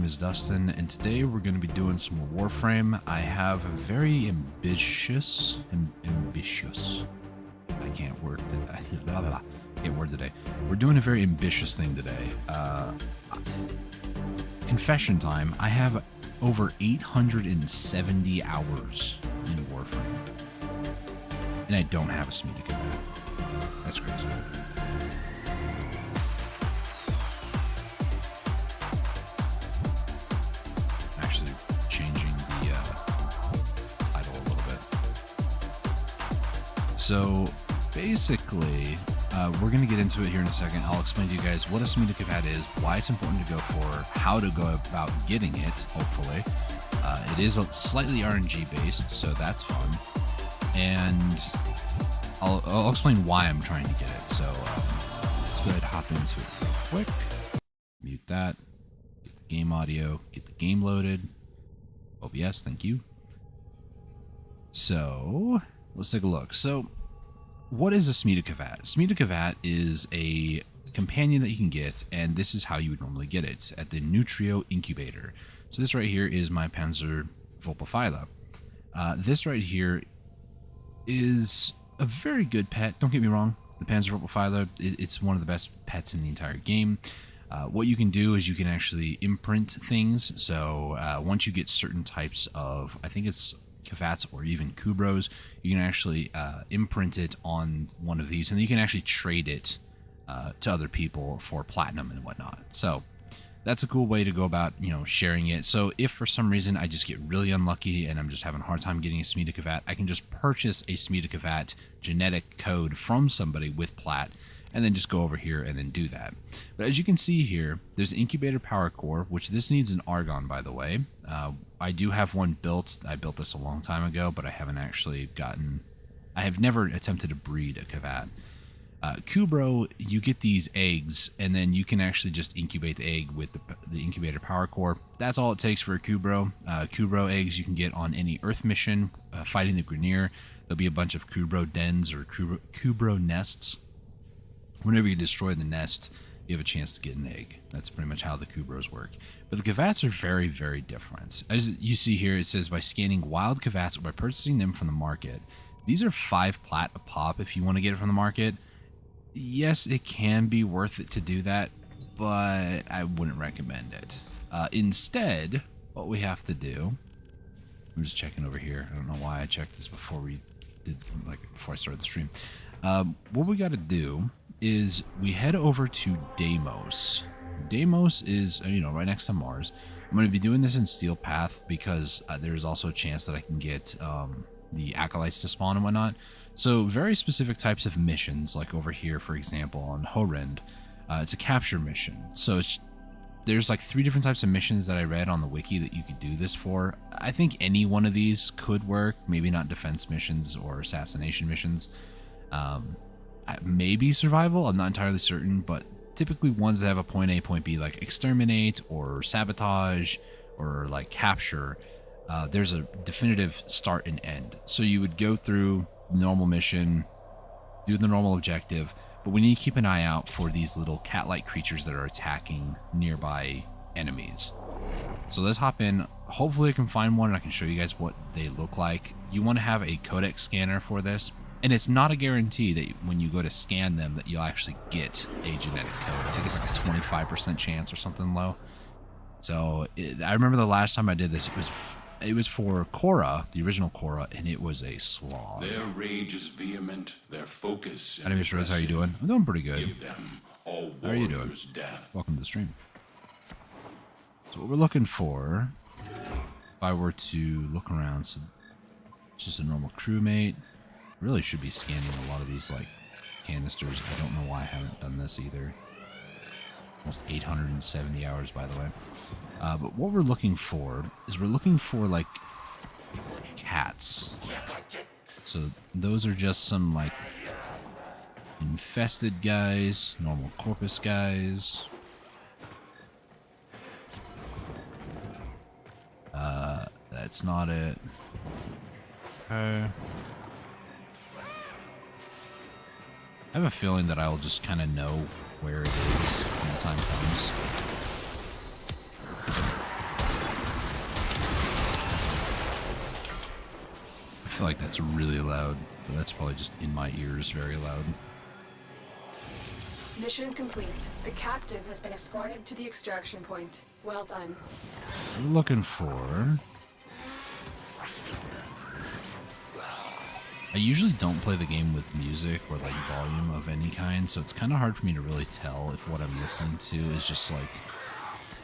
is Dustin, and today we're going to be doing some more Warframe. I have a very ambitious, I can't word today. We're doing a very ambitious thing today. Confession time, I have over 870 hours in Warframe, and I don't have a Smeeta Kavat. That's crazy. So basically, we're going to get into it here in a second. I'll explain to you guys what a Smeeta Kavat is, why it's important to go for, how to go about getting it, hopefully. It is slightly RNG based, so that's fun. And I'll explain why I'm trying to get it. So let's go ahead and hop into it real quick. Mute that. Get the game audio. Get the game loaded. OBS, thank you. So let's take a look. So what is a Smeeta Kavat? Smeeta Kavat is a companion that you can get, and this is how you would normally get it, at the Nutrio Incubator. So this right here is my Panzer Vulpaphyla. This right here is a very good pet, don't get me wrong. The Panzer Vulpaphyla, it's one of the best pets in the entire game. What you can do is you can actually imprint things. So once you get certain types of, I think it's Kavats or even Kubros, you can actually imprint it on one of these, and you can actually trade it to other people for platinum and whatnot. So that's a cool way to go about, sharing it. So if for some reason I just get really unlucky and I'm just having a hard time getting a Smeeta Kavat, I can just purchase a Smeeta Kavat genetic code from somebody with plat, and then just go over here and then do that. But as you can see here, there's an incubator power core, which this needs an argon, by the way. I do have one built. I built this a long time ago, but I haven't actually I have never attempted to breed a Kavat. Kubro, you get these eggs, and then you can actually just incubate the egg with the incubator power core. That's all it takes for a Kubro. Kubro eggs you can get on any Earth mission, fighting the Grineer. There'll be a bunch of Kubro dens or Kubro nests. Whenever you destroy the nest, you have a chance to get an egg. That's pretty much how the Kubros work. But the Kavats are very, very different. As you see here, it says by scanning wild Kavats or by purchasing them from the market. These are 5 plat a pop if you want to get it from the market. Yes, it can be worth it to do that, but I wouldn't recommend it. Instead, what we have to do, I'm just checking over here. I don't know why I checked this before before I started the stream. What we got to do is we head over to Deimos. Deimos is, right next to Mars. I'm going to be doing this in Steel Path because there's also a chance that I can get the acolytes to spawn and whatnot. So very specific types of missions, like over here, for example, on Horrend, it's a capture mission. So there's like 3 different types of missions that I read on the wiki that you could do this for. I think any one of these could work, maybe not defense missions or assassination missions. Maybe survival, I'm not entirely certain, but typically ones that have a point A, point B, like exterminate or sabotage or like capture, there's a definitive start and end. So you would go through the normal mission, do the normal objective, but we need to keep an eye out for these little cat-like creatures that are attacking nearby enemies. So let's hop in. Hopefully I can find one and I can show you guys what they look like. You want to have a codec scanner for this. And it's not a guarantee that when you go to scan them that you'll actually get a genetic code. I think it's like a 25% chance or something low. So I remember the last time I did this, it was for Korra, the original Korra, and it was a slog. Their rage is vehement, their focus. Anyways, Rose, how you doing? I'm doing pretty good. Give them all how are you doing? Death. Welcome to the stream. So what we're looking for, if I were to look around, so it's just a normal crewmate. Really should be scanning a lot of these like canisters. I don't know why I haven't done this either. Almost 870 hours, by the way. But what we're looking for is we're looking for like cats. So those are just some like infested guys, normal corpus guys. That's not it. Okay. I have a feeling that I'll just kind of know where it is when the time comes. feel like that's really loud, but that's probably just in my ears very loud. Mission complete. The captive has been escorted to the extraction point. Well done. We're looking for... I usually don't play the game with music or like volume of any kind, so it's kind of hard for me to really tell if what I'm listening to is just like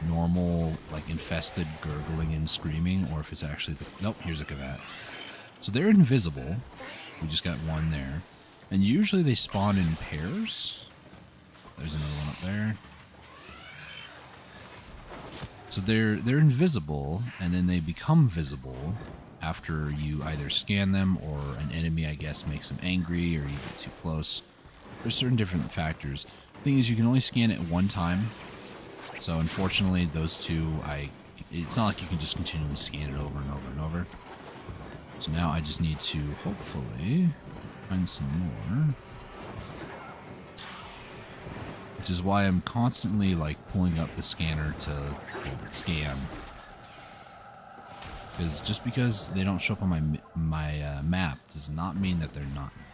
normal, like infested gurgling and screaming, or if it's actually the... Nope, here's a Kavat. So they're invisible. We just got one there. And usually they spawn in pairs. There's another one up there. So they're invisible, and then they become visible after you either scan them or an enemy, I guess, makes them angry or you get too close. There's certain different factors. The thing is, you can only scan it one time. So unfortunately, those two, it's not like you can just continually scan it over and over and over. So now I just need to hopefully find some more. Which is why I'm constantly like pulling up the scanner to scan. Because just because they don't show up on my map does not mean that they're not there.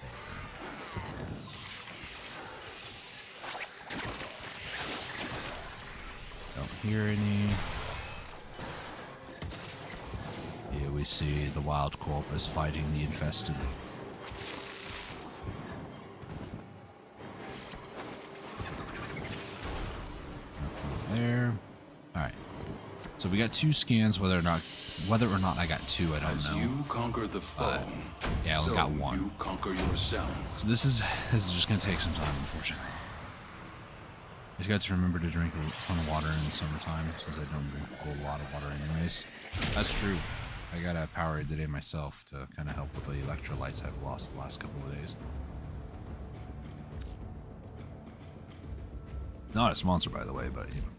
Don't hear any. Here we see the wild corpus fighting the infested. Nothing there. Alright. So we got 2 scans, whether or not I got 2, I don't know. As you conquer the foe, yeah, I only got 1. You conquer yourself. So this is just gonna take some time, unfortunately. I just got to remember to drink a ton of water in the summertime, since I don't drink a whole lot of water anyways. That's true. I got a Powerade today myself to kind of help with the electrolytes I've lost the last couple of days. Not a sponsor, by the way, but you know.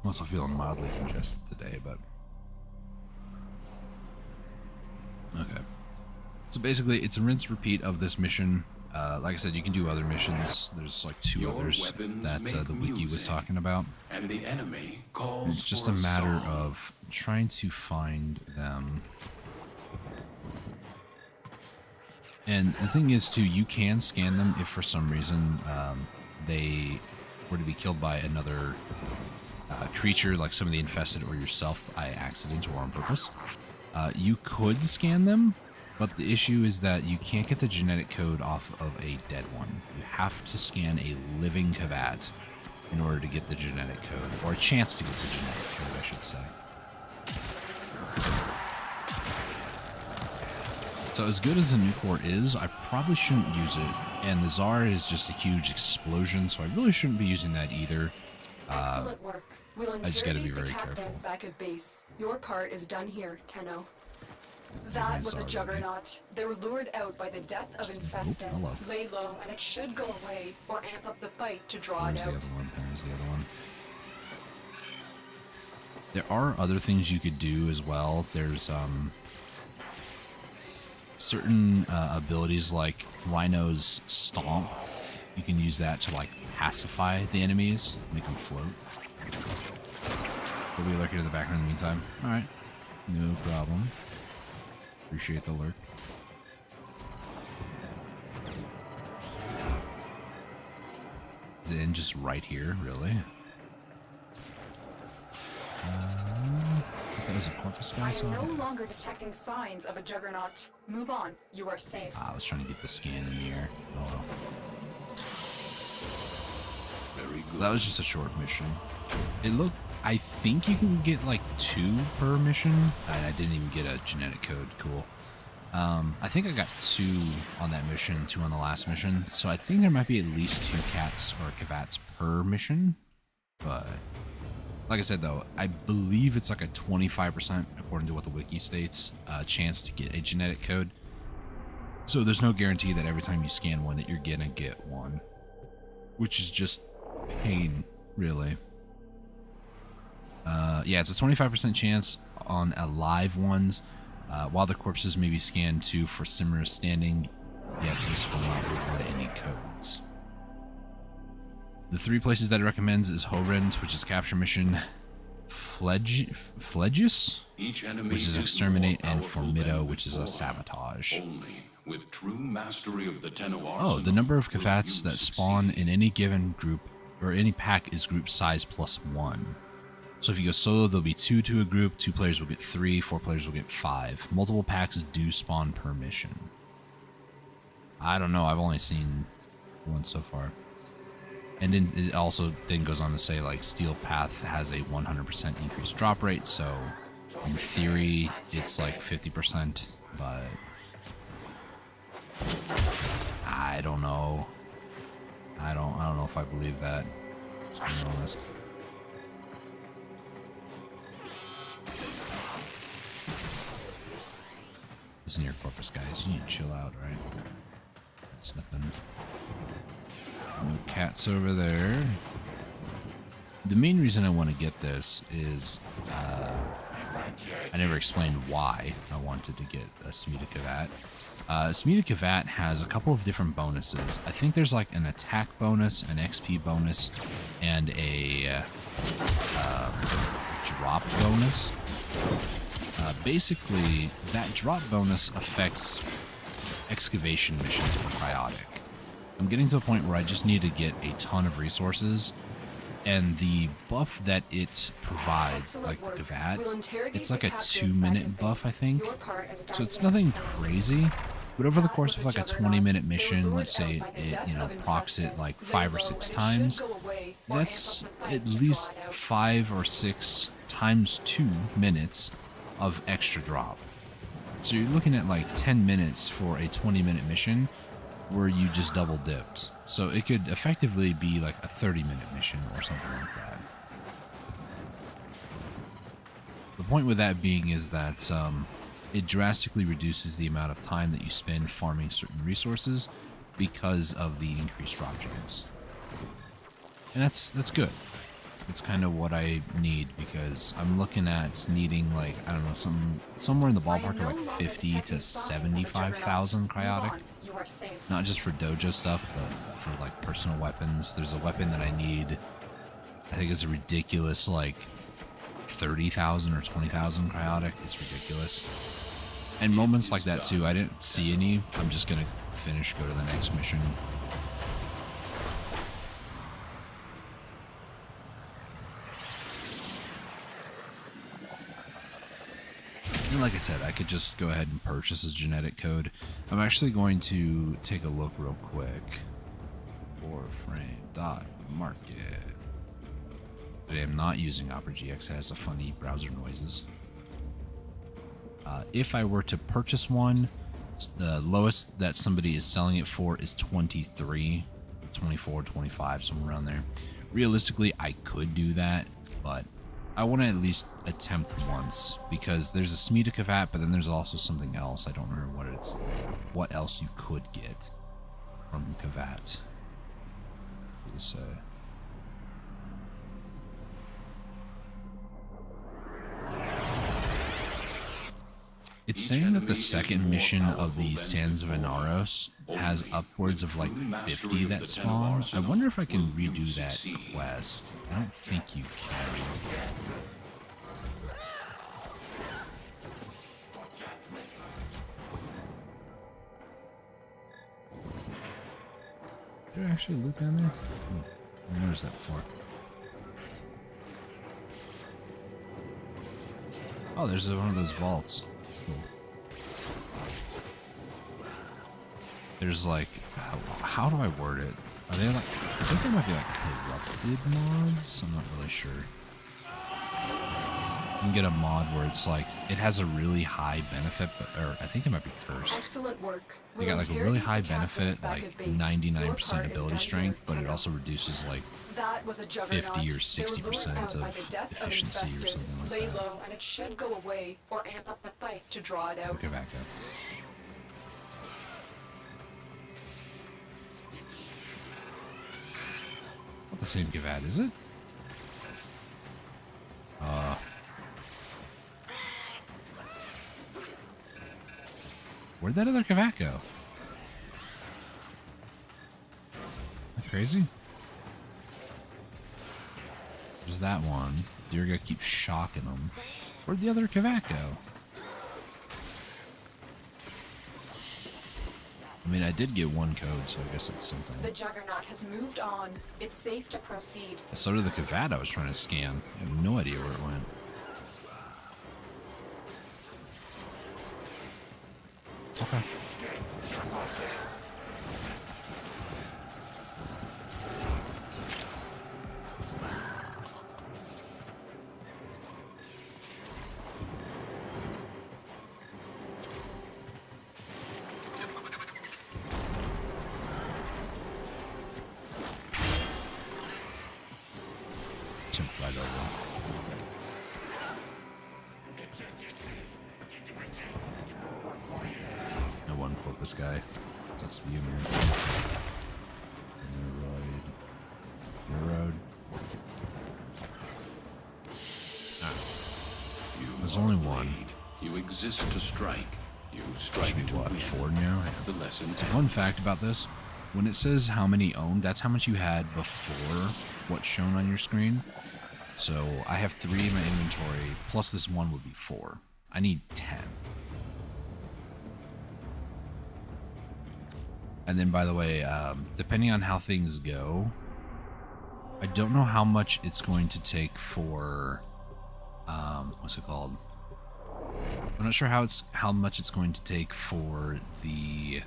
I'm also feeling mildly congested today, but... Okay. So basically, it's a rinse repeat of this mission. Like I said, you can do other missions. There's like 2 others that the wiki was talking about. And the enemy calls It's just for a matter song. of trying to find them. And the thing is, too, you can scan them if for some reason they were to be killed by another creature, like some of the infested or yourself by accident or on purpose. You could scan them, but the issue is that you can't get the genetic code off of a dead one. You have to scan a living Kavat in order to get the genetic code, or a chance to get the genetic code, I should say. So as good as the Nucor is, I probably shouldn't use it, and the Tsar is just a huge explosion, so I really shouldn't be using that either. Excellent work. We'll I just gotta be interrogate the very captive careful. back at base. Your part is done here, Tenno. That was a juggernaut. They were lured out by the death of infested. Hello. Lay low, and it should go away, or amp up the fight to draw There's it the out. other one. There's the other one. There are other things you could do as well. There's certain abilities like Rhino's Stomp. You can use that to like pacify the enemies, make them float. We'll be lurking in the background in the meantime. Alright. No problem. Appreciate the lurk. Is it in just right here, really? That was a corpus guy, I so am no longer detecting signs of a juggernaut. Move on. You are safe. I was trying to get the scan in the air. Oh well. Very good. That was just a short mission. It looked... I think you can get like 2 per mission. I didn't even get a genetic code. Cool. I think I got 2 on that mission, 2 on the last mission. So I think there might be at least 2 cats or Kavats per mission. But like I said, though, I believe it's like a 25%, according to what the wiki states, chance to get a genetic code. So there's no guarantee that every time you scan one that you're gonna get one, which is just pain, really. Yeah, it's a 25% chance on live ones, while the corpses may be scanned too for similar standing, yet this will not report any codes. The 3 places that it recommends is Horrend, which is a capture mission, Fledgus, Each enemy which is more exterminate, and powerful Formido, than which is a before. sabotage. Only with true mastery of the Tenno Oh, the number of will Kavats you that spawn succeed. in any given group or any pack is group size +1. So if you go solo, there'll be 2 to a group, 2 players will get 3, 4 players will get 5. Multiple packs do spawn per mission. I don't know, I've only seen one so far. And then it also then goes on to say, like, Steel Path has a 100% increased drop rate, so in theory it's like 50%, but I don't know. I don't know if I believe that, to be honest. Listen here, Corpus guys, you need to chill out, right? It's nothing. No cats over there. The main reason I want to get this is I never explained why I wanted to get a Smeeta Kavat. Smeeta Kavat has a couple of different bonuses. I think there's like an attack bonus, an XP bonus, and a drop bonus. Basically, that drop bonus affects excavation missions for Cryotic. I'm getting to a point where I just need to get a ton of resources, and the buff that it provides, like the Kavat, it's like a 2-minute buff, I think. So it's nothing crazy, but over the course of like a 20-minute mission, let's say it, you know, procs it like 5 or 6 times, that's at least 5 or 6 times 2 minutes of extra drop. So you're looking at like 10 minutes for a 20-minute mission where you just double dipped. So it could effectively be like a 30-minute mission or something like that. The point with that being is that it drastically reduces the amount of time that you spend farming certain resources because of the increased drop chance. And that's good. It's kind of what I need, because I'm looking at needing, like, I don't know, somewhere in the ballpark of like 50 to 75,000 cryotic. Not just for dojo stuff, but for like personal weapons. There's a weapon that I need, I think it's a ridiculous like 30,000 or 20,000 cryotic. It's ridiculous. And moments like that too, I didn't see any. I'm just gonna finish, go to the next mission. And like I said, I could just go ahead and purchase a genetic code. I'm actually going to take a look real quick. Warframe.market. Today I'm not using Opera GX. It has the funny browser noises. If I were to purchase one, the lowest that somebody is selling it for is 23, 24, 25, somewhere around there. Realistically, I could do that, but I want to at least attempt once, because there's a Smeeta Kavat, but then there's also something else. I don't remember what it's, what else you could get from Kavat. What does it say? It's saying that the second mission of the Sands of Inaros has upwards of like 50 that spawn. I wonder if I can redo that quest. I don't think you can. Is there actually loot down there? I noticed that before. Oh, there's one of those vaults. That's cool. There's like, how do I word it? Are they like, I think there might be like corrupted mods? I'm not really sure. You can get a mod where it's like, it has a really high benefit, or I think it might be cursed. Excellent work. They got like a really high benefit, like 99% ability strength, but it also reduces like 50 or 60% of efficiency or something like Lay that. low, and it should go away or amp up the fight to draw it out. Okay, back up. Not the same Kavat, is it? Where'd that other Kavat go? That crazy? There's that one. You're gonna keep shocking them. Where'd the other Kavat go? I mean, I did get one code, so I guess it's something. The Juggernaut has moved on. It's safe to proceed. So did the Kavat I was trying to scan. I have no idea where it went. Okay. Jump right over. No one corpus guy. Sucks to be you, man. Road. There's only one. You exist to strike. You strike Should be to what, win. 4 now? The lesson. Fun fact about this, when it says how many owned, that's how much you had before what's shown on your screen. So I have 3 in my inventory, plus this one would be 4. I need 10. And then, by the way, depending on how things go, I don't know how much it's going to take for, what's it called? I'm not sure how much it's going to take for the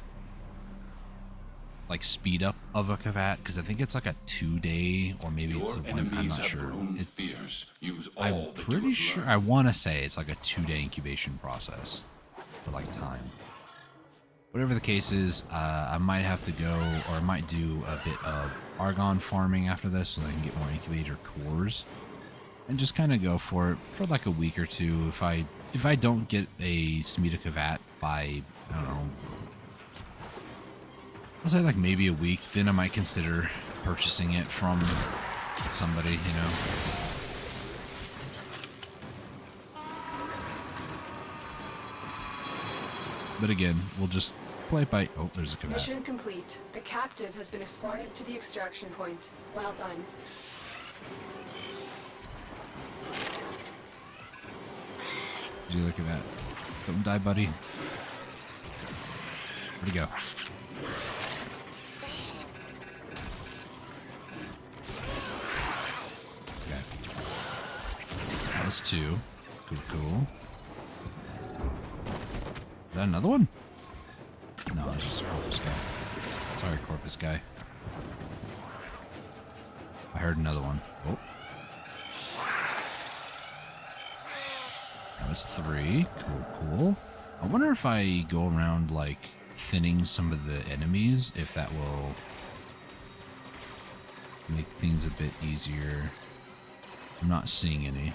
like speed up of a Kavat, because I think it's like a 2-day or maybe it's a one. I'm not sure. I'm pretty sure. I want to say it's like a 2-day incubation process for like time. Whatever the case is, I might have to go, or I might do a bit of Argon farming after this so that I can get more incubator cores, and just kind of go for it for like a week or two. If I don't get a Smeeta Kavat by, I don't know, I'll say like maybe a week, then I might consider purchasing it from somebody, you know. But again, we'll just play it by... Oh, there's a Kavat. Mission complete. The captive has been escorted to the extraction point. Well done. Did you look at that? Don't die, buddy. Where'd he go? Okay. That was 2. Cool. Is that another one? No, it's just a corpus guy. Sorry, corpus guy. I heard another one. Oh. That was 3. Cool. I wonder if I go around, like, thinning some of the enemies, if that will make things a bit easier. I'm not seeing any.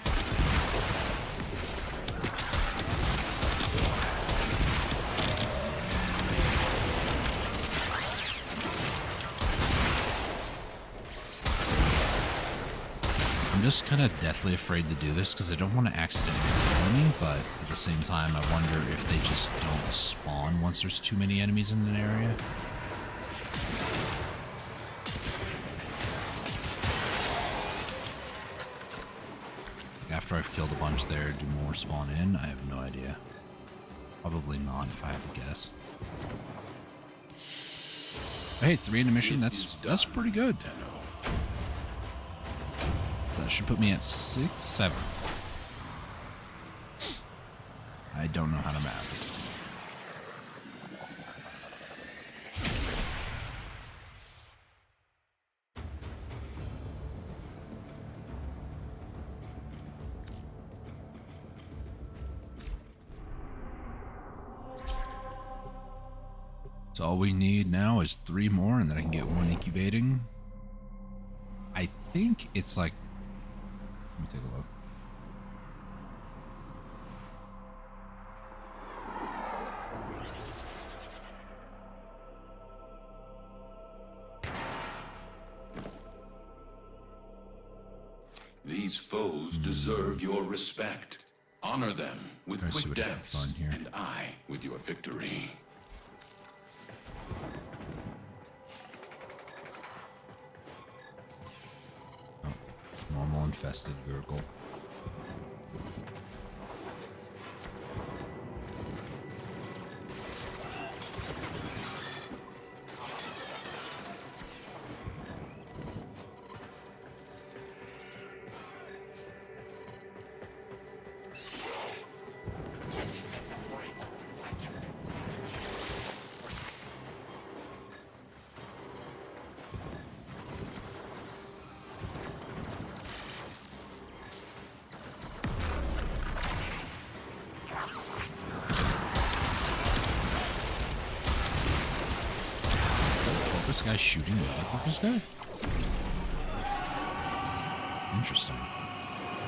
I'm just kind of deathly afraid to do this because I don't want to accidentally kill me, but at the same time I wonder if they just don't spawn once there's too many enemies in an area. After I've killed a bunch there, do more spawn in? I have no idea. Probably not, if I have to guess. Hey, 3 in a mission, that's pretty good. That should put me at 6, 7. I don't know how to map it. So all we need now is 3 more, and then I can get 1 incubating. I think it's like... Let me take a look. These foes deserve your respect. Honor them with Let's see quick what I have deaths, fun here. and I with your victory. Normal infested Gurgle. This guy's shooting the other Corpus guy? Interesting.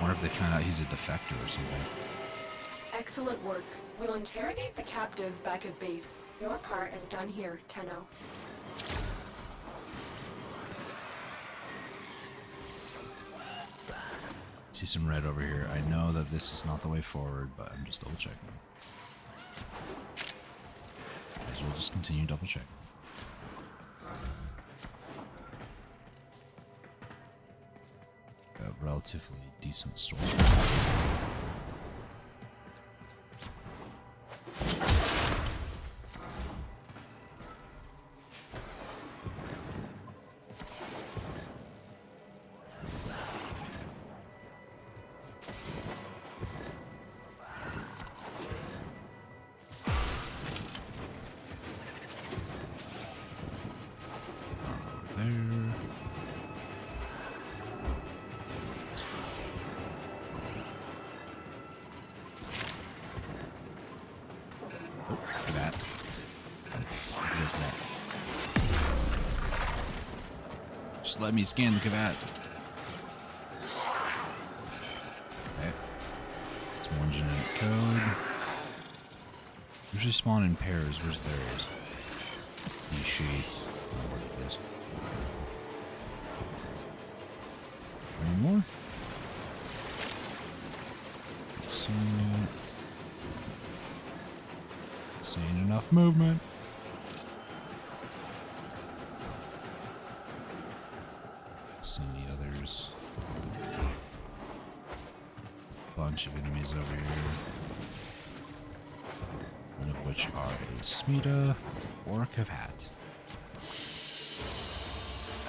Wonder if they found out he's a defector or something. Excellent work. We'll interrogate the captive back at base. Your part is done here, Tenno. See some red over here. I know that this is not the way forward, but I'm just double checking. Might as well just continue double checking. A relatively decent store. Just let me scan the Kavat. Okay. It's one genetic code. Usually spawn in pairs. Where's theirs? He, she. Oh, where it is. Any more? Seeing enough movement. See any others? Bunch of enemies over here. One of which are a Smeeta or a Kavat.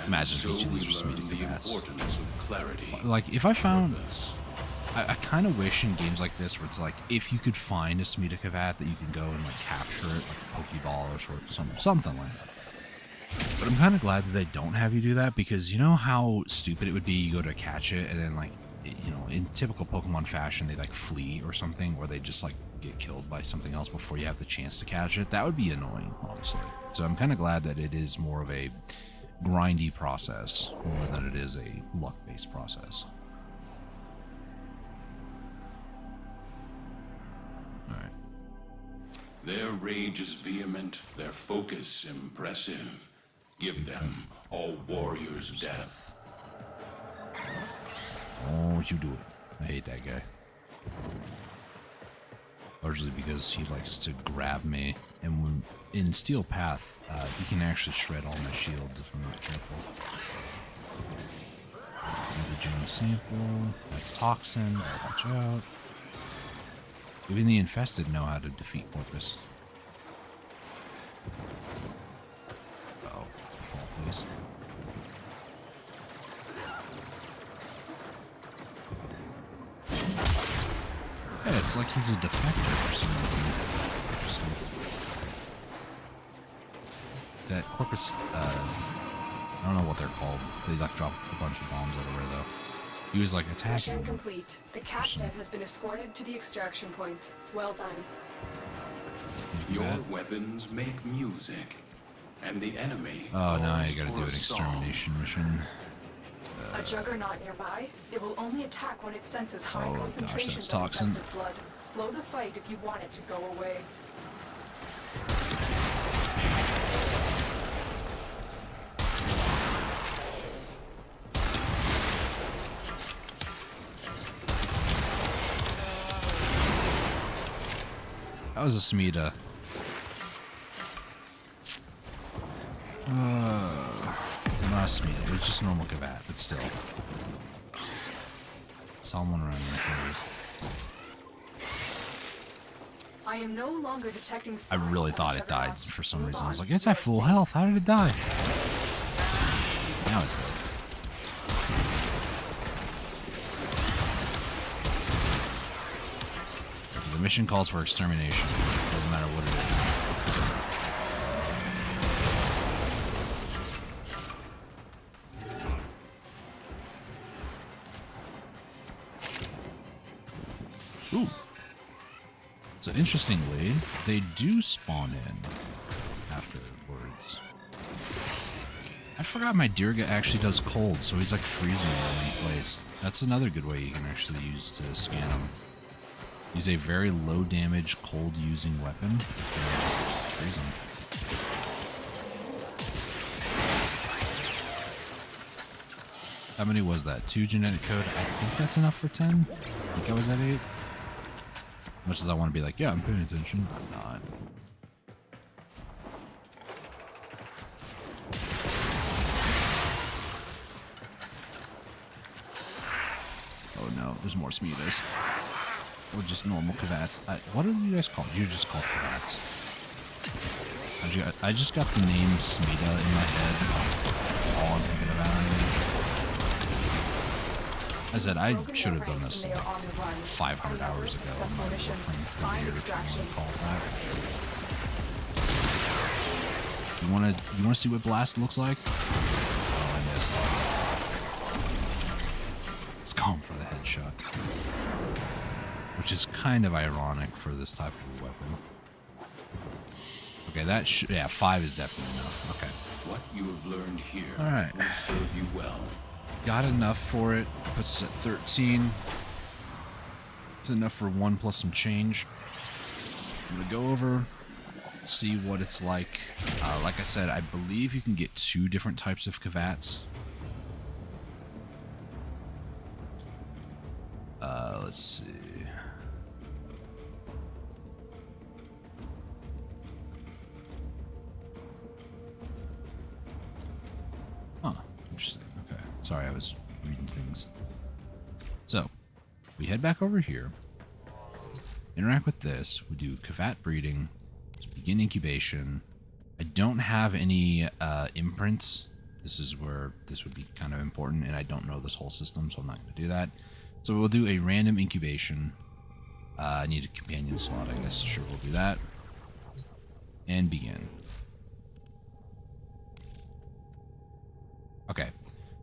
Imagine if each of these were Smeeta Kavats. Like, if I found... I kind of wish in games like this where it's like, if you could find a Smeeta Kavat that you could go and like capture it, like a Pokeball or something like that. But I'm kind of glad that they don't have you do that, because you know how stupid it would be, you go to catch it and then like, you know, in typical Pokemon fashion, they like flee or something, or they just like get killed by something else before you have the chance to catch it. That would be annoying, honestly. So I'm kind of glad that it is more of a grindy process more than it is a luck-based process. Their rage is vehement, their focus impressive. Give them all warriors' death. Oh, you do it. I hate that guy. Largely because he likes to grab me, and when in Steel Path, he can actually shred all my shields if I'm not careful. Antigen sample. That's toxin. Watch out. Even the infested know how to defeat Corpus. Oh, please. Yeah, it's like he's a defector for some reason. Interesting. Is that Corpus, I don't know what they're called. They like drop a bunch of bombs everywhere though. He was like attacking. Mission complete. The captive has been escorted to the extraction point. Well done. Your weapons make music, and the enemy. Oh, now you calls gotta for do an a song. extermination mission. A juggernaut nearby. It will only attack when it senses high Oh, gosh, concentrations that's of toxin. infested blood. Slow the fight if you want it to go away. That was a Smeeta. Not a Smeeta. It was just a normal Kavat, but still. saw one around here. I am no longer detecting I signs really of thought it died juggernaut. for some Move reason. I was on. like, it's You at are full safe. health. How did it die? Now it's dead. The mission calls for extermination. Doesn't matter what it is. Ooh. So interestingly, they do spawn in afterwards. I forgot my Dirga actually does cold, so he's like freezing in one place. That's another good way you can actually use to scan him. Use a very low damage cold using weapon. And just freeze him. How many was that? 2 genetic code? I think that's enough for 10. I think I was at 8. Much as I want to be like, yeah, I'm paying attention, I'm not. Oh no, there's more Smeetas. Or just normal Kavats. What are you guys called? You're just called Kavats. I just got the name Smeeta in my head. All I'm thinking about. I said I should have done this like 500 hours ago in my Warframe career, if you want to call it that. You wanna see what Blast looks like? Oh, I missed. It's going for the headshot. Which is kind of ironic for this type of weapon. Okay, yeah, 5 is definitely enough. Okay. What you have learned here Alright. will serve you well. Got enough for it. Puts us at 13. It's enough for 1 plus some change. I'm gonna go over, see what it's like. Like I said, I believe you can get 2 different types of Kavats. Let's see. Huh, interesting. Okay. Sorry, I was reading things. So, we head back over here. Interact with this. We do Kavat breeding. Begin incubation. I don't have any imprints. This is where this would be kind of important, and I don't know this whole system, so I'm not going to do that. So we'll do a random incubation. I need a companion slot, I guess. Sure, we'll do that. And begin. Okay.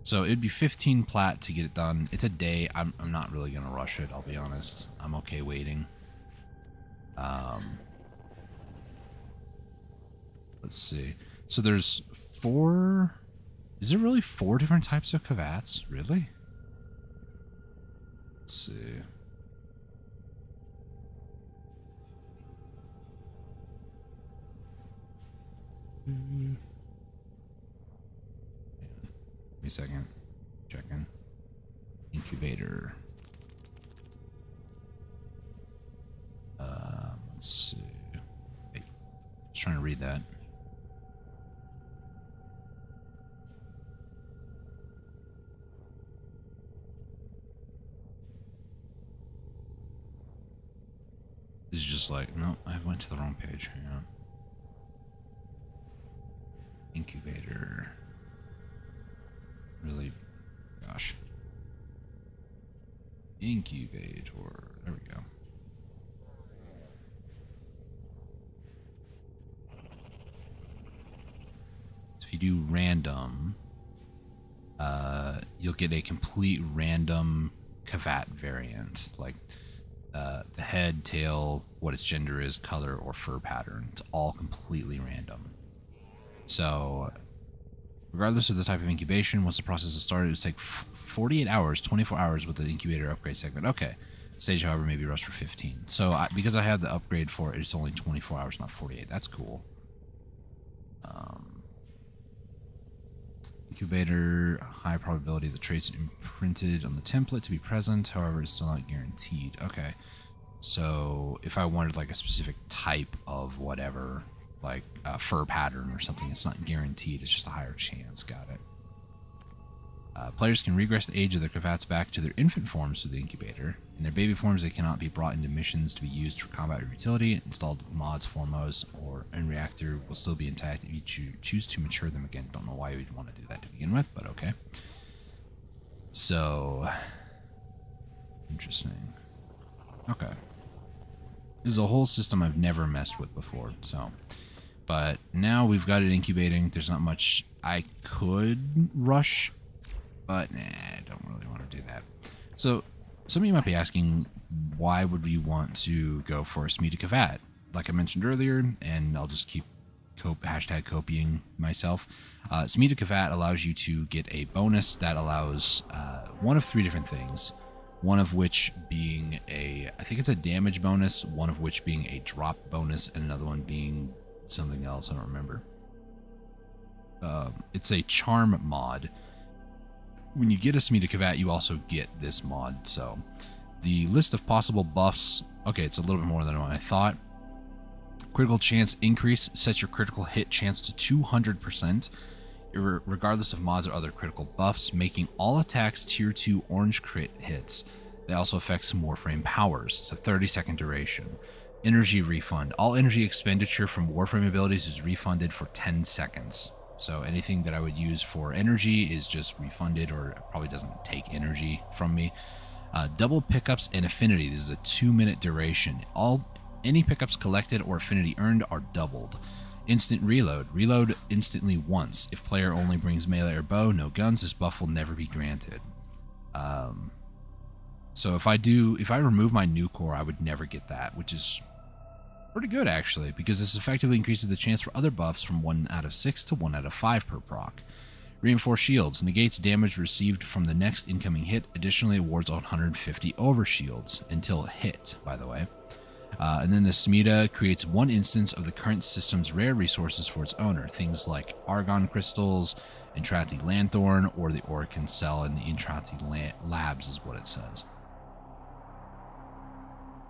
So it'd be 15 plat to get it done. It's a day. I'm not really going to rush it, I'll be honest. I'm okay waiting. Let's see. So there's 4... Is there really 4 different types of Kavats? Really? Let's see. Give me a second. Checking. Incubator. Let's see. Hey, just trying to read that. It's just like, no, I went to the wrong page. Hang on. Incubator. Really, gosh. Incubator. There we go. So if you do random, you'll get a complete random Kavat variant. Like, the head, tail, what its gender is, color, or fur pattern. It's all completely random. So, regardless of the type of incubation, once the process is started, it will take 48 hours, 24 hours with the incubator upgrade segment. Okay. Stage, however, may be rushed for 15. So, because I have the upgrade for it, it's only 24 hours, not 48. That's cool. Incubator, high probability the traits imprinted on the template to be present. However, it's still not guaranteed. Okay. So, if I wanted like a specific type of whatever, like a fur pattern or something, it's not guaranteed. It's just a higher chance. Got it. Players can regress the age of their Kavats back to their infant forms through the incubator. In their baby forms, they cannot be brought into missions to be used for combat or utility. Installed mods, formos, or in reactor will still be intact if you choose to mature them again. Don't know why you'd want to do that to begin with, but okay. So, interesting. Okay. This is a whole system I've never messed with before, so. But now we've got it incubating. There's not much I could rush, but nah, I don't really want to do that. So, some of you might be asking, why would we want to go for a Smeeta Kavat? Like I mentioned earlier, and I'll just keep hashtag copying myself. Smeeta Kavat allows you to get a bonus that allows one of 3 different things. One of which being I think it's a damage bonus, one of which being a drop bonus, and another one being something else, I don't remember. It's a charm mod. When you get a Smeeta Kavat, you also get this mod. So the list of possible buffs, okay, it's a little bit more than what I thought. Critical chance increase sets your critical hit chance to 200%, regardless of mods or other critical buffs, making all attacks tier 2 orange crit hits. They also affect some Warframe powers. It's a 30-second duration. Energy refund. All energy expenditure from Warframe abilities is refunded for 10 seconds. So anything that I would use for energy is just refunded, or it probably doesn't take energy from me. Double pickups and affinity. This is a 2-minute duration. Any pickups collected or affinity earned are doubled. Instant reload. Reload instantly once. If player only brings melee or bow, no guns, this buff will never be granted. So if I remove my new core, I would never get that, which is pretty good actually, because this effectively increases the chance for other buffs from 1 out of 6 to 1 out of 5 per proc. Reinforced shields. Negates damage received from the next incoming hit. Additionally, awards 150 overshields until hit, by the way. And then the Smeeta creates 1 instance of the current system's rare resources for its owner. Things like Argon crystals, Intrati Lanthorn, or the Orican Cell in the Intrati Labs is what it says.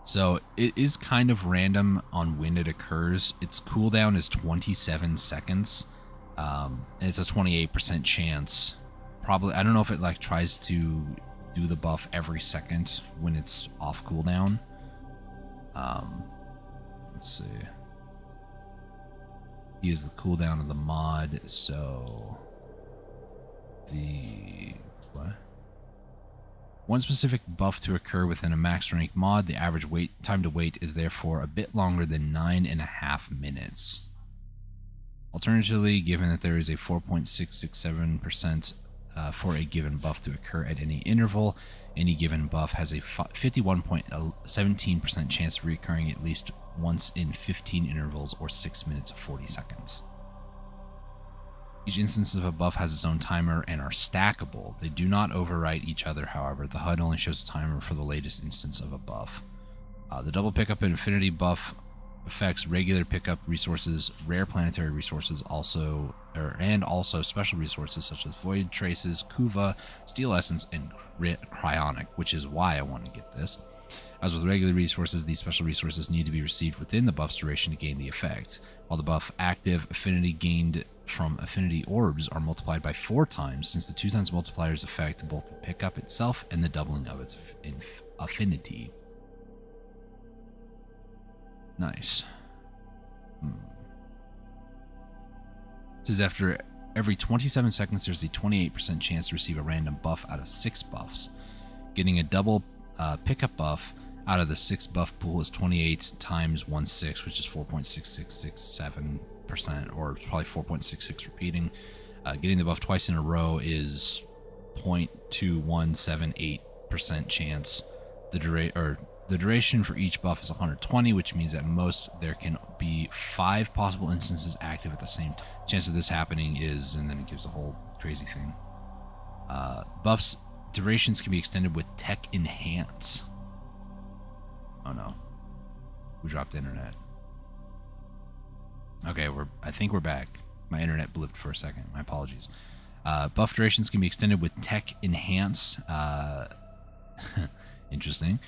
So it is kind of random on when it occurs. Its cooldown is 27 seconds, and it's a 28% chance. Probably, I don't know if it like tries to do the buff every second when it's off cooldown. Let's see. Use the cooldown of the mod, so what? One specific buff to occur within a max rank mod, the average time to wait is therefore a bit longer than 9.5 minutes. Alternatively, given that there is a 4.667% for a given buff to occur at any interval, any given buff has a 51.17% chance of recurring at least once in 15 intervals or 6 minutes 40 seconds. Each instance of a buff has its own timer and are stackable. They do not overwrite each other, however. The HUD only shows a timer for the latest instance of a buff. The double pickup and affinity buff affects regular pickup resources, rare planetary resources, and also special resources such as void traces, kuva, steel essence, and cryonic, which is why I want to get this. As with regular resources, these special resources need to be received within the buff's duration to gain the effect. While the buff active affinity gained from affinity orbs are multiplied by 4 times, since the 2 times multipliers affect both the pickup itself and the doubling of its affinity. Nice. It says after every 27 seconds, there's a 28% chance to receive a random buff out of 6 buffs. Getting a double pickup buff out of the 6 buff pool is 28 times 1/6, which is 4.6667%, or probably 4.66 repeating. Getting the buff twice in a row is 0.2178% chance. The duration for each buff is 120, which means at most there can be 5 possible instances active at the same time. Chance of this happening is, and then it gives a whole crazy thing. Buffs durations can be extended with Tech Enhance. Oh no, we dropped internet. Okay, I think we're back. My internet blipped for a second. My apologies. Buff durations can be extended with Tech Enhance. Interesting.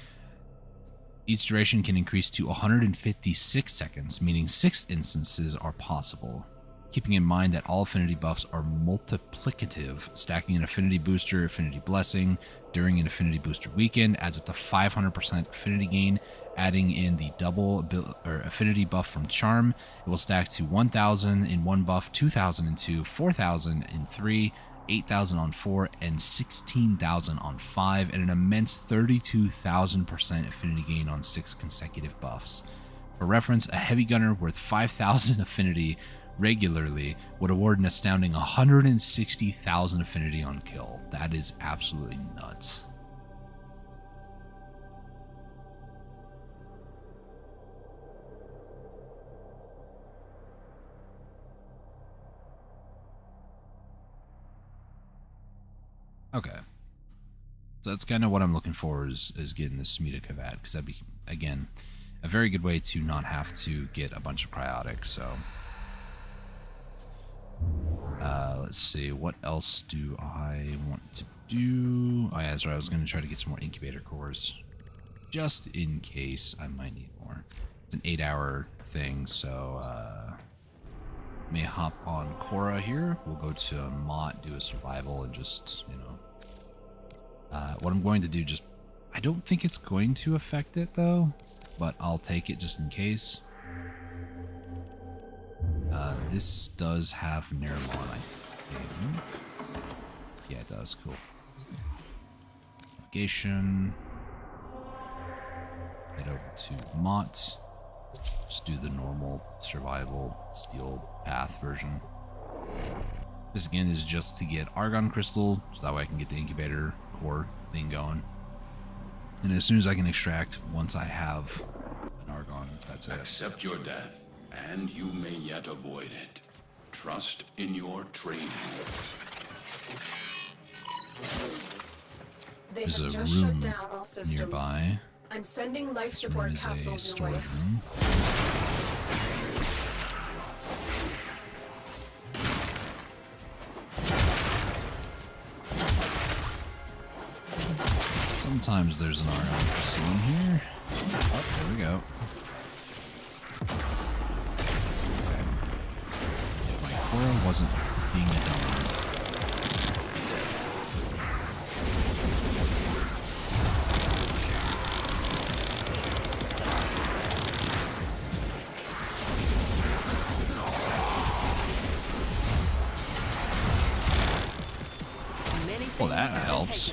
Each duration can increase to 156 seconds, meaning 6 instances are possible. keeping in mind that all affinity buffs are multiplicative. Stacking an affinity booster, affinity blessing during an affinity booster weekend adds up to 500% affinity gain. Adding in the double affinity buff from Charm, it will stack to 1,000 in one buff, 2,000 in two, 4,000 in three, 8,000 on 4, and 16,000 on 5, and an immense 32,000% affinity gain on 6 consecutive buffs. For reference, a heavy gunner worth 5,000 affinity regularly would award an astounding 160,000 affinity on kill. That is absolutely nuts. Okay. So that's kind of what I'm looking for is getting this Smeeta Kavat, because that'd be, again, a very good way to not have to get a bunch of cryotic. So let's see, what else do I want to do? Oh yeah, that's right, I was going to try to get some more incubator cores, just in case I might need more. It's an 8-hour thing, so may hop on Cora here. We'll go to Mott, do a survival, and just, you know, what I'm going to do, just, I don't think it's going to affect it though, but I'll take it just in case. This does have Neramon, I think. Yeah, it does. Cool. Navigation. Head over to Mott. Just do the normal survival steel path version. This again is just to get Argon Crystal, so that way I can get the incubator core thing going. And as soon as I can extract, once I have an Argon, that's it. Accept your death, and you may yet avoid it. Trust in your training. They There's have a just shut room down all systems. nearby. I'm sending life This room support is a capsules your storage way. room. Sometimes there's an Argon crystal in here. Oh, there we go. Okay. If my Cora wasn't being a dumber. Well, that helps.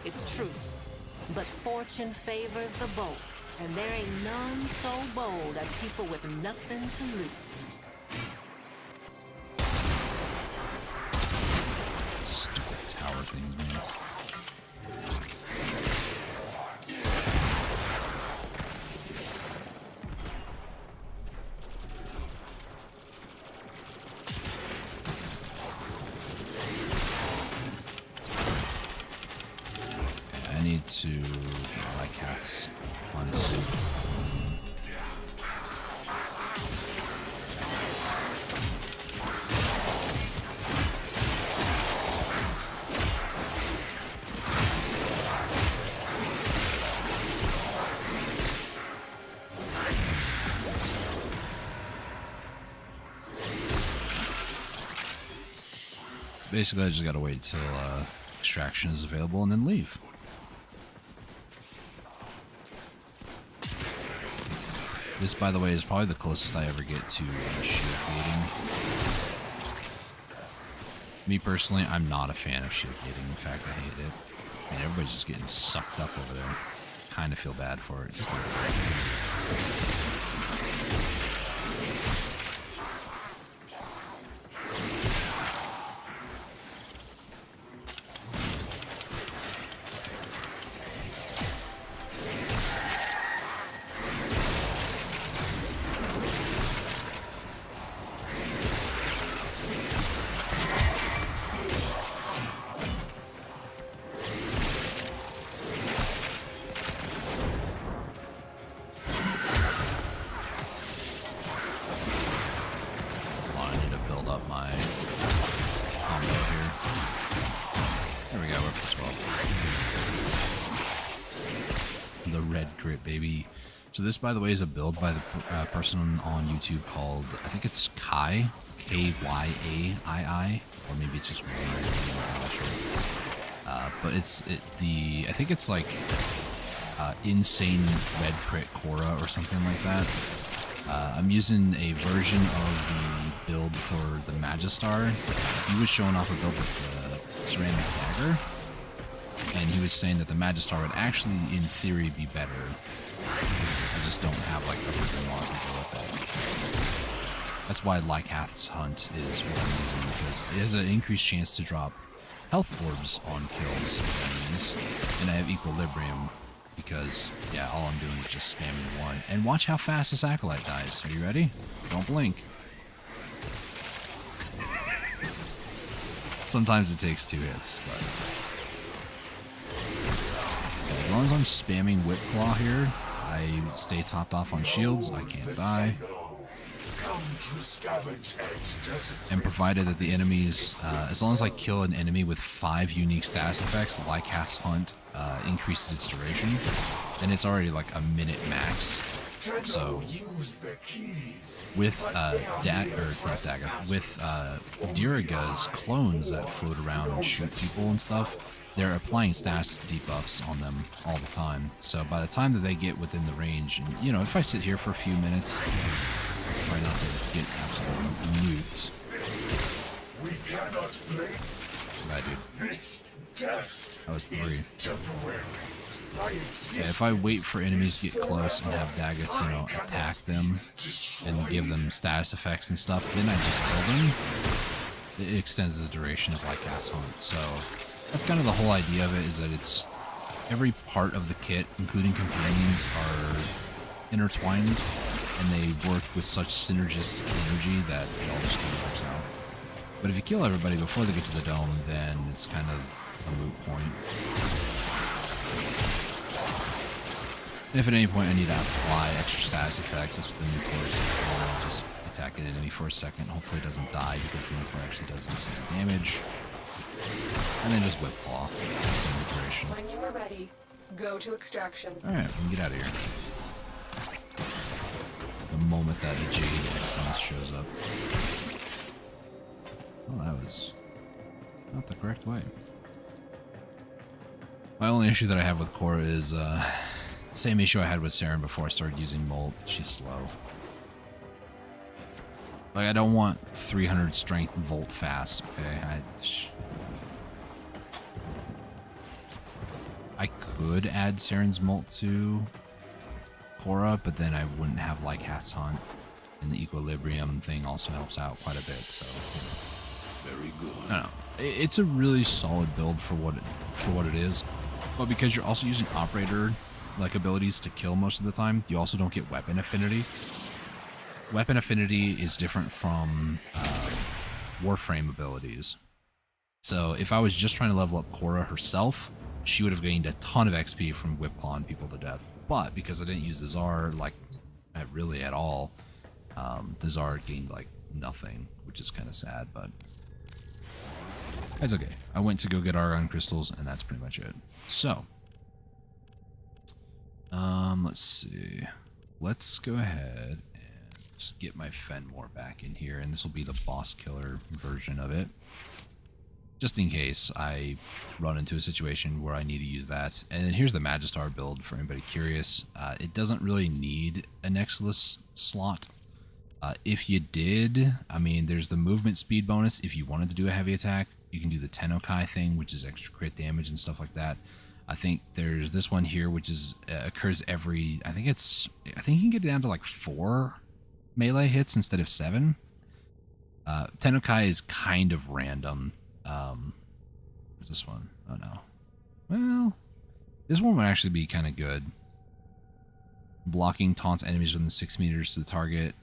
It's true. But fortune favors the bold, and there ain't none so bold as people with nothing to lose. Stupid tower things, man. I need to get my cats on soup. So basically, I just gotta wait till extraction is available and then leave. This, by the way, is probably the closest I ever get to shield gating. Me personally, I'm not a fan of shield gating. In fact, I hate it. And everybody's just getting sucked up over there. Kind of feel bad for it. Just a little bit. Baby. So this, by the way, is a build by the person on YouTube called, I think it's Kai, Kyaii, or maybe it's just one. I'm not sure. But I think it's like Insane Red Crit Cora or something like that. I'm using a version of the build for the Magistar. He was showing off a build with the Ceramic Dagger, and he was saying that the Magistar would actually, in theory, be better. I just don't have like a freaking lot to go with it. That's why Lycath's Hunt is what I'm using, because it has an increased chance to drop health orbs on kills with enemies, and I have Equilibrium because, yeah, all I'm doing is just spamming one. And watch how fast this Acolyte dies. Are you ready? Don't blink. Sometimes it takes 2 hits, but as long as I'm spamming Whip Claw here, I stay topped off on shields, I can't die. And provided that the enemies, as long as I kill an enemy with 5 unique status effects, Lycath's Hunt increases its duration, and it's already like a minute max. So with Diraga's clones that float around and shoot people and stuff, they're applying status debuffs on them all the time. So by the time that they get within the range, and you know, if I sit here for a few minutes, try not to get absolutely nuked. We cannot blame Bad, dude. this death. That was 3. Temporary. Yeah, if I wait for enemies to get close and have Daggett, you know, attack them and give them status effects and stuff, then I just kill them. It extends the duration of Lycath's Hunt. So that's kind of the whole idea of it, is that it's every part of the kit, including companions, are intertwined, and they work with such synergistic energy that it all just kind of works out. But if you kill everybody before they get to the dome, then it's kind of a moot point. And if at any point I need to apply extra status effects, that's what the nuclear is. I'll just attack an enemy for a second. Hopefully it doesn't die, because the nuclear actually does insane damage. And then just Whip Claw. Same duration. When you are ready, go to extraction. Alright, we can get out of here. The moment that the Jade Excellence shows up. Well, that was not the correct way. My only issue that I have with Cora is the same issue I had with Saren before I started using Molt. She's slow. Like, I don't want 300 strength Volt fast, okay? I could add Saren's Molt to Cora, but then I wouldn't have Lycath's Hunt, and the Equilibrium thing also helps out quite a bit, so... Very good. I don't know. It's a really solid build for what it is, but because you're also using Operator like abilities to kill most of the time, you also don't get Weapon Affinity. Weapon Affinity is different from Warframe abilities. So if I was just trying to level up Cora herself, she would have gained a ton of XP from Whip Clawing people to death. But because I didn't use the Tsar like really at all, the Tsar gained like nothing, which is kind of sad, but that's okay. I went to go get Argon crystals, and that's pretty much it. So, let's see. Let's go ahead and get my Fenmore back in here, and this will be the boss killer version of it, just in case I run into a situation where I need to use that. And then here's the Magistar build for anybody curious. It doesn't really need an Exilus slot. If you did, I mean, there's the movement speed bonus. If you wanted to do a heavy attack, you can do the Tennokai thing, which is extra crit damage and stuff like that. I think there's this one here, which is occurs every, I think you can get it down to like 4 melee hits instead of 7. Tennokai is kind of random. What's this one? Oh no. Well, this one would actually be kind of good. Blocking taunts enemies within 6 meters to the target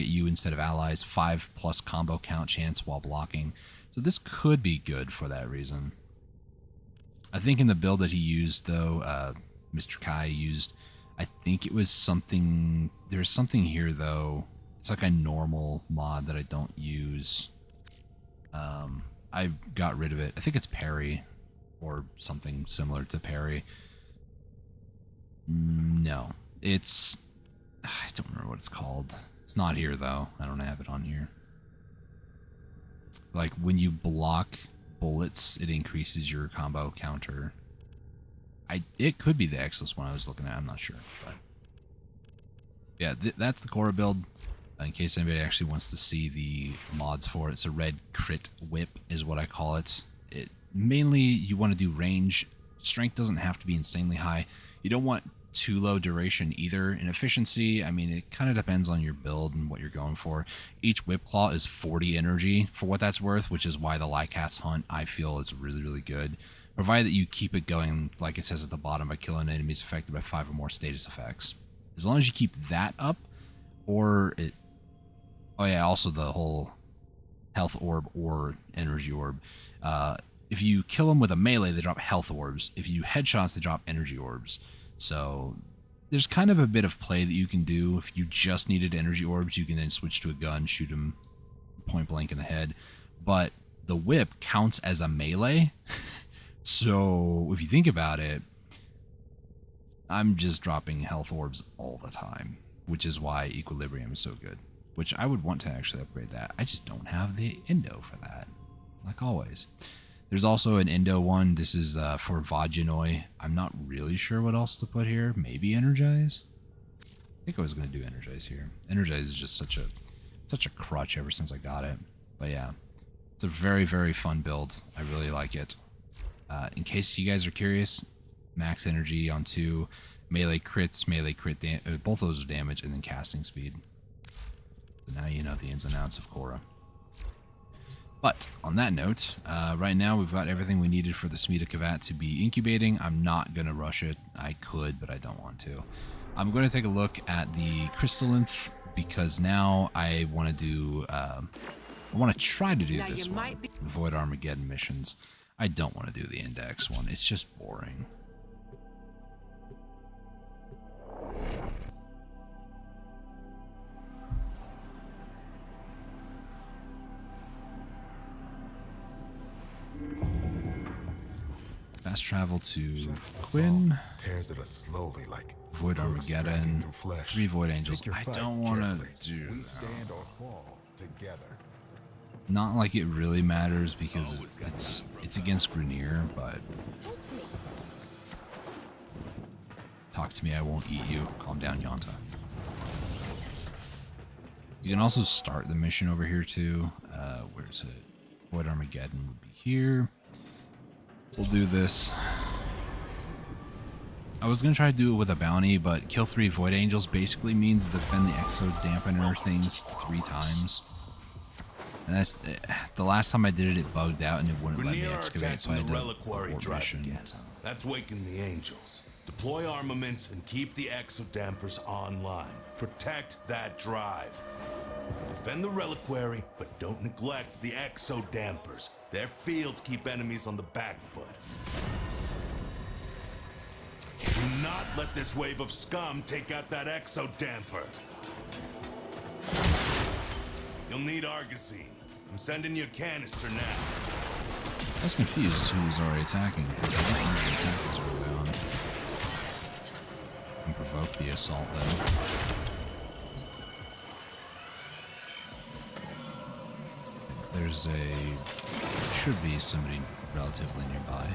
you instead of allies. 5+ combo count chance while blocking. So this could be good for that reason. I think in the build that he used, though, Mr. Kai used, I think it was something... There's something here, though. It's like a normal mod that I don't use. I got rid of it. I think it's parry, or something similar to parry. No. It's... I don't remember what it's called. It's not here, though. I don't have it on here. Like, when you block bullets, it increases your combo counter. It could be the Exos one I was looking at. I'm not sure. But yeah, that's the Korra build. In case anybody actually wants to see the mods for it, it's a red crit whip is what I call it. Mainly, you want to do range. Strength doesn't have to be insanely high. You don't want too low duration either. In efficiency, I mean, it kind of depends on your build and what you're going for. Each whip claw is 40 energy for what that's worth, which is why the Lycat's hunt, I feel, is really, really good. Provided that you keep it going, like it says at the bottom, by killing enemies affected by 5 or more status effects. As long as you keep that up, or it... Oh yeah, also the whole health orb or energy orb. If you kill them with a melee, they drop health orbs. If you headshots, they drop energy orbs. So there's kind of a bit of play that you can do. If you just needed energy orbs, you can then switch to a gun, shoot them point blank in the head. But the whip counts as a melee. So if you think about it, I'm just dropping health orbs all the time, which is why Equilibrium is so good. Which I would want to actually upgrade that. I just don't have the Endo for that, like always. There's also an Endo one. This is for Vaginoi. I'm not really sure what else to put here. Maybe Energize? I think I was going to do Energize here. Energize is just such a crutch ever since I got it. But yeah, it's a very, very fun build. I really like it. In case you guys are curious, max energy on 2, melee crits, melee crit, both of those are damage, and then casting speed. So now you know the ins and outs of Korra. But on that note, right now we've got everything we needed for the Smeeta Kavat to be incubating. I'm not going to rush it. I could, but I don't want to. I'm going to take a look at the Crystallinth because now I want to do... I want to try to do now this one. Avoid Armageddon missions. I don't want to do the Index one. It's just boring. Fast travel to Quinn. Tears at us slowly like Void Armageddon. 3 Void Angels. I don't want to do we that. stand or fall together. Not like it really matters because it's against Grenier, but... Talk to me, I won't eat you. Calm down, Yanta. You can also start the mission over here too. Where's it? Void Armageddon would be here. We'll do this. I was going to try to do it with a bounty, but kill 3 Void Angels basically means defend the Exo Dampener things 3 times. And that's the last time I did it, it bugged out and it wouldn't let me excavate, so I had to abort mission. That's waking the Angels. Deploy armaments and keep the Exo Dampers online. Protect that drive. Defend the reliquary, but don't neglect the Exo Dampers. Their fields keep enemies on the back foot. Do not let this wave of scum take out that Exo Damper. You'll need Argosine. I'm sending you a canister now. I was confused who was already attacking. I don't know the attack is early on. And provoke the assault though. There's should be somebody relatively nearby.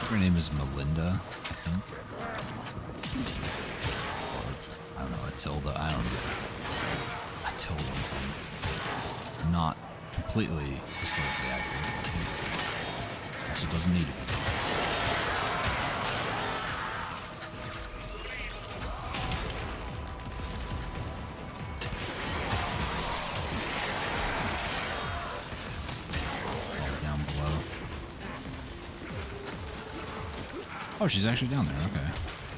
Her name is Melinda, I think. Or, I don't know, Atilda, I don't know. Atilda. I'm not completely historically accurate, I think. Also doesn't need to be. Oh, she's actually down there, okay.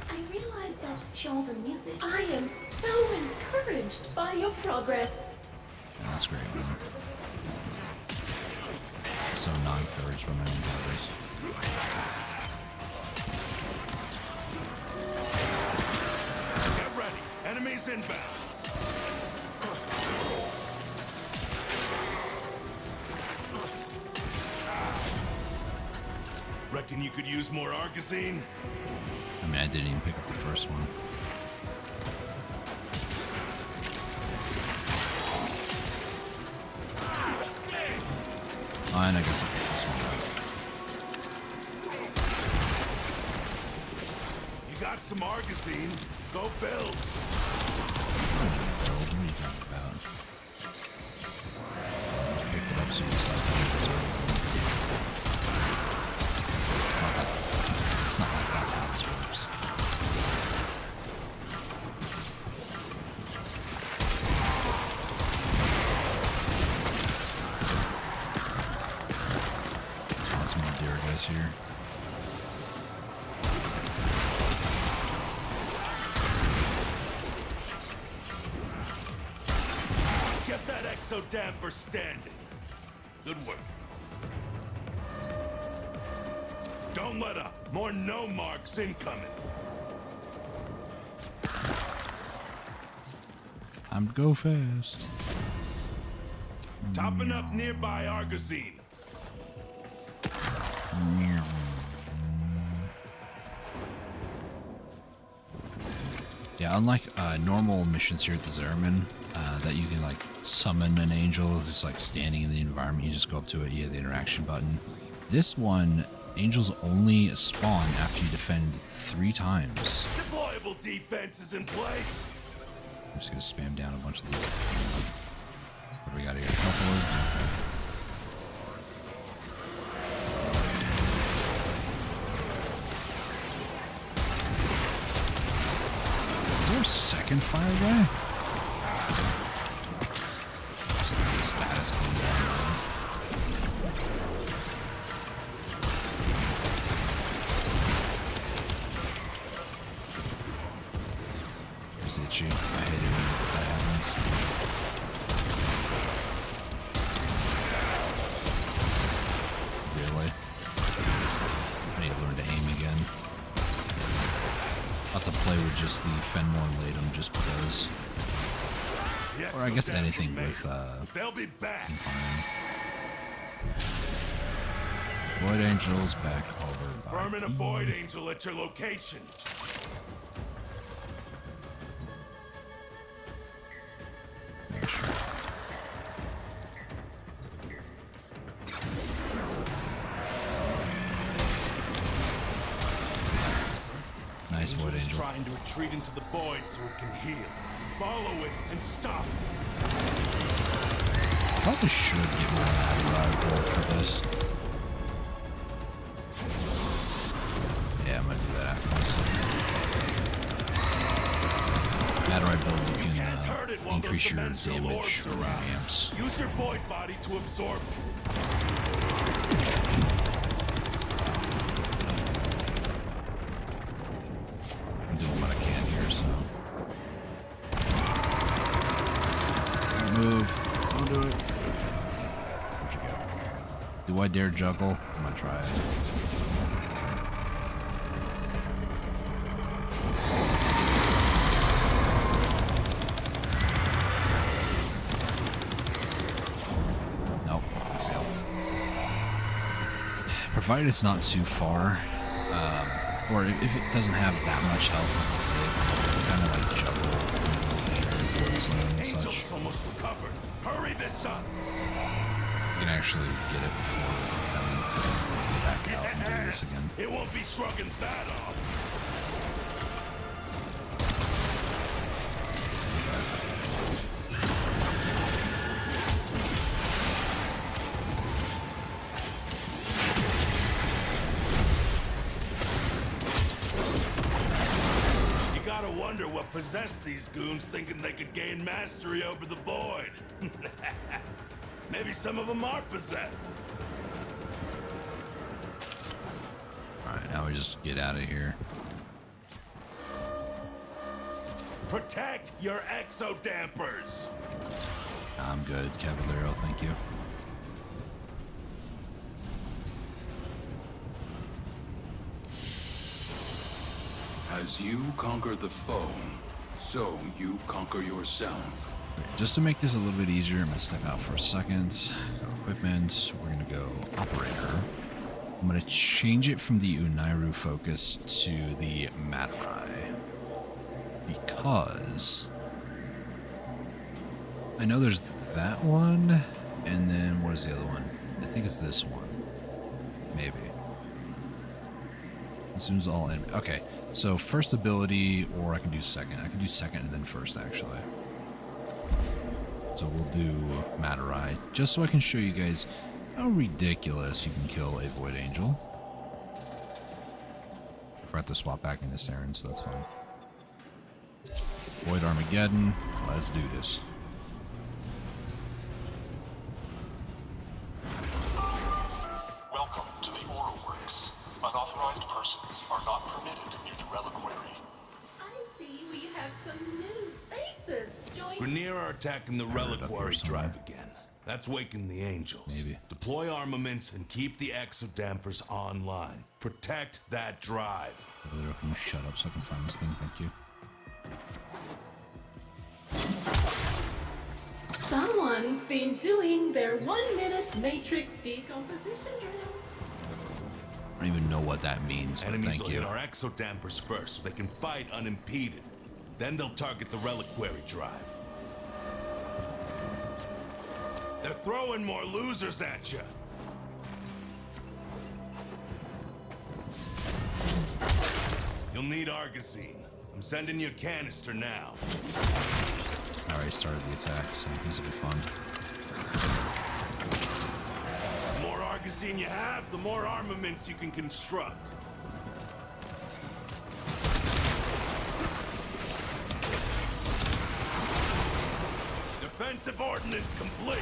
I realize that shows and music. I am so encouraged by your progress. Yeah, that's great, man. So not encouraged by my own progress. Get ready. Enemies inbound. Reckon you could use more Argosine? I mean, I didn't even pick up the first one. Fine, I guess I'll pick this one up. You got some Argosine? Go build. What are you talking about? Just picked it up so you can start telling me it's already gone. It's not like that's how this works. Let's find some more deer guys here. Get that exo damper standing. Good work. Don't let up. More no marks incoming. Time to go fast. Topping up nearby Argosine. Yeah, unlike normal missions here at the Zeramin, that you can like summon an angel who's like standing in the environment, you just go up to it, you hit the interaction button. This one, angels only spawn after you defend 3 times. Deployable defense is in place. I'm just gonna spam down a bunch of these. What do we got here? Couple. Is there a second fire guy? Status came down. Just itchy. I hate it when that happens. Really? I need to learn to aim again. I'll have to play with just the Fenmore Latum just because. Or I guess anything with They'll be back. Void Angels back over by Vermin a Void Angel at your location. Make sure. Nice Void Angel's Angel. trying to retreat into the void so it can heal. Follow it and stop it. Probably should get my Adderall gold for this. Yeah, I'm gonna do that after this. Adderall build, you Can't hurt it can while increase those your dimensional damage orbs for are around. amps. Use your void body to absorb it. I'm doing what I can here, so. Don't move. Don't do it. Where'd you go? Do I dare juggle? I'm gonna try it. Nope. Failed. Provided it's not too far, or if it doesn't have that much health, kind of like juggle and such. Angel's almost recovered. Hurry this up. You can actually get it before having to go back out and do this again. It won't be shrugging that off. You gotta wonder what possessed these goons thinking they could gain mastery over the void. Maybe some of them are possessed. Alright, now we just get out of here. Protect your exo dampers. I'm good, Cavallero, thank you. As you conquer the foe, so you conquer yourself. Just to make this a little bit easier, I'm gonna step out for a second. Go equipment. We're gonna go operator. I'm going to change it from the Unairu focus to the Matarai. Because I know there's that one, and then what is the other one? I think it's this one. Maybe. Consumes all enemy. Okay, so first ability, or I can do second. I can do second and then first, actually. So we'll do Matarai, just so I can show you guys how ridiculous you can kill a Void Angel. I forgot to swap back into Saren, so that's fine. Void Armageddon, let's do this. Welcome to the Oral Works. Unauthorized persons are not permitted near the reliquary. I see we have some new faces joining. Grenier are attacking the reliquary drive again. That's waking the angels. Maybe. Deploy armaments and keep the exodampers online. Protect that drive. Can you shut up so I can find this thing? Thank you. Someone's been doing their 1-minute matrix decomposition drill. I don't even know what that means, but Enemies will thank you. hit our exodampers first so they can fight unimpeded. Then they'll target the reliquary drive. They're throwing more losers at you. You'll need Argosine. I'm sending you a canister now. I already started the attack, so this will be fun. The more Argosine you have, the more armaments you can construct. Defensive ordnance complete.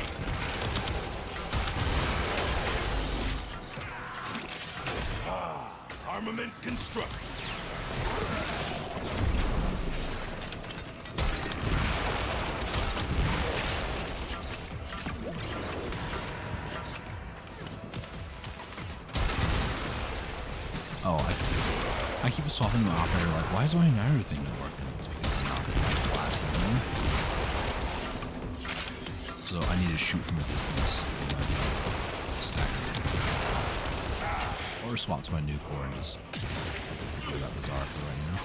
Armaments constructed. Oh, I keep swapping the operator, like, why is my Unairu thing not working? It's because I'm not blasting them. So I need to shoot from a distance. Stack it. Or swap to my new core and just forget about the Zara for right now.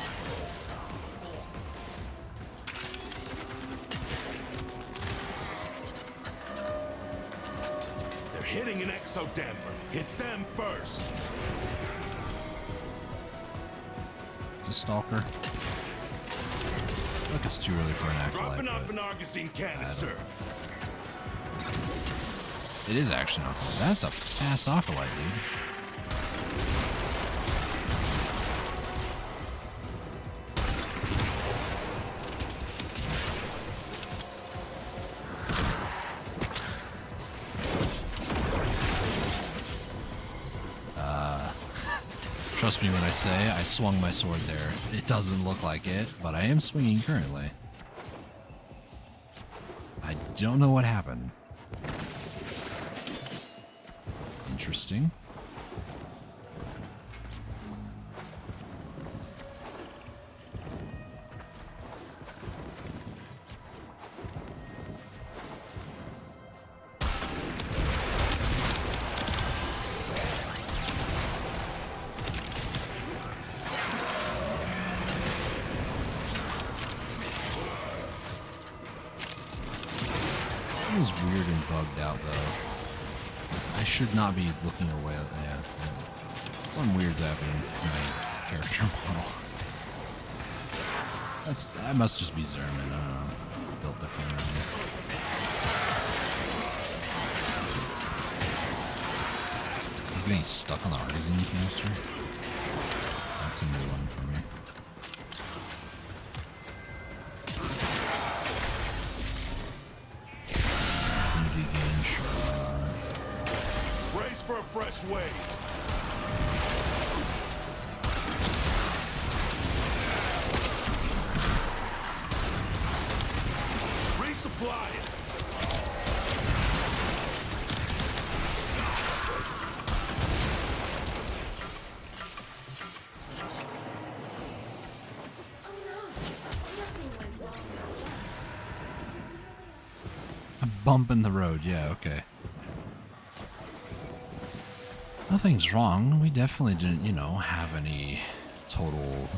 They're hitting an exodamper. Hit them first. It's a stalker. I feel like it's too early for an acolyte. Dropping off But an Argosine canister. it is actually an acolyte. That's a fast acolyte, dude. Trust me when I say I swung my sword there. It doesn't look like it, but I am swinging currently. I don't know what happened. Interesting. It was weird and bugged out though. I should not be looking away. Yeah, some weird's happening in my character model. That must just be Zerman. I don't know. Built different around here. He's getting stuck on the Argosine canister. That's a new one for me. Brace for a fresh wave. Resupply it. A bump in the road. Yeah, okay. Nothing's wrong. We definitely didn't, you know, have any total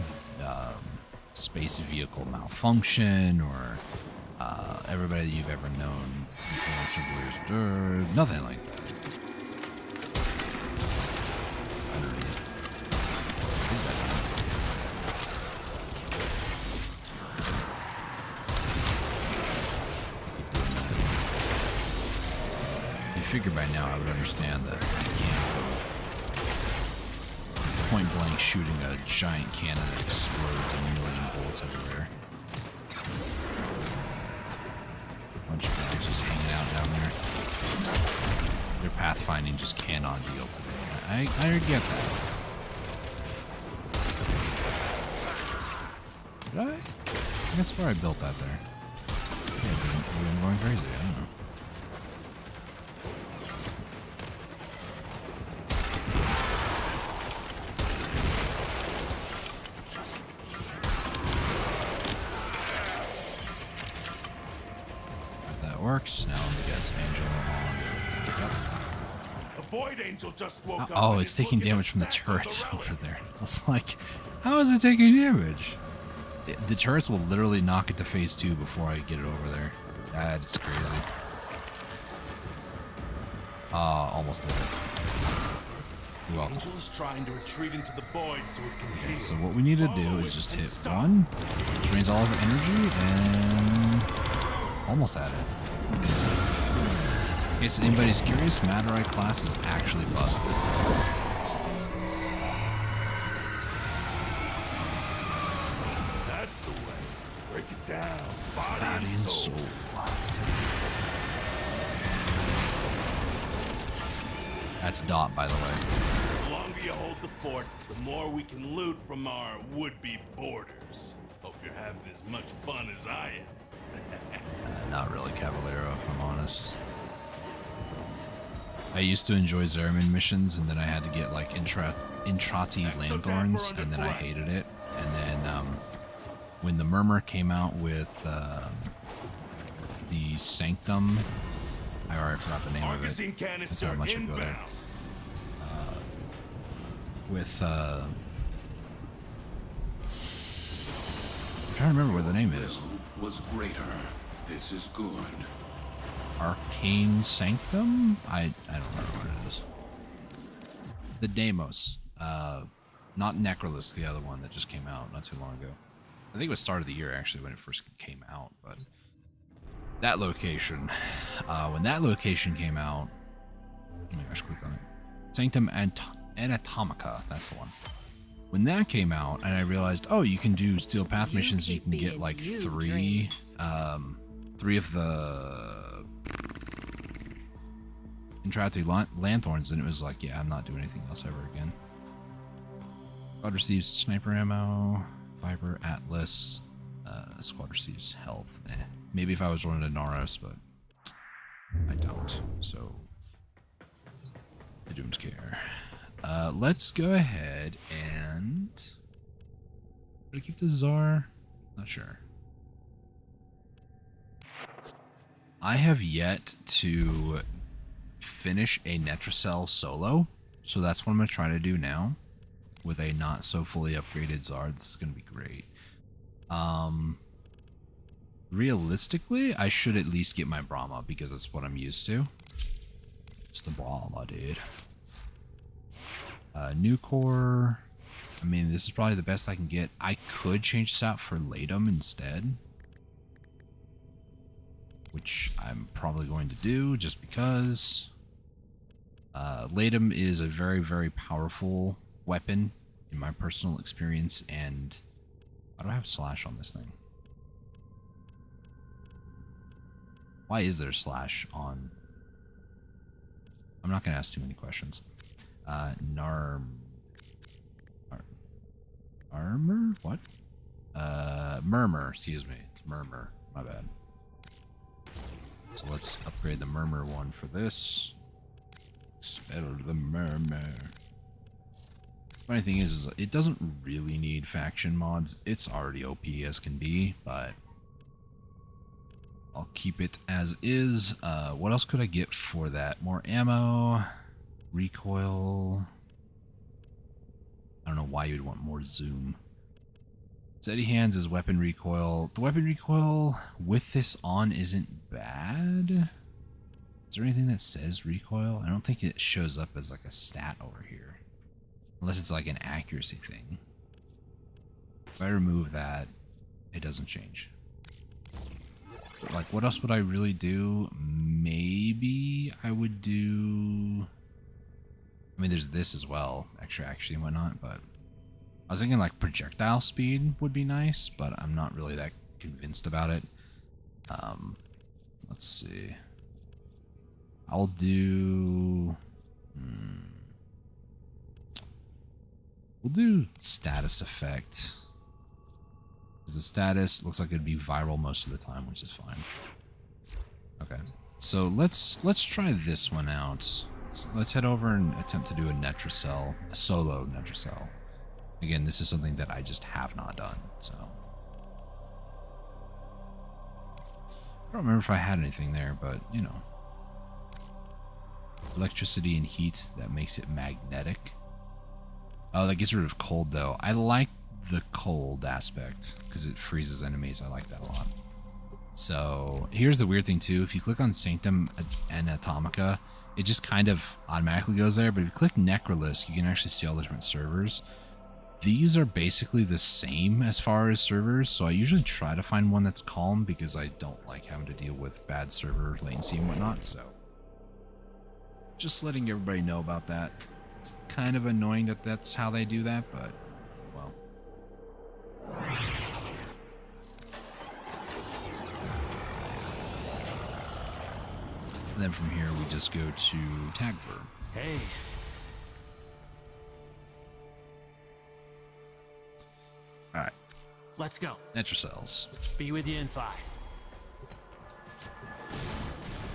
space vehicle malfunction or everybody that you've ever known. Nothing like that. You figure by now I would understand that you can't go point blank shooting a giant cannon that explodes a million bullets everywhere. A bunch of guys just hanging out down there. Their pathfinding just cannot deal today. I get that. Did I? That's where I built that there. Yeah, I'm going crazy. I don't know. Works. Now let me guess, Angel on. Yep. The Void Angel just woke up. Oh, and it's is taking looking damage to from the stack on turrets relic. over there. It's like, how is it taking damage? The turrets will literally knock it to phase 2 before I get it over there. That's crazy. Almost did it. You're welcome. Angel's trying to retreat into the void so it can heal. So what we need to do is just hit 1, drains all of our energy, and almost at it. In case anybody's curious, Madurai class is actually busted. That's the way. Break it down. Body Body and and soul. soul. That's Dot, by the way. The longer you hold the fort, the more we can loot from our would-be boarders. Hope you're having as much fun as I am. Not really Cavalero, if I'm honest. I used to enjoy Zeramin missions, and then I had to get like Intrati Lanthorns, and then I hated it. And then when the Murmur came out with the Sanctum, I already forgot the name of it. That's how much I go there. With I'm trying to remember what the name is. Was greater. This is good. Arcane Sanctum? I don't remember what it is. The Deimos. Not Necrolis, the other one that just came out not too long ago. I think it was start of the year actually when it first came out, but that location, when that location came out, let me actually click on it. Sanctum Anatomica, that's the one. When that came out, and I realized, oh, you can do Steel Path missions, you can get like three of the Intrati Lanthorns, and it was like, yeah, I'm not doing anything else ever again. Squad receives sniper ammo, fiber, atlas. Squad receives health. Maybe if I was running a Naros, but I don't. So I don't care. Let's go ahead and should I keep the Tsar? Not sure. I have yet to finish a Netracell solo, so that's what I'm going to try to do now with a not so fully upgraded Tsar. This is going to be great. Realistically, I should at least get my Brahma because that's what I'm used to. It's the Brahma, dude. New core. I mean, this is probably the best I can get. I could change this out for Latum instead, which I'm probably going to do just because Latum is a very, very powerful weapon in my personal experience. And why do I have slash on this thing? Why is there slash on? I'm not going to ask too many questions. Armor? What? Murmur, excuse me. It's Murmur. My bad. So let's upgrade the Murmur one for this. Spell the Murmur. Funny thing is it doesn't really need faction mods. It's already OP as can be, but I'll keep it as is. What else could I get for that? More ammo. Recoil. I don't know why you'd want more zoom. Steady hands is weapon recoil. The weapon recoil with this on isn't bad. Is there anything that says recoil? I don't think it shows up as like a stat over here. Unless it's like an accuracy thing. If I remove that, it doesn't change. But like, what else would I really do? Maybe I would do... I mean, there's this as well. Extra accuracy and whatnot, but... I was thinking like projectile speed would be nice, but I'm not really that convinced about it. Let's see. I'll do... We'll do status effect. Because the status looks like it'd be viral most of the time, which is fine. Okay, so let's try this one out. So let's head over and attempt to do a Netracell, a solo Netracell. Again, this is something that I just have not done, so. I don't remember if I had anything there, but, you know. Electricity and heat, that makes it magnetic. Oh, that gets rid of cold, though. I like the cold aspect, because it freezes enemies. I like that a lot. So, here's the weird thing, too. If you click on Sanctum and Atomica, it just kind of automatically goes there, but if you click Necrolisk, you can actually see all the different servers. These are basically the same as far as servers, so I usually try to find one that's calm because I don't like having to deal with bad server latency and whatnot, so. Just letting everybody know about that. It's kind of annoying that that's how they do that, but, well. And then from here, we just go to Tagver. Hey. Alright. Let's go. Netracells. Be with you in 5.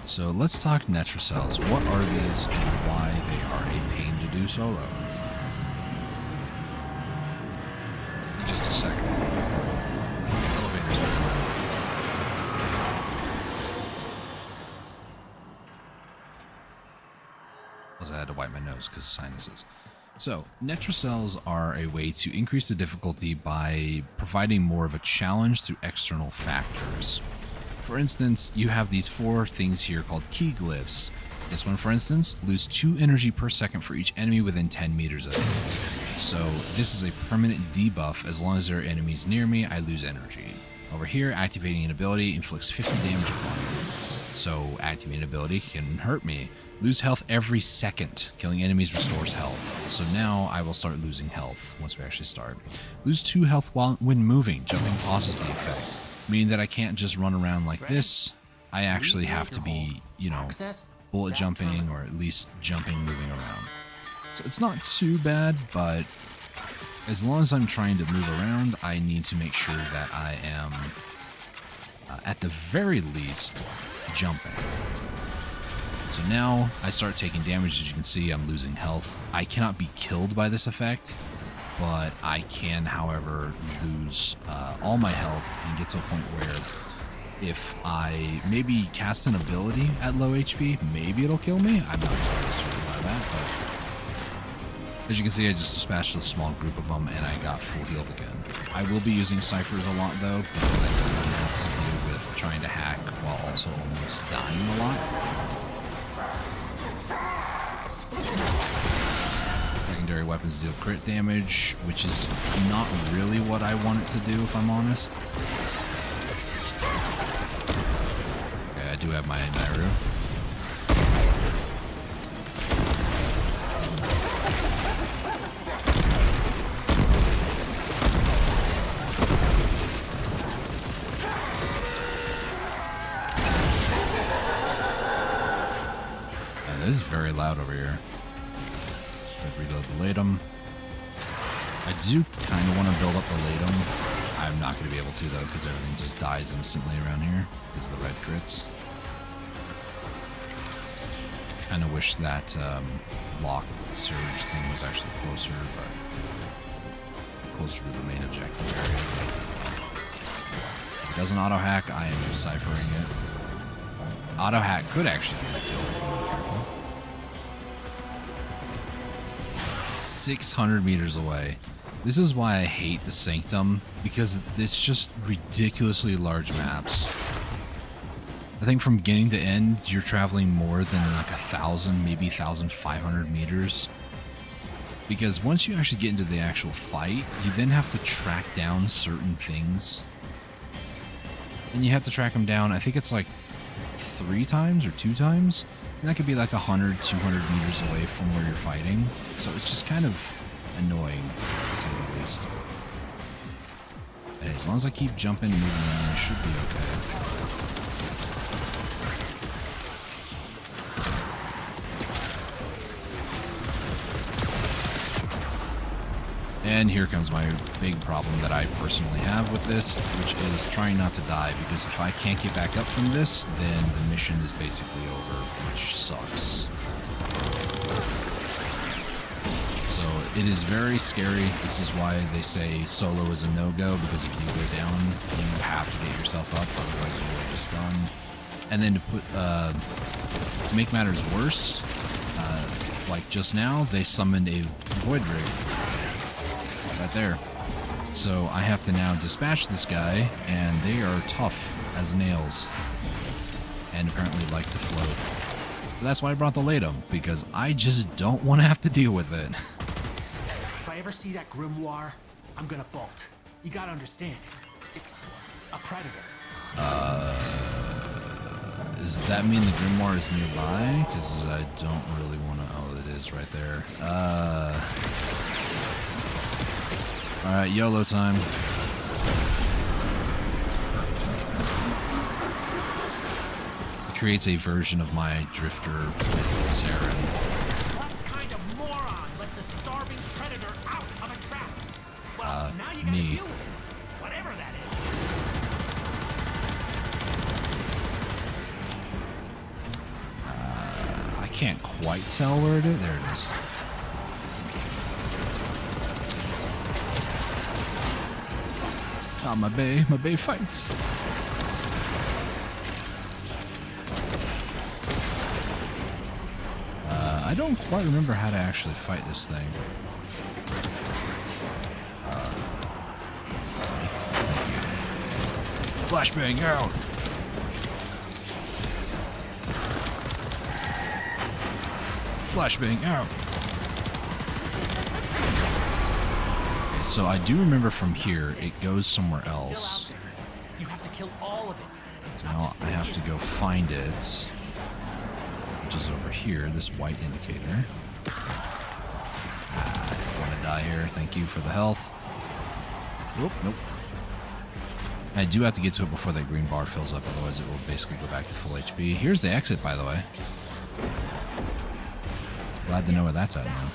So let's talk Netracells. What are these and why they are a pain to do solo? In just a second. Elevators are coming. Plus I had to wipe my nose because of sinuses. So, Netracells are a way to increase the difficulty by providing more of a challenge through external factors. For instance, you have these 4 things here called key glyphs. This one, for instance, lose 2 energy per second for each enemy within 10 meters of it. So, this is a permanent debuff. As long as there are enemies near me, I lose energy. Over here, activating an ability inflicts 50 damage upon me. So, activating an ability can hurt me. Lose health every second. Killing enemies restores health. So now I will start losing health once we actually start. Lose 2 health when moving. Jumping pauses the effect. Meaning that I can't just run around like this. I actually have to be, you know, bullet jumping or at least jumping, moving around. So it's not too bad, but as long as I'm trying to move around, I need to make sure that I am, at the very least, jumping. So now I start taking damage. As you can see, I'm losing health. I cannot be killed by this effect, but I can, however, lose all my health and get to a point where if I maybe cast an ability at low HP, maybe it'll kill me. I'm not entirely certain about that, but as you can see, I just dispatched a small group of them and I got full healed again. I will be using ciphers a lot though, because I don't have to deal with trying to hack while also almost dying a lot. Secondary weapons deal crit damage, which is not really what I want it to do, if I'm honest. Okay, I do have my Nairu. This is very loud over here. Reload the Latum. I do kind of want to build up the Latum. I'm not going to be able to though, because everything just dies instantly around here because of the red crits. Kind of wish that lock surge thing was actually closer, but closer to the main objective area. If it doesn't auto hack, I am deciphering it. Auto hack could actually be a kill if I'm not careful. 600 meters away. This is why I hate the Sanctum, because it's just ridiculously large maps. I think from beginning to end, you're traveling more than like 1,000, maybe 1,500 meters. Because once you actually get into the actual fight, you then have to track down certain things. And you have to track them down, I think it's like 3 times or 2 times. And that could be like 100, 200 meters away from where you're fighting. So it's just kind of annoying, to say the least. Hey, as long as I keep jumping and moving around, I should be okay. And here comes my big problem that I personally have with this, which is trying not to die, because if I can't get back up from this, then the mission is basically over, which sucks. So it is very scary. This is why they say solo is a no-go, because if you go down, you have to get yourself up, otherwise you're just done. And then to make matters worse, like just now, they summoned a void rig. Right there. So I have to now dispatch this guy, and they are tough as nails. And apparently like to float. So that's why I brought the Latum, because I just don't want to have to deal with it. If I ever see that grimoire, I'm gonna bolt. You gotta understand, it's a predator. Does that mean the grimoire is nearby? Because I don't really want to... Oh, it is right there. Alright, YOLO time. It creates a version of my drifter with Saren. What kind of moron lets a starving predator out of a trap? Well, now you gotta me. deal with it. Whatever that is. I can't quite tell where it is. There it is. Ah, my bay fights. I don't quite remember how to actually fight this thing. Flashbang out. Flashbang out. So I do remember from here, it goes somewhere else. You have to kill all of it. So now I have to go find it, which is over here, this white indicator. I don't want to die here. Thank you for the health. Nope, nope. I do have to get to it before that green bar fills up, otherwise it will basically go back to full HP. Here's the exit, by the way. Glad to know where that's at now.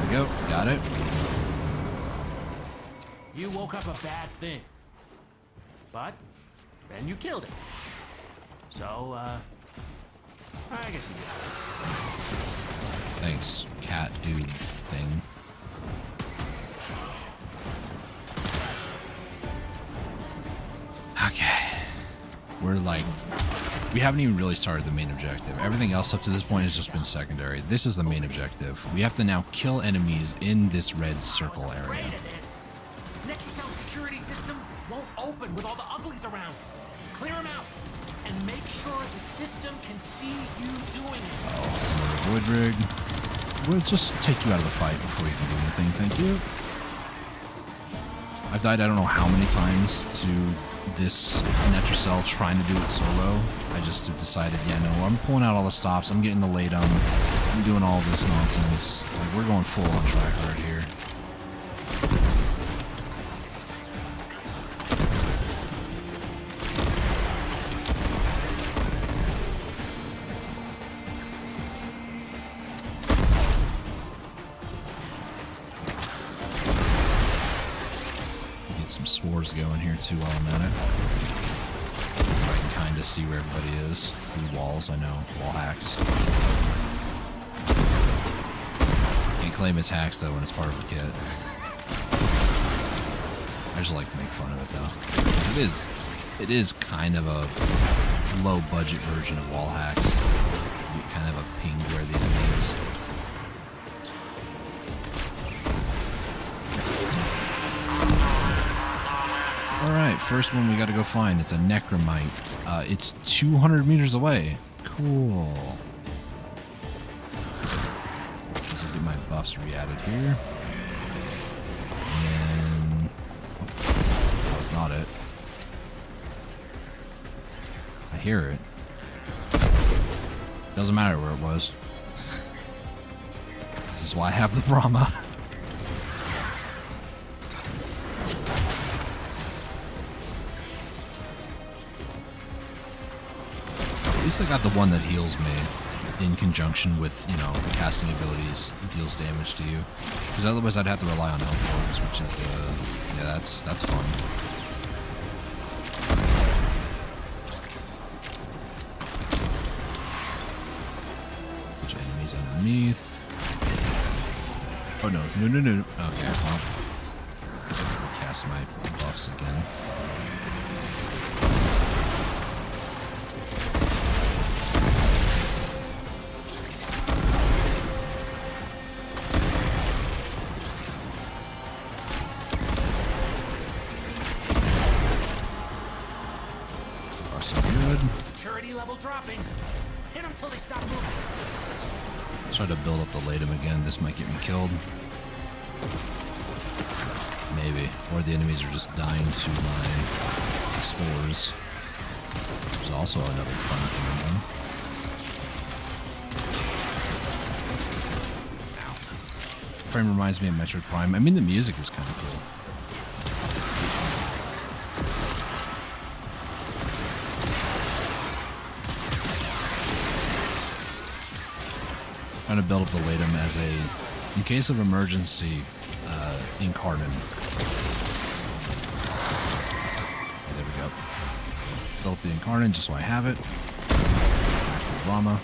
There we go. Got it. You woke up a bad thing. But then you killed it. So, I guess you did. Thanks, cat dude thing. Okay. We're like... We haven't even really started the main objective. Everything else up to this point has just been secondary. This is the main objective. We have to now kill enemies in this red circle area. Sound security system won't open with all the uglies around. Clear them out and make sure the system can see you doing it. Oh, it's another void rig. We'll just take you out of the fight before you can do anything. Thank you. I've died I don't know how many times to this Netracell trying to do it solo. I just have decided, yeah, no, I'm pulling out all the stops. I'm getting the Latum. I'm doing all this nonsense. Like, we're going full on track right here. Some spores going here too while I'm at it. I can kind of see where everybody is. Through walls, I know. Wall hacks. Can't claim it's hacks though when it's part of a kit. I just like to make fun of it though. It is kind of a low budget version of wall hacks. get kind of a ping where the enemy is. Alright, first one we gotta go find. It's a Necromite. It's 200 meters away. Cool. Let's get my buffs re-added here. And... oh, that was not it. I hear it. Doesn't matter where it was. This is why I have the Brahma. At least I got the one that heals me in conjunction with, you know, casting abilities deals damage to you. Because otherwise I'd have to rely on health orbs, which is, yeah, that's fun. Bunch of enemies underneath. Oh, no. No. Okay, well. Cast my buffs again. Security level dropping. Hit them till they stop moving. Try to build up the Latum again. This might get me killed. Maybe. Or the enemies are just dying to my spores. There's also another fun thing. Frame reminds me of Metroid Prime. I mean, the music is kind of cool. Trying to build up the Latum as a, in case of emergency, incarnate. Okay, there we go. Build up the incarnate just so I have it. Back to the Brahma.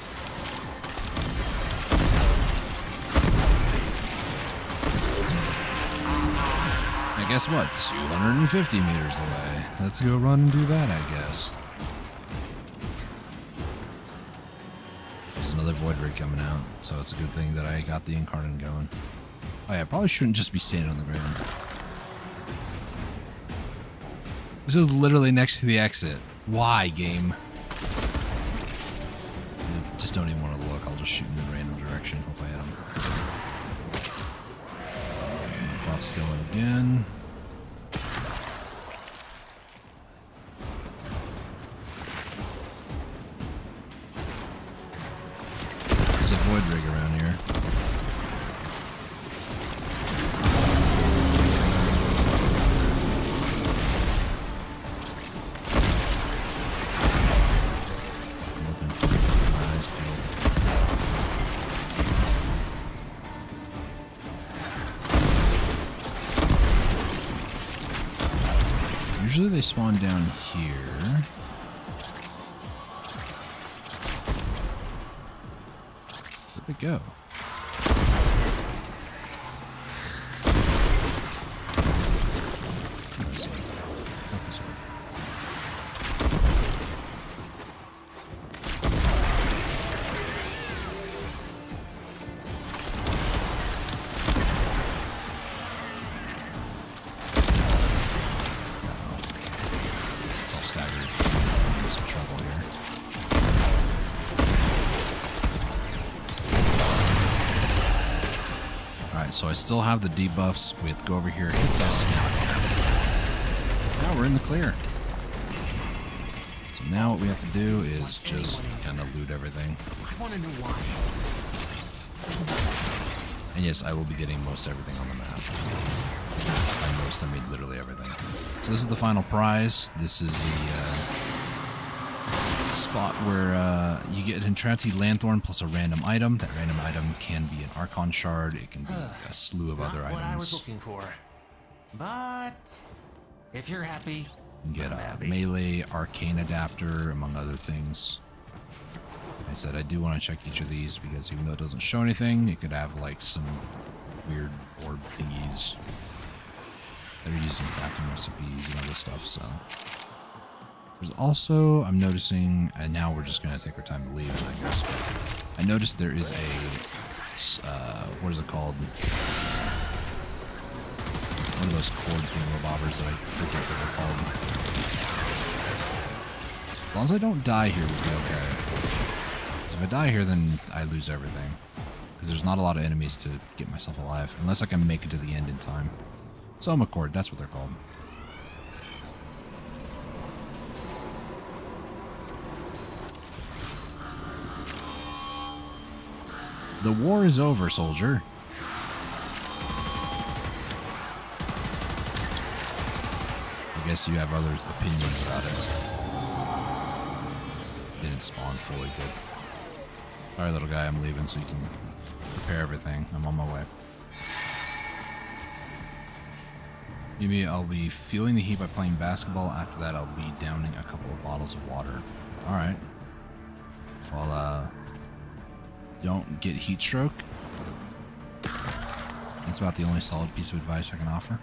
And guess what? 250 meters away. Let's go run and do that, I guess. There's another Void Rig coming out, so it's a good thing that I got the incarnate going. Oh yeah, I probably shouldn't just be standing on the ground. This is literally next to the exit. Why, game? I just don't even want to look. I'll just shoot in the random direction. Hope I hit him. Buff's going again. There's a Void Rig around here. Usually they spawn down here. Where'd it go? Where is he? Oh, this way. It's all staggered. I'm in some trouble here. Alright, so I still have the debuffs. We have to go over here, hit this. Now we're in the clear. So now what we have to do is just kind of loot everything. I want to know why. And yes, I will be getting most everything on the map. By most, I mean literally everything. So this is the final prize. This is the spot where you get an Entranti Lanthorn plus a random item. That random item can be an Archon Shard. It can be a slew of other Not what I was items. looking for. But if you're happy, You can get I'm a happy. melee Arcane Adapter, among other things. Like I said, I do want to check each of these because even though it doesn't show anything, it could have like some weird orb thingies that are used in crafting recipes and other stuff, so There's also, I'm noticing, and now we're just going to take our time to leave, I guess. I noticed there is a, what is it called? One of those cord thingamabobbers that I forget what they're called. As long as I don't die here, we'll be okay. Because if I die here, then I lose everything. Because there's not a lot of enemies to get myself alive, unless I can make it to the end in time. Soma cord, that's what they're called. The war is over, soldier. I guess you have other opinions about it. Didn't spawn fully good. Alright, little guy, I'm leaving so you can prepare everything. I'm on my way. Maybe I'll be feeling the heat by playing basketball. After that, I'll be downing a couple of bottles of water. Alright. Well, don't get heat stroke. That's about the only solid piece of advice I can offer.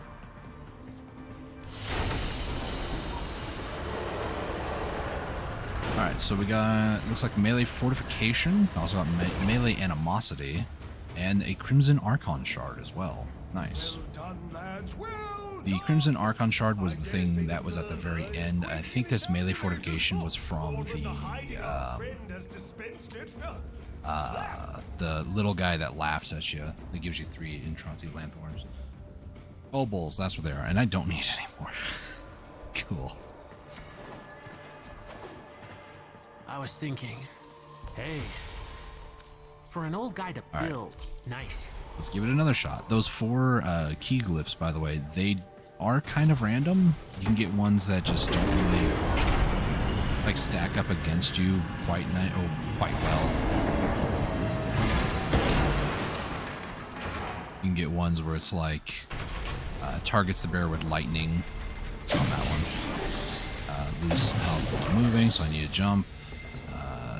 Alright, so we got, looks like melee fortification. Also got melee animosity. And a Crimson Archon shard as well. Nice. The Crimson Archon shard was the thing that was at the very end. I think this melee fortification was from the little guy that laughs at you. That gives you 3 Intronti Lanthorns. Obols, that's what they are. And I don't need it anymore. Cool. I was thinking, hey, for an old guy to build, nice. Let's give it another shot. Those 4 key glyphs, by the way, they are kind of random. You can get ones that just don't really like stack up against you quite well. You can get ones where it's like targets the bear with lightning. It's on that one. Lose health while moving, so I need to jump.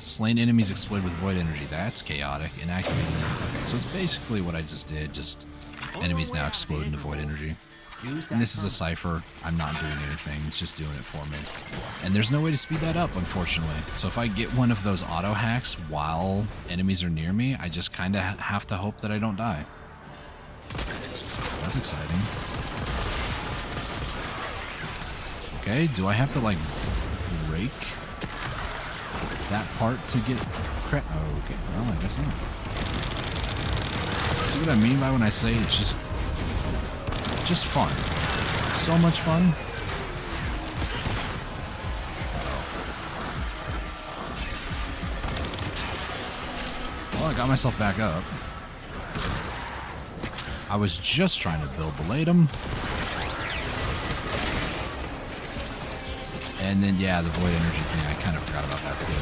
Slain enemies explode with void energy. That's chaotic. Inactivating. Okay, so it's basically what I just did. Just enemies now explode into void energy. And this is a cipher. I'm not doing anything. It's just doing it for me. And there's no way to speed that up, unfortunately. So if I get one of those auto hacks while enemies are near me, I just kind of have to hope that I don't die. That's exciting. Okay, do I have to like break that part to get credit? Oh, okay. Well, I guess not. See what I mean by when I say it's just fun. It's so much fun. Well, I got myself back up. I was just trying to build the Latum. And then, yeah, the void energy thing, I kind of forgot about that too.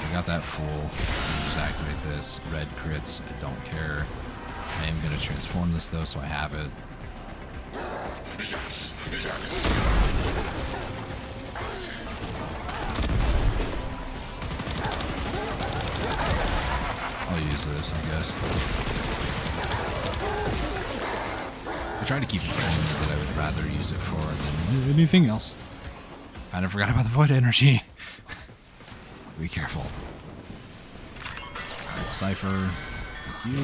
I got that full. Just activate this. Red crits, I don't care. I am going to transform this though, so I have it. I'll use this, I guess. I try to keep it for enemies that I would rather use it for than anything else. Kind of forgot about the void energy. Be careful. Alright, Cypher. Thank you.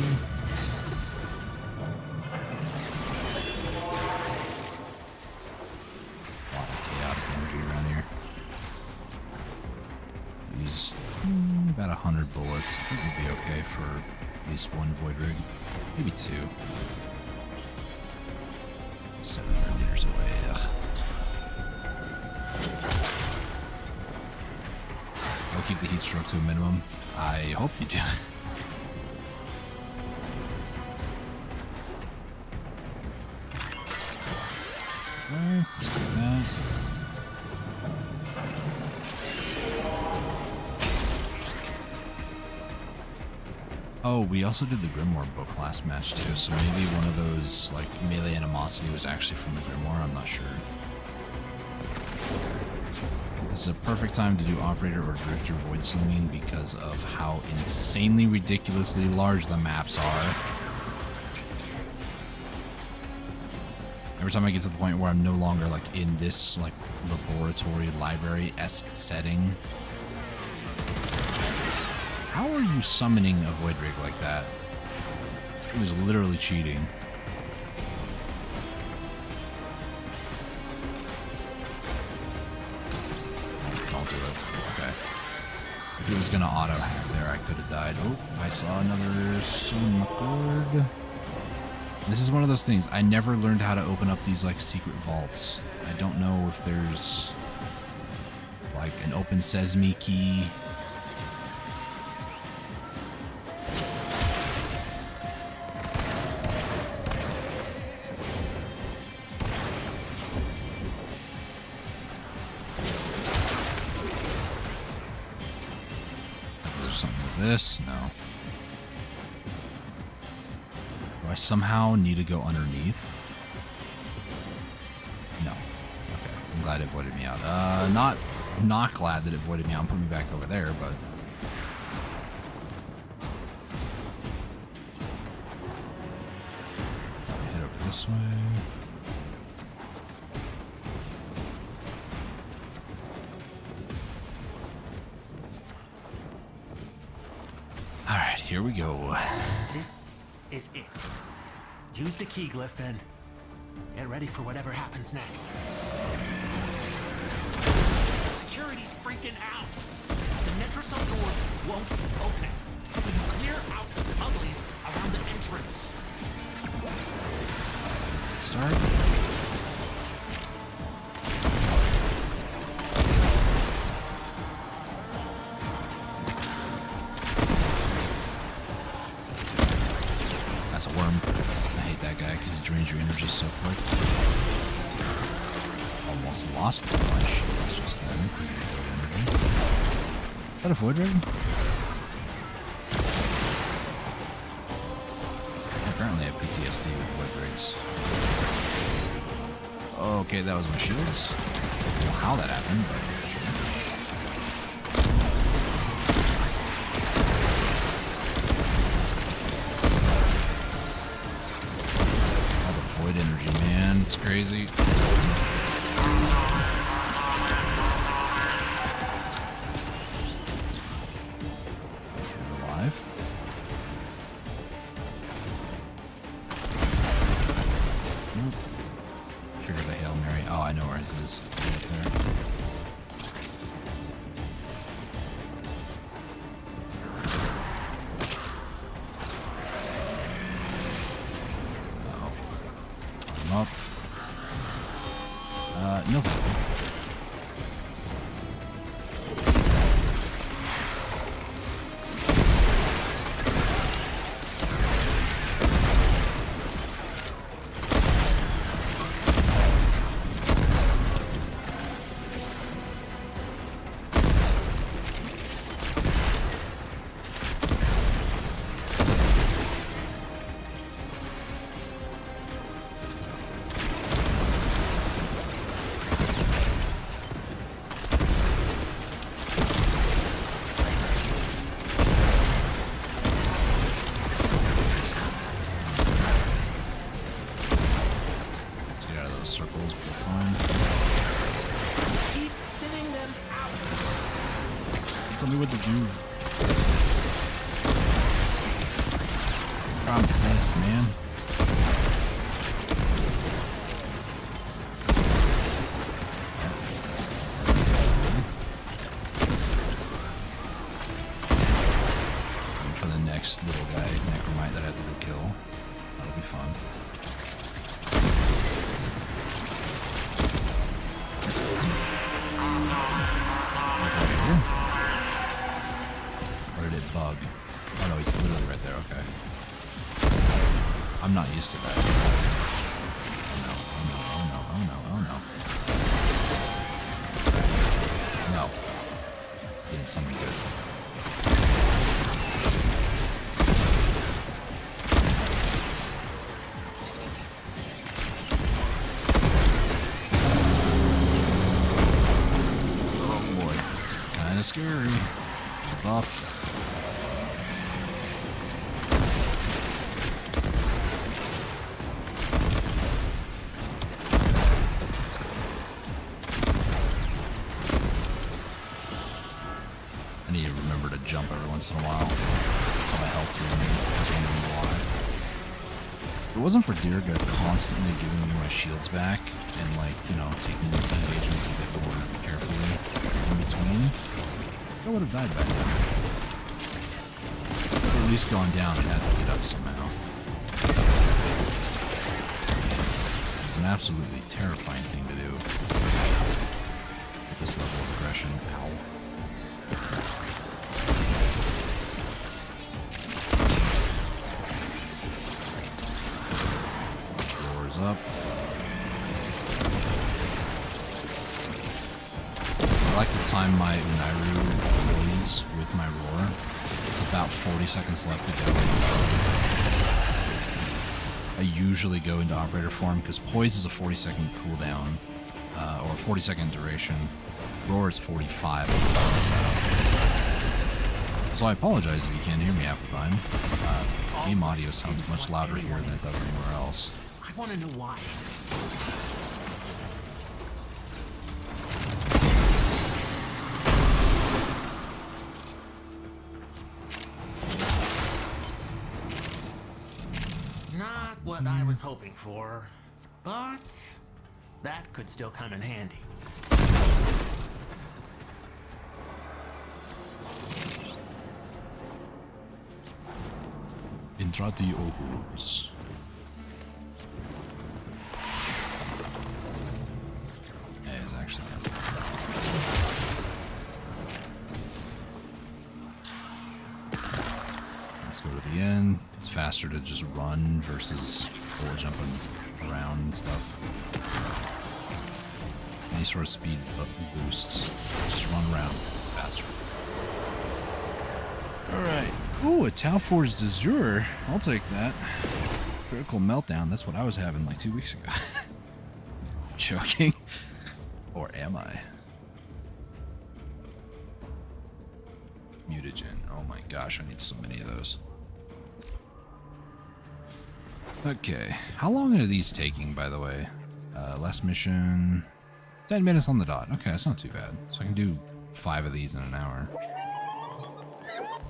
A lot of chaotic energy around here. Use about 100 bullets. I think we'll be okay for at least 1 void rig. Maybe 2. 700 meters away. Ugh. I'll keep the heat stroke to a minimum. I hope you do. Okay, let's do that. Oh, we also did the Grimoire book last match too, so maybe one of those, like, melee animosity was actually from the Grimoire, I'm not sure. This is a perfect time to do Operator or Drifter Void Slinging because of how insanely ridiculously large the maps are. Every time I get to the point where I'm no longer like in this like laboratory library-esque setting. How are you summoning a Void Rig like that? It was literally cheating. Don't do it. Okay. If it was gonna auto hack there, I could have died. Oh, I saw another sword. This is one of those things. I never learned how to open up these like secret vaults. I don't know if there's like an open sesame key. There's something with this? No. Do I somehow need to go underneath? No. Okay. I'm glad it voided me out. Not glad that it voided me out and put me back over there, but head over this way. Alright, here we go. This is it. Use the key glyph and get ready for whatever happens next. The security's freaking out. The Netrocell doors won't open until you clear out the uglies around the entrance. Start. That's a worm. I hate that guy because he drains your energy so quick. Almost lost my shields just then because of the void energy. Is that a void rig? Apparently I have PTSD with void rigs. Okay, that was my shields. I don't know how that happened, but sure. Void energy, man. It's crazy. You're alive. Nope. Trigger the Hail Mary. Oh, I know where it is. It's right there. Up. No. Circles, we're fine. Keep thinning them out. Tell me what to do. I'm pissed, man. And for the next little guy, Necromite, that I have to go kill. That'll be fun. Or did it bug? Oh no, he's literally right there, okay. I'm not used to that. Oh no, oh no, oh no, oh no, oh no. No. Didn't seem good. Oh boy, it's kinda scary. Buff. jump every once in a while. That's how my health was gaining a lot. If it wasn't for Dirga constantly giving me my shields back and, like, you know, taking the engagements a bit more carefully in between, I would have died back then. Or at least gone down and had to get up somehow. Which is an absolutely terrifying thing to do. At this level of aggression. Ow. Doors up. I like to time my Unairu release with my roar. It's about 40 seconds left to go. I usually go into operator form because poise is a 40-second cooldown, or 40-second duration. Roar is 45 on the setup. So I apologize if you can't hear me half the time. Game audio sounds much louder here than it does anywhere else. I want to know why. Not what I was hoping for, but that could still come in handy. Intrati Ogurs. Yeah, it's actually let's go to the end. It's faster to just run versus bullet jumping around and stuff. Any sort of speed boosts. Just run around faster. Alright. Ooh, a Tau Force d'Azur. I'll take that. Critical meltdown. That's what I was having like 2 weeks ago. Joking. Or am I? Mutagen. Oh my gosh, I need so many of those. Okay. How long are these taking, by the way? Last mission... 10 minutes on the dot. Okay, that's not too bad. So I can do 5 of these in an hour.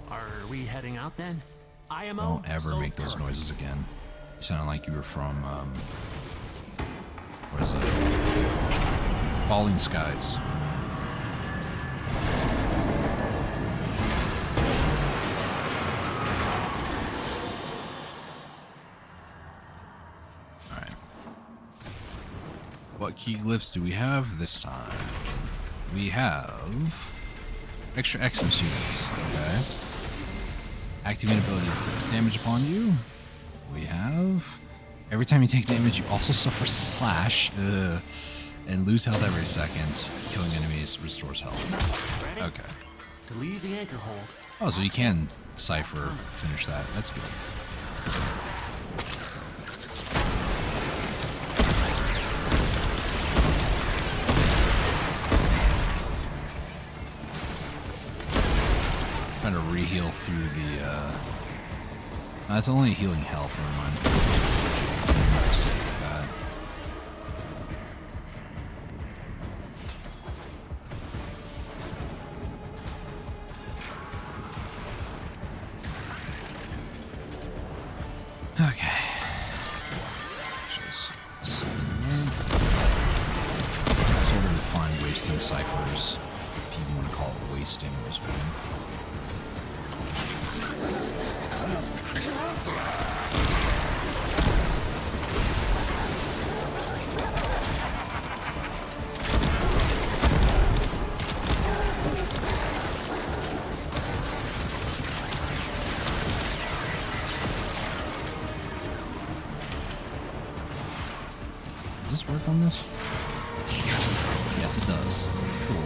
Are we heading out then? IMO? Don't ever make those noises again. You sounded like you were from, what is it? Falling Skies. Alright. What key glyphs do we have this time? We have extra Xmas units. Okay. Activate ability to inflict damage upon you. We have... Every time you take damage, you also suffer slash. And lose health every second. Killing enemies restores health. Ready? Okay. To leave the anchor hold. Oh, so you can cipher finish that. That's good. Trying to re-heal through the, that's only healing health, never mind. Okay. Just sort of define wasting ciphers, if you want to call it wasting this one. Does this work on this? Yes, it does. Cool.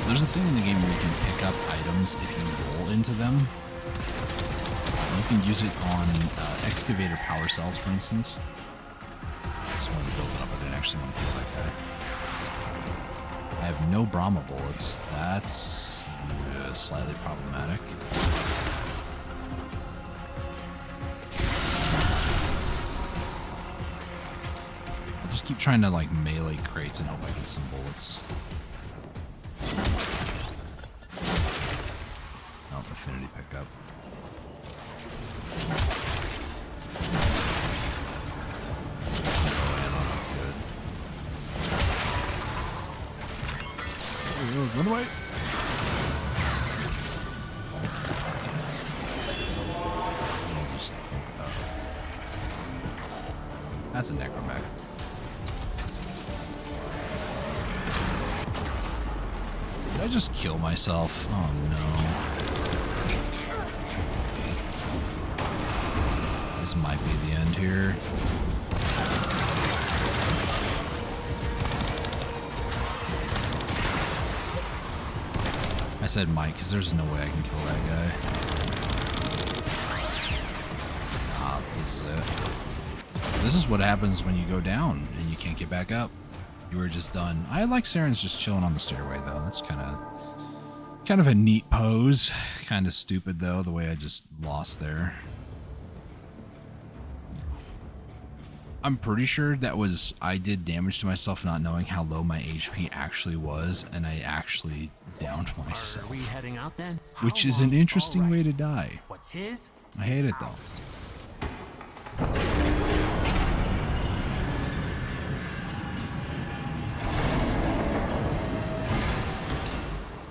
There's a thing in the game where you can pick up items if you roll into them. You can use it on excavator power cells, for instance. I just wanted to build it up. I didn't actually want to kill that guy. I have no Brahma bullets. That's slightly problematic. I'll just keep trying to like melee crates and hope I get some bullets. Oh, the affinity pickup. That's good. Run away! I'll just that's a necromech. Did I just kill myself? Oh no. This might be the end here. I said might because there's no way I can kill that guy. Ah, this is it. So this is what happens when you go down and you can't get back up. You were just done. I like Saren's just chilling on the stairway though. That's kind of a neat pose. Kind of stupid though, the way I just lost there. I'm pretty sure that was, I did damage to myself not knowing how low my HP actually was, and I actually downed myself. Are we heading out then? Which is an interesting way to die. What's his? I hate it though.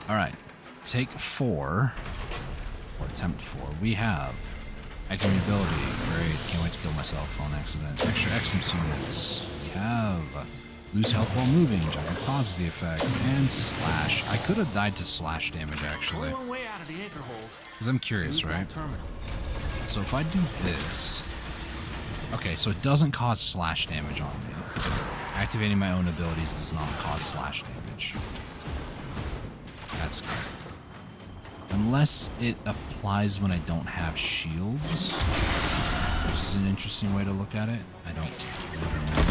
Alright, take 4, or attempt 4. We have active ability. Great, can't wait to kill myself on accident. Extra Xmas units. We have lose health while moving, juggle causes the effect, and slash. I could have died to slash damage actually. Because I'm curious, right? So if I do this. Okay, so it doesn't cause slash damage on me. Activating my own abilities does not cause slash damage. That's good. Unless it applies when I don't have shields, which is an interesting way to look at it. I don't really know.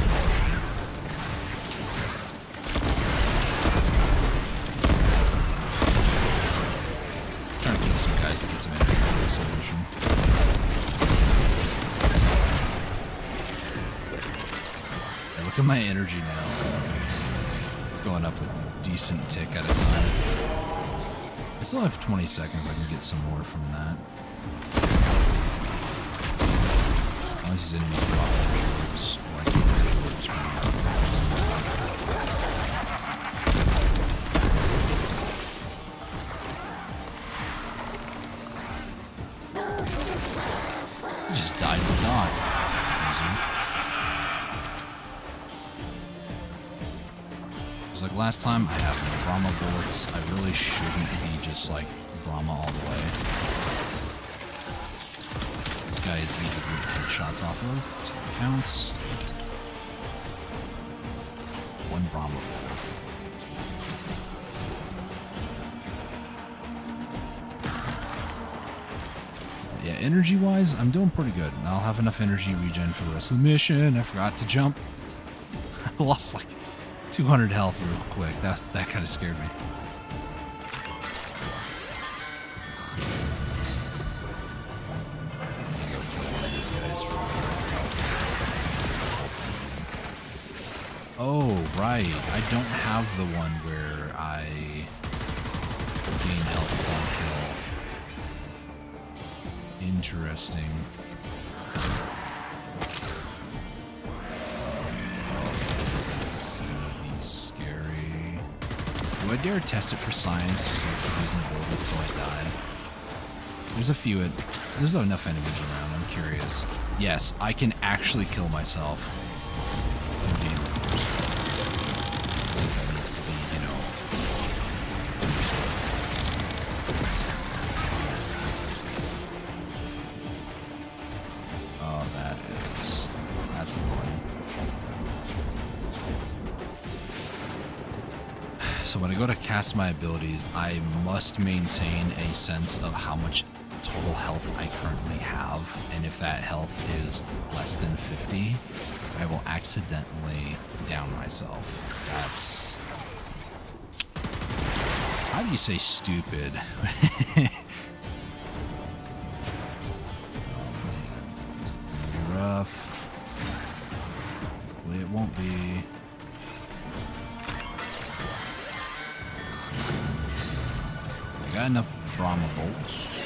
Trying to kill some guys to get some energy for this solution. Hey, look at my energy now. It's going up a decent tick at a time. I still have 20 seconds. I can get some more from that. As long as these enemies drop their orbs, or I can get their orbs from I just died in the dot. Like last time, I have Brahma bullets. I really shouldn't be just like Brahma all the way. This guy is easy to get shots off of, so that counts. One Brahma bullet. Yeah, energy-wise, I'm doing pretty good. I'll have enough energy regen for the rest of the mission. I forgot to jump. I lost like 200 health real quick. That kind of scared me. Oh, right. I don't have the one where I gain health upon kill. Interesting. Do I dare test it for science, just like using abilities till I die? There's a few, there's enough enemies around, I'm curious. Yes, I can actually kill myself. Indeed. So that needs to be, you know, understood. Oh, that's annoying. So when I go to cast my abilities, I must maintain a sense of how much total health I currently have, and if that health is less than 50, I will accidentally down myself. That's... How do you say stupid? Oh man, this is gonna be rough. Hopefully it won't be. Got enough Brahma bolts.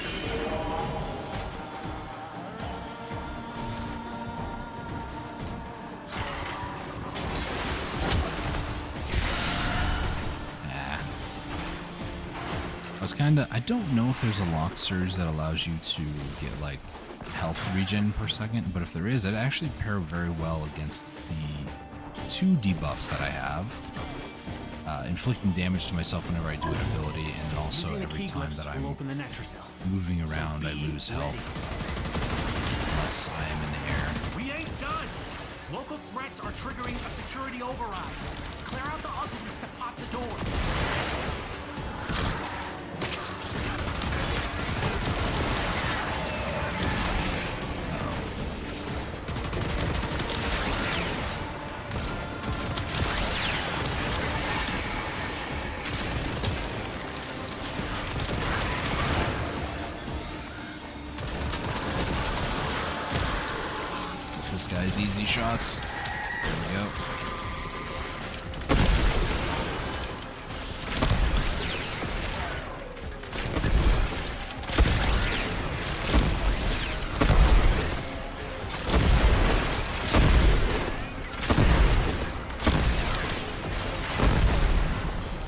I don't know if there's a lock surge that allows you to get like health regen per second, but if there is, it actually pair very well against the 2 debuffs that I have. Inflicting damage to myself whenever I do an ability, and then also every time that I'm moving around, I lose health. Unless I am in the air. We ain't done! Local threats are triggering a security override. Clear out the uglies to pop the door. This guy's easy shots. There we go.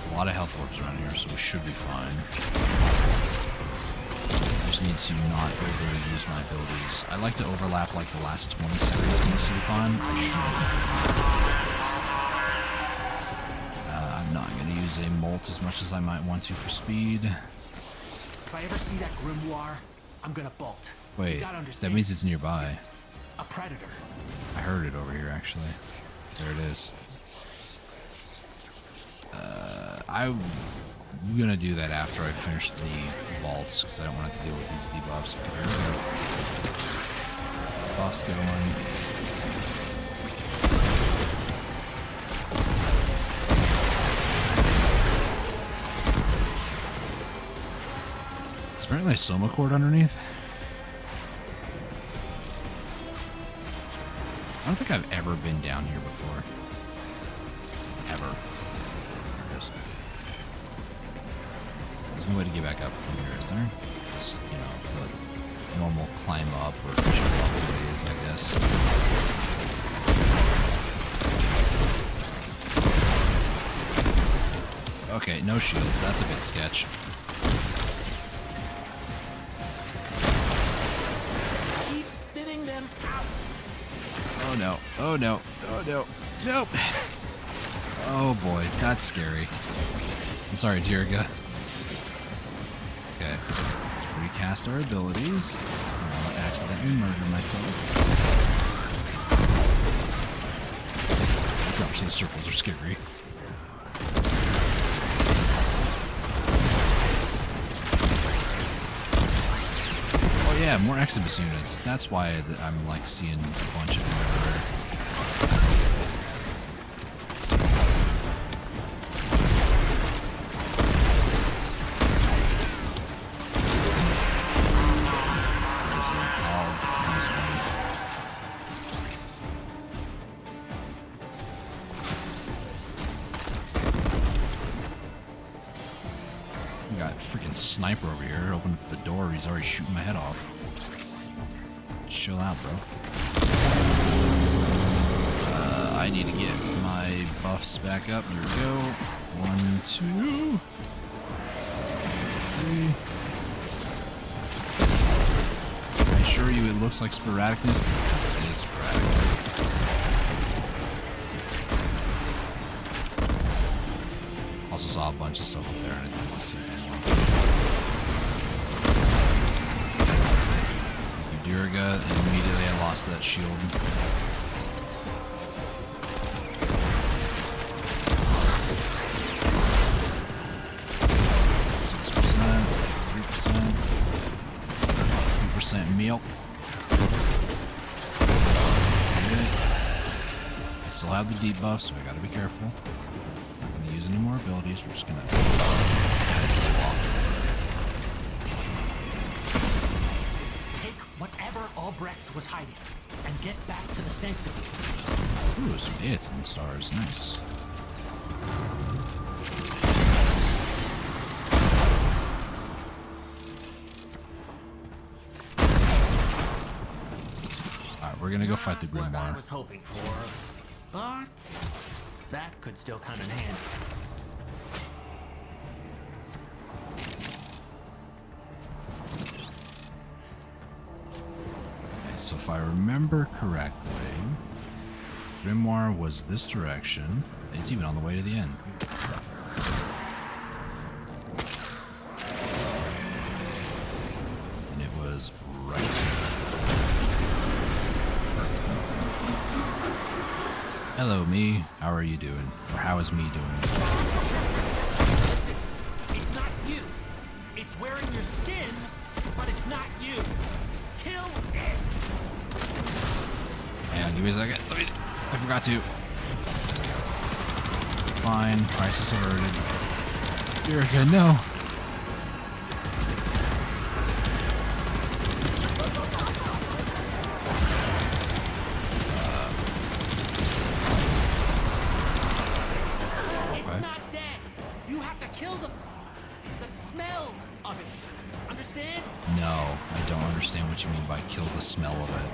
A lot of health orbs around here, so we should be fine. Just need to not overuse my abilities. I like to overlap like the last 20 seconds most of the time. I'm not going to use a molt as much as I might want to for speed. If I ever see that grimoire, I'm gonna bolt. Wait, that means it's nearby. It's a predator. I heard it over here actually. There it is. I'm gonna do that after I finish the vaults because I don't want to deal with these debuffs. Okay, here we go. Buffs going. It's apparently a soma cord underneath. I don't think I've ever been down here before. Ever. There it is. There's no way to get back up from here, is there? Just, you know, the normal climb up or jump up ways, I guess. Okay, no shields. That's a bit sketch. Keep thinning them out. Oh no. Oh no. Oh no. Nope. Oh boy, that's scary. I'm sorry, Jirga. Okay. Let's recast our abilities. I'll accidentally murder myself. Gosh, those circles are scary. Oh yeah, more Exodus units. That's why I'm like seeing a bunch of them everywhere. Sniper over here. Open up the door. He's already shooting my head off. Chill out, bro. I need to get my buffs back up. Here we go. 1, 2, 3. I assure you it looks like sporadicness because it is sporadicness. Also saw a bunch of stuff up there and I didn't want to see it anymore. Durga, and immediately I lost that shield. 6%, 3%, 2% milk. Good. I still have the deep buff, so I gotta be careful. I'm not gonna use any more abilities, we're just gonna add it to the walk. Albrecht was hiding, and get back to the sanctum. Ooh, some hits on the stars. Nice. Alright, we're gonna go fight the Grimoire. What I was hoping for, but that could still come in handy. So if I remember correctly, Grimoire was this direction. It's even on the way to the end. And it was right here. Hello, me. How are you doing? Or how is me doing? Listen, it's not you. It's wearing your skin, but it's not you. Kill it. Hang on, give me a second. I forgot to. Fine. Crisis averted. Erica, no. It's not dead. You have to kill the smell of it. Understand? No, I don't understand what you mean by kill the smell of it.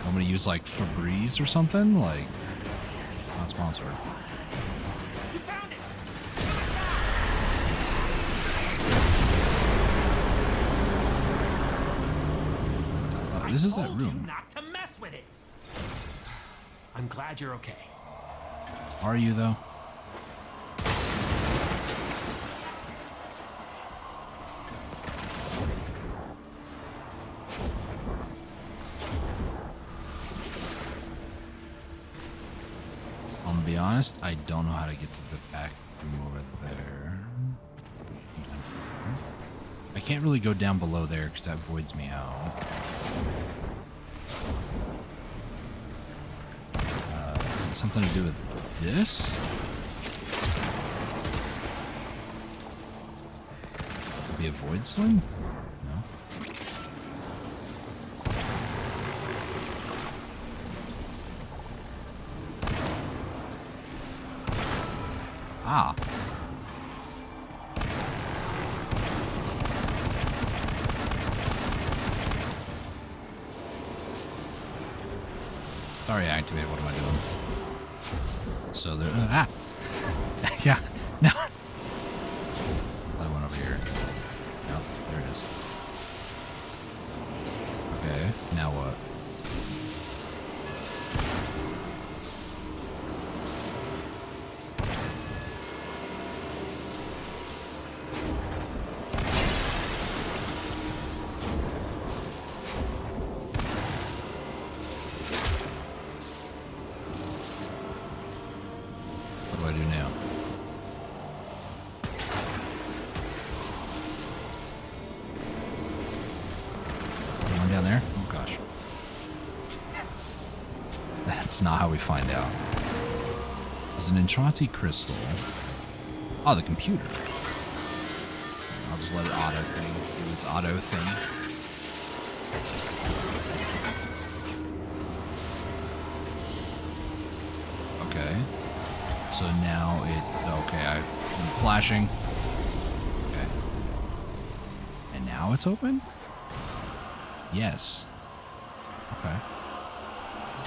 I'm gonna use like Febreze or something? Like, not sponsored. You found it. Oh, this is I that told you room. not to mess with it. I'm glad you're okay. Are you though? I'm gonna be honest, I don't know how to get to the back room over there. I can't really go down below there because that voids me out. Is it something to do with this? Could be a void sling? No. Ah. Sorry, I activated. What am I doing? So there. Yeah. No. I went over here. No, there it is. Okay. Now what? What do I do now? One down there? Oh gosh. That's not how we find out. There's an Entranti crystal. Oh, the computer. I'll just let it auto thing. Do its auto thing. Okay. So now it, okay, I'm flashing. Okay. And now it's open? Yes. Okay.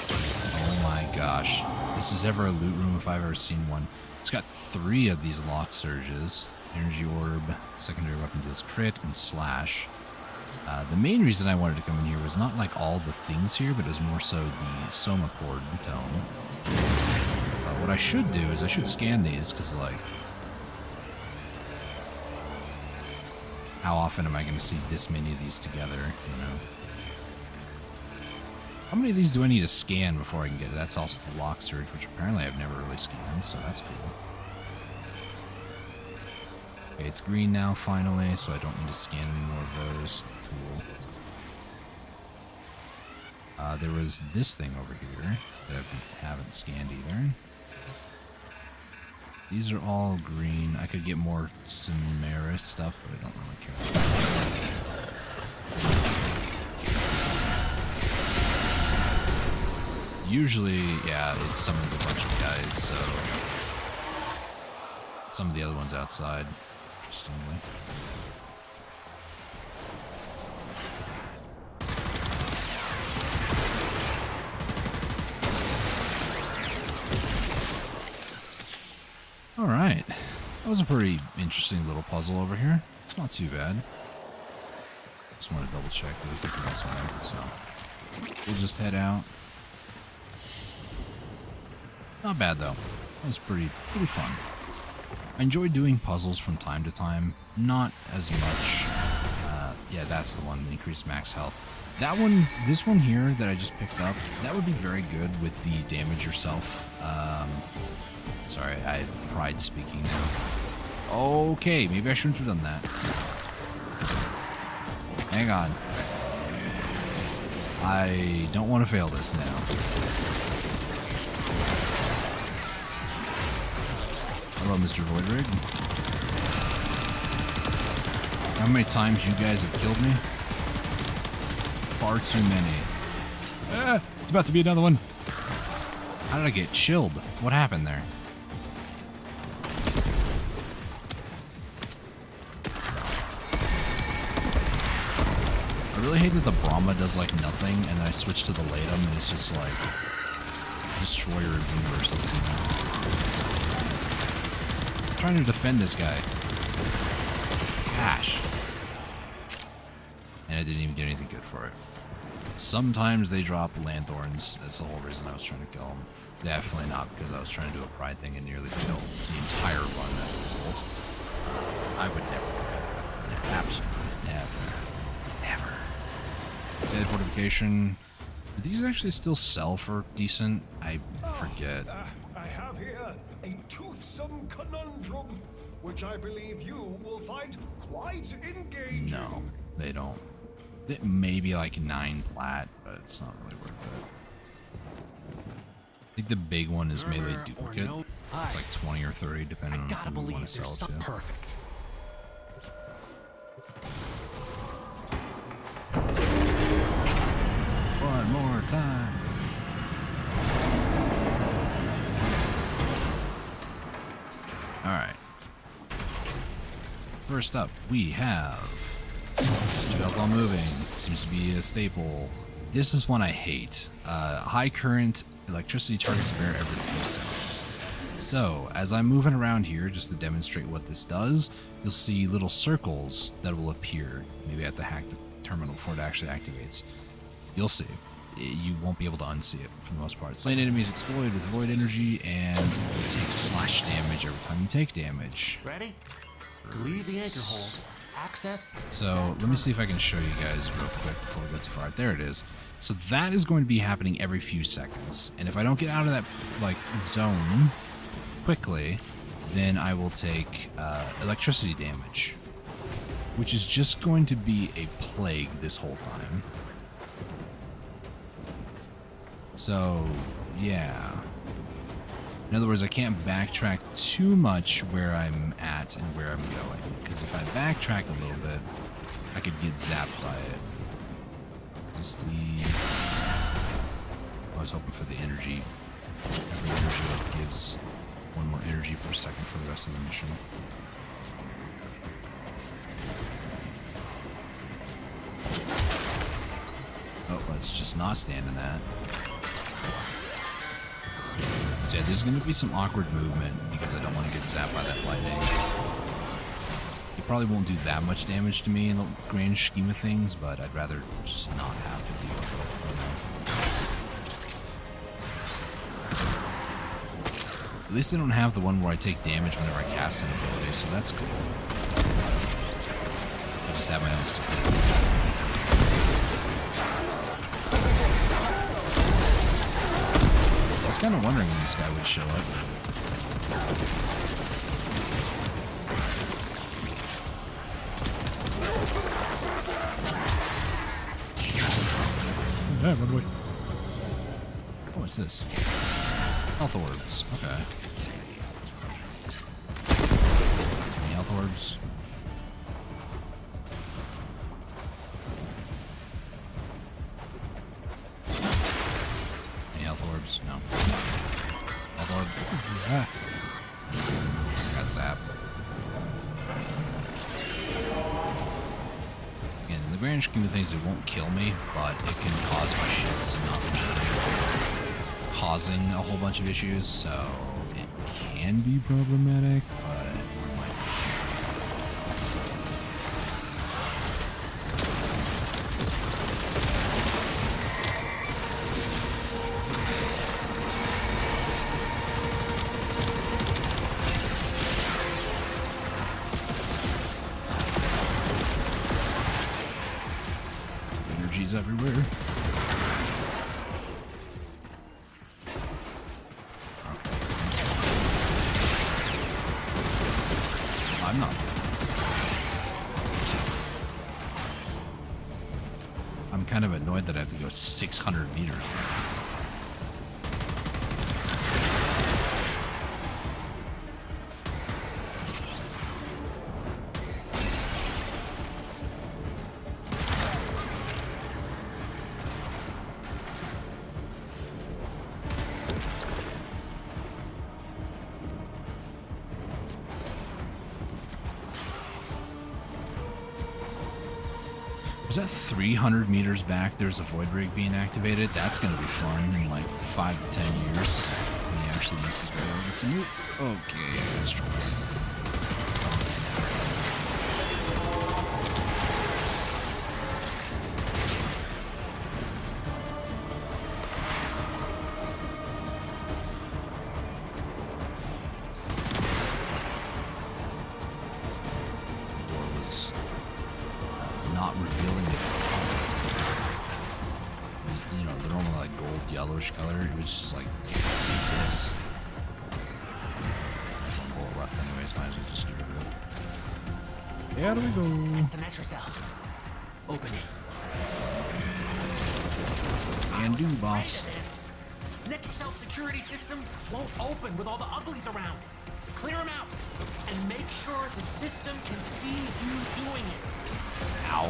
Oh my gosh. This is ever a loot room if I've ever seen one. It's got 3 of these lock surges. Energy orb, secondary weapon deals crit, and slash. The main reason I wanted to come in here was not like all the things here, but it was more so the Soma Chord tome. What I should do is I should scan these, because, like, how often am I going to see this many of these together, you know? How many of these do I need to scan before I can get it? That's also the lock surge, which apparently I've never really scanned, so that's cool. Okay, it's green now, finally, so I don't need to scan any more of those. Cool. There was this thing over here that I haven't scanned either. These are all green. I could get more Samara stuff, but I don't really care. Usually, yeah, it summons a bunch of guys, so some of the other ones outside, interestingly. Alright, that was a pretty interesting little puzzle over here. It's not too bad. Just want to double check that we can do something, so. we'll just head out. Not bad though. That was pretty fun. I enjoy doing puzzles from time to time. Not as much. Yeah, that's the one. Increased max health. That one, this one here that I just picked up, that would be very good with the damage yourself. Sorry, I pride speaking now. Okay, maybe I shouldn't have done that. Hang on. I don't want to fail this now. Hello, Mr. Voidrig. How many times you guys have killed me? Far too many. Ah, it's about to be another one. How did I get chilled? What happened there? I really hate that the Brahma does like nothing, and then I switch to the Latum, and it's just like destroyer of universes. You know? I'm trying to defend this guy. Gosh. And I didn't even get anything good for it. Sometimes they drop Lanthorns. That's the whole reason I was trying to kill them. Definitely not because I was trying to do a pride thing and nearly failed the entire run as a result. I would never do that. Absolutely never. Dead fortification. Do these actually still sell for decent? I forget. I have here a toothsome conundrum, which I believe you will find quite engaging. No, they don't. It may be like 9 plat, but it's not really worth it. I think the big one is melee duplicate. It's like 20 or 30 depending on who you want to sell it to. Perfect. One more time. Alright. First up, we have while moving. Seems to be a staple. This is one I hate. High current electricity targets the bear every 3 seconds. So, as I'm moving around here, just to demonstrate what this does, you'll see little circles that will appear. Maybe I have to hack the terminal before it actually activates. You'll see. You won't be able to unsee it for the most part. Slain enemies explode with void energy, and you take slash damage every time you take damage. Ready? To leave the anchor hold, access. So let me see if I can show you guys real quick before we go too far. There it is. So that is going to be happening every few seconds, and if I don't get out of that like zone quickly, then I will take electricity damage, which is just going to be a plague this whole time. So, yeah. In other words, I can't backtrack too much where I'm at and where I'm going, because if I backtrack a little bit, I could get zapped by it. Just the... I was hoping for the energy. Every energy that gives 1 more energy per second for the rest of the mission. Oh, let's just not stand in that. So yeah, there's going to be some awkward movement because I don't want to get zapped by that lightning. It probably won't do that much damage to me in the grand scheme of things, but I'd rather just not have to deal with it. At least I don't have the one where I take damage whenever I cast an ability, so that's cool. I just have my own stuff. I was kind of wondering when this guy would show up. Yeah, run away. Oh, what's this? Health orbs. Okay. Any health orbs? Any health orbs? No. Health orb. Ah. Got zapped. Again, in the grand scheme of things, it won't kill me, but it can cause my shields to not regenerate, causing a whole bunch of issues, so it can be problematic, but it might be. Enemies everywhere. I'm not. I'm kind of annoyed that I have to go 600 meters there. Was that 300 meters back? There's a void rig being activated. That's going to be fun in like 5 to 10 years when he actually makes his way over to me. Okay, let's try that. Not revealing its color. You know, the normal like gold yellowish color. It was just like this. One bullet left anyways, might as well just get rid of it. Here we go. It's the metro cell. Open it. And do, boss. Netrocell security system won't open with all the uglies around. Clear them out and make sure the system can see you doing it. Ow.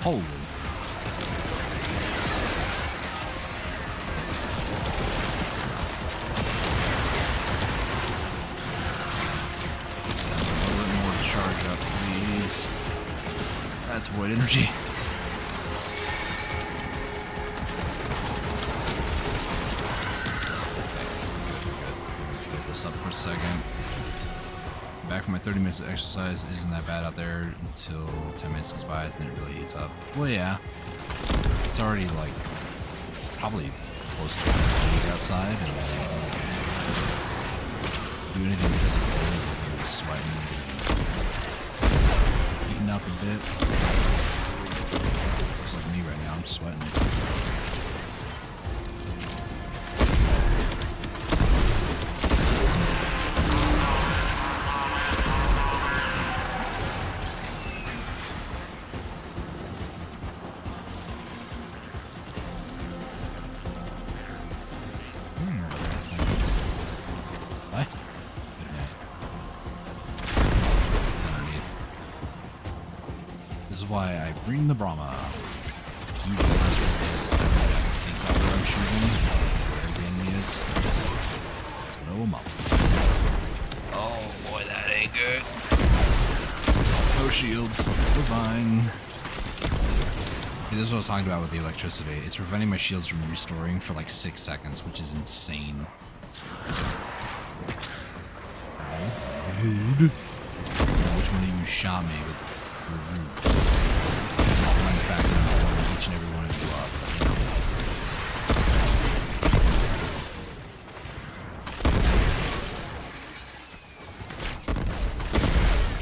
Holy. A little bit more to charge up, please. That's void energy. Up for a second. Back from my 30 minutes of exercise. Isn't that bad out there until 10 minutes goes by, and then it really heats up. Well, yeah. It's already like probably close to 20 degrees outside. And do anything physical, really sweating, heating up a bit. Looks like me right now. I'm sweating. This is why I bring the Brahma. You do this with this. Think about where I'm shooting, where the enemy is. Just blow him up. Oh boy, that ain't good. No shields. We're fine. This is what I was talking about with the electricity. It's preventing my shields from restoring for like 6 seconds, which is insane. Rude. Which one of you shot me with your rude? In fact, I'm blowing each and every one of you up.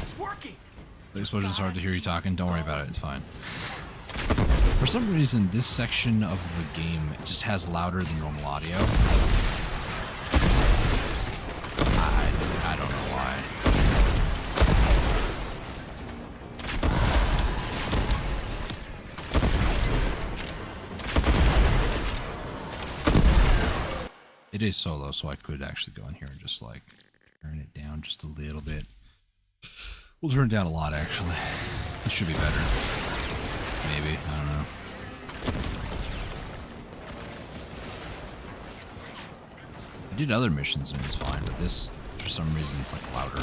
It's working. The explosion's hard to hear you talking. Don't worry about it. It's fine. For some reason, this section of the game just has louder than normal audio. I don't know why. It is solo, so I could actually go in here and just like turn it down just a little bit. We'll turn it down a lot, actually. This should be better. Maybe, I don't know. I did other missions and it's fine, but this, for some reason, it's like louder.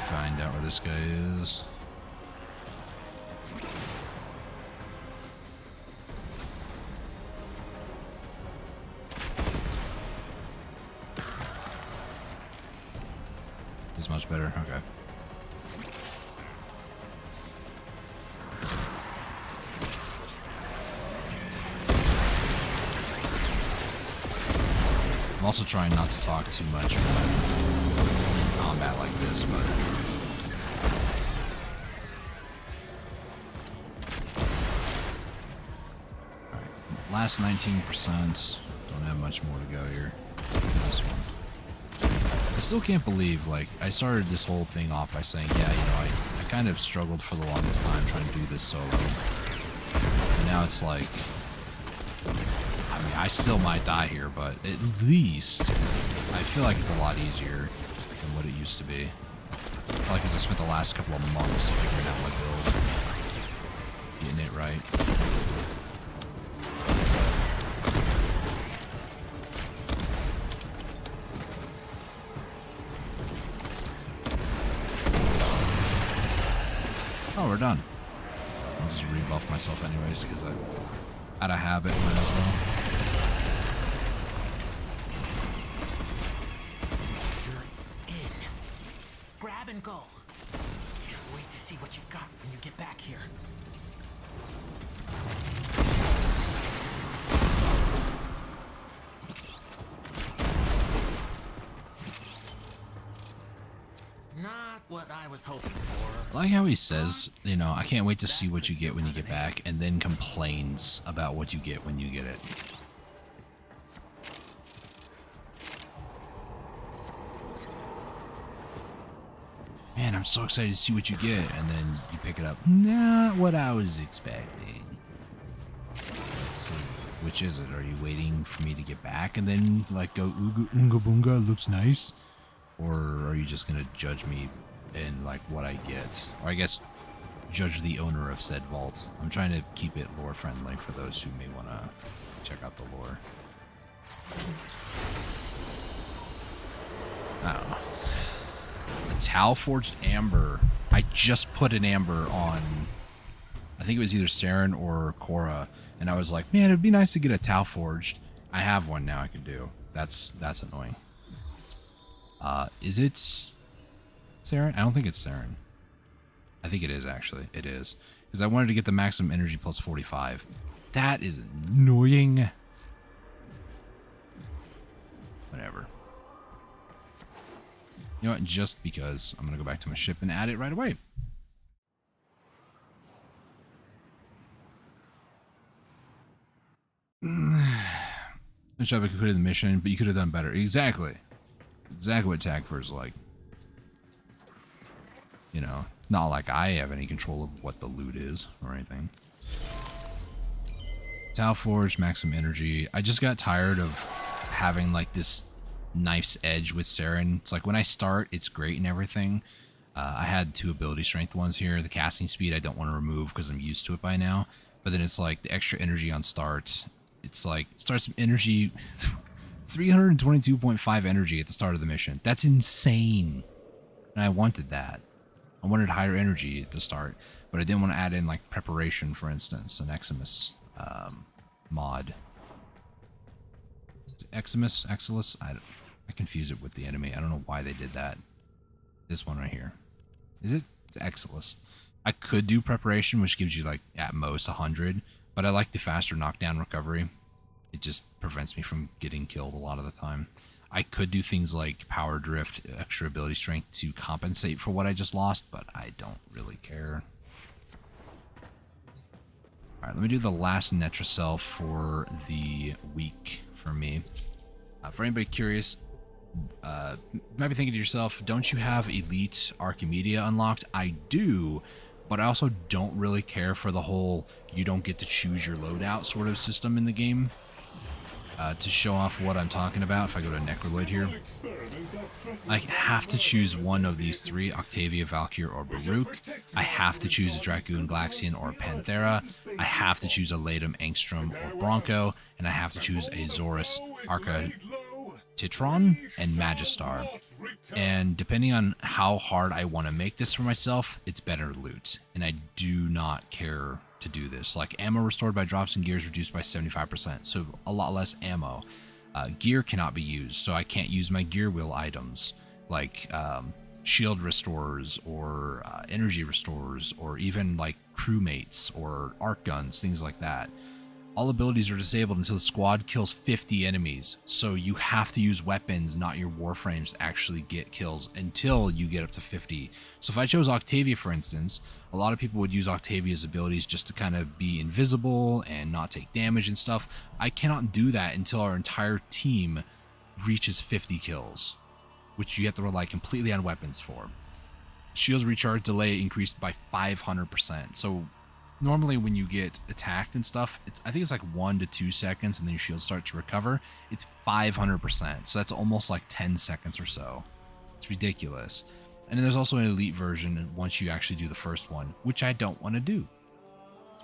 Find out where this guy is. Is much better, okay. I'm also trying not to talk too much. combat like this, but alright. Last 19%. Don't have much more to go here. This one. I still can't believe, like, I started this whole thing off by saying, yeah, you know, I kind of struggled for the longest time trying to do this solo. And now it's like, I mean, I still might die here, but at least I feel like it's a lot easier than what it used to be. Like, as I spent the last couple of months figuring out my build, getting it right. Oh, we're done. I'll just rebuff myself anyways, because I out of habit, might as well. You're in. Grab and go. Can't wait to see what you got when you get back here. Not what I was hoping for. I like how he says, you know, I can't wait to see what you get when you get back, and then complains about what you get when you get it. Man, I'm so excited to see what you get, and then you pick it up. Not what I was expecting. Let's see, which is it? Are you waiting for me to get back and then, like, go, ooga, oonga boonga, looks nice? Or are you just going to judge me in, like, what I get? Or I guess, judge the owner of said vault. I'm trying to keep it lore-friendly for those who may want to check out the lore. I don't know. A Tau Forged Amber. I just put an Amber on, I think it was either Saren or Korra, and I was like, man, it'd be nice to get a Tau Forged. I have one now I can do. That's annoying. Is it Saren? I don't think it's Saren. I think it is, actually. It is. Because I wanted to get the maximum energy plus 45. That is annoying. Whatever. You know what? Just because, I'm going to go back to my ship and add it right away. Good job, I completed the mission, but you could have done better. Exactly. Exactly what Tagford's like. You know, not like I have any control of what the loot is or anything. Tau Forge, maximum energy. I just got tired of having like this knife's edge with Saren. It's like when I start, it's great and everything. I had 2 ability strength ones here. The casting speed I don't want to remove because I'm used to it by now. But then it's like the extra energy on start. It's like it starts some energy. 322.5 energy at the start of the mission. That's insane. And I wanted that. I wanted higher energy at the start, but I didn't want to add in like preparation, for instance, an Eximus mod. Is it Eximus? Exilus? I confuse it with the enemy. I don't know why they did that. This one right here. Is it? It's Exilus. I could do preparation, which gives you like at most 100, but I like the faster knockdown recovery. It just prevents me from getting killed a lot of the time. I could do things like power drift, extra ability strength to compensate for what I just lost, but I don't really care. Alright, let me do the last Netracell for the week for me. For anybody curious, you might be thinking to yourself, don't you have Elite Archimedia unlocked? I do, but I also don't really care for the whole you don't get to choose your loadout sort of system in the game. To show off what I'm talking about, if I go to Necroloid here, I have to choose one of these 3, Octavia, Valkyr, or Baruch. I have to choose a Dragoon, Glaxian, or Panthera. I have to choose a Latum, Angstrom, or Bronco. And I have to choose a Zorus, Arca-Titron, and Magistar. And depending on how hard I want to make this for myself, it's better loot. And I do not care to do this. Like ammo restored by drops and gears reduced by 75%, so a lot less ammo. Gear cannot be used, so I can't use my gear wheel items like shield restorers or energy restorers or even like crewmates or arc guns, things like that. All abilities are disabled until the squad kills 50 enemies. So you have to use weapons, not your warframes, to actually get kills until you get up to 50. So if I chose Octavia, for instance, a lot of people would use Octavia's abilities just to kind of be invisible and not take damage and stuff. I cannot do that until our entire team reaches 50 kills, which you have to rely completely on weapons for. Shields recharge delay increased by 500%. So normally when you get attacked and stuff, I think it's like 1 to 2 seconds and then your shields start to recover. It's 500%. So that's almost like 10 seconds or so. It's ridiculous. And then there's also an elite version once you actually do the first one, which I don't want to do.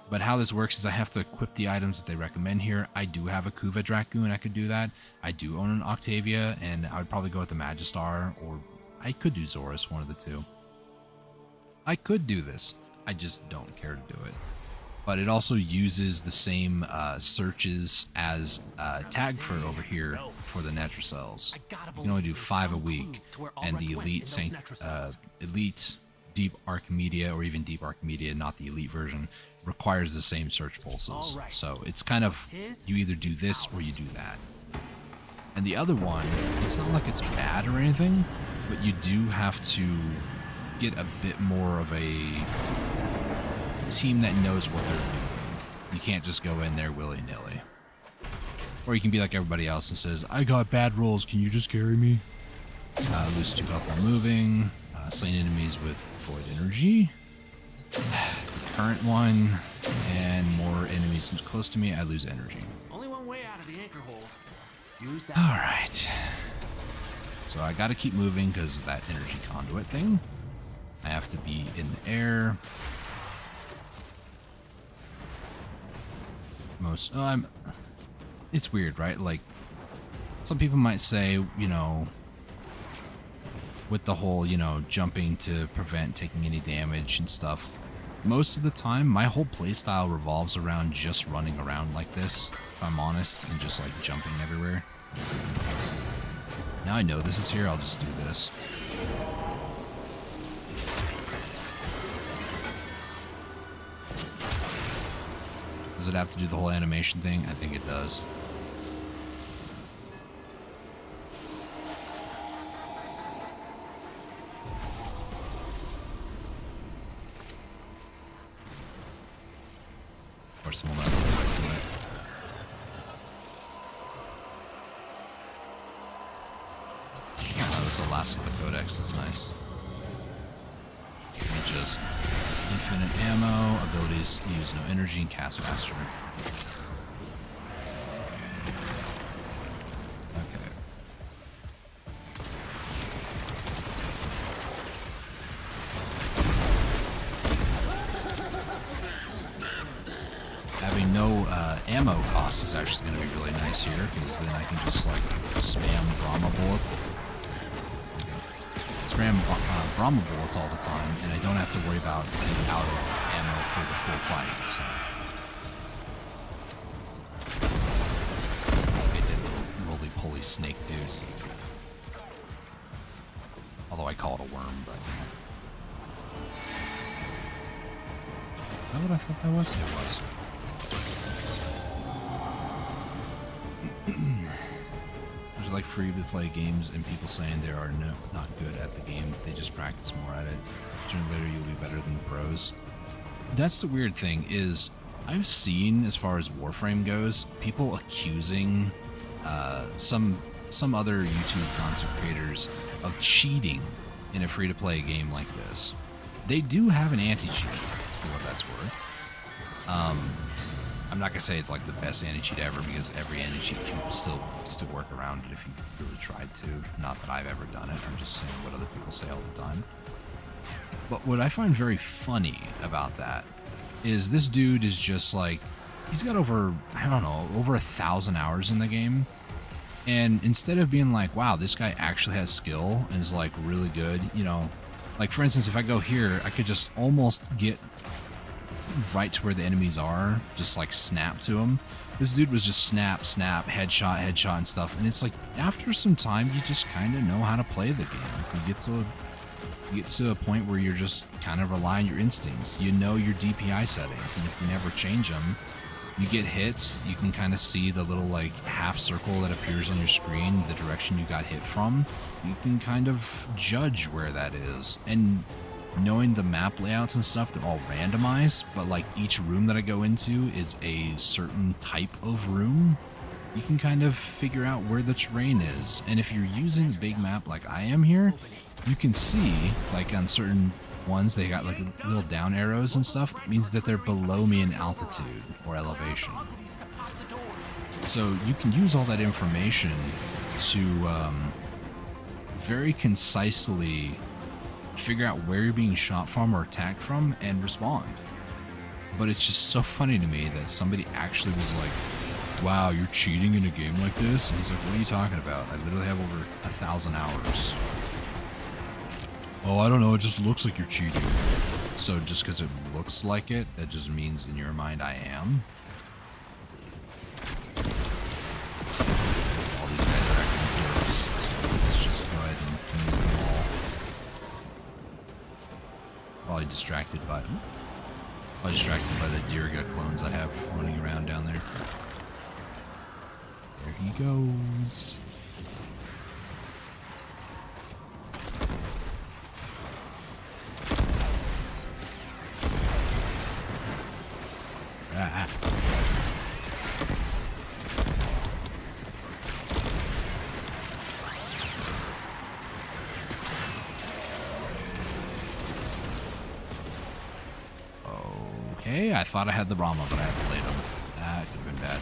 But how this works is I have to equip the items that they recommend here. I do have a Kuva Dragoon, I could do that. I do own an Octavia, and I would probably go with the Magistar, or I could do Zorus, one of the two. I could do this. I just don't care to do it. But it also uses the same searches as Tagford over here for the Netracells. You can only do 5 a week, and the Elite Deep Archimedia, or even Deep Archimedia, not the Elite version, requires the same search pulses. So it's kind of, you either do this or you do that. And the other one, it's not like it's bad or anything, but you do have to get a bit more of a team that knows what they're doing. You can't just go in there willy-nilly. Or you can be like everybody else and says, I got bad rolls, can you just carry me? Lose 2 health while moving. Slain enemies with void energy. The current one. And more enemies close to me, I lose energy. Only one way out of the anchor hole. Use that. Alright. So I gotta keep moving because of that energy conduit thing. I have to be in the air. It's weird, right? Like, some people might say, you know, with the whole, you know, jumping to prevent taking any damage and stuff, most of the time, my whole playstyle revolves around just running around like this, if I'm honest, and just, like, jumping everywhere. Now I know this is here, I'll just do this. Does it have to do the whole animation thing? I think it does. Or someone else will do it. Oh, that was the last of the codex. That's nice. And just infinite ammo, abilities use no energy, and cast faster. Okay. Having no ammo cost is actually going to be really nice here, because then I can just like spam Brahma bullets. Spam Brahma bullets all the time, and I don't have to worry about getting out of ammo for the full fight. So. Okay, did roly-poly snake dude. Although I call it a worm, but is that what I thought that was? It was. There's like free to play games and people saying they are not good at the game. They just practice more at it. Sooner or later you'll be better than the pros. That's the weird thing is I've seen, as far as Warframe goes, people accusing some other YouTube content creators of cheating in a free to play game like this. They do have an anti-cheat, for what that's worth. I'm not gonna say it's like the best anti-cheat ever, because every anti-cheat can still work around it if you really tried to. Not that I've ever done it. I'm just saying what other people say all the time. But what I find very funny about that is this dude is just like, he's got over 1,000 hours in the game. And instead of being like, wow, this guy actually has skill and is like really good, you know, like for instance, if I go here, I could just almost get right to where the enemies are, just like snap to them. This dude was just snap, headshot, and stuff. And it's like, after some time, you just kind of know how to play the game. You get to a point where you're just kind of relying on your instincts. You know your DPI settings, and if you never change them, you get hits, you can kind of see the little like half circle that appears on your screen, the direction you got hit from. You can kind of judge where that is. And knowing the map layouts and stuff, they're all randomized, but like each room that I go into is a certain type of room. You can kind of figure out where the terrain is. And if you're using a big map like I am here, you can see like on certain ones they got like little down arrows and stuff. That means that they're below me in altitude or elevation. So you can use all that information to very concisely figure out where you're being shot from or attacked from and respond. But it's just so funny to me that somebody actually was like, wow, you're cheating in a game like this? And he's like, what are you talking about? I literally have over 1,000 hours. Oh, I don't know, it just looks like you're cheating. So just because it looks like it, that just means in your mind I am? All these guys are acting close, so let's just go ahead and move them all. Probably distracted by the Dirga clones I have running around down there. There he goes. Ah. Okay, I thought I had the Brahma, but I haven't played him. That could have been bad.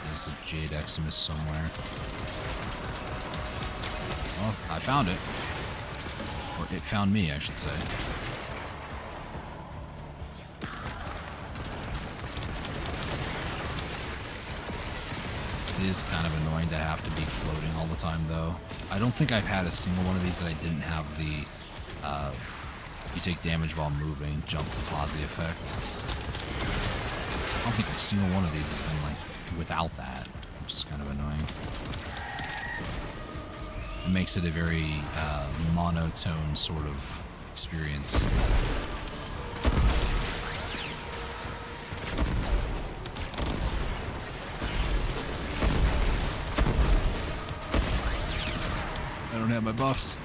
There's a Jade Eximus somewhere. Well, I found it. Or it found me, I should say. It is kind of annoying to have to be floating all the time, though. I don't think I've had a single one of these that I didn't have the you take damage while moving, jump to pause the effect. I don't think a single one of these has been like without that, which is kind of annoying. It makes it a very monotone sort of experience. I don't have my buffs.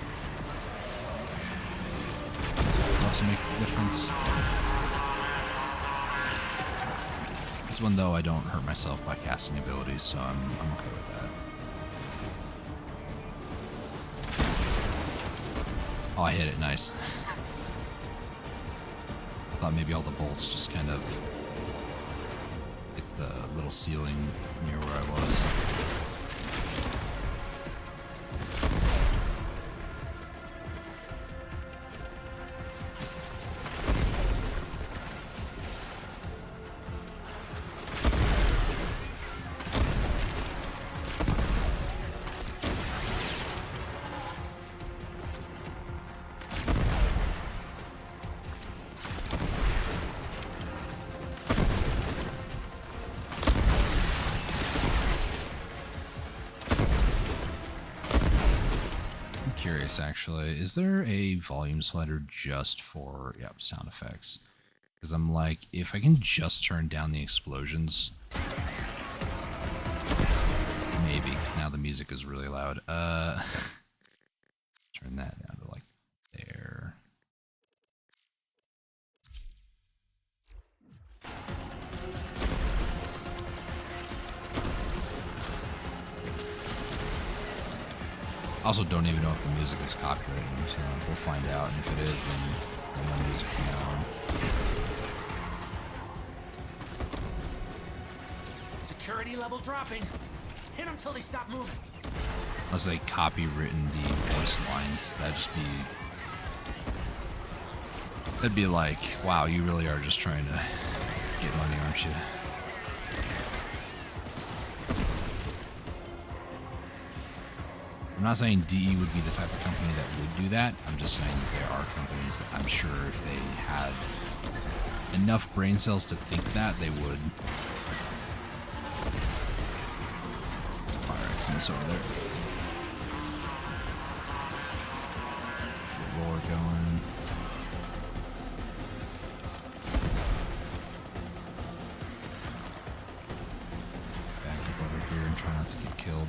Buffs make a difference. This one, though, I don't hurt myself by casting abilities, so I'm okay with that. Oh, I hit it. Nice. I thought maybe all the bolts just kind of hit the little ceiling near where I was. Curious, actually, is there a volume slider just for sound effects? Because I'm like, if I can just turn down the explosions, maybe. 'Cause now the music is really loud. Turn that down to like there. Also, don't even know if the music is copyrighted, so we'll find out. And if it is, then no music from now on. Security level dropping. Hit them till they stop moving. Unless they copywritten the voice lines, that'd be like, wow, you really are just trying to get money, aren't you? I'm not saying DE would be the type of company that would do that. I'm just saying that there are companies that I'm sure if they had enough brain cells to think that, they would. Someone's over there. Roar going. Back up over here and try not to get killed.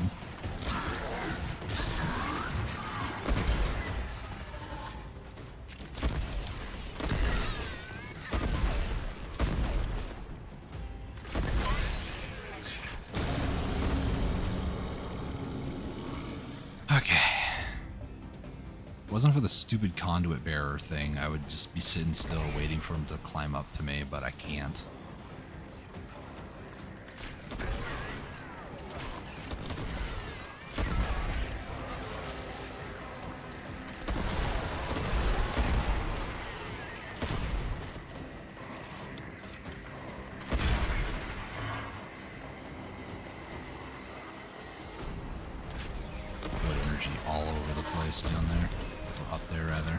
Okay. Wasn't for the stupid conduit bearer thing, I would just be sitting still waiting for him to climb up to me, but I can't. All over the place down there, or up there rather.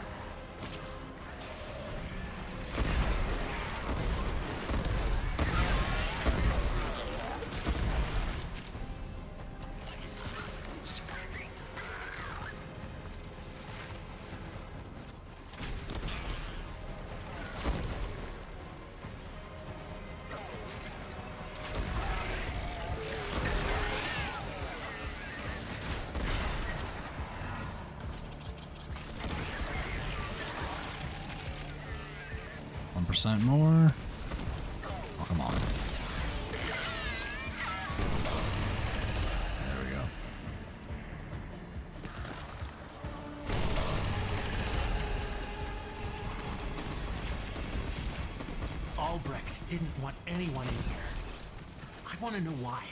More. Oh, come on. There we go. Albrecht didn't want anyone in here. I want to know why.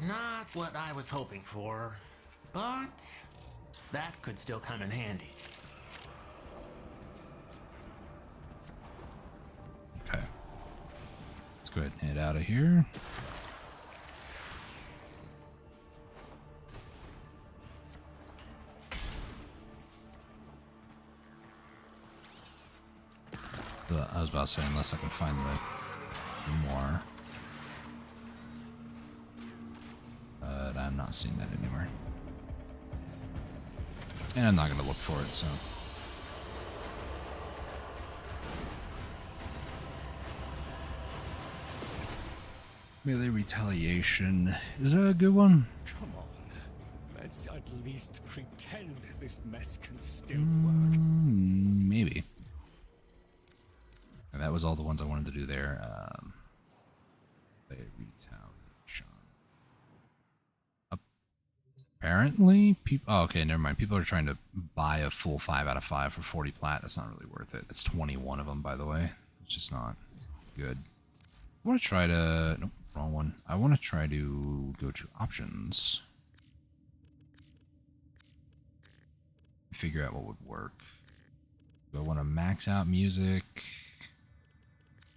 Not what I was hoping for, but that could still come in handy. Okay. Let's go ahead and head out of here. I was about to say, unless I can find the more. But I'm not seeing that anywhere. And I'm not going to look for it, so. Melee retaliation. Is that a good one? Come on. Let's at least pretend this mess can still work. Maybe. And that was all the ones I wanted to do there. Retaliation. Apparently, people. Oh, okay, never mind. People are trying to buy a full 5 out of 5 for 40 plat. That's not really worth it. It's 21 of them, by the way. It's just not good. I want to try to. Nope, wrong one. I want to try to go to options. Figure out what would work. Do I want to max out music?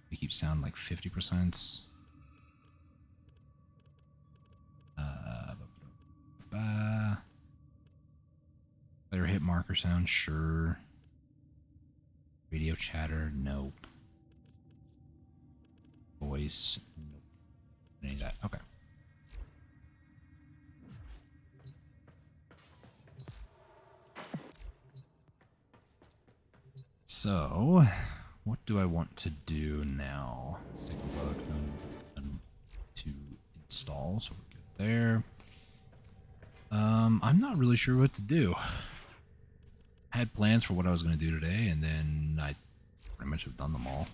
We keep sound like 50%. Player hit marker sound, sure. Radio chatter, nope. Voice, nope. Any of that, okay. So, what do I want to do now? Let's take a look to install, so we're good there. I'm not really sure what to do. I had plans for what I was going to do today, and then I pretty much have done them all.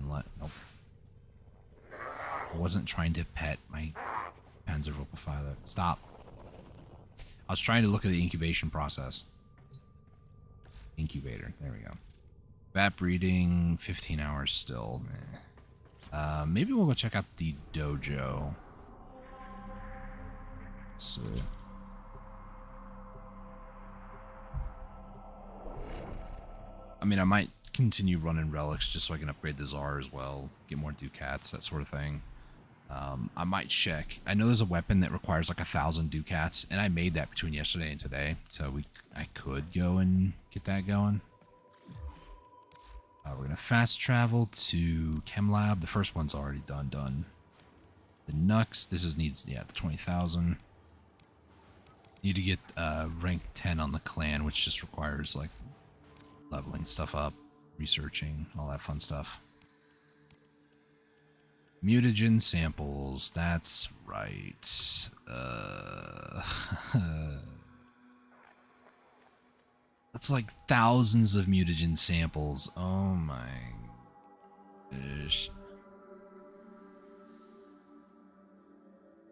Nope. I wasn't trying to pet my Panzerwelpfeiler. Stop. I was trying to look at the incubation process. Incubator. There we go. Bat breeding, 15 hours still. Maybe we'll go check out the dojo. So, I mean, I might continue running relics just so I can upgrade the Tsar as well, get more Ducats, that sort of thing. I might check. I know there's a weapon that requires like 1,000 ducats, and I made that between yesterday and today, so I could go and get that going. We're gonna fast travel to Chem Lab. The first one's already done. The Nux. This needs the 20,000. Need to get rank 10 on the clan, which just requires like leveling stuff up, researching, all that fun stuff. Mutagen samples, that's right. That's like thousands of mutagen samples. Oh my gosh.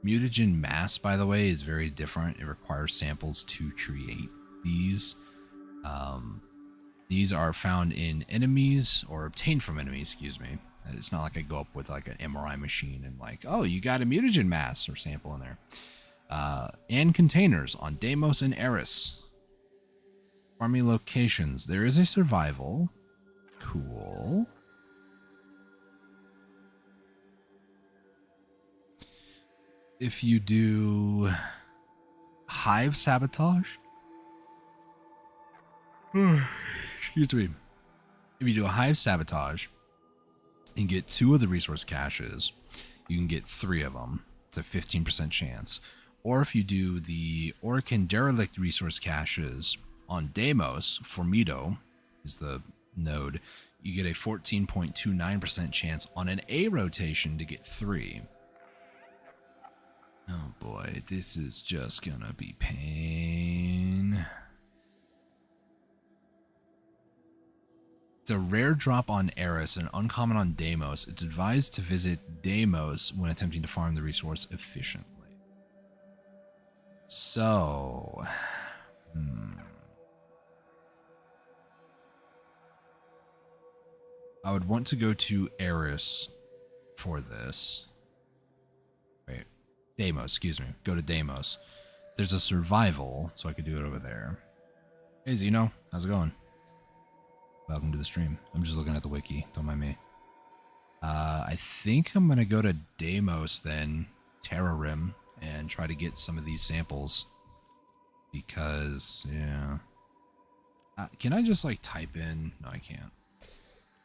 Mutagen mass, by the way, is very different. It requires samples to create these. These are found in enemies, or obtained from enemies, excuse me. It's not like I go up with like an MRI machine and like, oh, you got a mutagen mass or sample in there. And containers on Deimos and Eris. Farming locations. There is a survival. Cool. If you do hive sabotage. Excuse me. If you do a hive sabotage and get 2 of the resource caches, you can get 3 of them. It's a 15% chance. Or if you do the Orcan derelict resource caches on Deimos, Formido is the node, you get a 14.29% chance on an A rotation to get 3. Oh boy, this is just gonna be pain. It's a rare drop on Eris and uncommon on Deimos. It's advised to visit Deimos when attempting to farm the resource efficiently. So, I would want to go to Eris for this. Wait, Deimos, excuse me. Go to Deimos. There's a survival, so I could do it over there. Hey, Zeno, how's it going? Welcome to the stream. I'm just looking at the wiki. Don't mind me. I think I'm going to go to Deimos then, Terra Rim, and try to get some of these samples. Because, yeah. Can I just, like, type in? No, I can't.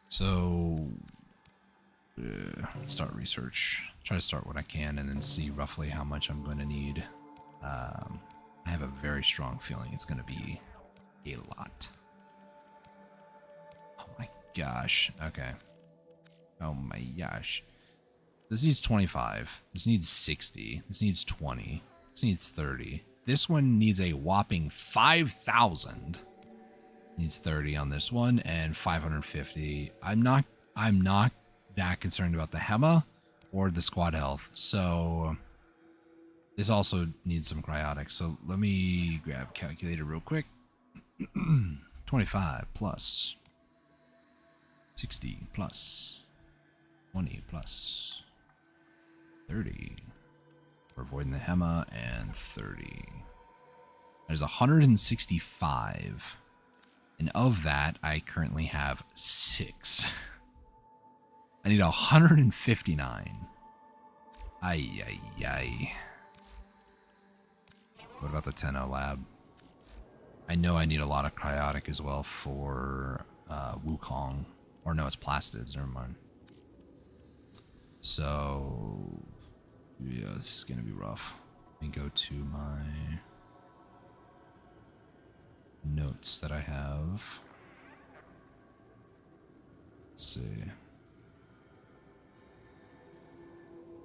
So, start research. Try to start what I can and then see roughly how much I'm going to need. I have a very strong feeling it's going to be a lot. Gosh. Okay. Oh my gosh. This needs 25. This needs 60. This needs 20. This needs 30. This one needs a whopping 5,000. Needs 30 on this one and 550. I'm not that concerned about the Hema or the squad health. So this also needs some cryotics. So let me grab a calculator real quick. 25 plus 60 plus 20 plus 30. We're avoiding the Hema, and 30. There's 165. And of that, I currently have 6. I need 159. Ay. What about the 10-0 lab? I know I need a lot of cryotic as well for Wukong. Or no, it's plastids. Never mind. So, yeah, this is going to be rough. Let me go to my notes that I have. Let's see.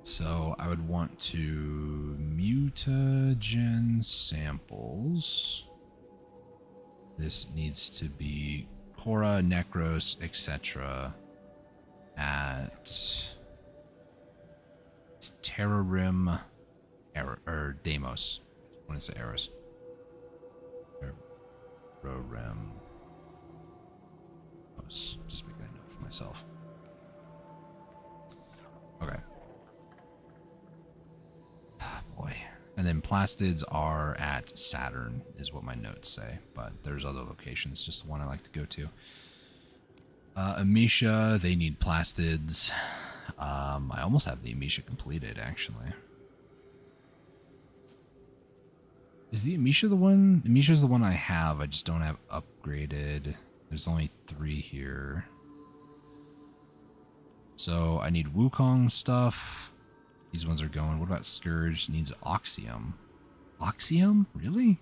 So, I would want to mutagen samples. This needs to be Cora, Necros, etc. at Terra Rim or Deimos. I want to say Eris. Terra Rim. Just make that note for myself. Okay. Boy. And then plastids are at Saturn, is what my notes say. But there's other locations, just the one I like to go to. Amisha, they need plastids. I almost have the Amisha completed, actually. Is the Amisha the one? Amisha's the one I have. I just don't have upgraded. There's only 3 here. So I need Wukong stuff. These ones are going. What about Scourge? Needs Oxium. Oxium? Really?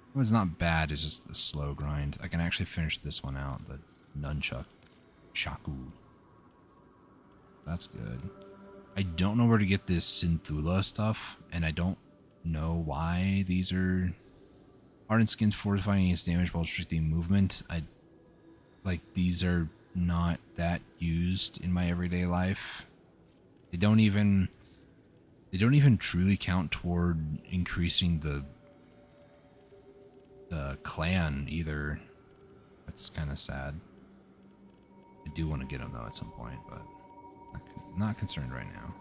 That one's not bad. It's just a slow grind. I can actually finish this one out. The Nunchuck. Shaku. That's good. I don't know where to get this Synthula stuff, and I don't know why these are hardened skins fortifying against damage while restricting movement. These are not that used in my everyday life. They don't even truly count toward increasing the clan either. That's kind of sad. I do want to get them though at some point, but not concerned right now.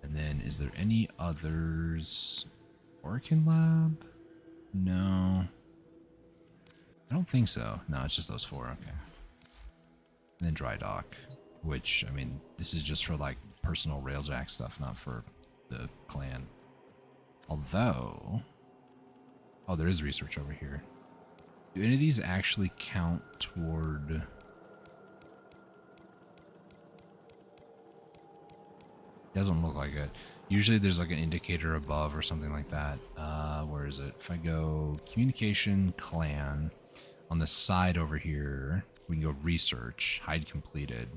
And then, is there any others? Orkin Lab? No. I don't think so. No, it's just those 4. Okay. And then Dry Dock, which, I mean, this is just for, like, personal Railjack stuff, not for the clan. Although... Oh, there is research over here. Do any of these actually count toward... Doesn't look like it. Usually there's like an indicator above or something like that. Where is it? If I go communication clan, on the side over here, we can go research, hide completed.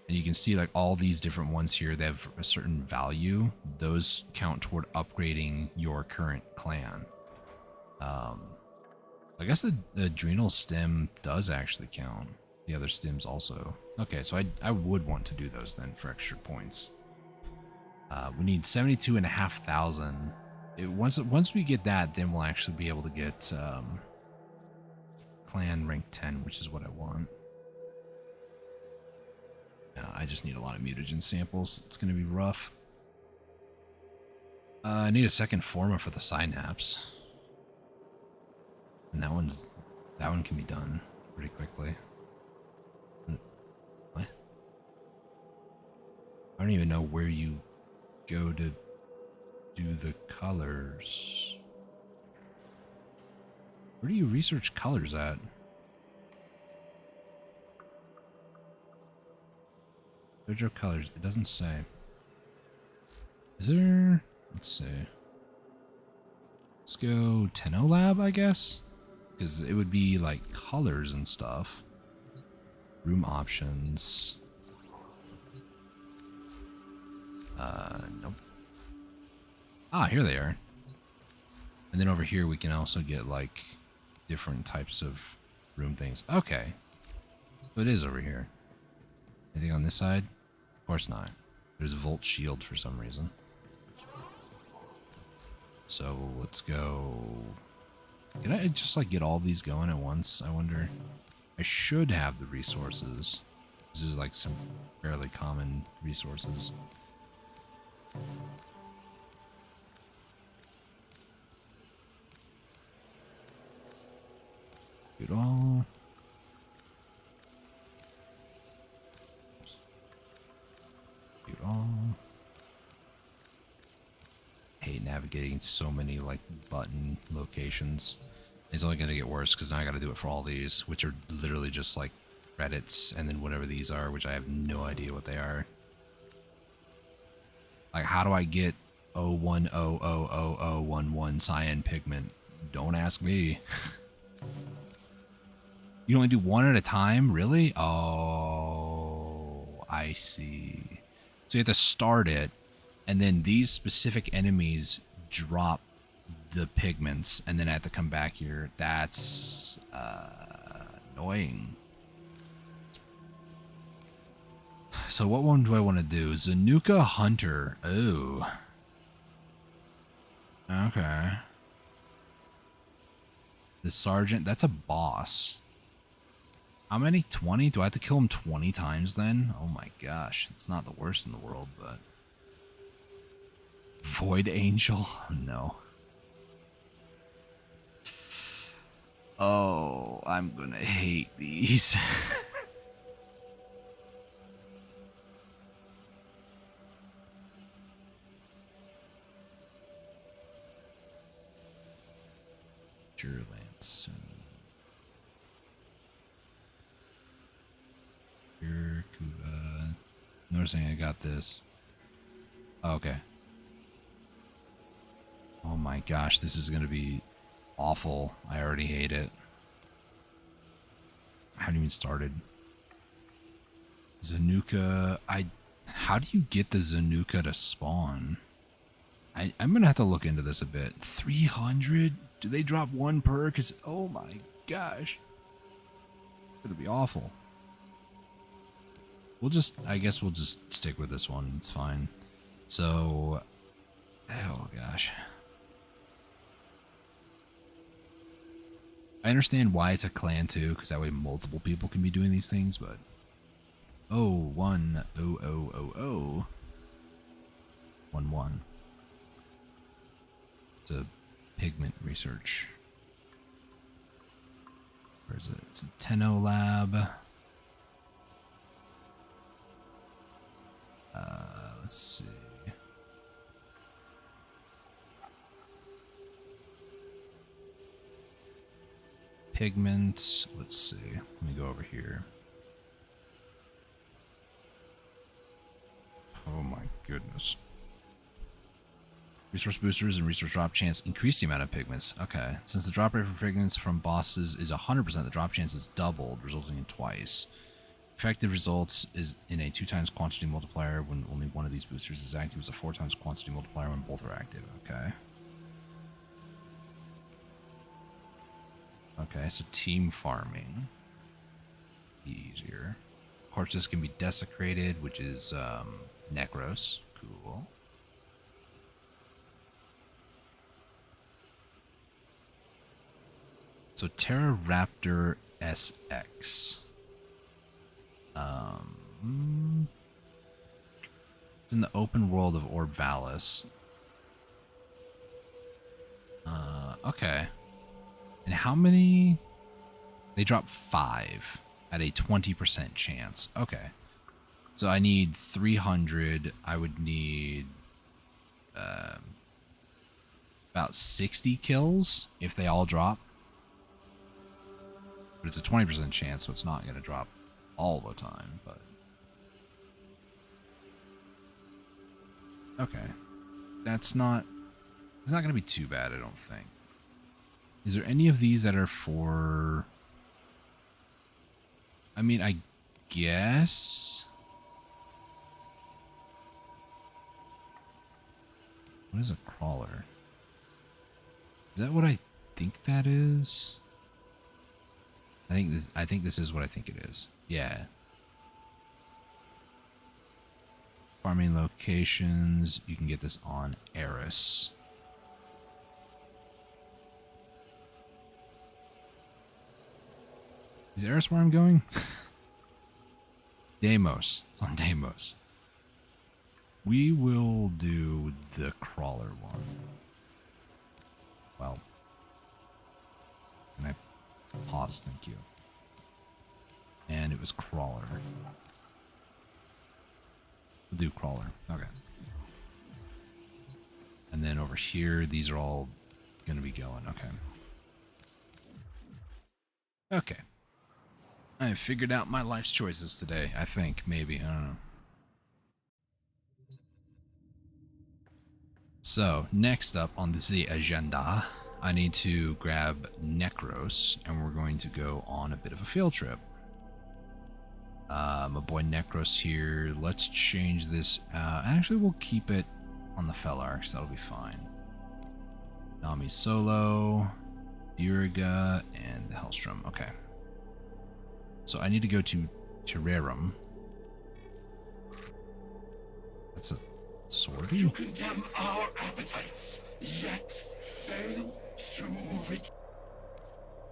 And you can see like all these different ones here, they have a certain value. Those count toward upgrading your current clan. I guess the adrenal stem does actually count. The other stems also. Okay, so I would want to do those then for extra points. We need 72,500. Once we get that, then we'll actually be able to get clan rank 10, which is what I want. I just need a lot of mutagen samples. It's going to be rough. I need a second forma for the synapse. And that one can be done pretty quickly. What? I don't even know where you go to do the colors. Where do you research colors at? Dojo colors. It doesn't say. Is there? Let's see. Let's go Tenno Lab, I guess. Because it would be like colors and stuff. Room options. Nope. Ah, here they are. And then over here we can also get like different types of room things. Okay. So it is over here. Anything on this side? Of course not. There's a Volt Shield for some reason. So let's go. Can I just like get all these going at once? I wonder. I should have the resources. This is like some fairly common resources. Do it all. Do it all. I hate navigating so many like button locations. It's only going to get worse because now I got to do it for all these, which are literally just like credits and then whatever these are, which I have no idea what they are. Like, how do I get 0100011 cyan pigment? Don't ask me. You only do one at a time? Really? Oh, I see. So you have to start it, and then these specific enemies drop the pigments, and then I have to come back here. That's annoying. So what one do I want to do? Zanuka Hunter. Oh. Okay. The Sergeant. That's a boss. How many? 20? Do I have to kill him 20 times then? Oh my gosh. It's not the worst in the world, but... Void Angel? No. Oh, I'm gonna hate these. Ranger Lance. Noticing I got this. Oh, okay. Oh my gosh, this is gonna be awful. I already hate it. I haven't even started. Zanuka. How do you get the Zanuka to spawn? I'm gonna have to look into this a bit. 300? Do they drop one per? Cause oh my gosh, it's gonna be awful. I guess we'll just stick with this one. It's fine. So, oh gosh. I understand why it's a clan too, because that way multiple people can be doing these things, but 1000011. It's a pigment research. Where is it? It's a Tenno lab. Let's see. Pigment. Let's see. Let me go over here. Oh my goodness. Resource boosters and resource drop chance increase the amount of pigments. Okay. Since the drop rate for pigments from bosses is 100%, the drop chance is doubled, resulting in twice. Effective results is in a 2x quantity multiplier when only one of these boosters is active. It's a 4x quantity multiplier when both are active. Okay. Okay, so team farming. Easier. Corpses can be desecrated, which is Necros. Cool. So Terroraptor SX. It's in the open world of Orvalis. Okay. And how many? They drop 5 at a 20% chance. Okay. So I need 300. I would need about 60 kills if they all drop. But it's a 20% chance, so it's not going to drop all the time, but okay. It's not going to be too bad, I don't think. Is there any of these that are for... I mean, I guess... What is a crawler? Is that what I think that is? I think this is what I think it is. Yeah. Farming locations. You can get this on Eris. Is Eris where I'm going? Deimos. It's on Deimos. We will do the crawler one. Well. Can I pause? Thank you. And it was crawler. We'll do crawler. Okay. And then over here, these are all going to be going. Okay. Okay. I figured out my life's choices today, I think. Maybe. I don't know. So, next up on the agenda, I need to grab Necros, and we're going to go on a bit of a field trip. My boy Necros here. Let's change this. Actually, we'll keep it on the Fellarks. That'll be fine. Nami Solo, Diriga, and the Hellstrom. Okay. So I need to go to Terrarum. That's a sword. You condemn our appetites, yet fail to reach.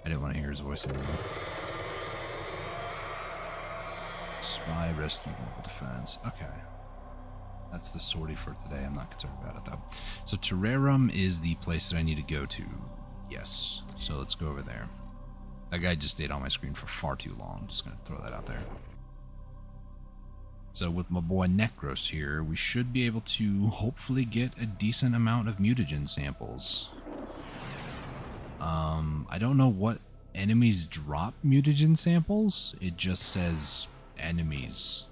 I didn't want to hear his voice anymore. Spy, rescue, mobile defense. Okay. That's the sortie for today. I'm not concerned about it, though. So Terrarum is the place that I need to go to. Yes. So let's go over there. That guy just stayed on my screen for far too long. Just going to throw that out there. So with my boy Necros here, we should be able to hopefully get a decent amount of mutagen samples. I don't know what enemies drop mutagen samples. It just says enemies.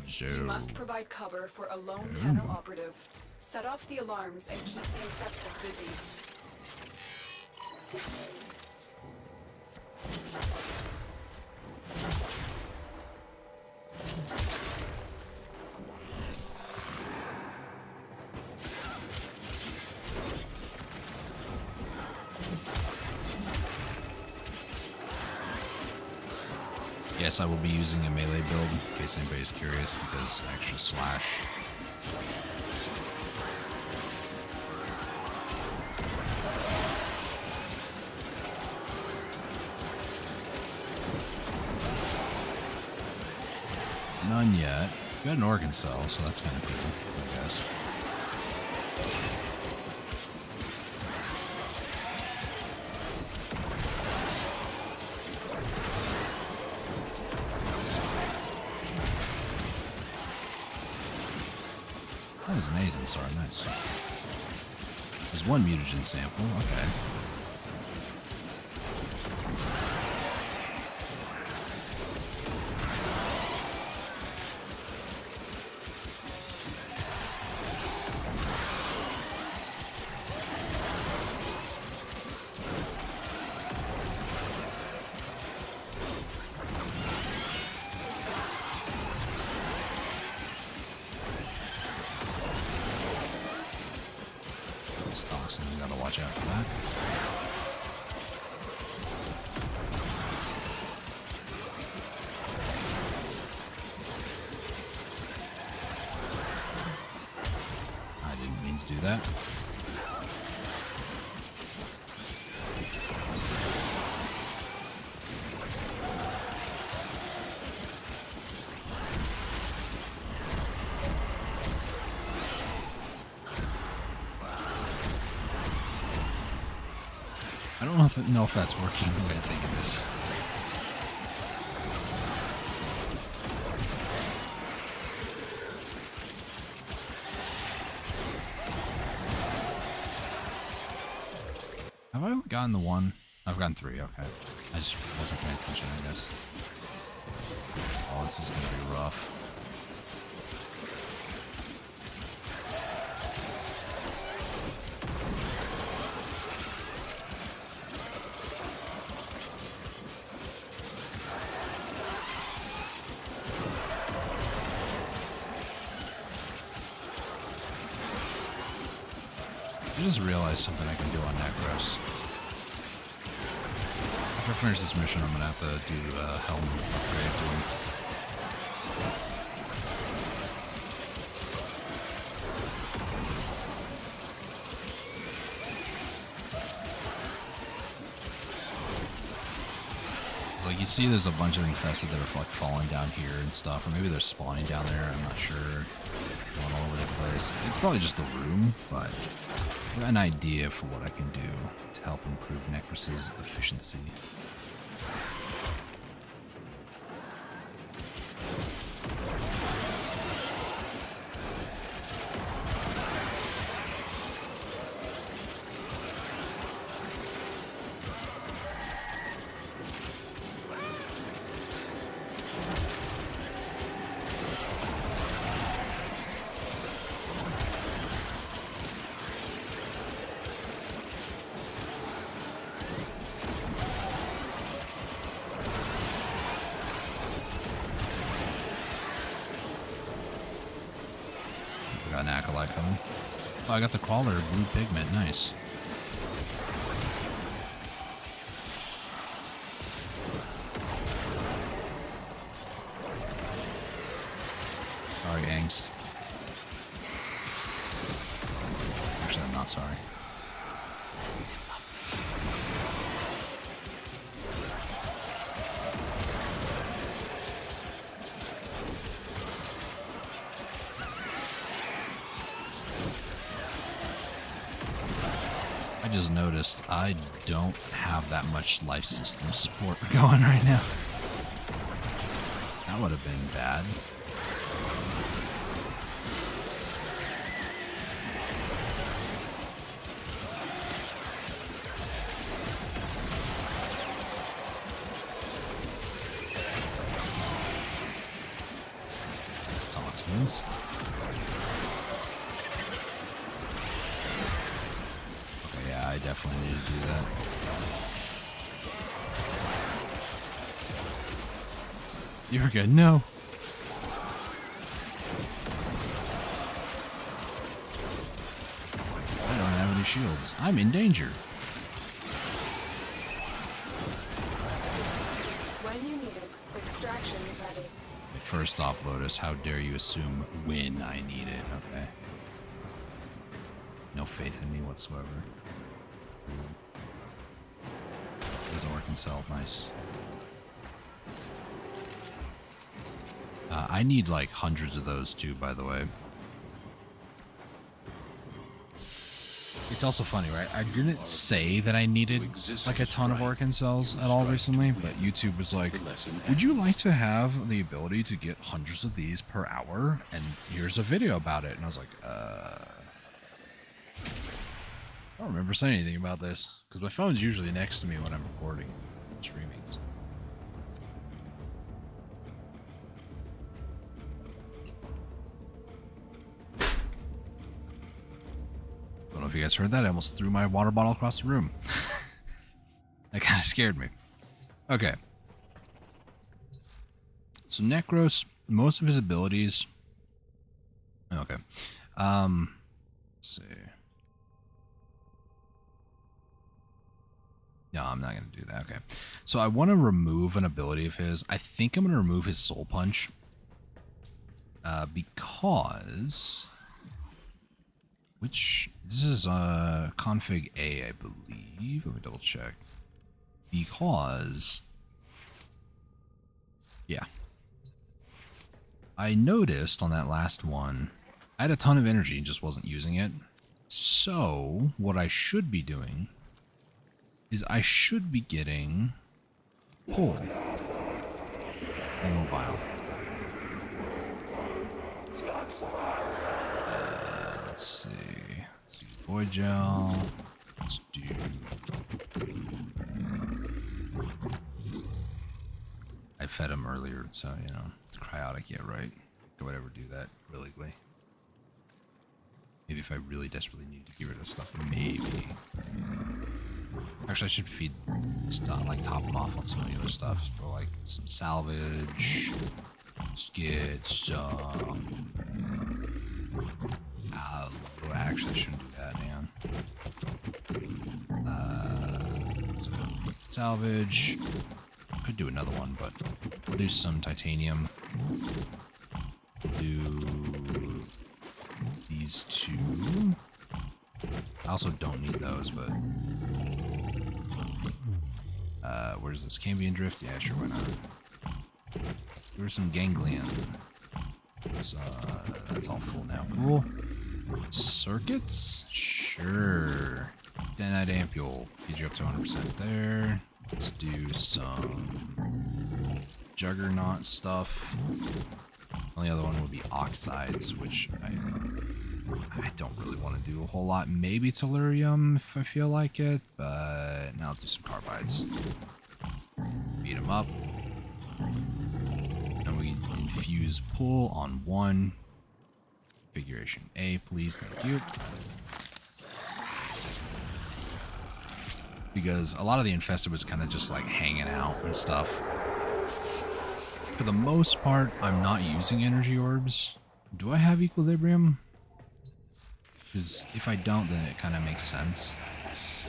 So, You must provide cover for a lone Tenno operative. Set off the alarms and keep the infested busy. yes, I will be using a melee build in case anybody's curious, because extra slash. None yet. Got an organ cell, so that's kind of cool, I guess. That is an Aiden star, nice. There's one mutagen sample, okay. You gotta watch out for that. I didn't mean to do that. I don't know if that's working the way I think it is. Have I only gotten the one? I've gotten 3, okay. I just wasn't paying attention, I guess. Oh, this is gonna be rough. I just realized something I can do on Necros. After I finish this mission, I'm gonna have to do a helm upgrade to him. It's like you see there's a bunch of infested that are like falling down here and stuff, or maybe they're spawning down there, I'm not sure. Going all over the place. It's probably just the room, but I've got an idea for what I can do to help improve Necros's efficiency. Got an acolyte coming. Oh, I got the collar, blue pigment, nice. Sorry, Angst. Actually, I'm not sorry. I just noticed I don't have that much life system support going right now. That would have been bad. happens. Okay, yeah, I definitely need to do that. You're good. No. I don't have any shields. I'm in danger. When you need it, extraction is ready. First off, Lotus, how dare you assume when I need it? Okay. No faith in me whatsoever. Doesn't work in cell. Nice. I need like hundreds of those too, by the way. It's also funny, right? I didn't say that I needed like a ton of organ cells at all recently, but YouTube was like, would you like to have the ability to get hundreds of these per hour? And here's a video about it. And I was like, I don't remember saying anything about this because my phone's usually next to me when I'm recording streaming. So. I don't know if you guys heard that. I almost threw my water bottle across the room. That kind of scared me. Okay. So Necros, most of his abilities. Okay. Let's see. No, I'm not going to do that. Okay. So I want to remove an ability of his. I think I'm going to remove his Soul Punch. Because... this is config A, I believe. Let me double check. Because, yeah, I noticed on that last one, I had a ton of energy and just wasn't using it. So what I should be doing is I should be getting pull and mobile. Let's see. Let's do void gel. Let's do. I fed him earlier, so you know, cryotic. Yeah, right. Could whatever do that illegally. Maybe if I really desperately need to get rid of stuff, maybe. Actually, I should feed stuff, like top him off on some of the other stuff, so like some salvage. Let's get some. Actually, I shouldn't do that, man. So salvage. Could do another one, but we'll do some titanium. Do these two. I also don't need those, but where's this? Cambion drift? Yeah, sure, why not? There's some ganglion. So, that's all full now. Cool. Circuits? Sure. Denite ampule. Get you up to 100% there. Let's do some juggernaut stuff. Only other one would be oxides, which I don't really want to do a whole lot. Maybe tellurium if I feel like it, but now I'll do some carbides. Beat them up. And we infuse pull on one. Configuration A, please. Thank you. Because a lot of the infested was kind of just like hanging out and stuff. For the most part, I'm not using energy orbs. Do I have equilibrium? Because if I don't, then it kind of makes sense.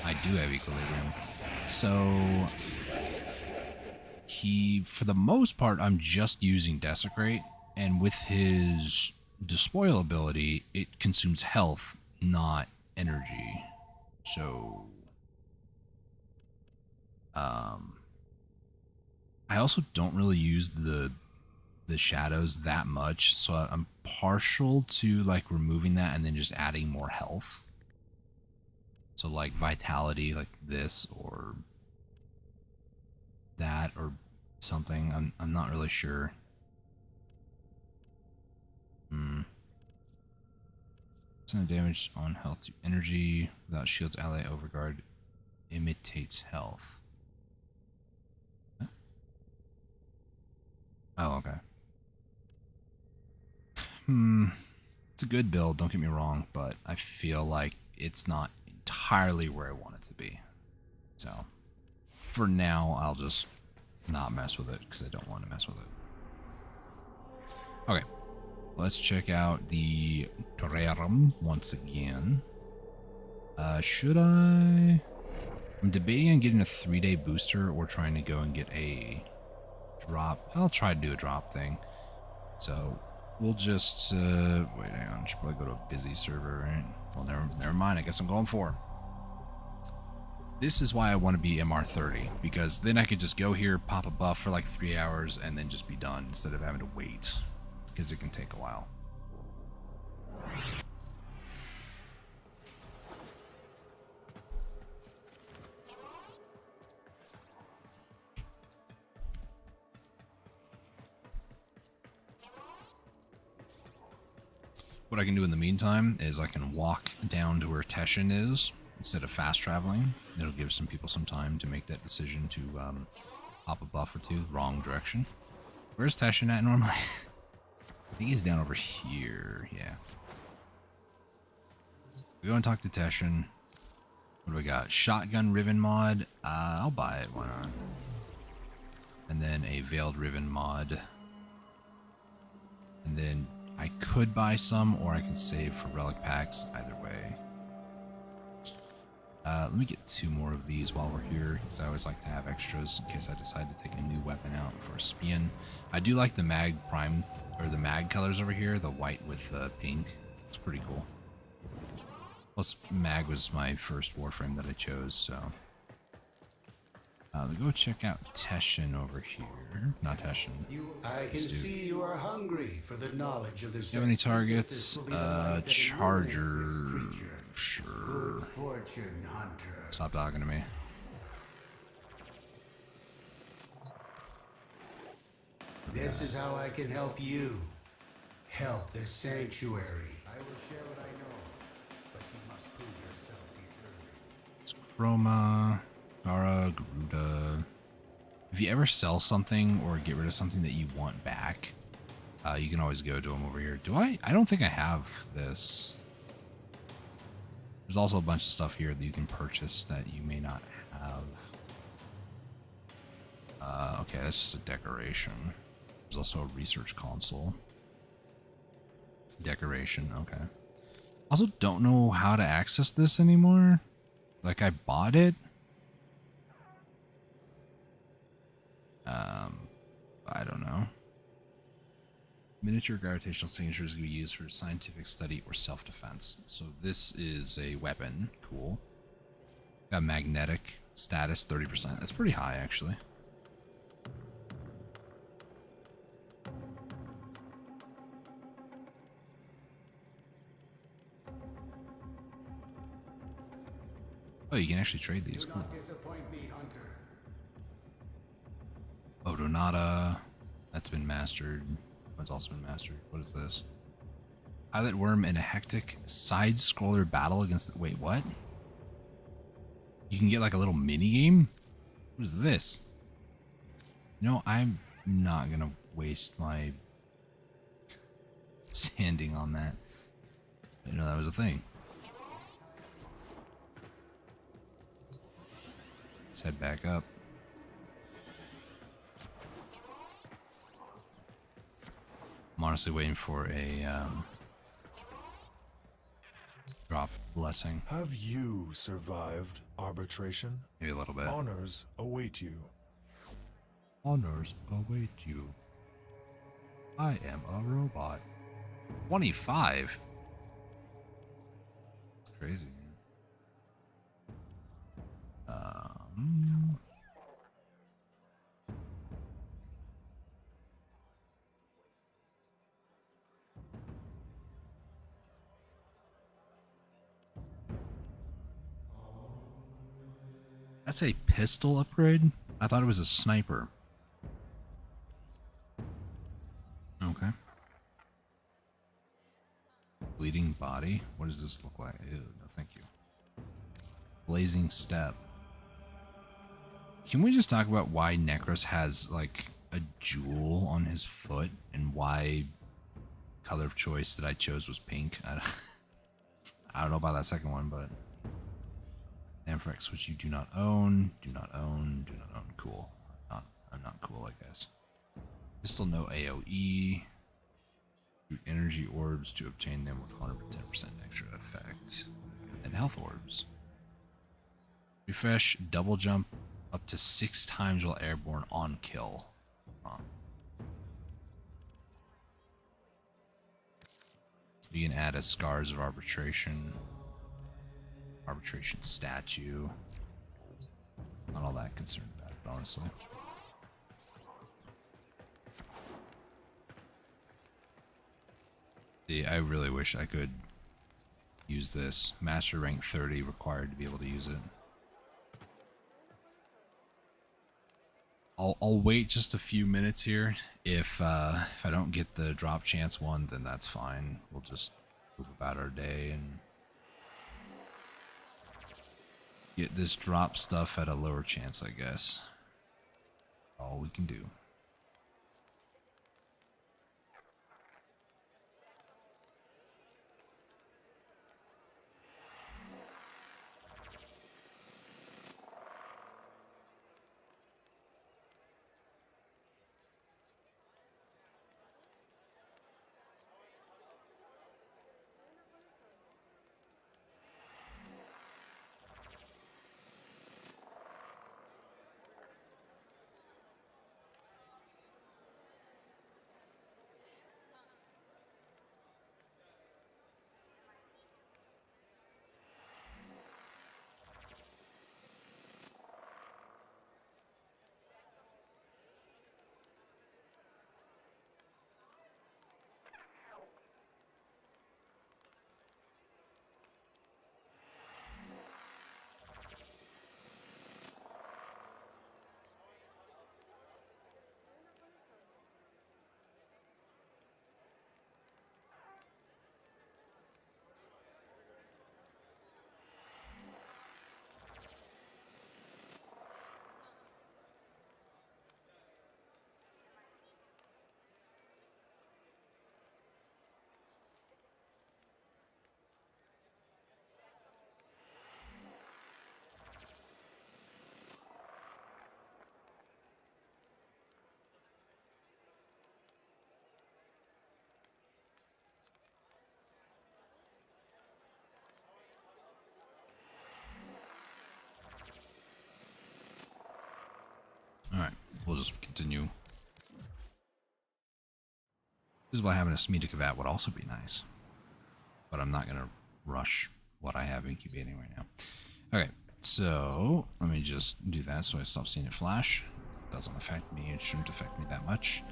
I do have equilibrium. So for the most part, I'm just using Desecrate, and with his Despoil ability, it consumes health, not energy. So I also don't really use the shadows that much, so I'm partial to like removing that and then just adding more health. So like vitality, like this or that or something. I'm not really sure. Percent damage on health to energy without shields ally overguard imitates health. Huh? Oh, okay. it's a good build, don't get me wrong, but I feel like it's not entirely where I want it to be. So, for now, I'll just not mess with it because I don't want to mess with it. Okay, let's check out the terrarium once again. Should I? I'm debating on getting a 3-day booster or trying to go and get a drop. I'll try to do a drop thing. So we'll just wait. Hang on. I should probably go to a busy server, right? Well, never mind. I guess I'm going 4. This is why I want to be MR30, because then I could just go here, pop a buff for like 3 hours, and then just be done instead of having to wait, because it can take a while. What I can do in the meantime is I can walk down to where Teshin is instead of fast traveling. It'll give some people some time to make that decision to pop a buff or two wrong direction. Where's Teshin at normally? I think he's down over here. Yeah. We go and talk to Teshin. What do we got? Shotgun Riven mod. I'll buy it. Why not? And then a Veiled Riven mod. And then I could buy some, or I can save for relic packs. Either way. Let me get 2 more of these while we're here, because I always like to have extras in case I decide to take a new weapon out for a Spion. I do like the mag prime, or the mag colors over here, the white with pink. It's pretty cool. Plus, mag was my first Warframe that I chose, so. Let's go check out Teshin over here. Not Teshin. I can see you are hungry for the knowledge of this. Do you have any targets? Charger. Sure. Fortune hunter. Stop talking to me. This is how I can help you. Help this sanctuary. I will share what I know, but you must prove yourself deserving. It's Chroma, Gara, Garuda. If you ever sell something or get rid of something that you want back, you can always go to them over here. Do I? I don't think I have this. There's also a bunch of stuff here that you can purchase that you may not have. Okay, that's just a decoration. There's also a research console. Decoration, okay. Also don't know how to access this anymore. Like, I bought it. I don't know. Miniature gravitational signatures can be used for scientific study or self-defense. So this is a weapon. Cool. Got magnetic status 30%. That's pretty high, actually. Oh, you can actually trade these. Cool. Odonata. That's been mastered. One's also been mastered. What is this? Pilot worm in a hectic side-scroller battle against... Wait, what? You can get like a little mini-game? What is this? No, I'm not gonna waste my sanding on that. I didn't know that was a thing. Let's head back up. I'm honestly waiting for a drop blessing. Have you survived arbitration? Maybe a little bit. Honors await you. Honors await you. I am a robot. 25? It's crazy, man. That's a pistol upgrade? I thought it was a sniper. Okay. Bleeding body? What does this look like? Ew, no thank you. Blazing step. Can we just talk about why Necros has like a jewel on his foot and why color of choice that I chose was pink. I don't know about that second one, but Ampherex, which you do not own, do not own, do not own. Cool. I'm not cool, I guess. Pistol, no AoE. Shoot energy orbs to obtain them with 110% extra effect. And health orbs. Refresh, double jump up to 6 times while airborne on kill. You can add a Scars of Arbitration. Arbitration statue. Not all that concerned about it, honestly. See, I really wish I could use this. Master rank 30 required to be able to use it. I'll wait just a few minutes here. If I don't get the drop chance one, then that's fine. We'll just move about our day and get this drop stuff at a lower chance, I guess. All we can do. Alright, we'll just continue. This is why having a Smeeta Kavat would also be nice. But I'm not going to rush what I have incubating right now. Okay, so let me just do that so I stop seeing it flash. It doesn't affect me, it shouldn't affect me that much.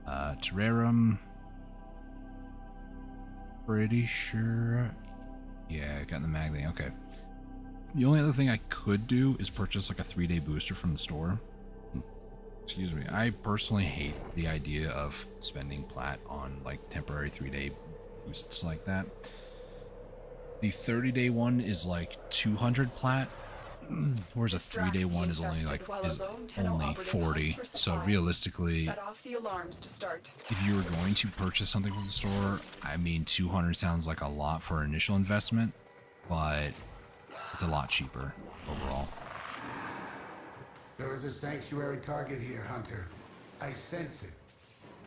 Terrarum. Pretty sure. Yeah, I got the mag thing, okay. The only other thing I could do is purchase like a 3-day booster from the store. Excuse me. I personally hate the idea of spending plat on like temporary 3-day boosts like that. The 30-day one is like 200 plat, whereas a 3-day one is only like only 40. So realistically, if you were going to purchase something from the store, I mean 200 sounds like a lot for initial investment, but it's a lot cheaper overall. There is a sanctuary target here, Hunter. I sense it.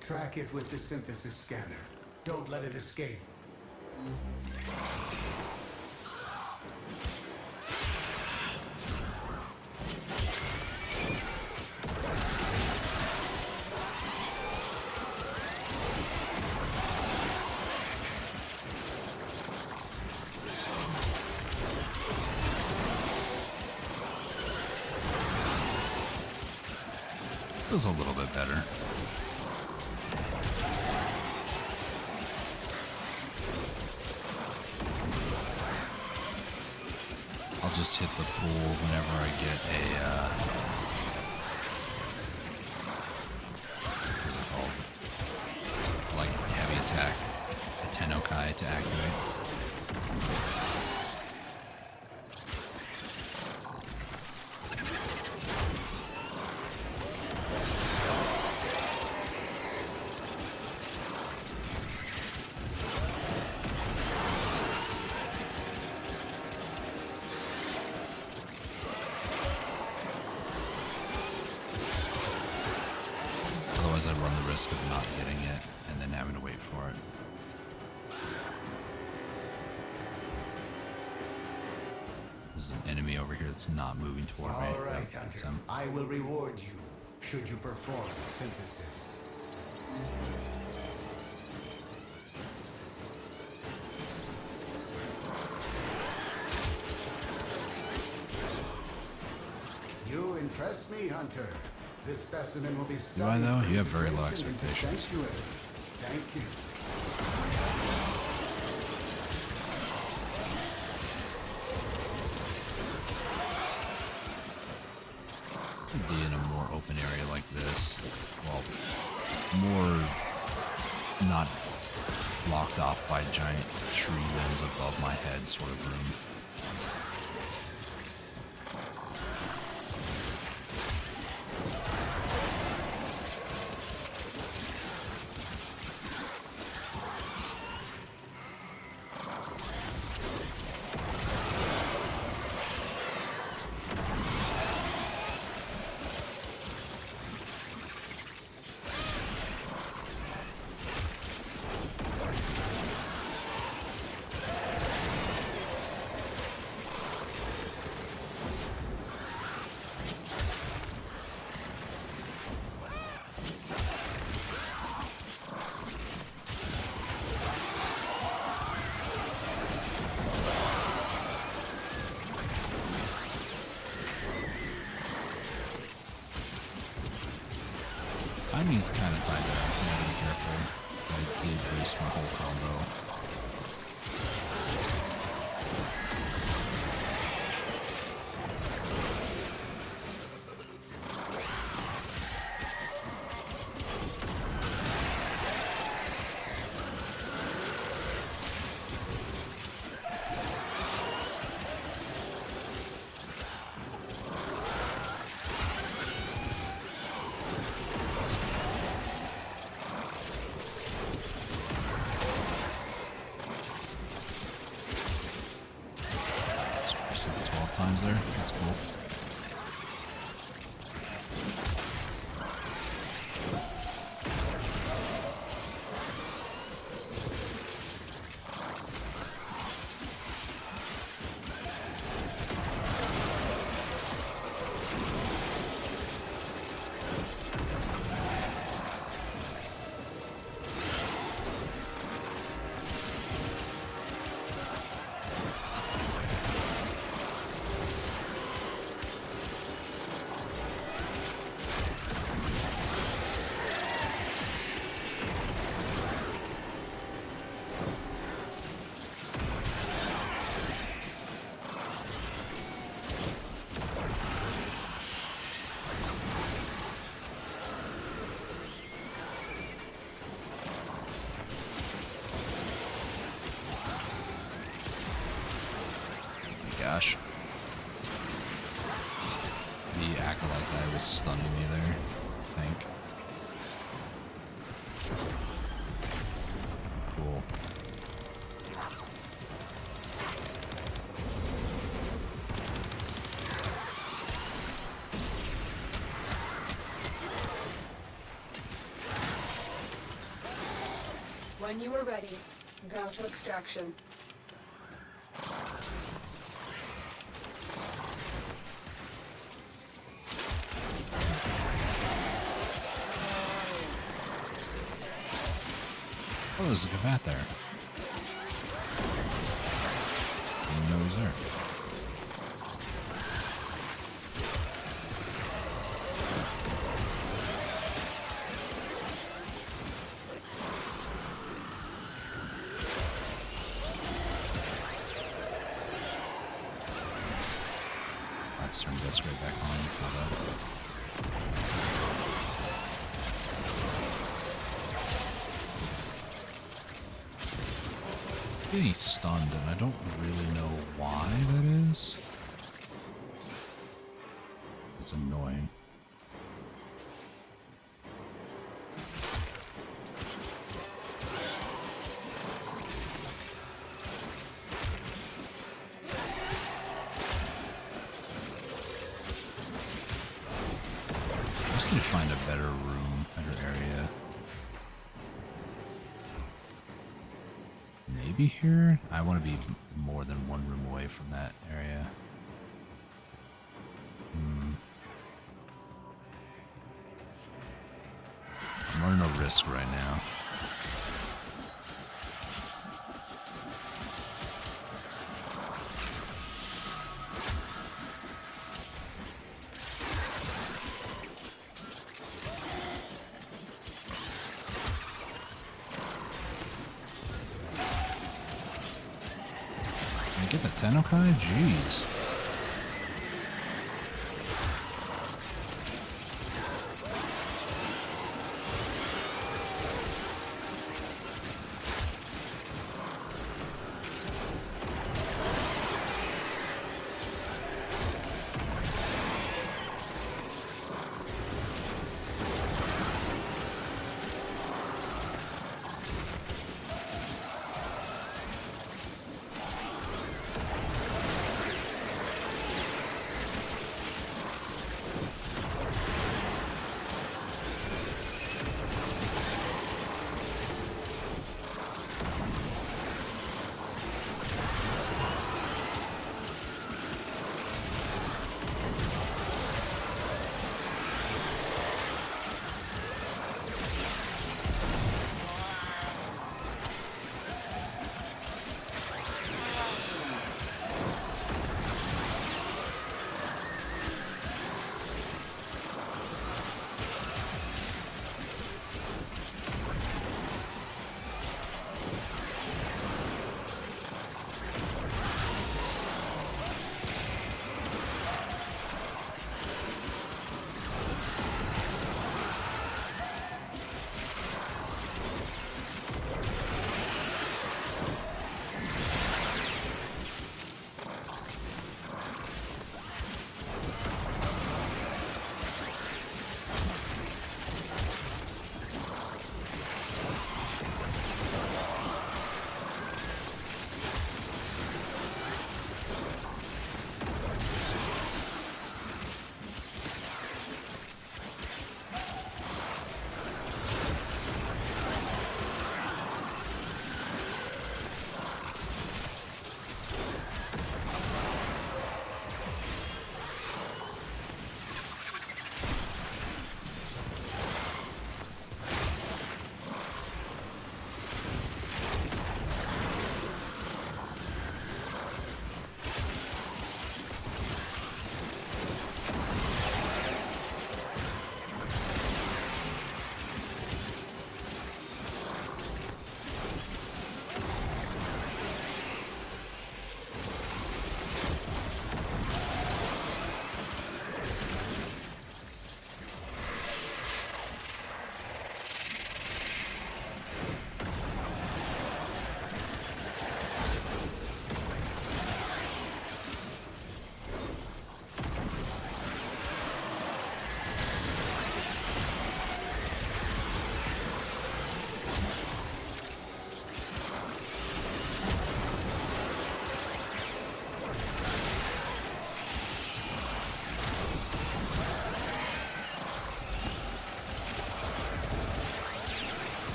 Track it with the synthesis scanner. Don't let it escape. Feels a little bit better. I'll just hit the pool whenever I get a, what's it called? Like heavy attack, a Tennokai to activate. otherwise I run the risk of not getting it and then having to wait for it. There's an enemy over here that's not moving toward me. All right, Yep, that's Hunter. him. I will reward you should you perform synthesis. You impress me, Hunter. This specimen will be studied. I, though? for You have very low integration into expectations. sanctuary. Thank you. Be in a more open area like this. Well, more not blocked off by giant tree limbs above my head sort of room. Timing is kind of tied down. I gotta be careful. I did waste my whole combo. Just 12 times there. That's cool. Gosh. The acolyte guy was stunning me there, I think. Cool. When you are ready, go to extraction. Oh, there's a Kavat there. Didn't know he was there. Let's turn this right back on for that. Getting stunned, and I don't really know why that is. It's annoying. I just need to find a better room, better area. be here. I want to be more than one room away from that area. I'm running a risk right now. Can I get the Tenokai? Jeez.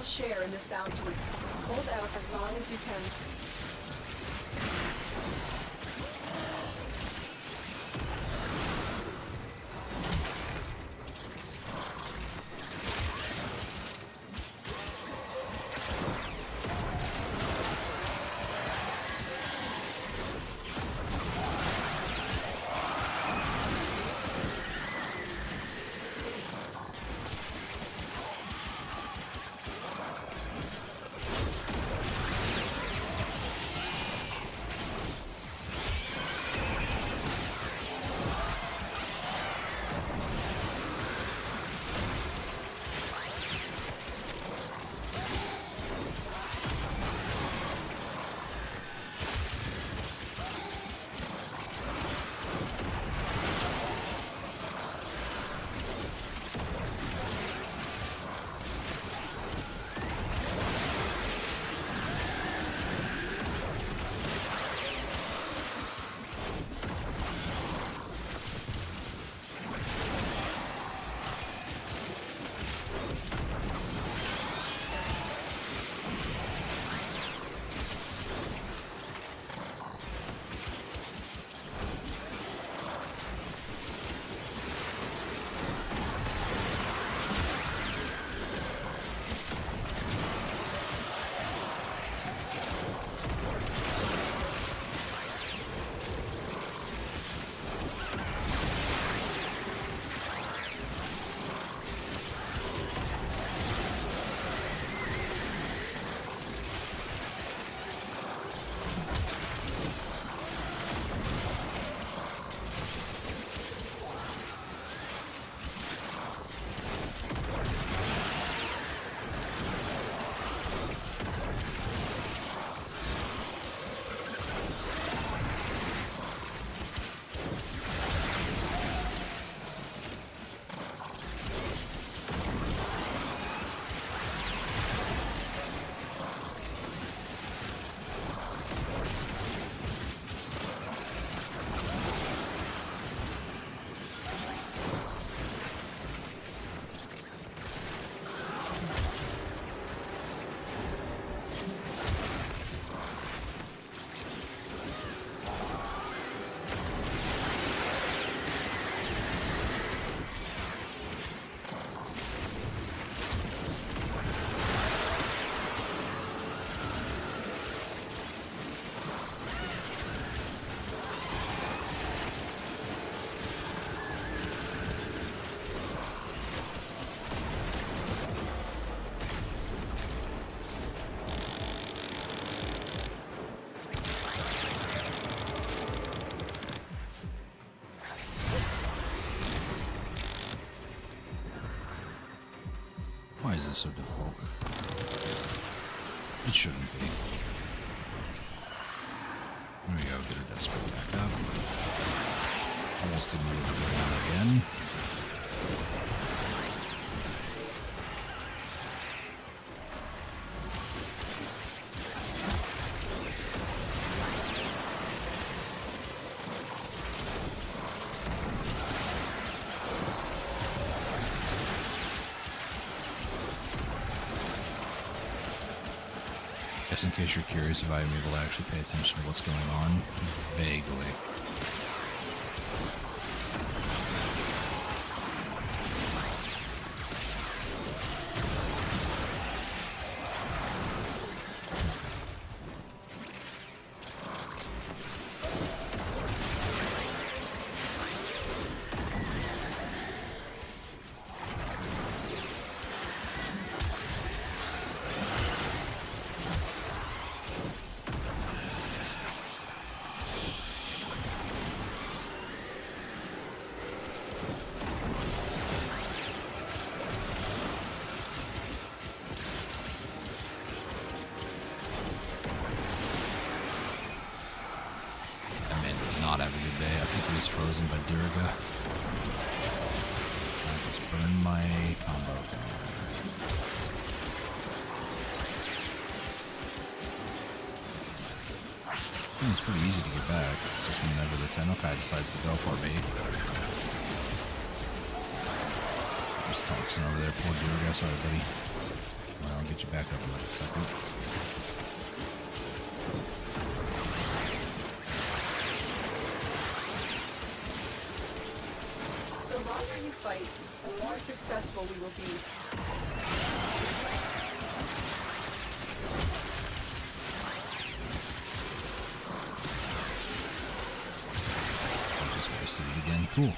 Share in this bounty. Hold out as long as you can. Why is this so difficult? It shouldn't be. There we go, get our desk back up. Almost immediately go down again. Just in case you're curious if I'm able to actually pay attention to what's going on, vaguely. Not have a good day. I think he was frozen by Diriga. I just burned my combo. It's pretty easy to get back. It's just whenever the Tennokai decides to go for me. Just toxin over there, poor Diriga. Sorry, buddy. Well, I'll get you back up in like a second. Fight, the more successful we will be. I just wasted it again. Cool.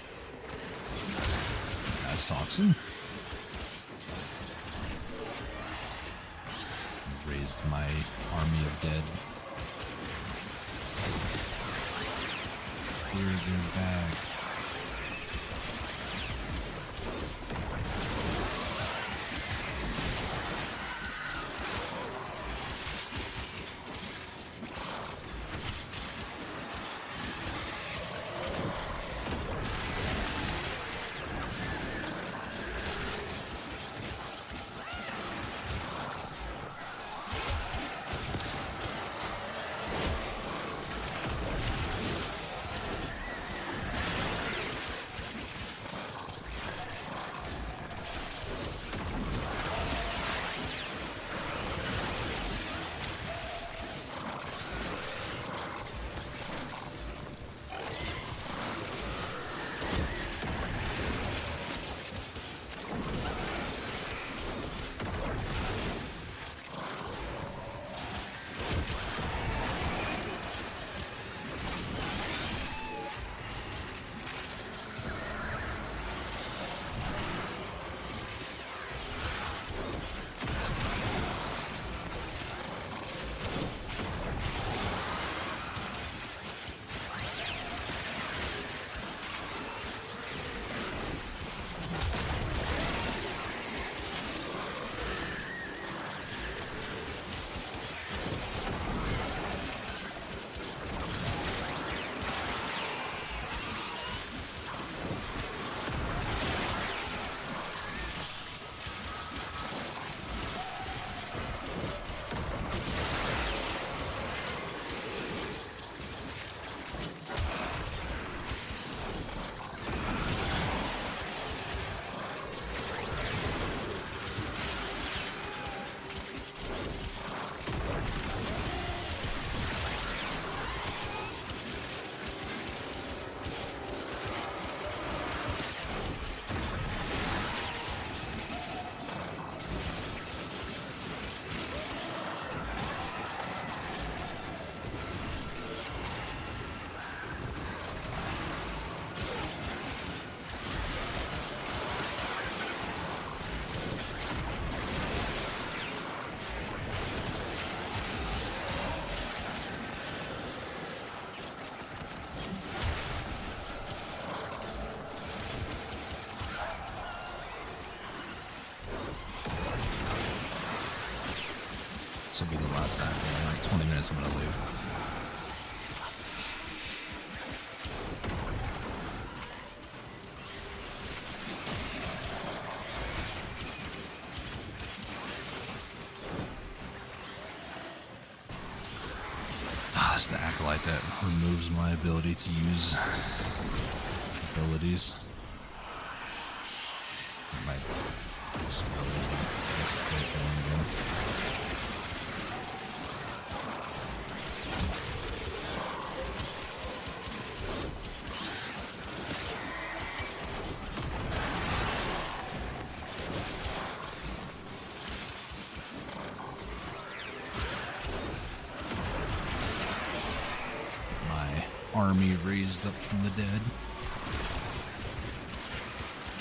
That's toxin. Raised my army of dead. Here's your bag. This will be the last act. In like 20 minutes, I'm gonna leave. It's the acolyte that removes my ability to use abilities. It might explode. I guess it's great going again. Army raised up from the dead.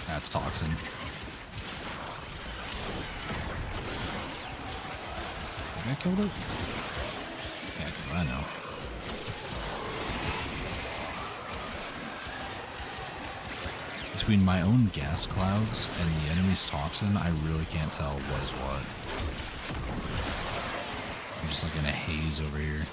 That's toxin. Think I killed it? Yeah, I know. Between my own gas clouds and the enemy's toxin, I really can't tell what is what. I'm just like in a haze over here.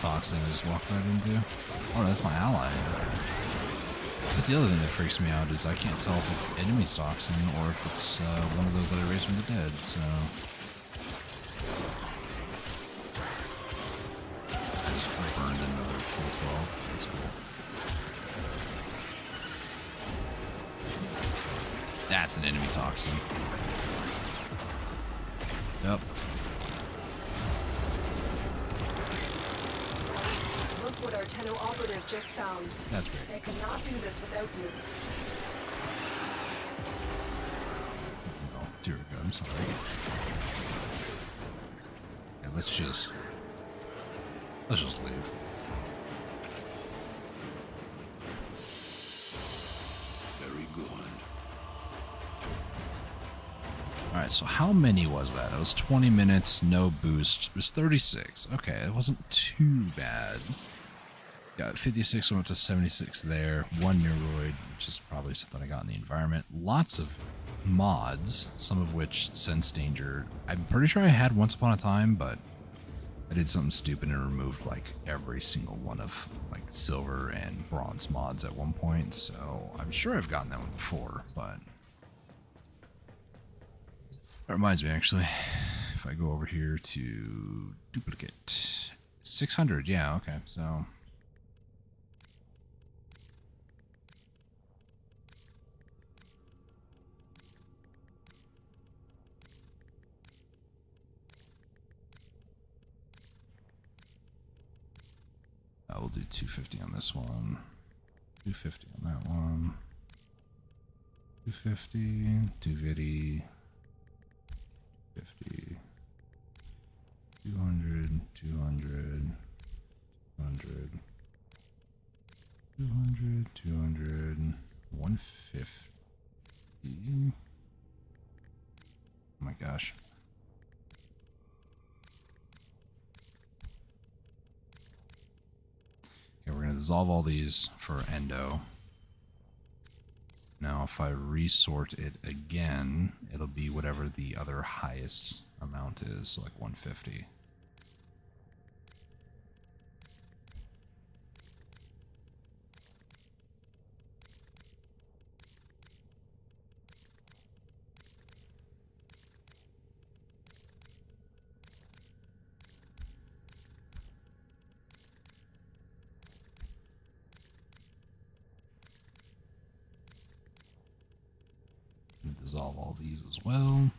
Toxin I just walked right into. Oh, that's my ally. That's the other thing that freaks me out is I can't tell if it's enemy's toxin or if it's one of those that I raised from the dead. So I just burned another full 12. That's cool. That's an enemy toxin. Yep. What our Tenno operative just found. That's great. They could not do this without you. Oh, dear God, I'm sorry. Yeah, let's just leave. Very good. Alright, so how many was that? That was 20 minutes, no boost. It was 36. Okay, it wasn't too bad. Got 56, went up to 76 there. 1 neuroid, which is probably something I got in the environment. Lots of mods, some of which sense danger. I'm pretty sure I had once upon a time, but I did something stupid and removed like every single one of like silver and bronze mods at one point. So I'm sure I've gotten that one before, but that reminds me actually, if I go over here to duplicate 600, yeah, okay, so. I will do 250 on this one, 250 on that one, 250, 250, 50, 200, 200, 200, 200, 200, 150. Oh my gosh. Okay, we're going to dissolve all these for endo. Now, if I resort it again, it'll be whatever the other highest amount is, so like 150. Dissolve all these as well.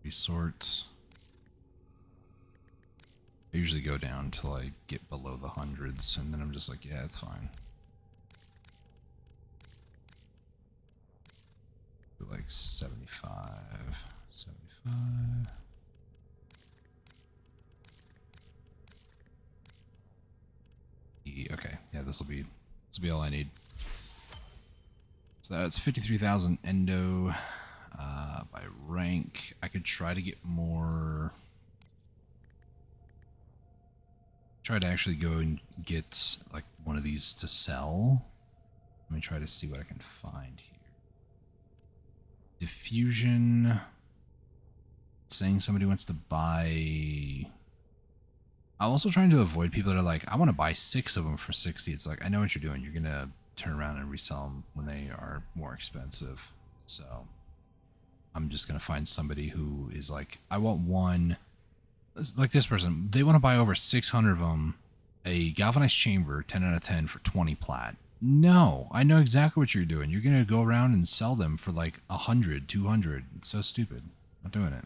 Resort. I usually go down till I get below the hundreds, and then I'm just like, yeah, it's fine. Do like 75, 75. Okay, yeah, this will be all I need. So that's 53,000 endo. by rank. I could try to get more. Try to actually go and get like one of these to sell. Let me try to see what I can find here. Diffusion. Saying somebody wants to buy. I'm also trying to avoid people that are like, I want to buy 6 of them for 60. It's like, I know what you're doing. You're going to turn around and resell them when they are more expensive. So I'm just going to find somebody who is like, I want one. Like this person, they want to buy over 600 of them, a galvanized chamber, 10 out of 10 for 20 plat. No, I know exactly what you're doing. You're going to go around and sell them for like 100, 200. It's so stupid. Not doing it.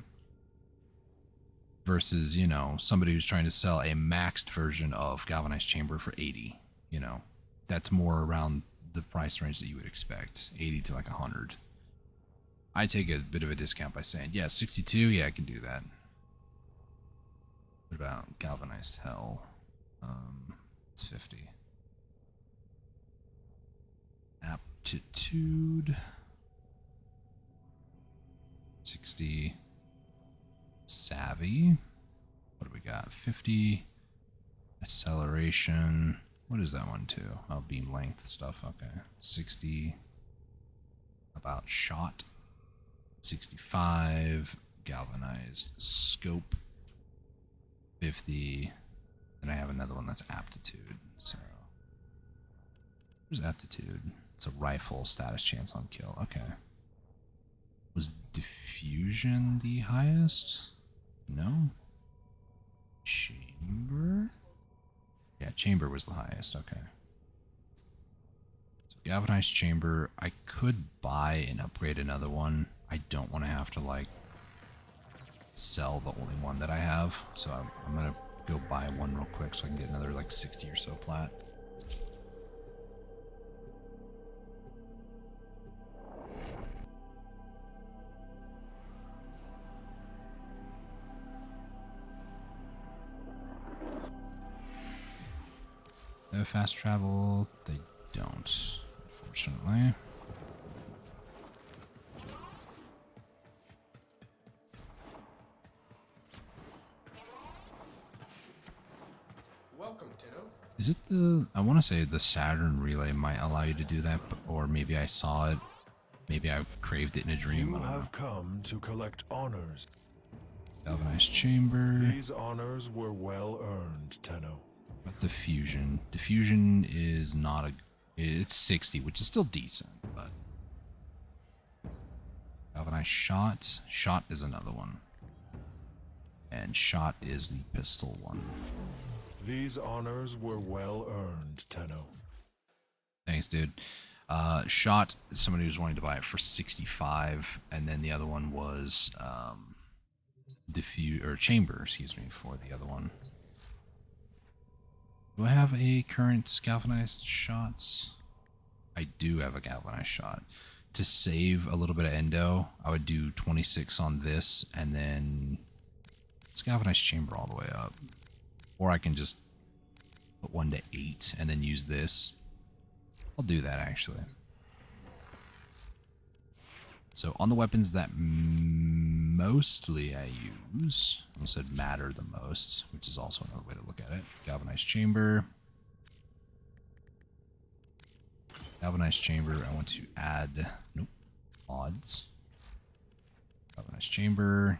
Versus, you know, somebody who's trying to sell a maxed version of galvanized chamber for 80. You know, that's more around the price range that you would expect, 80 to like 100. I take a bit of a discount by saying, yeah, 62, yeah, I can do that. What about galvanized hell? It's 50. Aptitude. 60. Savvy. What do we got? 50. Acceleration. What is that one too? Oh, beam length stuff. Okay. 60. About shot. 65. Galvanized scope. 50. And I have another one that's aptitude. So where's aptitude? It's a rifle status chance on kill. Okay. Was diffusion the highest? No. Chamber? Yeah, chamber was the highest. Okay. So galvanized chamber. I could buy and upgrade another one. I don't want to have to like sell the only one that I have. So I'm going to go buy one real quick so I can get another like 60 or so plat. They have fast travel. They don't, unfortunately. Welcome, Tito. Is it the... I want to say the Saturn relay might allow you to do that, or maybe I saw it. Maybe I craved it in a dream. You have come to collect honors. Galvanized chamber. These honors were well earned, Tenno. But diffusion. Diffusion is not a... It's 60, which is still decent, but... Galvanized shot. Shot is another one. And shot is the pistol one. These honors were well earned, Tenno. Thanks, dude. Shot, somebody was wanting to buy it for 65, and then the other one was chamber, excuse me, for the other one. Do I have a current galvanized shots? I do have a galvanized shot. To save a little bit of endo, I would do 26 on this, and then let's galvanized chamber all the way up. Or I can just put 1 to 8 and then use this. I'll do that actually. So on the weapons that mostly I use, I almost said matter the most, which is also another way to look at it. Galvanized chamber. Galvanized chamber, I want to add, nope, odds. Galvanized chamber.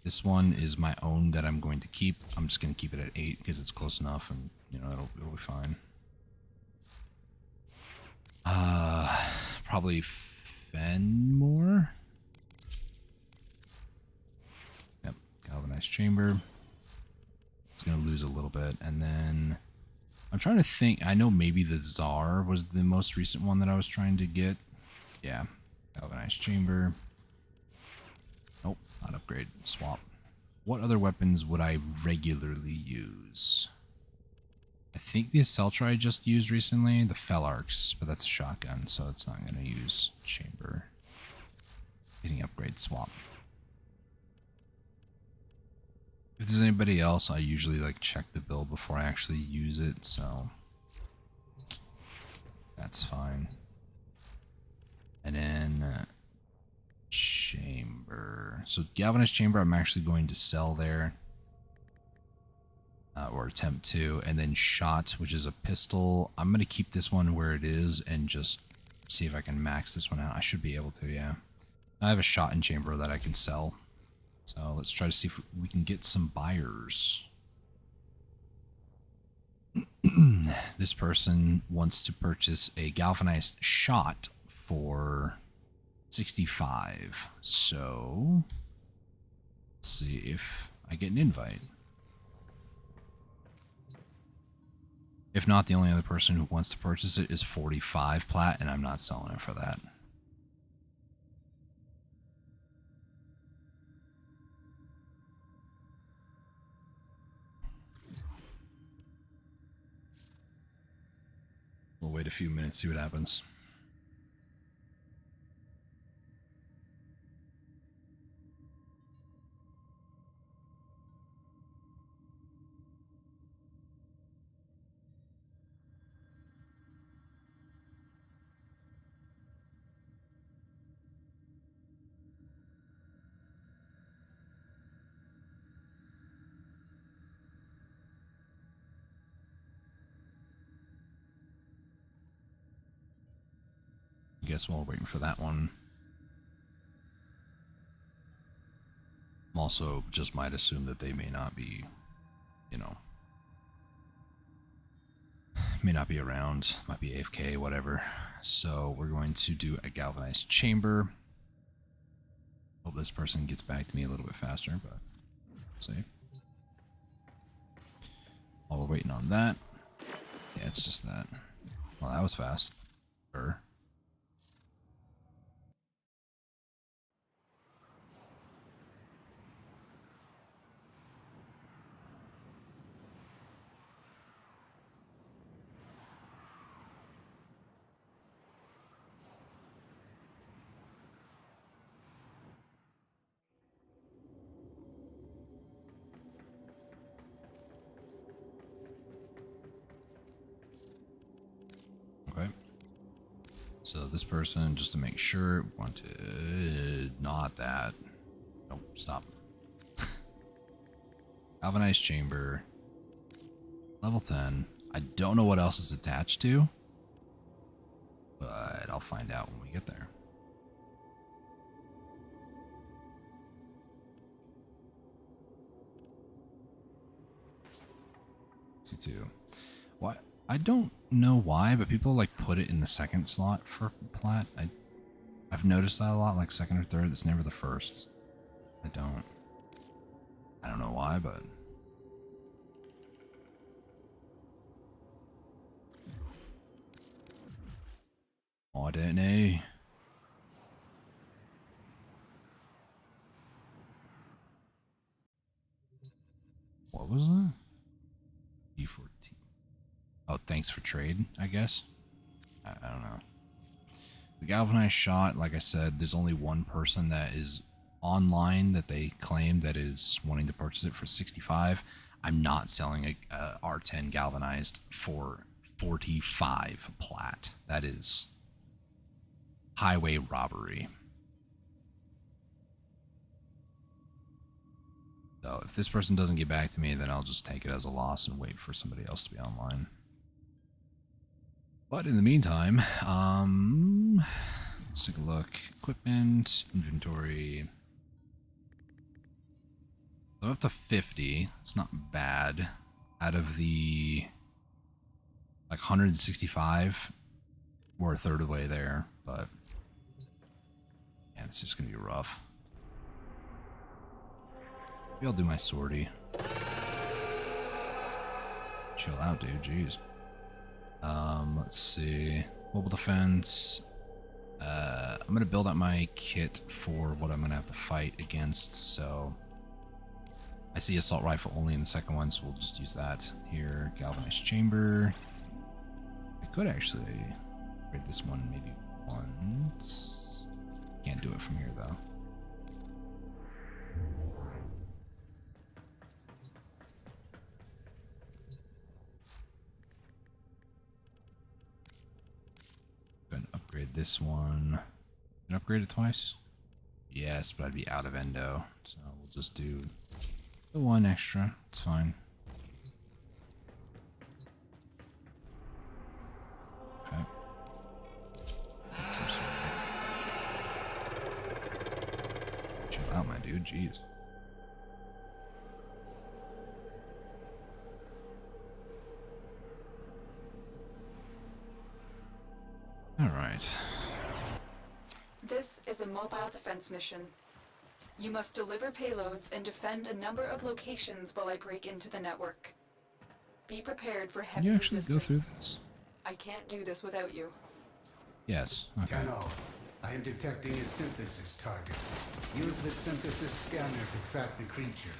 This one is my own that I'm going to keep. I'm just going to keep it at 8 because it's close enough, and you know it'll be fine. Probably Fen more. Yep, galvanized chamber. It's going to lose a little bit, and then I'm trying to think. I know maybe the Tsar was the most recent one that I was trying to get. Yeah, galvanized chamber. Nope, not upgrade, swap. What other weapons would I regularly use? I think the Acceltra I just used recently, the Fellarks, but that's a shotgun, so it's not going to use chamber. Getting upgrade, swap. If there's anybody else, I usually like check the build before I actually use it, so that's fine. And then chamber. So galvanized chamber, I'm actually going to sell there. Or attempt to. And then shot, which is a pistol. I'm going to keep this one where it is and just see if I can max this one out. I should be able to, yeah. I have a shot in chamber that I can sell. So let's try to see if we can get some buyers. This person wants to purchase a galvanized shot for 65. So let's see if I get an invite. If not, the only other person who wants to purchase it is 45 plat, and I'm not selling it for that. We'll wait a few minutes, see what happens. I guess while we're waiting for that one, I'm also just might assume that they may not be, you know, may not be around, might be AFK, whatever. So we're going to do a galvanized chamber. Hope this person gets back to me a little bit faster, but let's see. While we're waiting on that, yeah, it's just that. Well, that was fast. Sure. Okay. So this person, just to make sure, wanted not that. Nope, stop. Galvanized chamber. Level 10. I don't know what else is attached to, but I'll find out when we get there. C2. Why? I don't know why, but people like put it in the second slot for plat. I've noticed that a lot, like second or third. It's never the first. I don't know why, but I don't know. What was that? E14. Oh, thanks for trade, I guess. I don't know. The galvanized shot, like I said, there's only one person that is online that they claim that is wanting to purchase it for 65. I'm not selling a R10 galvanized for 45 plat. That is highway robbery. So if this person doesn't get back to me, then I'll just take it as a loss and wait for somebody else to be online. But in the meantime, let's take a look. Equipment, inventory. So up to 50. It's not bad. Out of the like 165, we're a third of the way there, but yeah, it's just gonna be rough. Maybe I'll do my sortie. Chill out, dude. Jeez. Let's see. Mobile defense. I'm gonna build up my kit for what I'm gonna have to fight against. So I see assault rifle only in the second one, so we'll just use that here. Galvanized chamber. I could actually upgrade this one maybe once. Can't do it from here though. Upgrade this one. Can I upgrade it twice? Yes, but I'd be out of endo. So we'll just do the one extra. It's fine. Okay. Chill out, my dude. Jeez. All right. This is a mobile defense mission. You must deliver payloads and defend a number of locations while I break into the network. Be prepared for Can heavy you actually resistance. go through this? I can't do this without you. Yes. Okay. Tenno, I am detecting a synthesis target. Use the synthesis scanner to track the creature.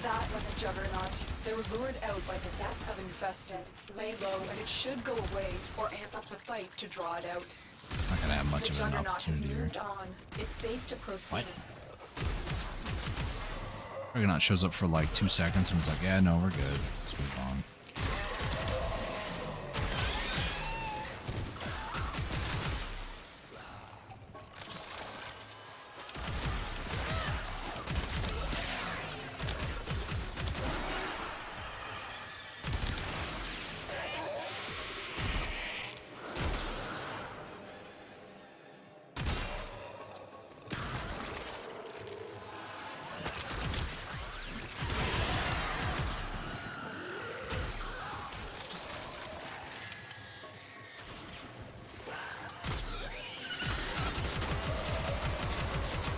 That was a juggernaut. They were lured out by the death of infested. Lay low and it should go away, or amp up the fight to draw it out. Not gonna have much The of an juggernaut has opportunity here. moved on. It's safe to proceed. Juggernaut shows up for like 2 seconds and it's like, yeah, no, we're good. Let's move on.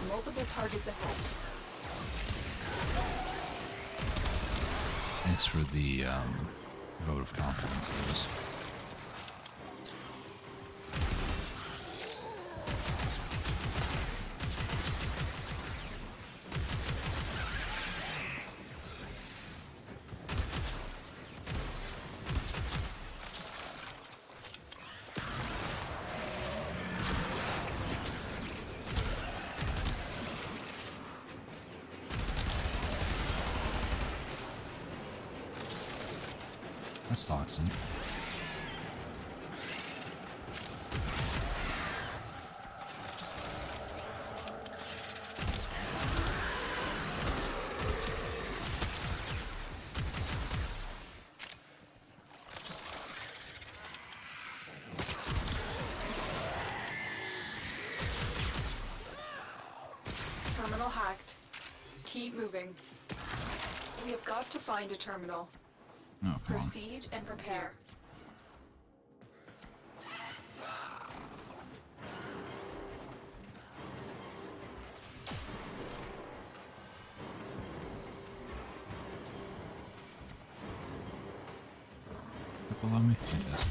Multiple targets ahead. Thanks for the vote of confidence, Lewis. That's toxin. Terminal hacked. Keep moving. We have got to find a terminal. Oh, come on. Proceed and prepare. Allow me to do this.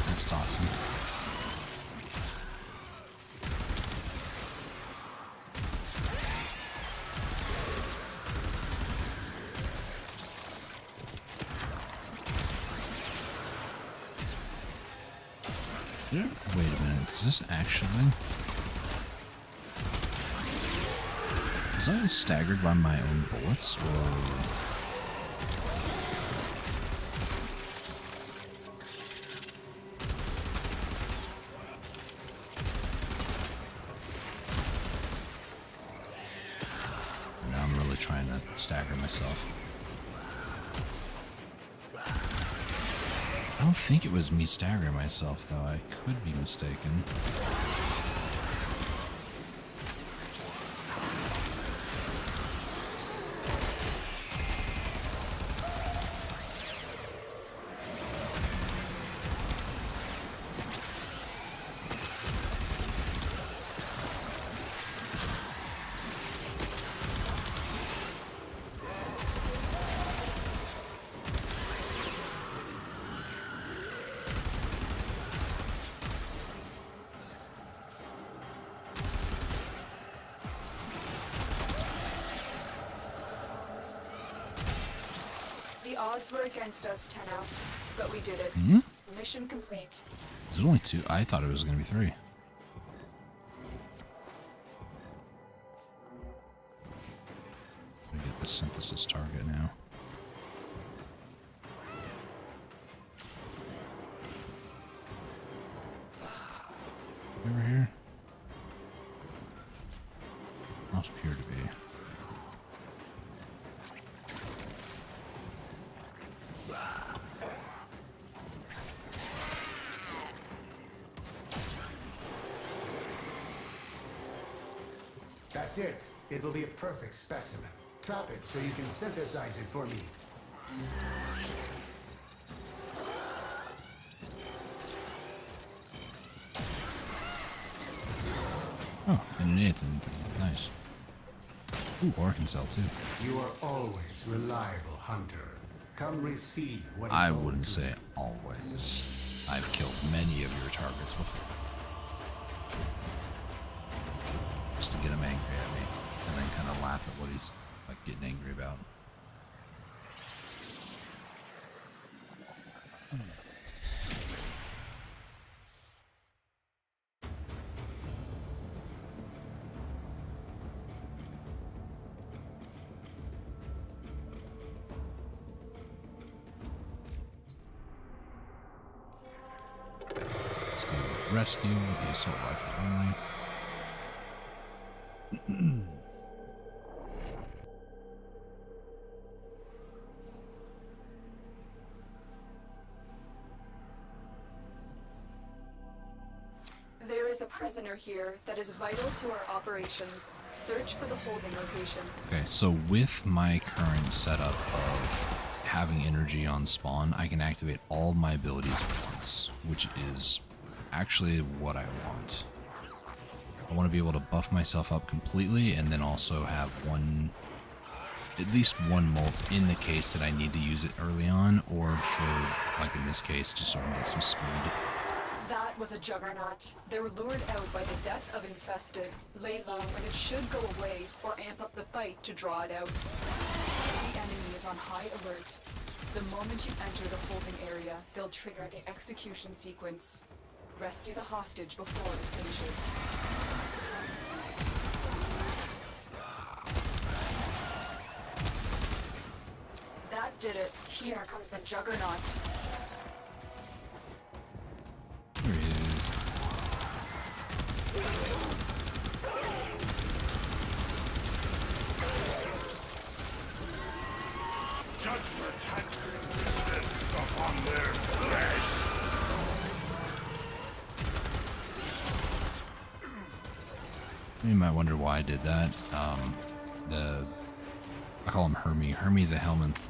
That's toxin. Wait a minute, is this actually... Was I staggered by my own bullets, or... Now I'm really trying to stagger myself. I don't think it was me staggering myself, though. I could be mistaken. Odds were against us, Tenno, but we did it. Hmm? Mission complete. Is it only 2? I thought it was going to be 3. Let me get the synthesis target now. Over here? Not appear to be. That's it. It will be a perfect specimen. Trap it so you can synthesize it for me. Oh, and an anything. Nice. Ooh, Orkin Cell too. You are always reliable, Hunter. Come receive what I is wouldn't owed to say you. always. I've killed many of your targets before. Just to get him angry at me. And then kind of laugh at what he's like getting angry about. Let's do rescue with the assault rifle only. There is a prisoner here that is vital to our operations. Search for the holding location. Okay, so with my current setup of having energy on spawn, I can activate all my abilities at once, which is actually what I want. I want to be able to buff myself up completely and then also have at least one molt in the case that I need to use it early on, or for, like in this case, just so I can get some speed. That was a juggernaut. They were lured out by the death of infested. Lay low and it should go away, or amp up the fight to draw it out. The enemy is on high alert. The moment you enter the holding area, they'll trigger the execution sequence. Rescue the hostage before it finishes. That did it. Here comes the juggernaut. There he is. Judgment has been visited upon their flesh. You might wonder why I did that. I call him Hermie the Helminth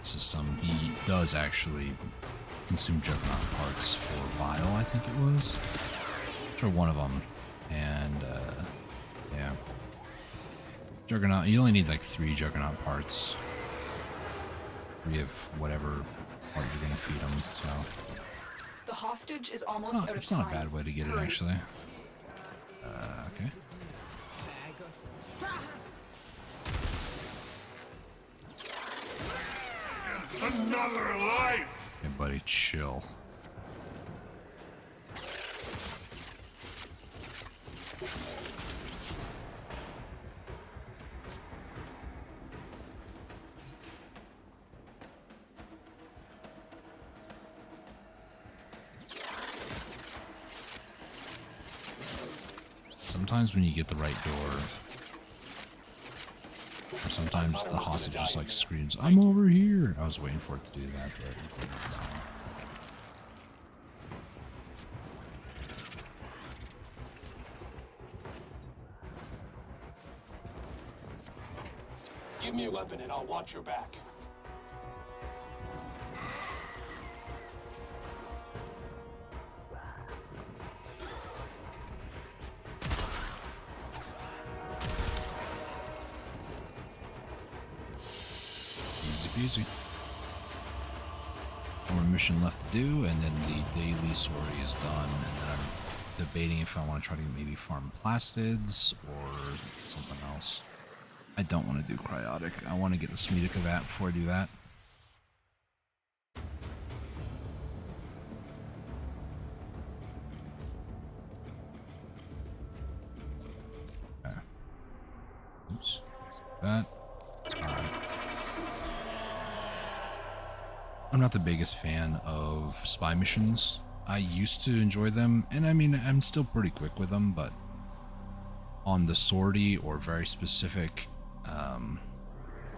system. He does actually consume Juggernaut parts for Vile, I think it was. For one of them. And, yeah. Juggernaut, you only need like 3 Juggernaut parts. 3 of whatever part you're gonna feed them, so. The hostage is almost out of time. It's not a bad way to get it, actually. Okay. Another life! Hey, buddy, chill. Sometimes when you get the right door, or sometimes the hostage just like screams, "I'm over here." I was waiting for it to do that, but it didn't, so. Give me a weapon and I'll watch your back. Easy peasy. One more mission left to do, and then the daily story is done, and then I'm debating if I want to try to maybe farm plastids or something else. I don't want to do cryotic. I want to get the Smeeta Kavat before I do that. Oops. That. It's fine. I'm not the biggest fan of spy missions. I used to enjoy them, and I mean, I'm still pretty quick with them, but on the sortie or very specific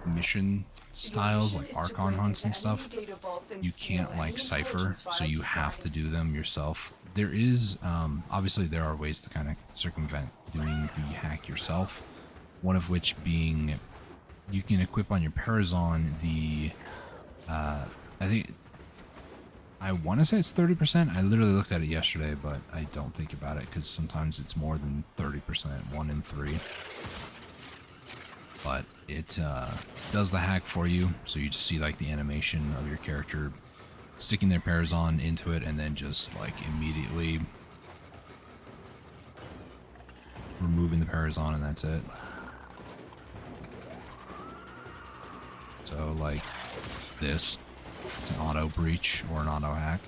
mission styles like Archon hunts and stuff, you can't like cipher, so you have to do them yourself. There is, obviously there are ways to kind of circumvent doing the hack yourself, one of which being you can equip on your Parazon the, I want to say it's 30%. I literally looked at it yesterday, but I don't think about it because sometimes it's more than 30%, 1 in 3. But it does the hack for you, so you just see like the animation of your character sticking their Parazon into it and then just like immediately removing the Parazon, and that's it. So like this. It's an auto breach or an auto hack.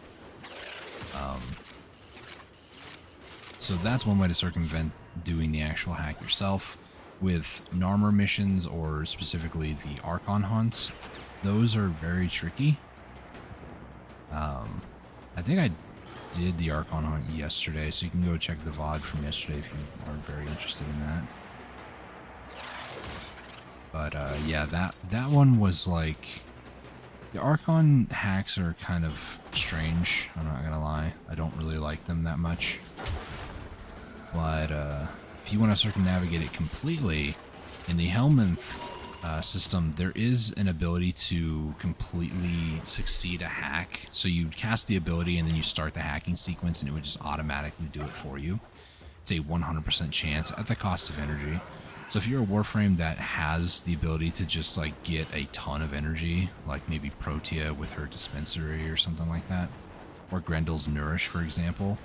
So that's one way to circumvent doing the actual hack yourself. With Narmer missions or specifically the Archon hunts, those are very tricky. I think I did the Archon hunt yesterday, so you can go check the VOD from yesterday if you are very interested in that. But yeah, that one was like... The Archon hacks are kind of strange, I'm not gonna lie. I don't really like them that much. But if you want to circumnavigate it completely, in the Helminth system, there is an ability to completely succeed a hack. So you cast the ability and then you start the hacking sequence and it would just automatically do it for you. It's a 100% chance at the cost of energy. So if you're a Warframe that has the ability to just like get a ton of energy, like maybe Protea with her dispensary or something like that, or Grendel's Nourish, for example,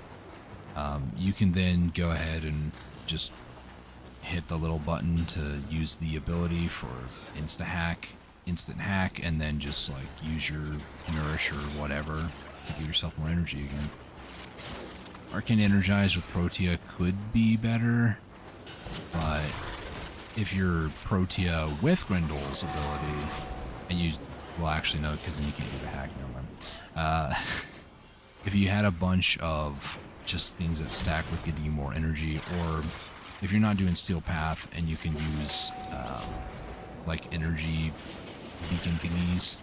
you can then go ahead and just hit the little button to use the ability for instant hack, and then just like use your Nourish or whatever to give yourself more energy again. Arcane Energize with Protea could be better, but if you're Protea with Grendel's ability, and you, well actually no, because then you can't do the hack, no mind. If you had a bunch of just things that stack with getting you more energy, or if you're not doing Steel Path and you can use like energy beacon thingies,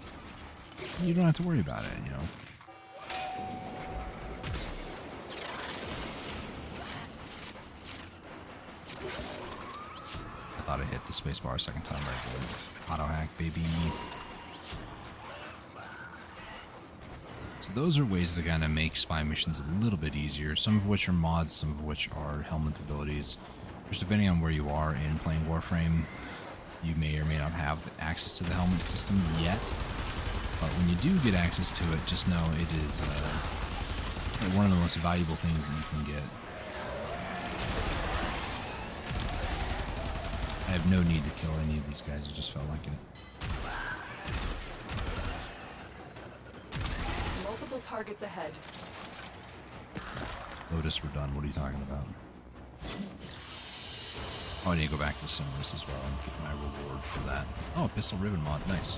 you don't have to worry about it, you know. I thought I hit the spacebar a second time right there. Auto hack, baby. So those are ways to kind of make spy missions a little bit easier, some of which are mods, some of which are Helminth abilities. Just depending on where you are in playing Warframe, you may or may not have access to the Helminth system yet. But when you do get access to it, just know it is one of the most valuable things that you can get. I have no need to kill any of these guys, it just felt like it. Multiple targets ahead. Lotus, we're done. What are you talking about? Oh, I need to go back to Summers as well and get my reward for that. Oh, pistol ribbon mod. Nice.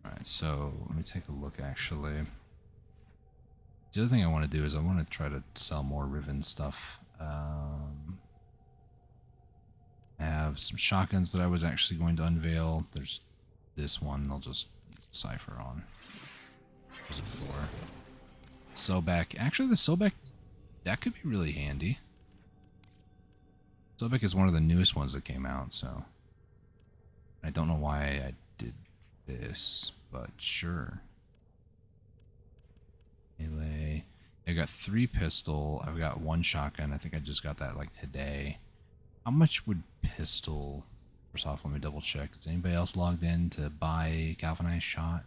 Alright, so let me take a look actually. The other thing I want to do is I want to try to sell more Riven stuff. I have some shotguns that I was actually going to unveil. There's this one I'll just cipher on. What was it for? Sobek. Actually, the Sobek, that could be really handy. Sobek is one of the newest ones that came out, so I don't know why I did this, but sure. Melee. I got 3 pistol. I've got 1 shotgun. I think I just got that like today. How much would pistol? First off, let me double check. Is anybody else logged in to buy galvanized shot?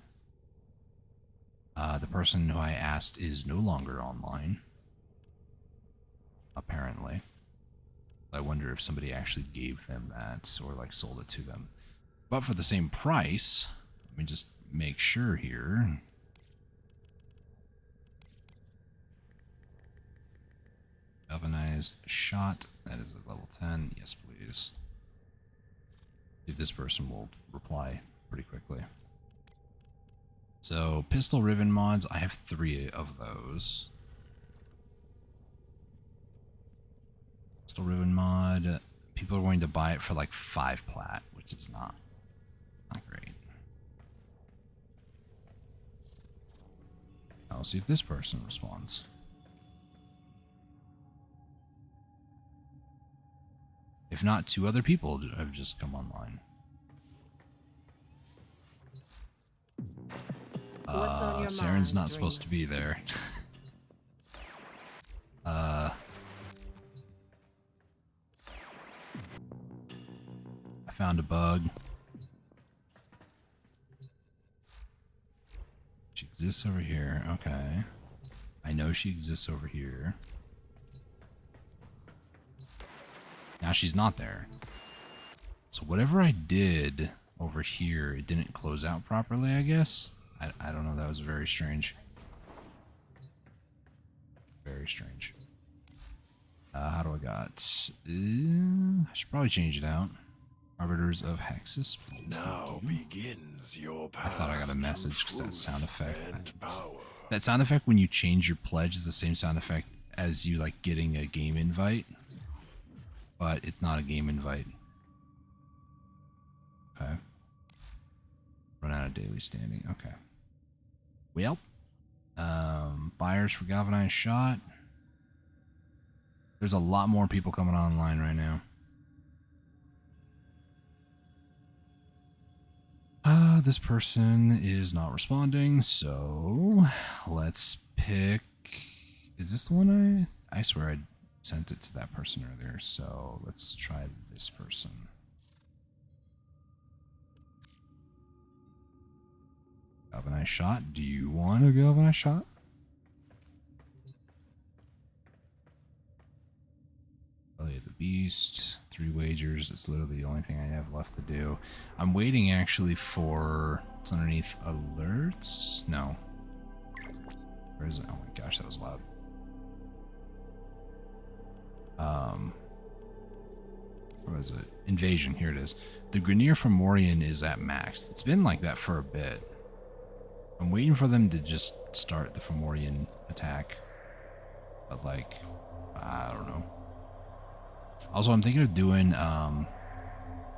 The person who I asked is no longer online. apparently. I wonder if somebody actually gave them that or like sold it to them. But for the same price, let me just make sure here. Galvanized shot. That is a level 10. Yes, please. If this person will reply pretty quickly. So, pistol ribbon mods. I have 3 of those. Pistol ribbon mod. People are going to buy it for like 5 plat, which is not great. I'll see if this person responds. If not, 2 other people have just come online. What's on your Saren's mind, not supposed to be there. I found a bug. She exists over here. Okay. I know she exists over here. Now she's not there. So whatever I did over here, it didn't close out properly, I guess. I don't know. That was very strange. Very strange. How do I got? I should probably change it out. Arbiters of Hexus. Now begins your path. I thought I got a message because that sound effect. And power. That sound effect when you change your pledge is the same sound effect as you like getting a game invite. But it's not a game invite. Okay. Run out of daily standing. Okay. Well. Buyers for galvanized shot. There's a lot more people coming online right now. This person is not responding, so let's pick. Is this the one I swear I sent it to that person earlier, so let's try this person. Galvanized shot. Do you want a galvanized shot? Belly of the Beast. 3 wagers. It's literally the only thing I have left to do. I'm waiting actually for... It's underneath alerts? No. Where is it? Oh my gosh, that was loud. What was it? Invasion. Here it is. The Grineer from Morian is at max. It's been like that for a bit. I'm waiting for them to just start the Fomorian attack. But like, I don't know. Also, I'm thinking of doing, I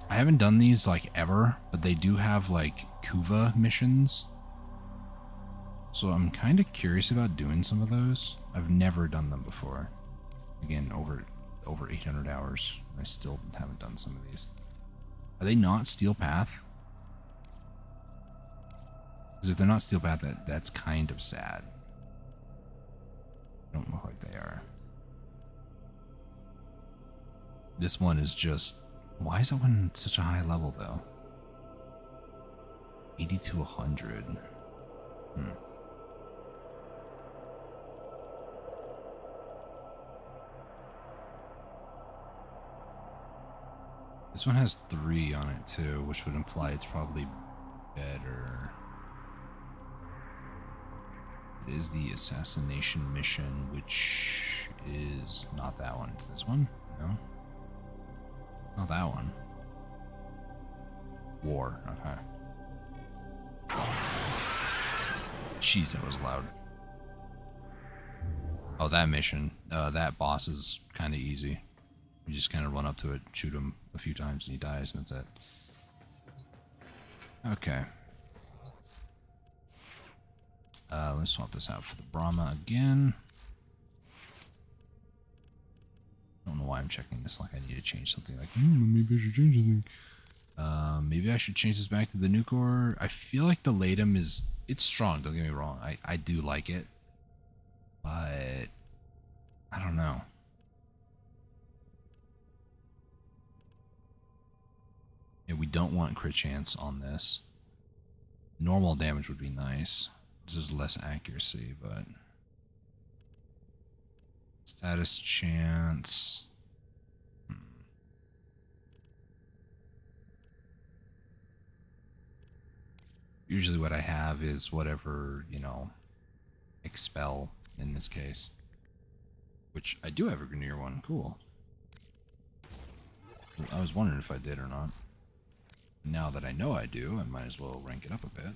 haven't done these like ever, but they do have like Kuva missions. So I'm kind of curious about doing some of those. I've never done them before. Again, over 800 hours. I still haven't done some of these. Are they not Steel Path? Because if they're not Steel Path, that's kind of sad. They don't look like they are. This one is just... Why is that one such a high level, though? 80 to 100. This one has 3 on it, too, which would imply it's probably better. It is the assassination mission, which is not that one. It's this one? No? Not that one. War. Okay. Jeez, that was loud. Oh, that mission. That boss is kind of easy. You just kind of run up to it, shoot him a few times, and he dies, and that's it. Okay. Let's swap this out for the Brahma again. I don't know why I'm checking this like I need to change something. Like, maybe I should change something. Maybe I should change this back to the Nucor. I feel like the Latum is... It's strong, don't get me wrong. I do like it. But... I don't know. Yeah, we don't want crit chance on this. Normal damage would be nice. This is less accuracy, but... Status chance. Usually what I have is whatever, you know, expel in this case. Which I do have a Grenier one. Cool. I was wondering if I did or not. Now that I know I do, I might as well rank it up a bit.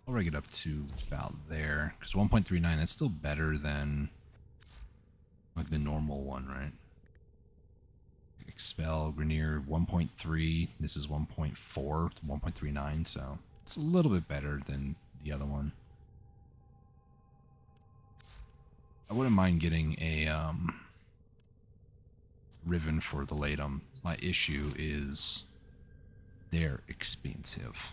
I'll rank it up to about there. Because 1.39, that's still better than like the normal one, right? Expel, Grenier 1.3. This is 1.4 to 1.39, so it's a little bit better than the other one. I wouldn't mind getting a Riven for the Latum. My issue is they're expensive.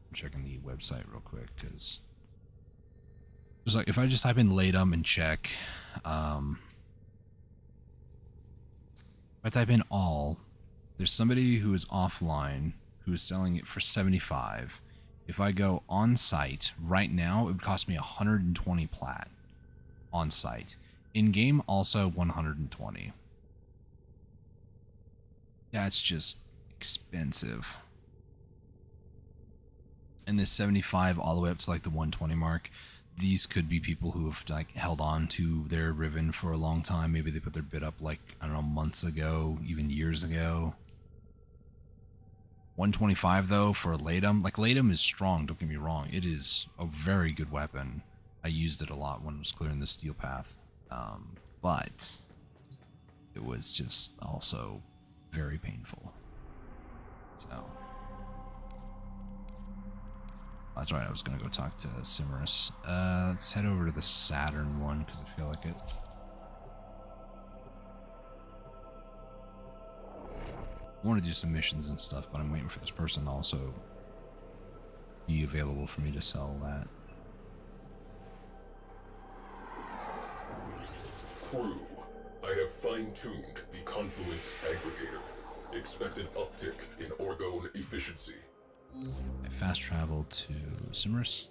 I'm checking the website real quick because just like if I just type in Latum and check, if I type in all, there's somebody who is offline who is selling it for 75. If I go on site right now, it would cost me 120 plat on site. In game, also 120. That's just expensive. And this 75 all the way up to like the 120 mark. These could be people who have like held on to their Riven for a long time. Maybe they put their bid up like, I don't know, months ago, even years ago. 125 though for Latum. Like Latum is strong, don't get me wrong. It is a very good weapon. I used it a lot when I was clearing the steel path. But it was just also very painful. So that's right, I was gonna go talk to Simurus. Let's head over to the Saturn one because I feel like it. I want to do some missions and stuff, but I'm waiting for this person to also be available for me to sell that. Crew, I have fine-tuned the Confluence Aggregator. Expect an uptick in orgone efficiency. I fast travel to Simurus.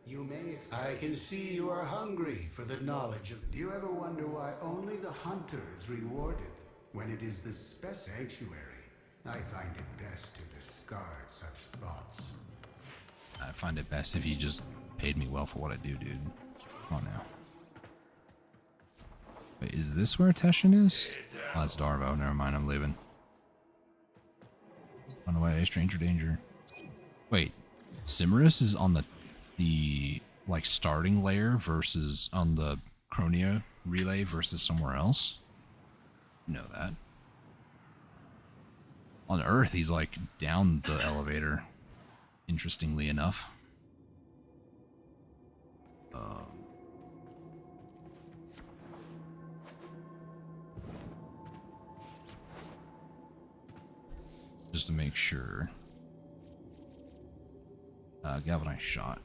You may. I can see you are hungry for the knowledge of. Do you ever wonder why only the hunter is rewarded when it is the sanctuary? I find it best to discard such thoughts. I find it best if you just paid me well for what I do, dude. Come on now. Wait, is this where Teshin is? Oh, that's Darvo. Never mind, I'm leaving. Run away, stranger danger. Wait, Simurus is on the like starting layer versus on the Chronia relay versus somewhere else? You know that. On Earth, he's like down the elevator. Interestingly enough. Just to make sure. Galvanized shot.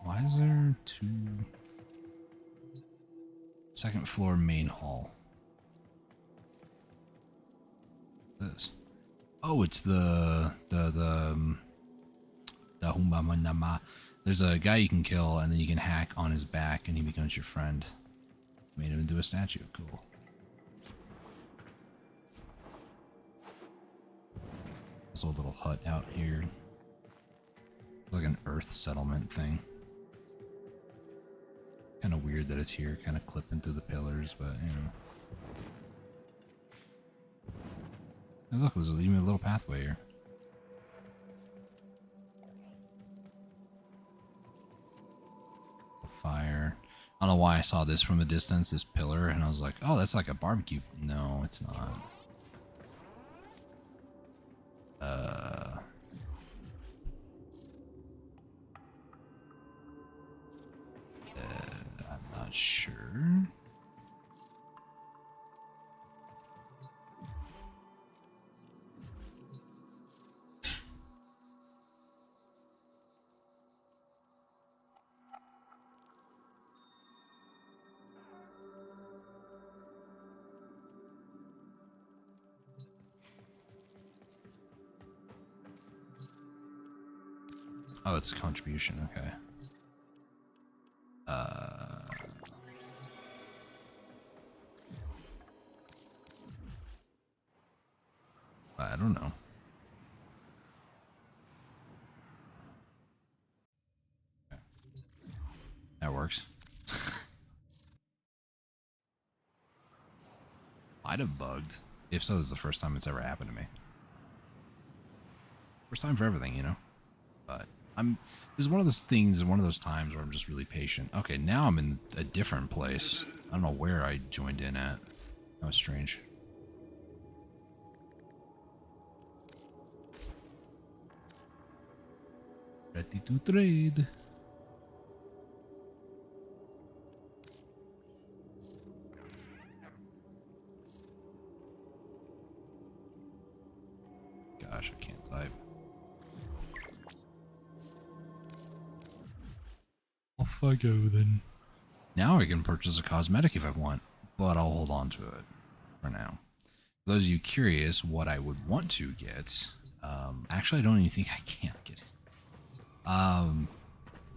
Why is there two? Second floor main hall. This. Oh, it's the Humamanama. There's a guy you can kill, and then you can hack on his back, and he becomes your friend. Made him into a statue. Cool. There's a little hut out here. Like an Earth settlement thing. Kind of weird that it's here, kind of clipping through the pillars, but you know. And look, there's even a little pathway here. Fire. I don't know why I saw this from a distance, this pillar, and I was like, oh, that's like a barbecue. No, it's not. I'm not sure. Oh, it's a contribution. Okay. I don't know. Okay. That works. Might have bugged. If so, this is the first time it's ever happened to me. First time for everything, you know? But this is one of those things, one of those times where I'm just really patient. Okay, now I'm in a different place. I don't know where I joined in at. That was strange. Ready to trade. Gosh, I can't type. Off I go then. Now I can purchase a cosmetic if I want, but I'll hold on to it for now. For those of you curious what I would want to get, actually I don't even think I can get it.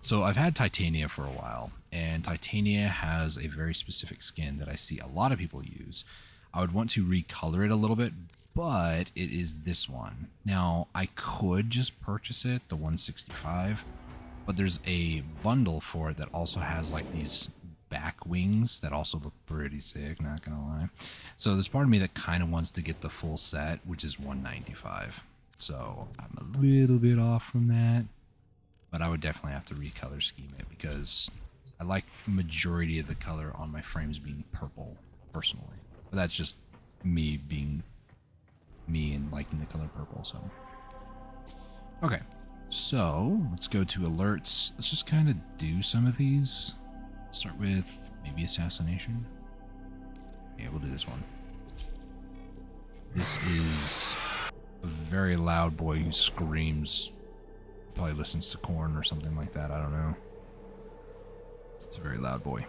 So I've had Titania for a while, and Titania has a very specific skin that I see a lot of people use. I would want to recolor it a little bit, but it is this one. Now, I could just purchase it, the 165, but there's a bundle for it that also has like these back wings that also look pretty sick, not gonna lie. So there's part of me that kind of wants to get the full set, which is 195. So I'm a little bit off from that, but I would definitely have to recolor scheme it because I like majority of the color on my frames being purple personally. But that's just me being me and liking the color purple. So okay, so let's go to alerts. Let's just kind of do some of these. Start with maybe assassination. Yeah, we'll do this one. This is a very loud boy who screams. Probably listens to Korn or something like that. I don't know. It's a very loud boy.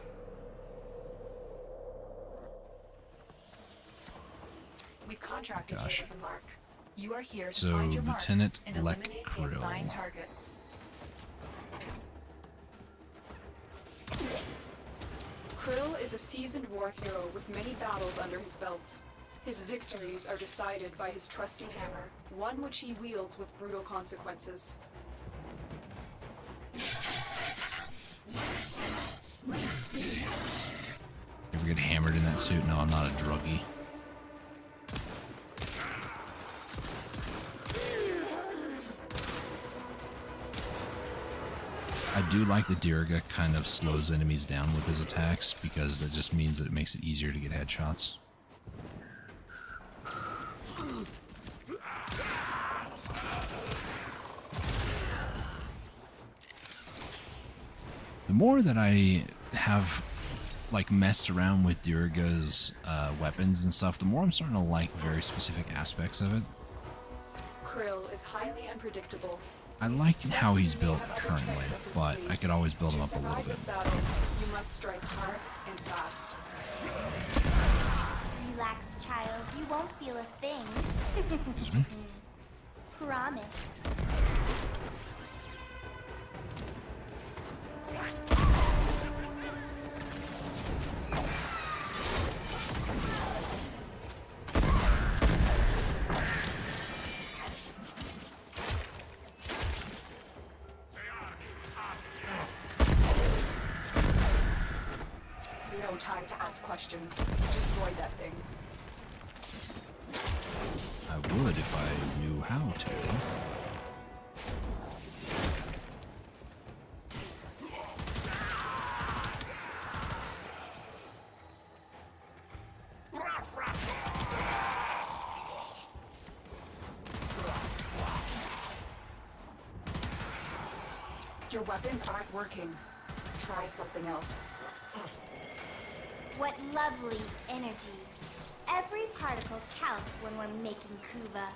We've contracted Gosh. you with a mark. You are here to So, find your mark Lieutenant and Lek eliminate the assigned Krill. target. Krill is a seasoned war hero with many battles under his belt. His victories are decided by his trusty hammer, one which he wields with brutal consequences. Ever get hammered in that suit? No, I'm not a druggie. I do like the Diriga kind of slows enemies down with his attacks because that just means that it makes it easier to get headshots. The more that I have like messed around with Diriga's weapons and stuff, the more I'm starting to like very specific aspects of it. Krill is highly unpredictable. I like how he's built currently, but I could always build him To up a little survive bit. this battle, you must strike hard and fast. Relax, child. You won't feel a thing. Excuse me? Promise. No time to ask questions. Destroy that thing. I would if I knew how to. Your weapons aren't working. Try something else. What lovely energy. Every particle counts when we're making Kuva.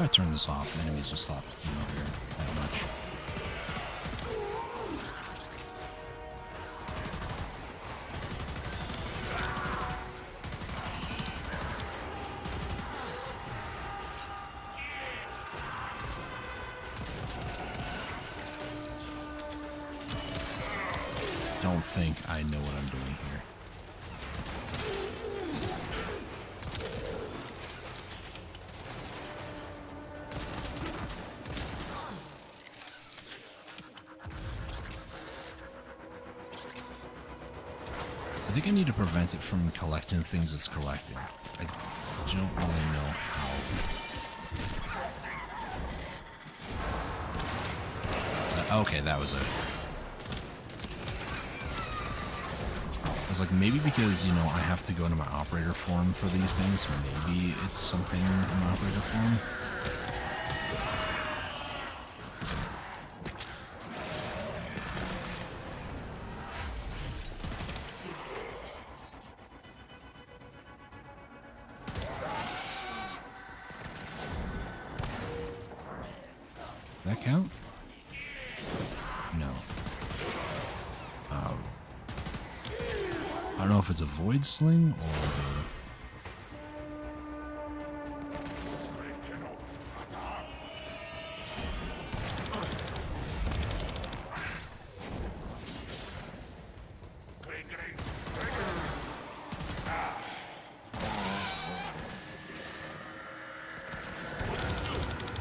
If I turn this off, enemies will stop coming over here that much. Don't think I know what I'm doing here. I think I need to prevent it from collecting things it's collecting. I don't really know how. Okay, that was it. I was like, maybe because, you know, I have to go into my operator form for these things, maybe it's something in my operator form. That count? No. I don't know if it's a void sling or...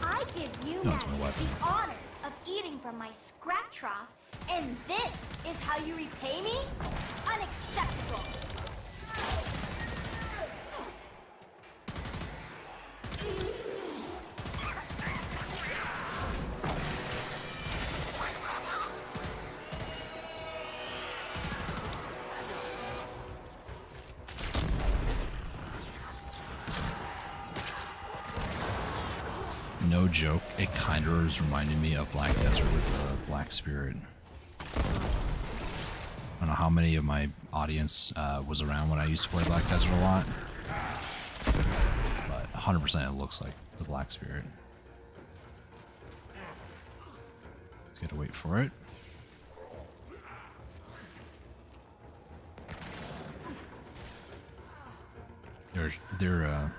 I give you No, it's my man weapon. the honor of eating from my scrap trough, and this is how you repay me? Unacceptable. No joke, it kind of is reminding me of Black Desert with the Black Spirit. I don't know how many of my audience was around when I used to play Black Desert a lot, but 100% it looks like the Black Spirit. Just gotta wait for it. They're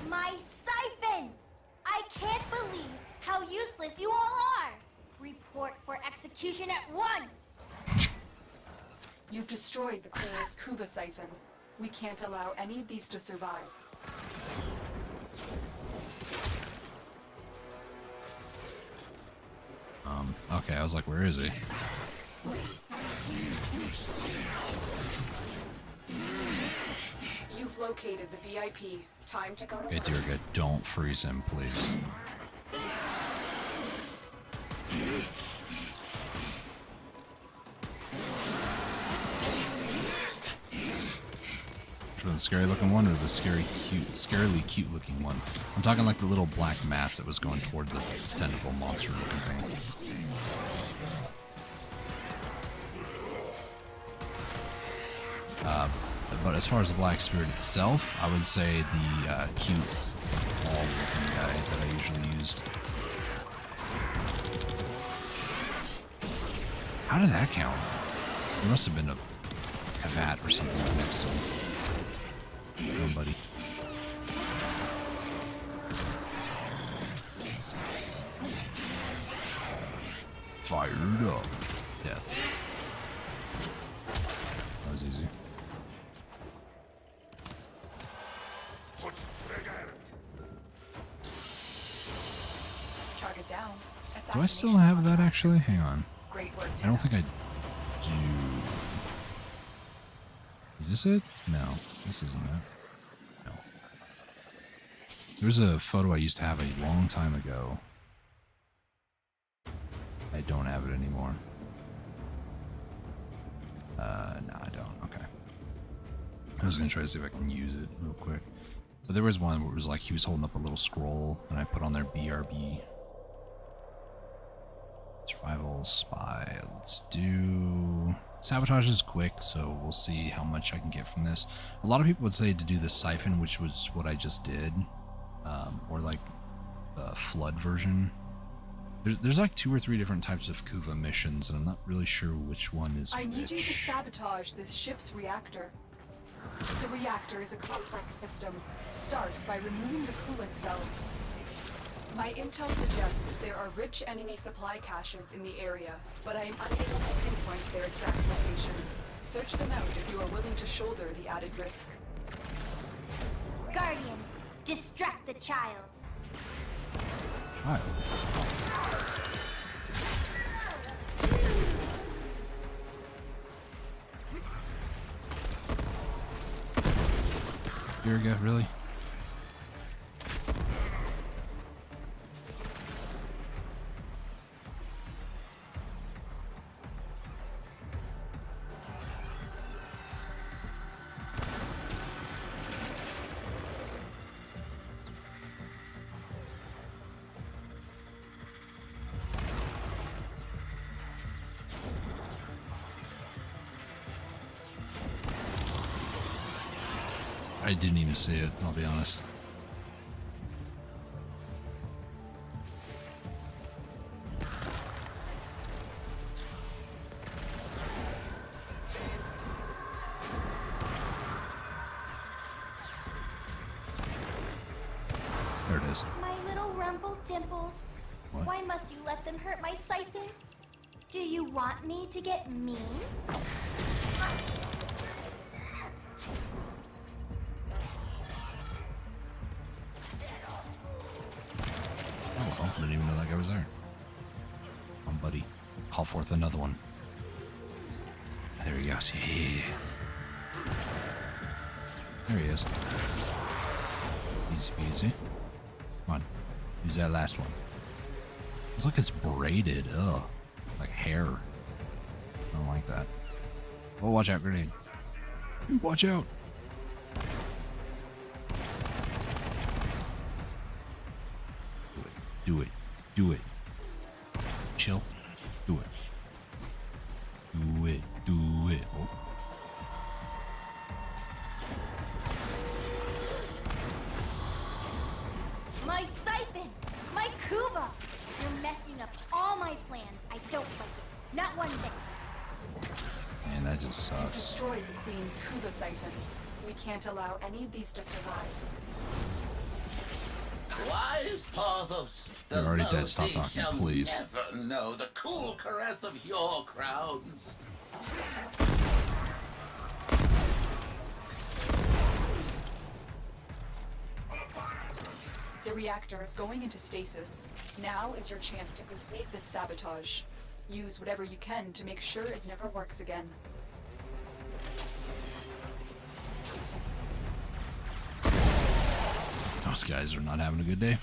My siphon! I can't believe how useless you all are! Report for execution at once! You've destroyed the Queen's Kuva siphon. We can't allow any of these to survive. okay, I was like, where is he? You've located the VIP. Time to go to Okay, dear God, don't freeze him, please. The scary looking one or the scarily cute looking one? I'm talking like the little black mass that was going toward the tentacle monster looking thing. But as far as the Black Spirit itself, I would say the cute ball looking guy that I usually used. How did that count? There must have been a Kavat or something right next to him. Come on, buddy. Fired up. Yeah. That was easy. Target down. Do I still have that actually? Hang on. Great work, I don't think I do. Is this it? No, this isn't it. No. There's a photo I used to have a long time ago. I don't have it anymore. No, I don't. Okay. I was gonna try to see if I can use it real quick. But there was one where it was like he was holding up a little scroll, and I put on there BRB. Survival spy. Let's do Sabotage is quick, so we'll see how much I can get from this. A lot of people would say to do the siphon, which was what I just did, or like the flood version. There's like 2 or 3 different types of Kuva missions, and I'm not really sure which one is I need which. you to sabotage this ship's reactor. The reactor is a complex system. Start by removing the coolant cells. My intel suggests there are rich enemy supply caches in the area, but I am unable to pinpoint their exact location. Search them out if you are willing to shoulder the added risk. Guardians, distract the child. Child? Here we go, really? I didn't even see it, I'll be honest. There it is. My little rumble dimples. What? Why must you let them hurt my siphon? Do you want me to get mean? Oh, well, didn't even know that guy was there. Come on, buddy. Call forth another one. There he goes. Yeah. There he is. Easy peasy. Come on. Use that last one. Looks like it's braided. Ugh. Like hair. I don't like that. Oh, watch out, grenade. Watch out. Do it. Do it. Chill. Do it. Do it. Do it. Oh. My siphon! My Kuva! You're messing up all my plans. I don't like it. Not one bit. Man, that just You sucks. destroyed the Queen's Kuva siphon. We can't allow any of these to survive. Wise Parvos, You're already dead. Stop Melody talking, shall please. never know the cool caress of your crowns. The reactor is going into stasis. Now is your chance to complete this sabotage. Use whatever you can to make sure it never works again. Those guys are not having a good day.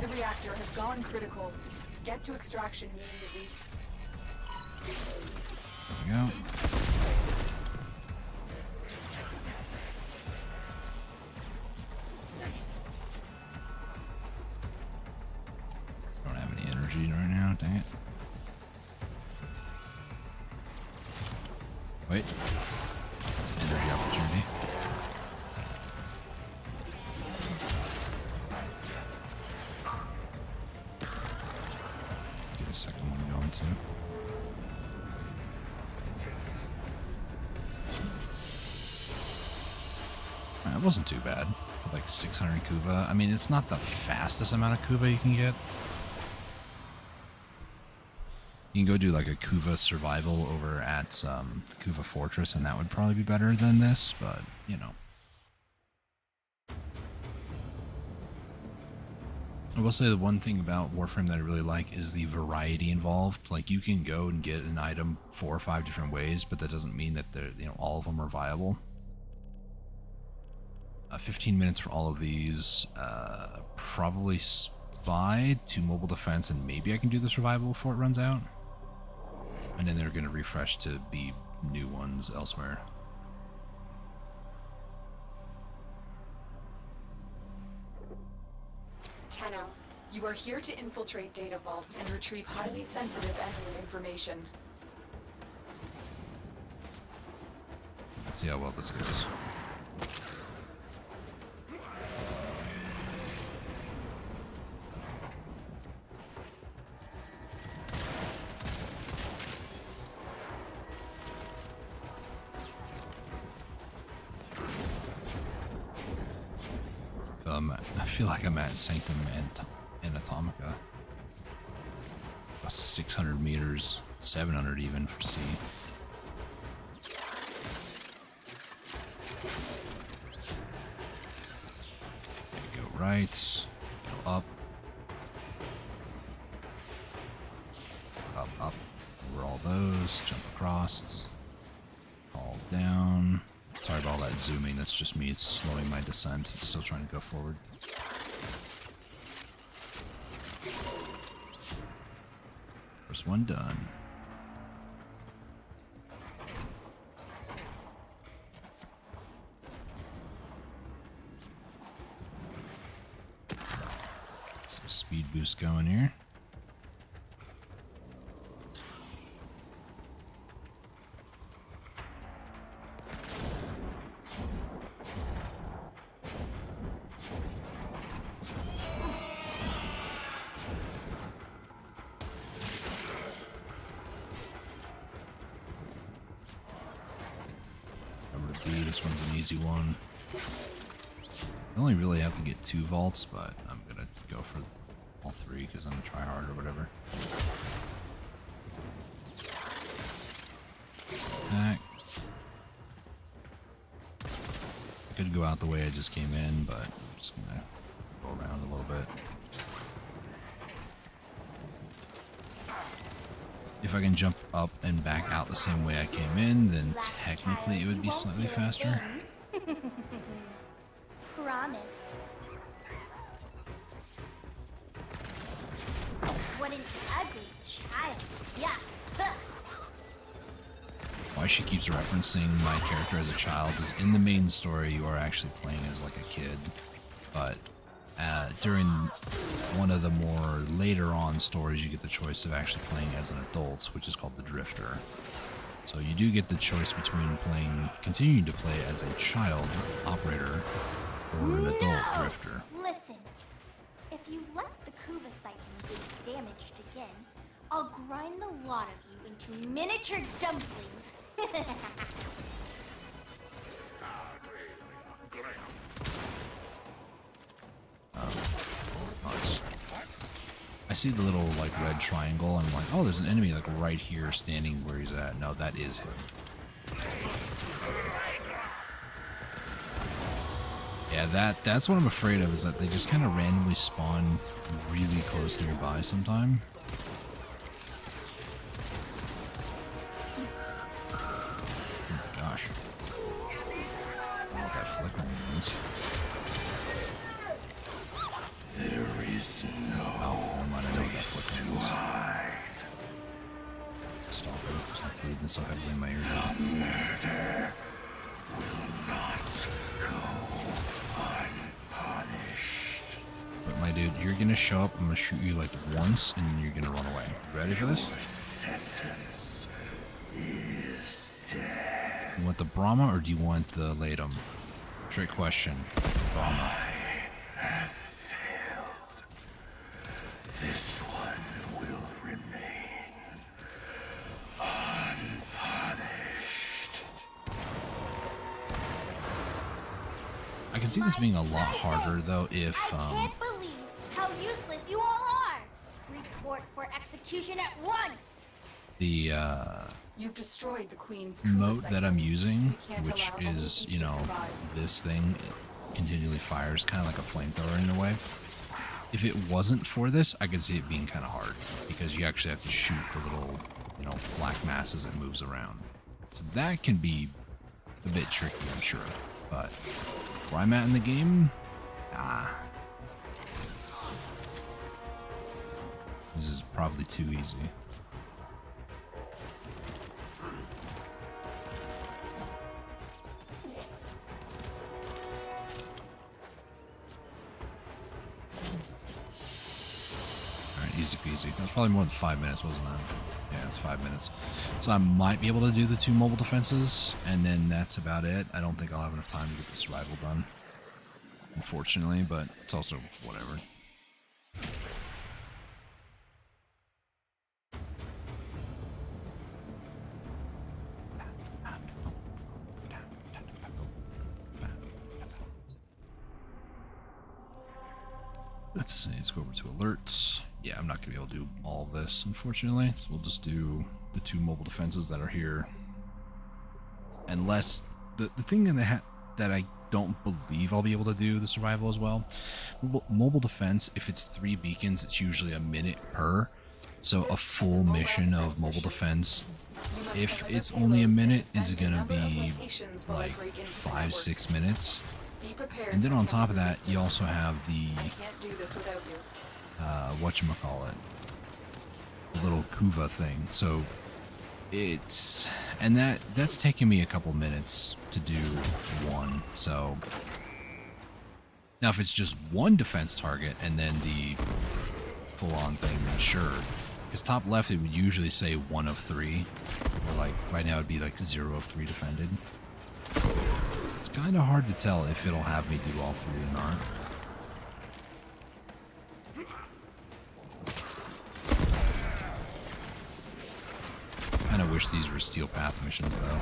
The reactor has gone critical. Get to extraction immediately. There we go. Don't have any energy right now, dang it. Wait. That's an energy opportunity. Get a second one going too. It wasn't too bad. Like 600 Kuva. I mean, it's not the fastest amount of Kuva you can get. You can go do like a Kuva survival over at Kuva Fortress, and that would probably be better than this, but, you know. I will say the one thing about Warframe that I really like is the variety involved. Like, you can go and get an item 4 or 5 different ways, but that doesn't mean that they're, you know, all of them are viable. 15 minutes for all of these. Probably spy to mobile defense, and maybe I can do the survival before it runs out. And then they're going to refresh to be new ones elsewhere. Tenno, you are here to infiltrate data vaults and retrieve highly sensitive enemy information. Let's see how well this goes. I feel like I'm at Sanctum Anatomica. About 600 meters, 700 even for C. Okay, go right, go up, up, over all those, jump across, fall down. Sorry about all that zooming, that's just me, it's slowing my descent, it's still trying to go forward. First one done. Some speed boost going here. This one's an easy one. I only really have to get 2 vaults, but I'm gonna go for all 3 because I'm gonna try hard or whatever. Back. I could go out the way I just came in, but I'm just gonna go around a little bit. If I can jump up and back out the same way I came in, then technically it would be slightly faster. Promise. What an ugly child. Yeah. Why she keeps referencing my character as a child is in the main story you are actually playing as like a kid, but during one of the more later on stories you get the choice of actually playing as an adult, which is called the Drifter. So you do get the choice between continuing to play as a child operator or an adult drifter. Listen, if you let the Kuva sighting get damaged again, I'll grind the lot of you into miniature dumplings. Nice. I see the little like red triangle. I'm like, oh, there's an enemy like right here standing where he's at. No, that is him. Yeah, that's what I'm afraid of, is that they just kind of randomly spawn really close nearby sometime. Oh my gosh. I don't know what that flickering means. There is no Stop it. Stop breathing so heavily in my ears. The murder will not go unpunished. But my dude, you're gonna show up, I'm gonna shoot you like once, and then you're gonna run away. Ready for this? Your sentence is death. You want the Brahma or do you want the Latum? Trick question. Brahma. I have failed. This one will remain unpunished. I can see this being a lot harder though if I can't believe how useless you all are. Report for execution at once. the You've destroyed the Queen's moat that I'm using, can't which allow is, enemies you to know, survive. this thing, it continually fires, kind of like a flamethrower in a way. If it wasn't for this, I could see it being kind of hard, because you actually have to shoot the little, you know, black mass as it moves around. So that can be a bit tricky, I'm sure. But where I'm at in the game, nah. This is probably too easy. Easy peasy. That was probably more than 5 minutes, wasn't it? Yeah, it's 5 minutes. So I might be able to do the 2 mobile defenses, and then that's about it. I don't think I'll have enough time to get the survival done, unfortunately, but it's also whatever. Let's see, let's go over to alerts. Yeah, I'm not going to be able to do all of this, unfortunately. So we'll just do the 2 mobile defenses that are here. Unless, the thing that I don't believe I'll be able to do the survival as well. Mobile defense, if it's 3 beacons, it's usually a minute per. So a full mission of mobile defense, if it's only a minute, is going to be like 5-6 minutes. And then on top of that, you also have the whatchamacallit, the little Kuva thing. So it's, and that's taking me a couple minutes to do one. So now if it's just one defense target and then the full-on thing, then sure. Because top left, it would usually say 1 of 3, or like right now it'd be like 0 of 3 defended. It's kind of hard to tell if it'll have me do all 3 or not. Kind of wish these were Steel Path missions, though.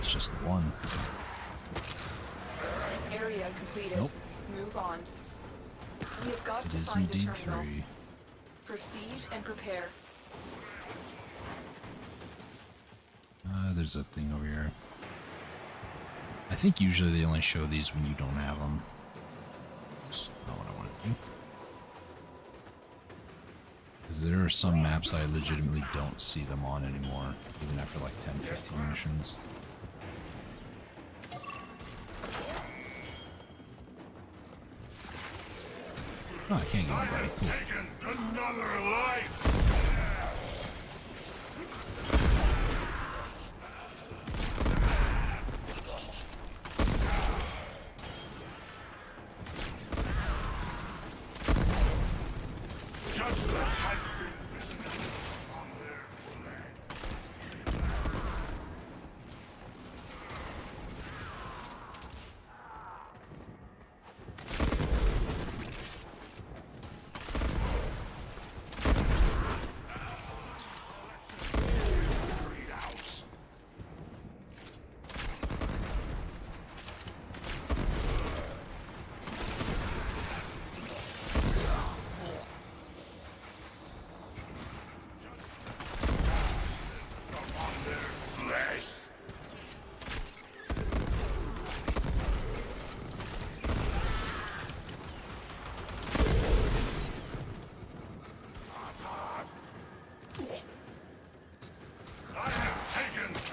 Just the one. Area completed. Nope. Move on. We have got to It is find a indeed terminal. 3. Proceed and prepare. There's a thing over here. I think usually they only show these when you don't have them. That's not what I want to do. Because there are some maps I legitimately don't see them on anymore, even after like 10-15 missions. Oh, I can't get anybody. Cool. Taken another life. Judgment has been written on their flag.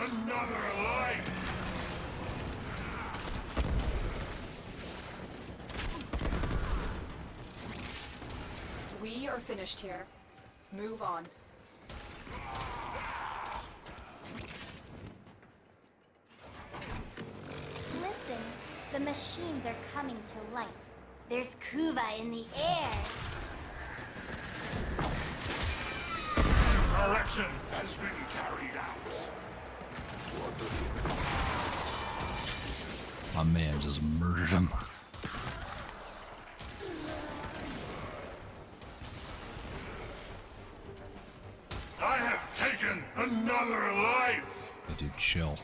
Another life! We are finished here. Move on. Listen, the machines are coming to life. There's Kuva in the air. Correction has been carried out. My man just murdered him. I have taken another life. Hey, dude, chill.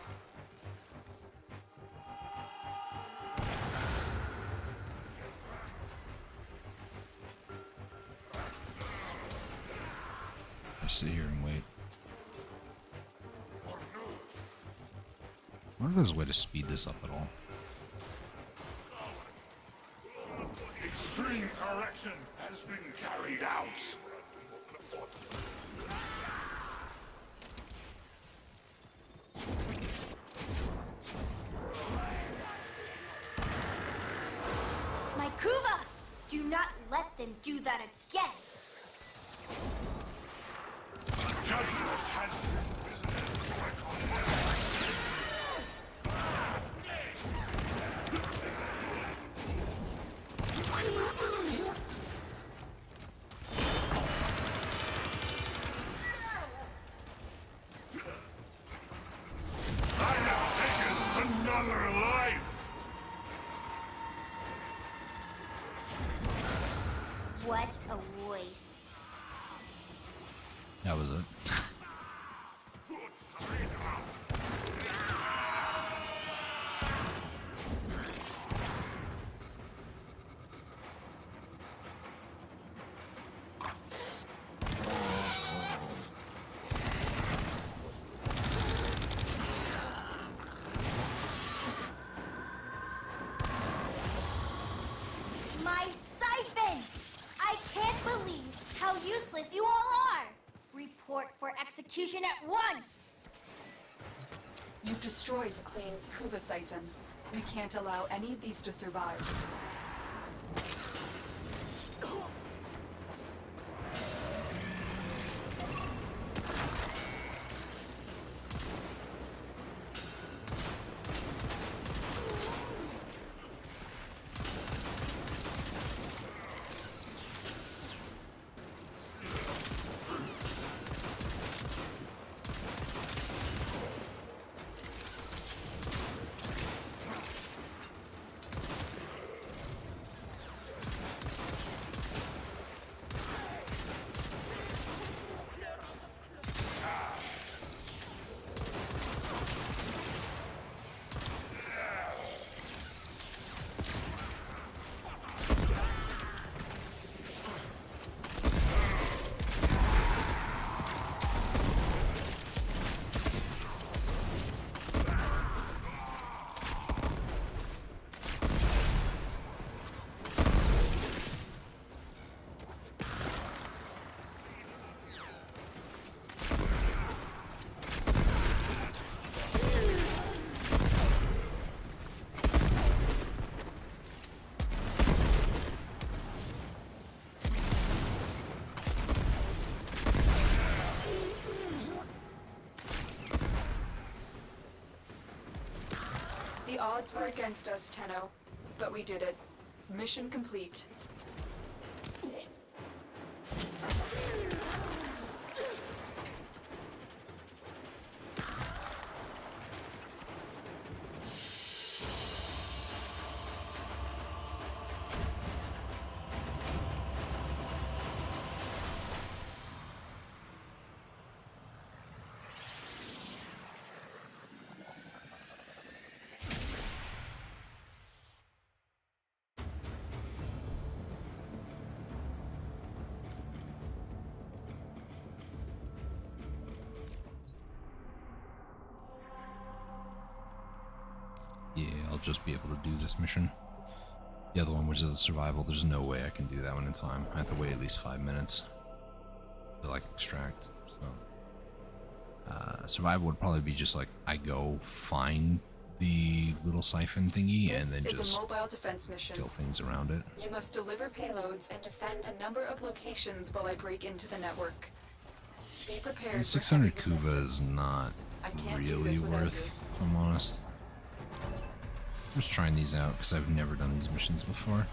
sit here and wait. I wonder if there's a way to speed this up at all. Extreme correction has been carried out. My Kuva! Do not let them do that again! Judgment has been another life! What a waste. That was it. My siphon! I can't believe how useless you all are! Report for execution at once! You've destroyed the Queen's Kuva siphon. We can't allow any of these to survive. The odds were against us, Tenno, but we did it. Mission complete. Yeah, I'll just be able to do this mission. The other one, which is the survival, there's no way I can do that one in time. I have to wait at least 5 minutes to like extract. So survival would probably be just like I go find the little siphon thingy and then This is just a mobile defense mission. kill things around it. You must deliver payloads and defend a number of locations while I break into the network. Be prepared. And for 600 heavy Kuva is resistance. not I can't do really this without worth, if I'm honest. I'm just trying these out because I've never done these missions before.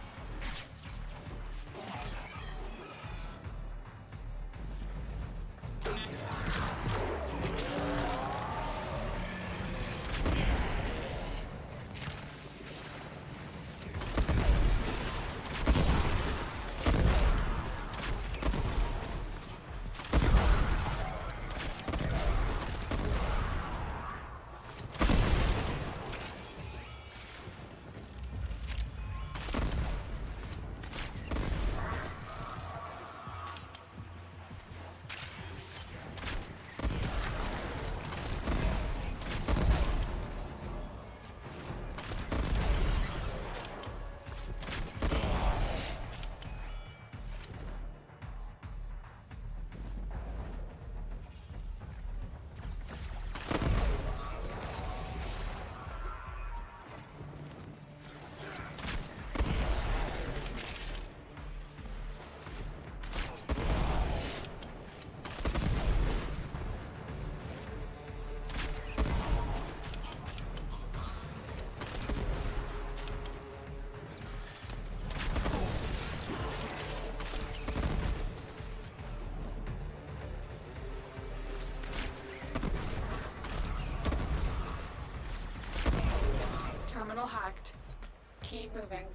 Keep moving.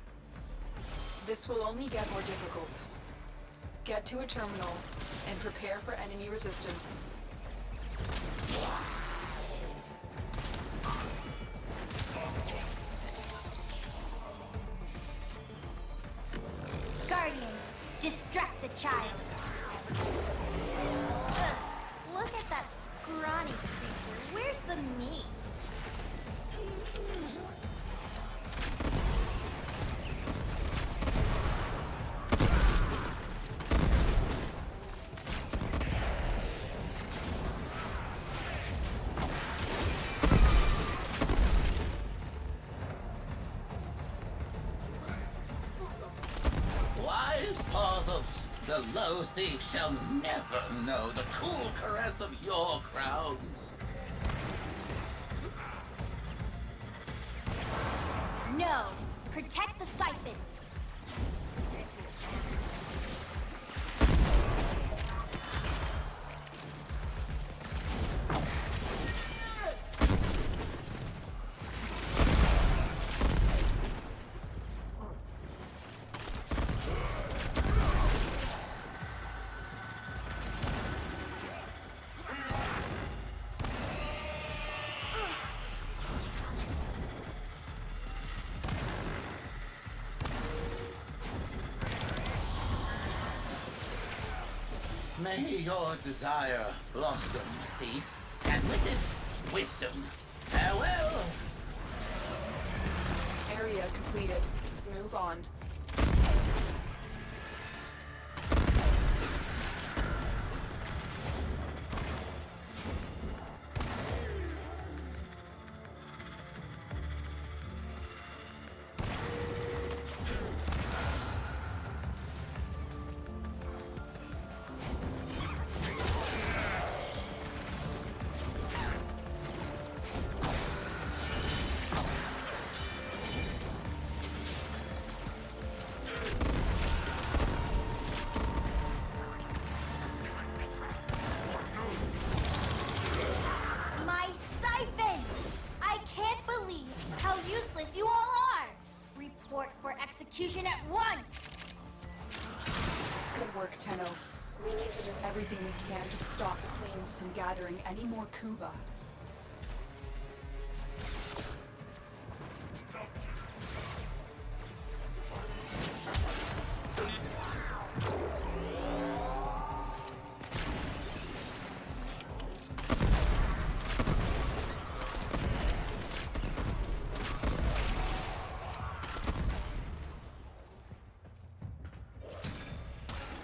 This will only get more difficult. Get to a terminal and prepare for enemy resistance. Guardians, distract the child. Ugh, look at that scrawny creature. Where's the meat? Wise Parvos, the low thief shall never know the cool caress of your crowns. No, protect the siphon. May your desire blossom, thief, and with it, wisdom. Farewell! Area completed. Move on. My siphon! I can't believe how useless you all are! Report for execution at once! Good work, Tenno. We need to do everything we can to stop the Queens from gathering any more Kuva.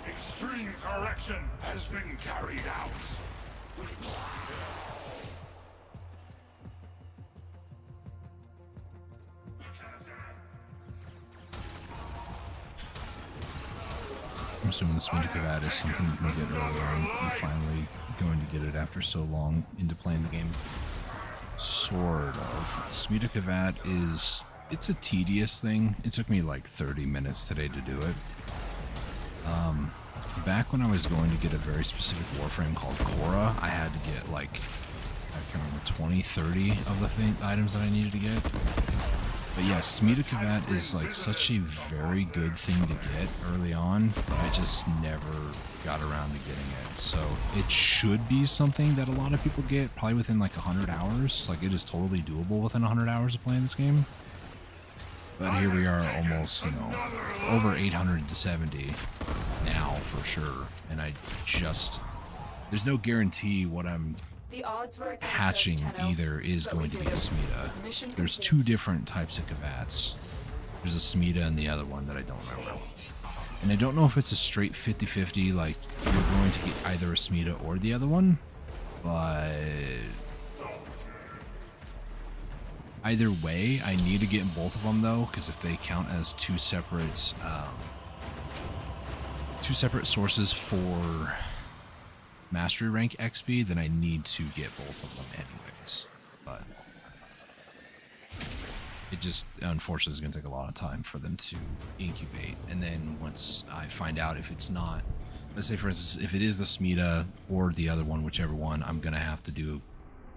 Extreme correction has been carried out. I'm assuming the Smeeta Kavat is something you can get early on. You're finally going to get it after so long into playing the game. Sort of. Smeeta Kavat is... it's a tedious thing. It took me like 30 minutes today to do it. Back when I was going to get a very specific Warframe called Korra, I had to get like, I can't remember, 20, 30 of the items that I needed to get. But yeah, Smeeta Kavat is like such a very good thing to get early on, but I just never got around to getting it. So it should be something that a lot of people get probably within like 100 hours. Like it is totally doable within 100 hours of playing this game. But here we are almost, you know, over 870 now for sure. And I just, there's no guarantee what I'm The odds were against hatching us, Tenno, either is but we going to did be a it. Smeeta. Mission There's complete. two different types of Kavats. There's a Smeeta and the other one that I don't remember. And I don't know if it's a straight 50-50, like you're going to get either a Smeeta or the other one, but either way, I need to get both of them though, because if they count as two separate sources for mastery rank XP, then I need to get both of them anyways. But it just unfortunately is going to take a lot of time for them to incubate, and then once I find out if it's not, let's say for instance if it is the Smeeta or the other one, whichever one, I'm going to have to do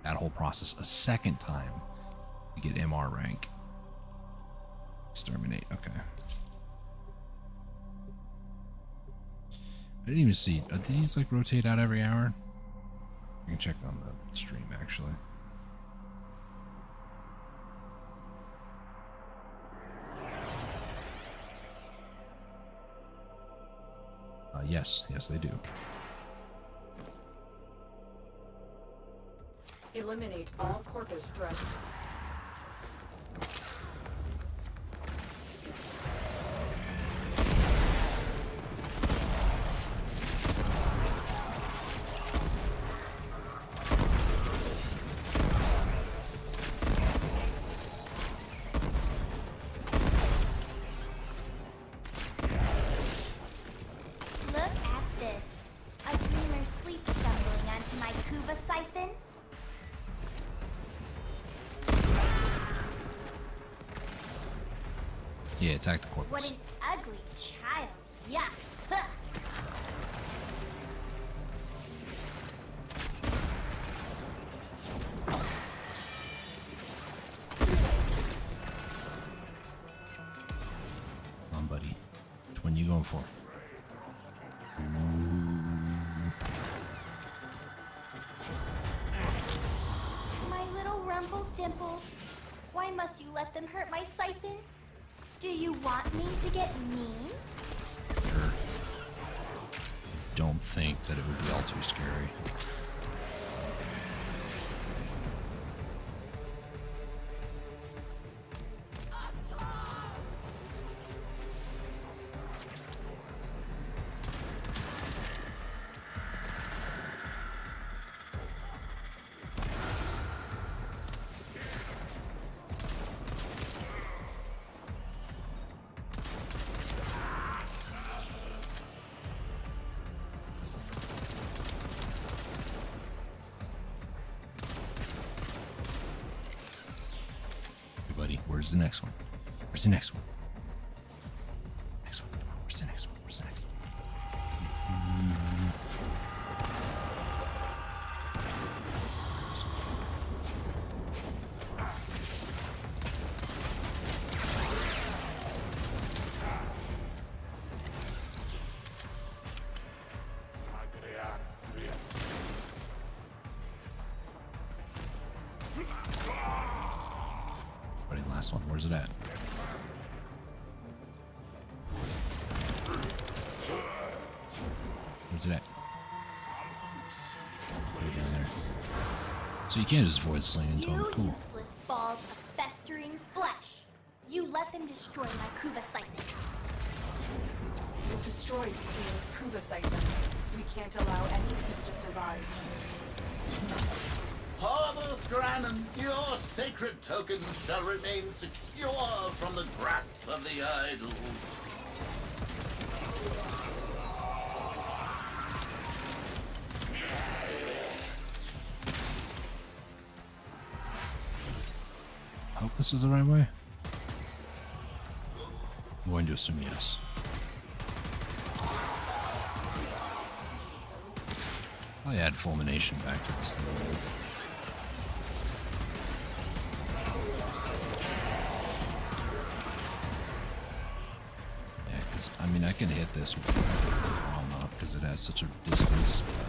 that whole process a second time to get MR rank. Exterminate. Okay. I didn't even see. Do these like rotate out every hour? I can check on the stream actually. Yes, they do. Eliminate all Corpus threats. Yeah, attack the corpus. What an ugly child. Yuck. Huh. Come on, buddy. Which one you going for? My little rumble dimples. Why must you let them hurt my siphon? Do you want me to get mean? Sure. Don't think that it would be all too scary. Buddy, where's the next one? Where's the next one? Next one, come on, where's the next one? Where's the next one? Last one, where's it at? Where's it at? Right down there. So you can't just void sling into them. Cool. Useless balls of festering flesh. You let them destroy my Kuva siphon. Destroyed Ian's Kuva siphon. We can't allow any piece to survive. Harvest Granon, your sacred tokens shall remain secure from the grasp of the idol. I hope this is the right way. I'm going to assume yes. I'll add fulmination back to this thing. I mean, I can hit this with the palm up because it has such a distance, but...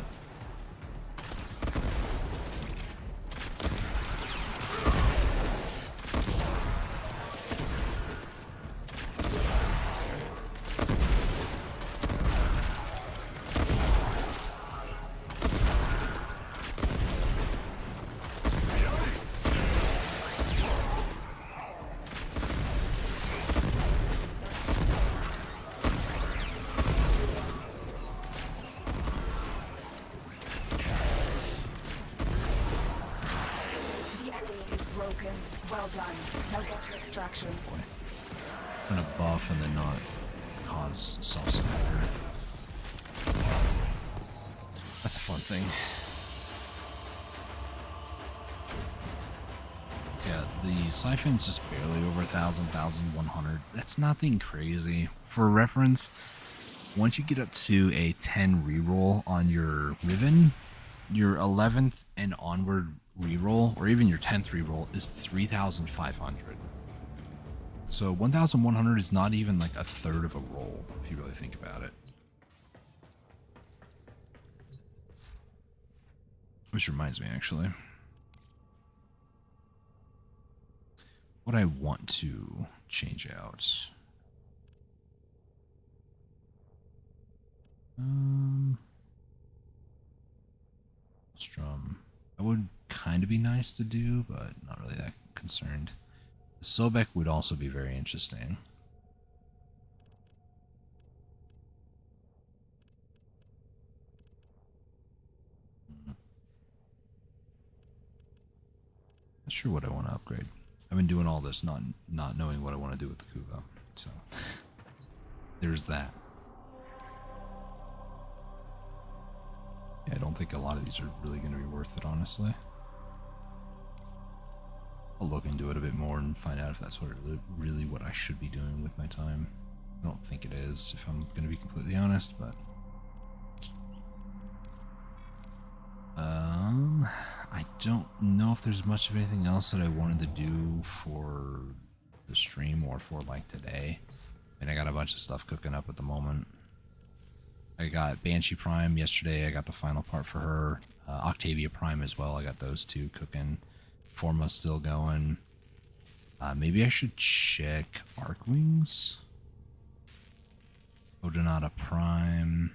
Well done. Now get to extraction. Boy. I'm gonna buff and then not cause self-surrender. That's a fun thing. So yeah, the siphon's just barely over 1,000, 1,100. That's nothing crazy. For reference, once you get up to a 10 reroll on your Riven, your 11th and onward reroll, or even your 10th reroll, is 3,500. So 1,100 is not even like a third of a roll, if you really think about it. Which reminds me, actually. What I want to change out. Strum. That would kind of be nice to do, but not really that concerned. Sobek would also be very interesting. Not sure what I want to upgrade. I've been doing all this not knowing what I want to do with the Kuva. So there's that. Yeah, I don't think a lot of these are really going to be worth it, honestly. I'll look into it a bit more and find out if that's really what I should be doing with my time. I don't think it is, if I'm going to be completely honest, but... I don't know if there's much of anything else that I wanted to do for the stream or for, like, today. I mean, I got a bunch of stuff cooking up at the moment. I got Banshee Prime yesterday. I got the final part for her. Octavia Prime as well. I got those two cooking. Forma's still going. Maybe I should check Arcwings. Odonata Prime.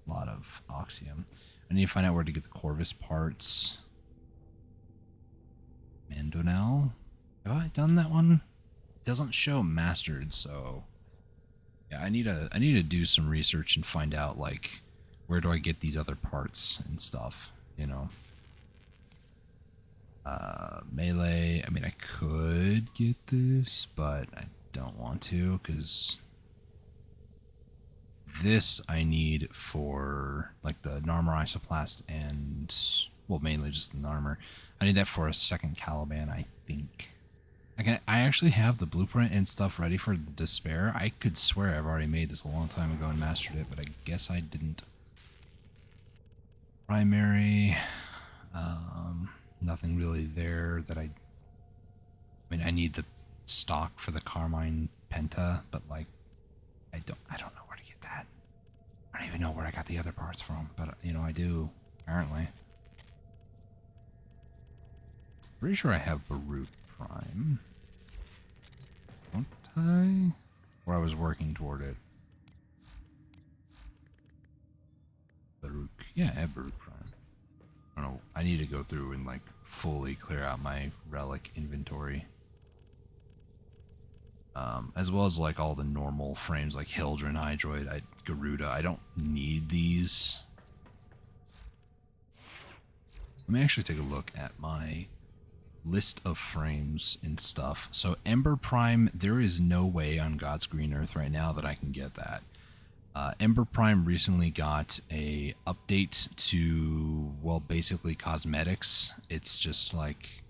A lot of Oxium. I need to find out where to get the Corvus parts. Mandonel. Have I done that one? It doesn't show mastered, so yeah, I need to do some research and find out, like, where do I get these other parts and stuff, you know. Melee, I mean, I could get this, but I don't want to, because this I need for, like, the Narmer Isoplast and, well, mainly just the Narmer. I need that for a second Caliban, I think. I actually have the blueprint and stuff ready for the Despair. I could swear I've already made this a long time ago and mastered it, but I guess I didn't. Primary, nothing really there that I mean, I need the stock for the Carmine Penta, but, like, I don't know where to get that. I don't even know where I got the other parts from, but, you know, I do, apparently. Pretty sure I have Baruch Prime. Don't I? Or I was working toward it. Baruch. Yeah, I have Baruch Prime. I don't know. I need to go through and, like, fully clear out my relic inventory. As well as, like, all the normal frames like Hildren, Hydroid, Garuda. I don't need these. Let me actually take a look at my list of frames and stuff. So Ember Prime, there is no way on God's Green Earth right now that I can get that. Ember Prime recently got a update to, well, basically cosmetics. It's just like,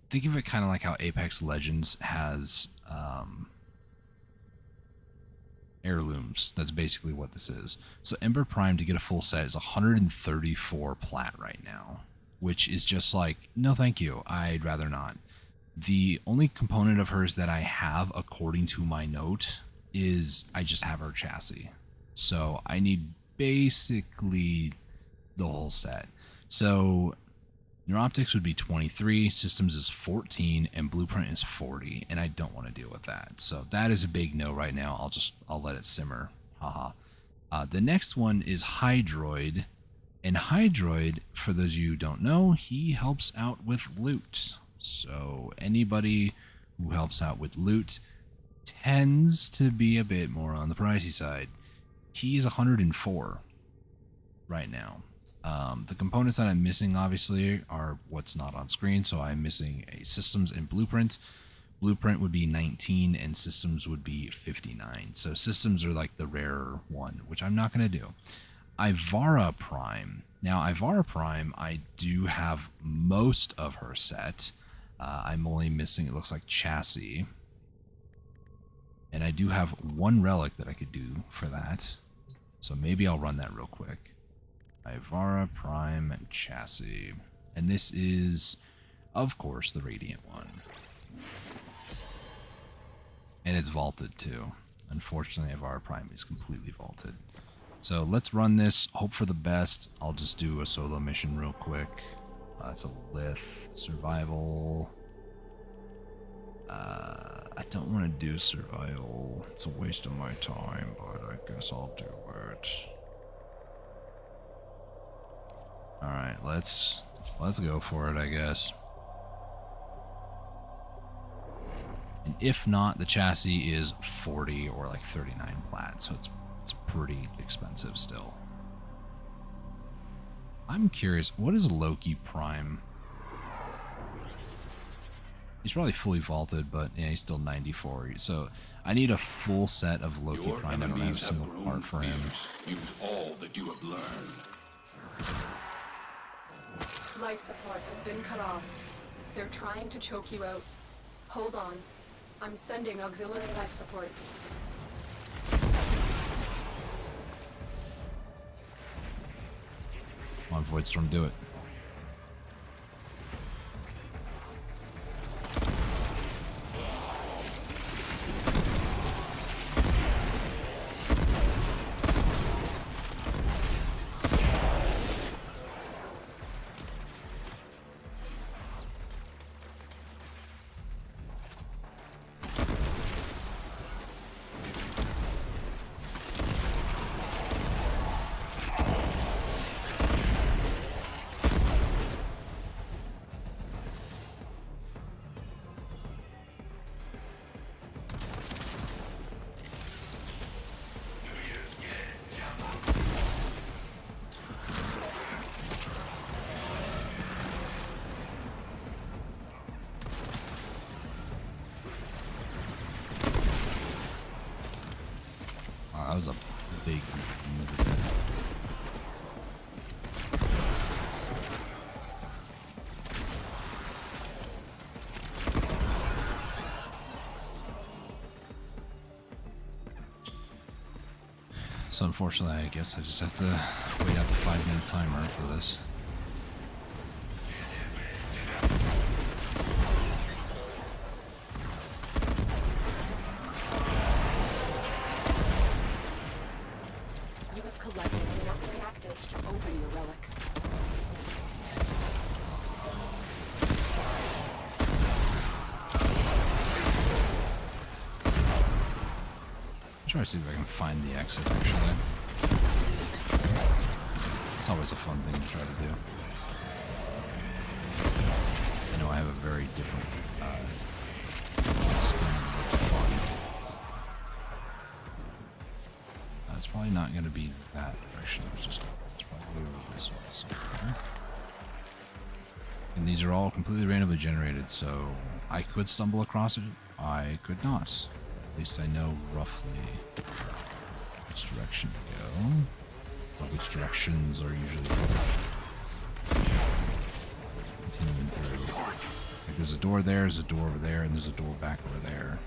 think of it kind of like how Apex Legends has heirlooms. That's basically what this is. So Ember Prime, to get a full set, is 134 plat right now, which is just like, no thank you, I'd rather not. The only component of hers that I have, according to my note, is I just have her chassis. So I need basically the whole set. So Neuroptics would be 23, Systems is 14, and Blueprint is 40, and I don't want to deal with that. So that is a big no right now. I'll let it simmer. Haha. The next one is Hydroid. And Hydroid, for those of you who don't know, he helps out with loot. So anybody who helps out with loot tends to be a bit more on the pricey side. He is 104 right now. The components that I'm missing, obviously, are what's not on screen. So I'm missing a Systems and Blueprint. Blueprint would be 19 and Systems would be 59. So Systems are like the rarer one, which I'm not going to do. Ivara Prime. Now, Ivara Prime, I do have most of her set. I'm only missing, it looks like, chassis. And I do have one relic that I could do for that. So maybe I'll run that real quick. Ivara Prime chassis. And this is, of course, the Radiant one. And it's vaulted too. Unfortunately, Avar Prime is completely vaulted. So let's run this, hope for the best. I'll just do a solo mission real quick. It's a Lith survival. I don't want to do survival. It's a waste of my time, but I guess I'll do it. Alright, let's go for it, I guess. And if not, the chassis is 40 or like 39 plat, so it's pretty expensive still. I'm curious, what is Loki Prime? He's probably fully vaulted, but yeah, he's still 94. So I need a full set of Loki Prime. I don't have a single part for him. Use all that you have learned. Life support has been cut off. They're trying to choke you out. Hold on. I'm sending auxiliary life support. Come on, Voidstorm, do it. That was a big move there. So unfortunately, I guess I just have to wait out the 5-minute timer for this. You have collected enough reactive to open your relic. Try to see if I can find the exit, actually. It's always a fun thing to try to do. I know I have a very different spin of fun. It's probably not going to be that direction. It's probably over this way somewhere. And these are all completely randomly generated, so I could stumble across it. I could not. At least I know roughly which direction to go, or which directions are usually continuing through. Like there's a door there, there's a door over there, and there's a door back over there.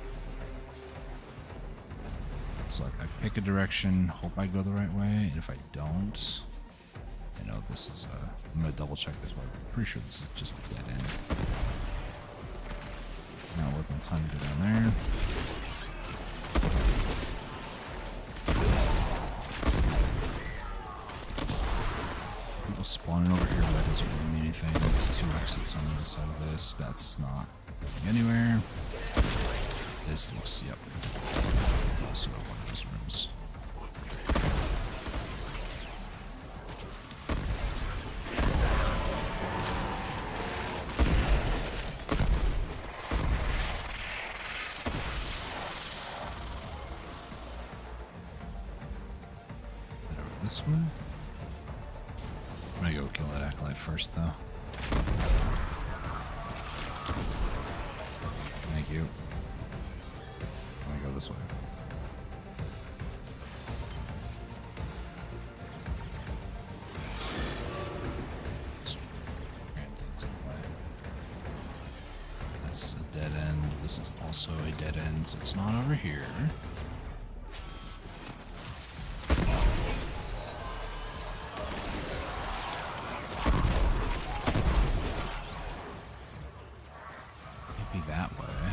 So like I pick a direction, hope I go the right way, and if I don't, I know this is I'm gonna double check this one. I'm pretty sure this is just a dead end. Not worth my time to go down there. People spawning over here, but that doesn't really mean anything. There's 2 exits on the other side of this. That's not going anywhere. This looks, yep. It's also one of those rooms. This one? I'm gonna go kill that acolyte first, though. Thank you. I'm gonna go this way. That's a dead end. This is also a dead end, so it's not over here. Be that way.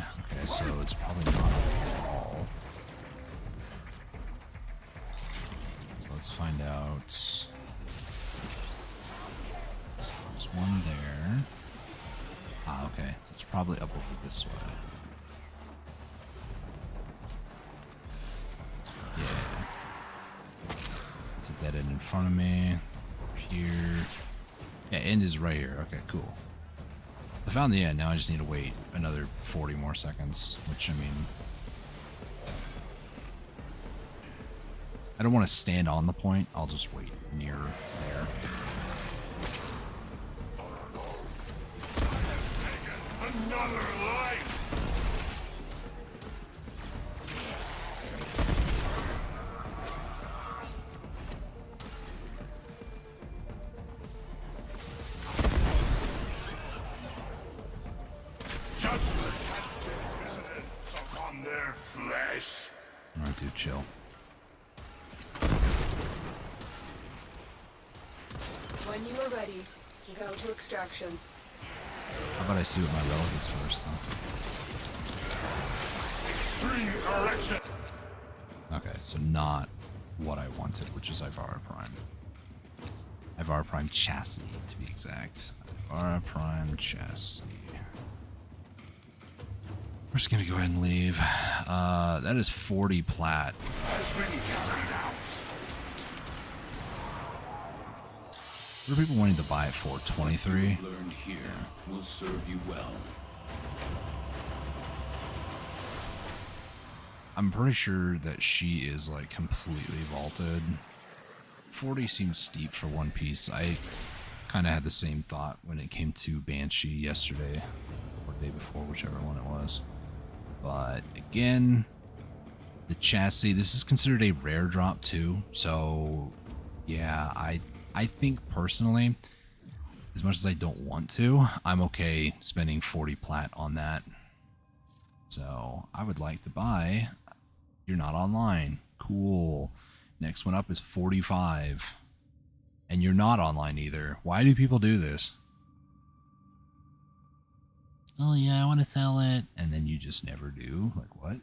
Ah, okay. So it's probably up over this way. Yeah. It's a dead end in front of me. Here. Yeah, end is right here. Okay, cool. I found the end. Now I just need to wait another 40 more seconds, which, I mean, I don't want to stand on the point. I'll just wait near there. Another life! Judgment has been visited upon their flesh. Alright, dude, chill. When you are ready, go to extraction. How about I see what my relic is first, though? Extreme correction. Okay, so not what I wanted, which is Ivara Prime. Ivara Prime Chassis, to be exact. Ivara Prime Chassis. We're just gonna go ahead and leave. That is 40 plat. Has been carried out. What are people wanting to buy it for? 23? What you've learned here will serve you well. I'm pretty sure that she is like completely vaulted. 40 seems steep for one piece. I kind of had the same thought when it came to Banshee yesterday or the day before, whichever one it was. But again, the chassis, this is considered a rare drop too. So yeah, I think personally, as much as I don't want to, I'm okay spending 40 plat on that. So I would like to buy You're Not Online. Cool. Next one up is 45. And you're not online either. Why do people do this? Oh yeah, I want to sell it. And then you just never do. Like what?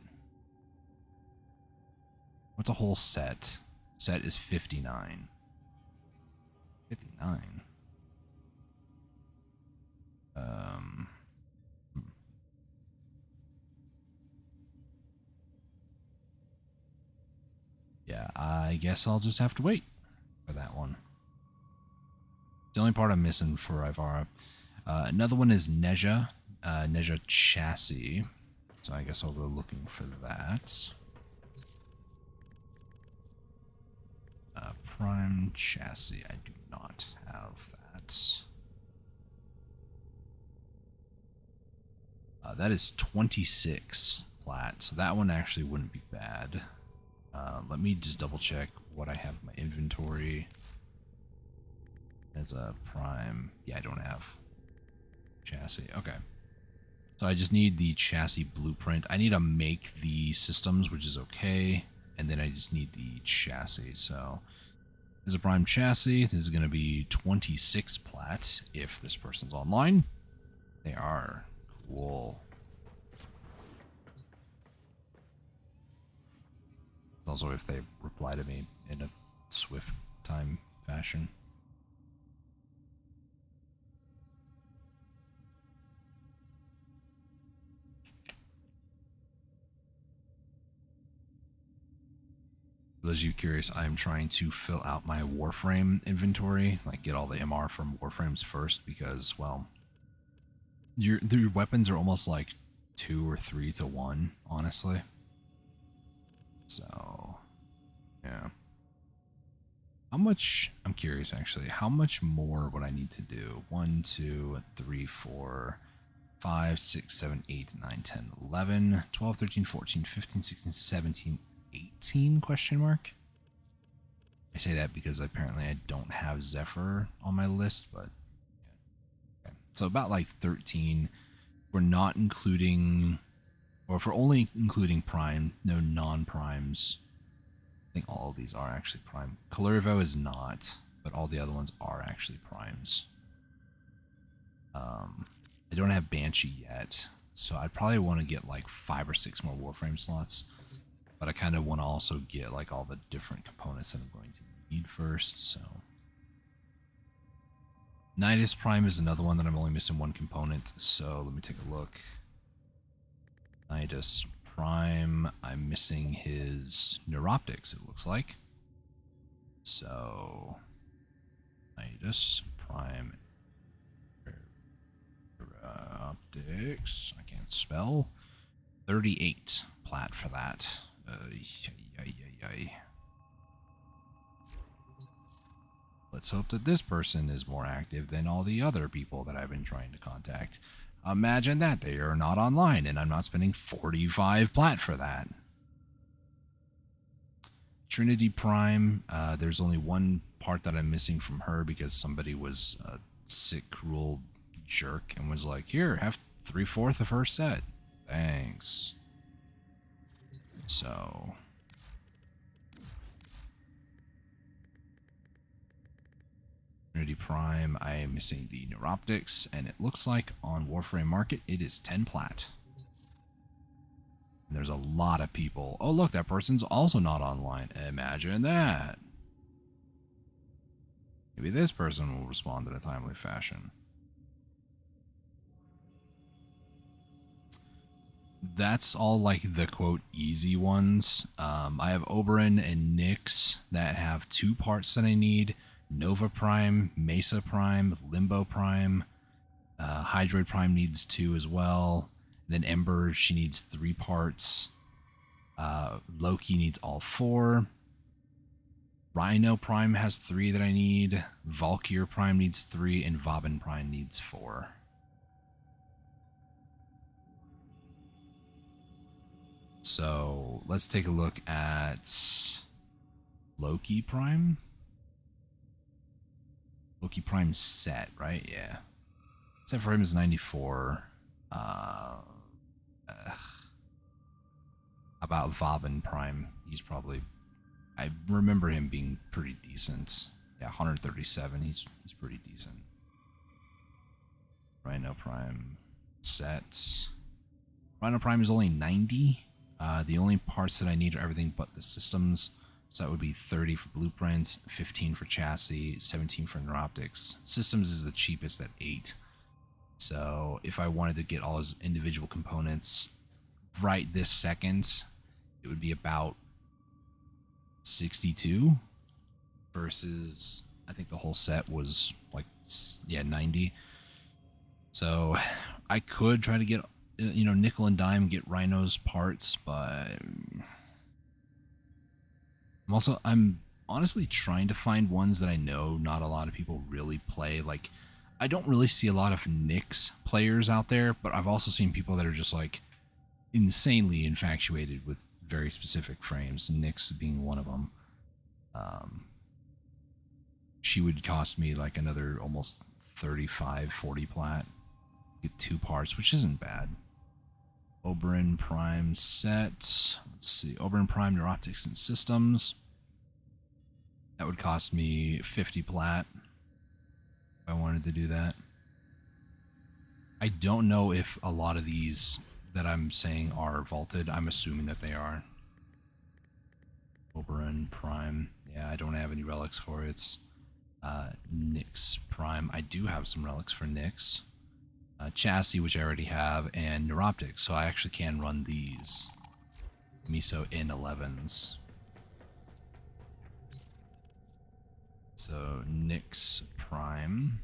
What's a whole set? Set is 59. 59. Yeah, I guess I'll just have to wait for that one. The only part I'm missing for Ivara. Another one is Neja. Neja Chassis. So I guess I'll go looking for that. Prime Chassis. I do not have that. That is 26 plat. So that one actually wouldn't be bad. Let me just double check what I have in my inventory as a prime. Yeah, I don't have chassis. Okay. So I just need the chassis blueprint. I need to make the systems, which is okay. And then I just need the chassis. So there's a prime chassis. This is going to be 26 plat if this person's online. They are. Cool. Also, if they reply to me in a swift time fashion. For those of you curious, I'm trying to fill out my Warframe inventory, like get all the MR from Warframes first, because, well, your weapons are almost like 2 or 3 to 1, honestly. So, yeah. How much, I'm curious actually, how much more would I need to do? 1, 2, 3, 4, 5, 6, 7, 8, 9, 10, 11, 12, 13, 14, 15, 16, 17, 18 question mark? I say that because apparently I don't have Zephyr on my list, but yeah. Okay. So about like 13. We're not including, or if we're only including prime, no non-primes. I think all of these are actually prime. Calurvo is not, but all the other ones are actually primes. I don't have Banshee yet, so I'd probably want to get like 5 or 6 more Warframe slots. But I kind of want to also get like all the different components that I'm going to need first, so. Nidus Prime is another one that I'm only missing one component, so let me take a look. Nidus Prime, I'm missing his neuroptics, it looks like. So, Nidus Prime neuroptics, I can't spell. 38 plat for that. Let's hope that this person is more active than all the other people that I've been trying to contact. Imagine that they are not online and I'm not spending 45 plat for that. Trinity Prime, there's only one part that I'm missing from her because somebody was a sick, cruel jerk and was like, here, have 3/4 of her set. Thanks. So... Trinity Prime, I am missing the neuroptics, and it looks like on Warframe Market it is 10 plat. And there's a lot of people. Oh look, that person's also not online. Imagine that. Maybe this person will respond in a timely fashion. That's all like the quote easy ones. I have Oberon and Nyx that have 2 parts that I need. Nova Prime, Mesa Prime, Limbo Prime, Hydroid Prime needs 2 as well. Then Ember, she needs 3 parts. Loki needs all 4. Rhino Prime has 3 that I need. Valkyr Prime needs 3, and Vauban Prime needs 4. So let's take a look at Loki Prime. Loki Prime set, right? Yeah. Set for him is 94. About Vauban Prime. He's probably... I remember him being pretty decent. Yeah, 137. He's pretty decent. Rhino Prime sets. Rhino Prime is only 90. The only parts that I need are everything but the systems. So that would be 30 for blueprints, 15 for chassis, 17 for neuroptics. Systems is the cheapest at 8. So if I wanted to get all his individual components right this second, it would be about 62 versus I think the whole set was like, yeah, 90. So I could try to get, you know, nickel and dime, get Rhino's parts, but I'm honestly trying to find ones that I know not a lot of people really play. Like, I don't really see a lot of Nyx players out there, but I've also seen people that are just like insanely infatuated with very specific frames, Nyx being one of them. She would cost me like another almost 35, 40 plat. Get 2 parts, which isn't bad. Oberon Prime set. Let's see. Oberon Prime Neuroptics and Systems. That would cost me 50 plat if I wanted to do that. I don't know if a lot of these that I'm saying are vaulted. I'm assuming that they are. Oberon Prime. Yeah, I don't have any relics for it. It's Nyx Prime. I do have some relics for Nyx. Chassis, which I already have, and Neuroptics, so I actually can run these Miso in 11s. So Nyx Prime.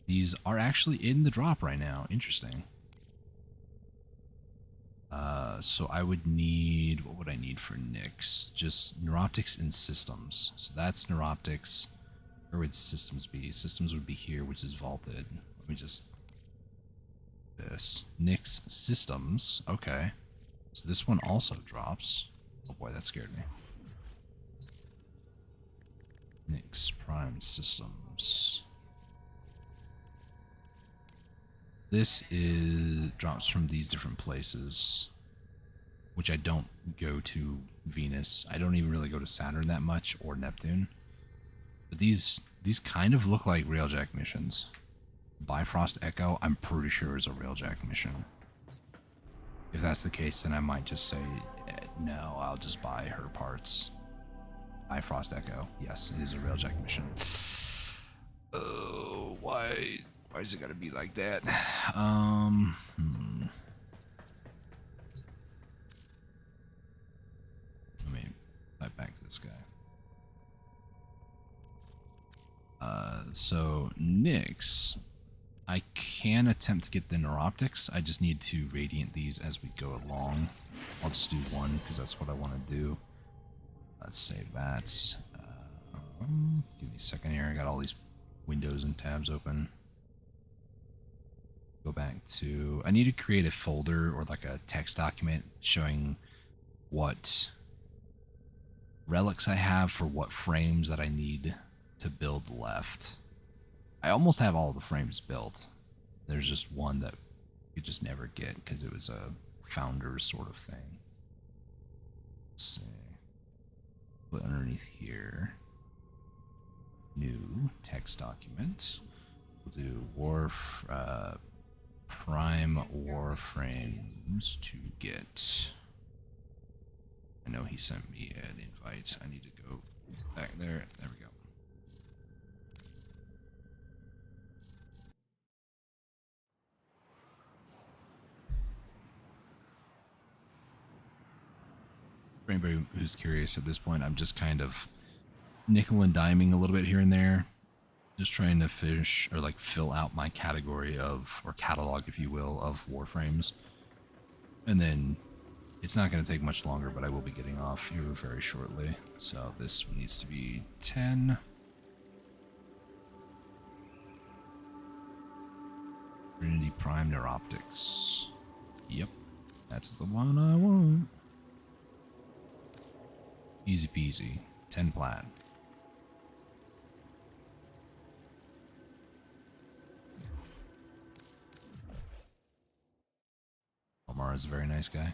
These are actually in the drop right now. Interesting. So I would need, what would I need for Nyx? Just Neuroptics and Systems. So that's Neuroptics. Where would Systems be? Systems would be here, which is vaulted. Let me just... this. Nyx Systems. Okay. So this one also drops. Oh boy, that scared me. Nyx Prime Systems. This is drops from these different places, which I don't go to Venus. I don't even really go to Saturn that much, or Neptune. But these kind of look like Railjack missions. Bifrost Echo, I'm pretty sure is a Railjack mission. If that's the case, then I might just say, no, I'll just buy her parts. Bifrost Echo, yes, it is a Railjack mission. Oh. Why is it gotta be like that? Let me type back to this guy. So Nyx, I can attempt to get the neuroptics. I just need to radiant these as we go along. I'll just do one because that's what I want to do. Let's save that. Give me a second here. I got all these windows and tabs open. Go back to... I need to create a folder or like a text document showing what relics I have for what frames that I need to build left. I almost have all the frames built. There's just one that you just never get because it was a founder's sort of thing. Let's see. Put underneath here. New text document. We'll do prime warframes to get. I know he sent me an invite. I need to go back there. There we go. For anybody who's curious at this point, I'm just kind of nickel and diming a little bit here and there, just trying to fish or like fill out my category of, or catalog if you will, of warframes. And then it's not going to take much longer, but I will be getting off here very shortly. So this needs to be 10. Trinity Prime Neuroptics. Yep, that's the one I want. Easy peasy. 10 plat. Omar is a very nice guy.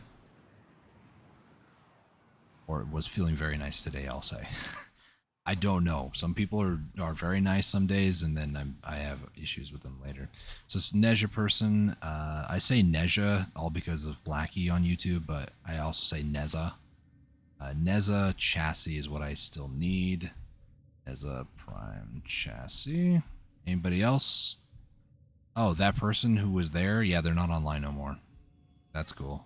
Or was feeling very nice today, I'll say. I don't know. Some people are very nice some days, and then I have issues with them later. So this Nezha person, I say Nezha all because of Blackie on YouTube, but I also say Neza. Neza chassis is what I still need. Neza Prime chassis. Anybody else? Oh, that person who was there? Yeah, they're not online no more. That's cool.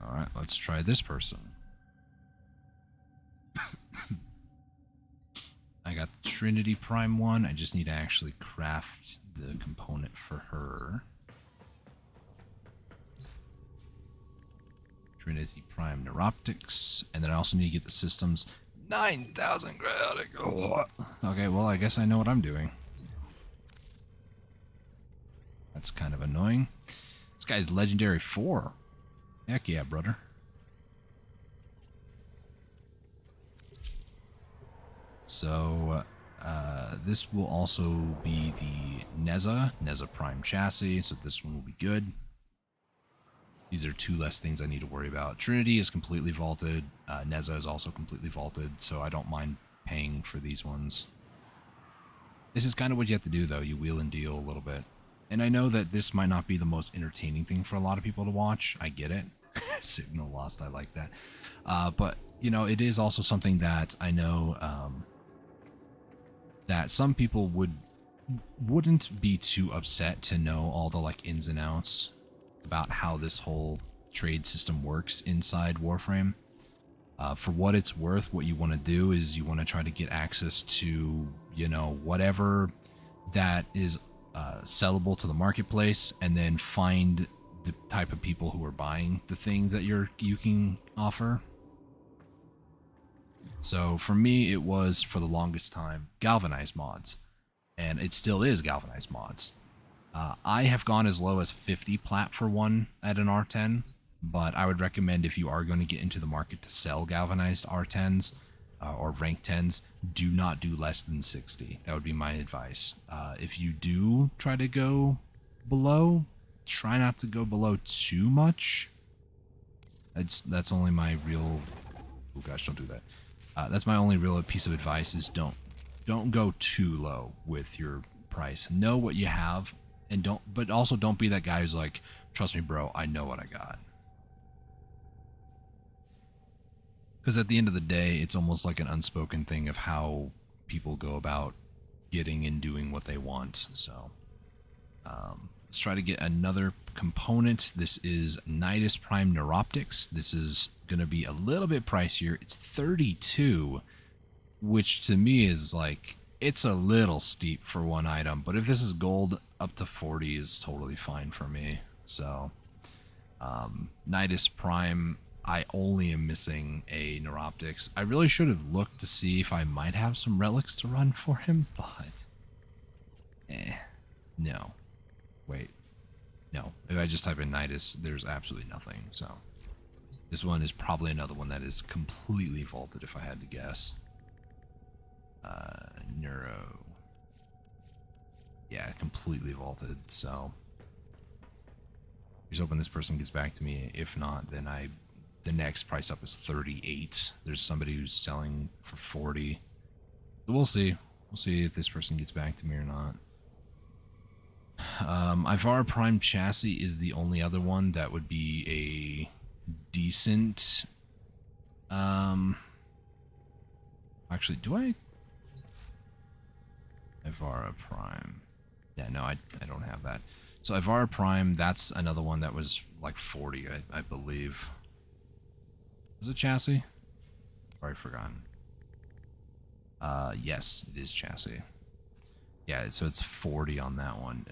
Alright, let's try this person. I got the Trinity Prime one. I just need to actually craft the component for her. Trinity Prime Neuroptics. And then I also need to get the systems. 9,000 chaotic. Oh. Okay, well, I guess I know what I'm doing. That's kind of annoying. This guy's legendary 4. Heck yeah, brother. So, this will also be the Neza Prime chassis, so this one will be good. These are 2 less things I need to worry about. Trinity is completely vaulted. Neza is also completely vaulted, so I don't mind paying for these ones. This is kind of what you have to do, though. You wheel and deal a little bit. And I know that this might not be the most entertaining thing for a lot of people to watch. I get it. Signal lost. I like that. But, you know, it is also something that I know that some people wouldn't be too upset to know all the, like, ins and outs about how this whole trade system works inside Warframe. For what it's worth, what you want to do is you want to try to get access to, you know, whatever that is sellable to the marketplace, and then find the type of people who are buying the things that you can offer. So for me, it was for the longest time galvanized mods, and it still is galvanized mods. I have gone as low as 50 plat for one at an R10, but I would recommend if you are going to get into the market to sell galvanized R10s or rank 10s, do not do less than 60. That would be my advice. If you do try to go below, try not to go below too much. That's only my real... Oh gosh, don't do that. That's my only real piece of advice is don't go too low with your price. Know what you have. And but also don't be that guy who's like, trust me, bro, I know what I got. Because at the end of the day, it's almost like an unspoken thing of how people go about getting and doing what they want. So let's try to get another component. This is Nidus Prime Neuroptics. This is going to be a little bit pricier. It's 32, which to me is like, it's a little steep for one item, but if this is gold, up to 40 is totally fine for me. So Nidus Prime, I only am missing a Neuroptics. I really should have looked to see if I might have some relics to run for him, but no. Wait, no. If I just type in Nidus, there's absolutely nothing. So this one is probably another one that is completely vaulted if I had to guess. Neuro. Yeah, completely vaulted. So here's hoping this person gets back to me. If not, then the next price up is 38. There's somebody who's selling for 40. So we'll see. We'll see if this person gets back to me or not. Ivara Prime Chassis is the only other one that would be a decent. Actually, do I? Ivara Prime. Yeah, no, I don't have that. So Ivara Prime, that's another one that was like 40, I believe. Was it chassis? Already forgotten. Yes, it is chassis. Yeah, so it's 40 on that one.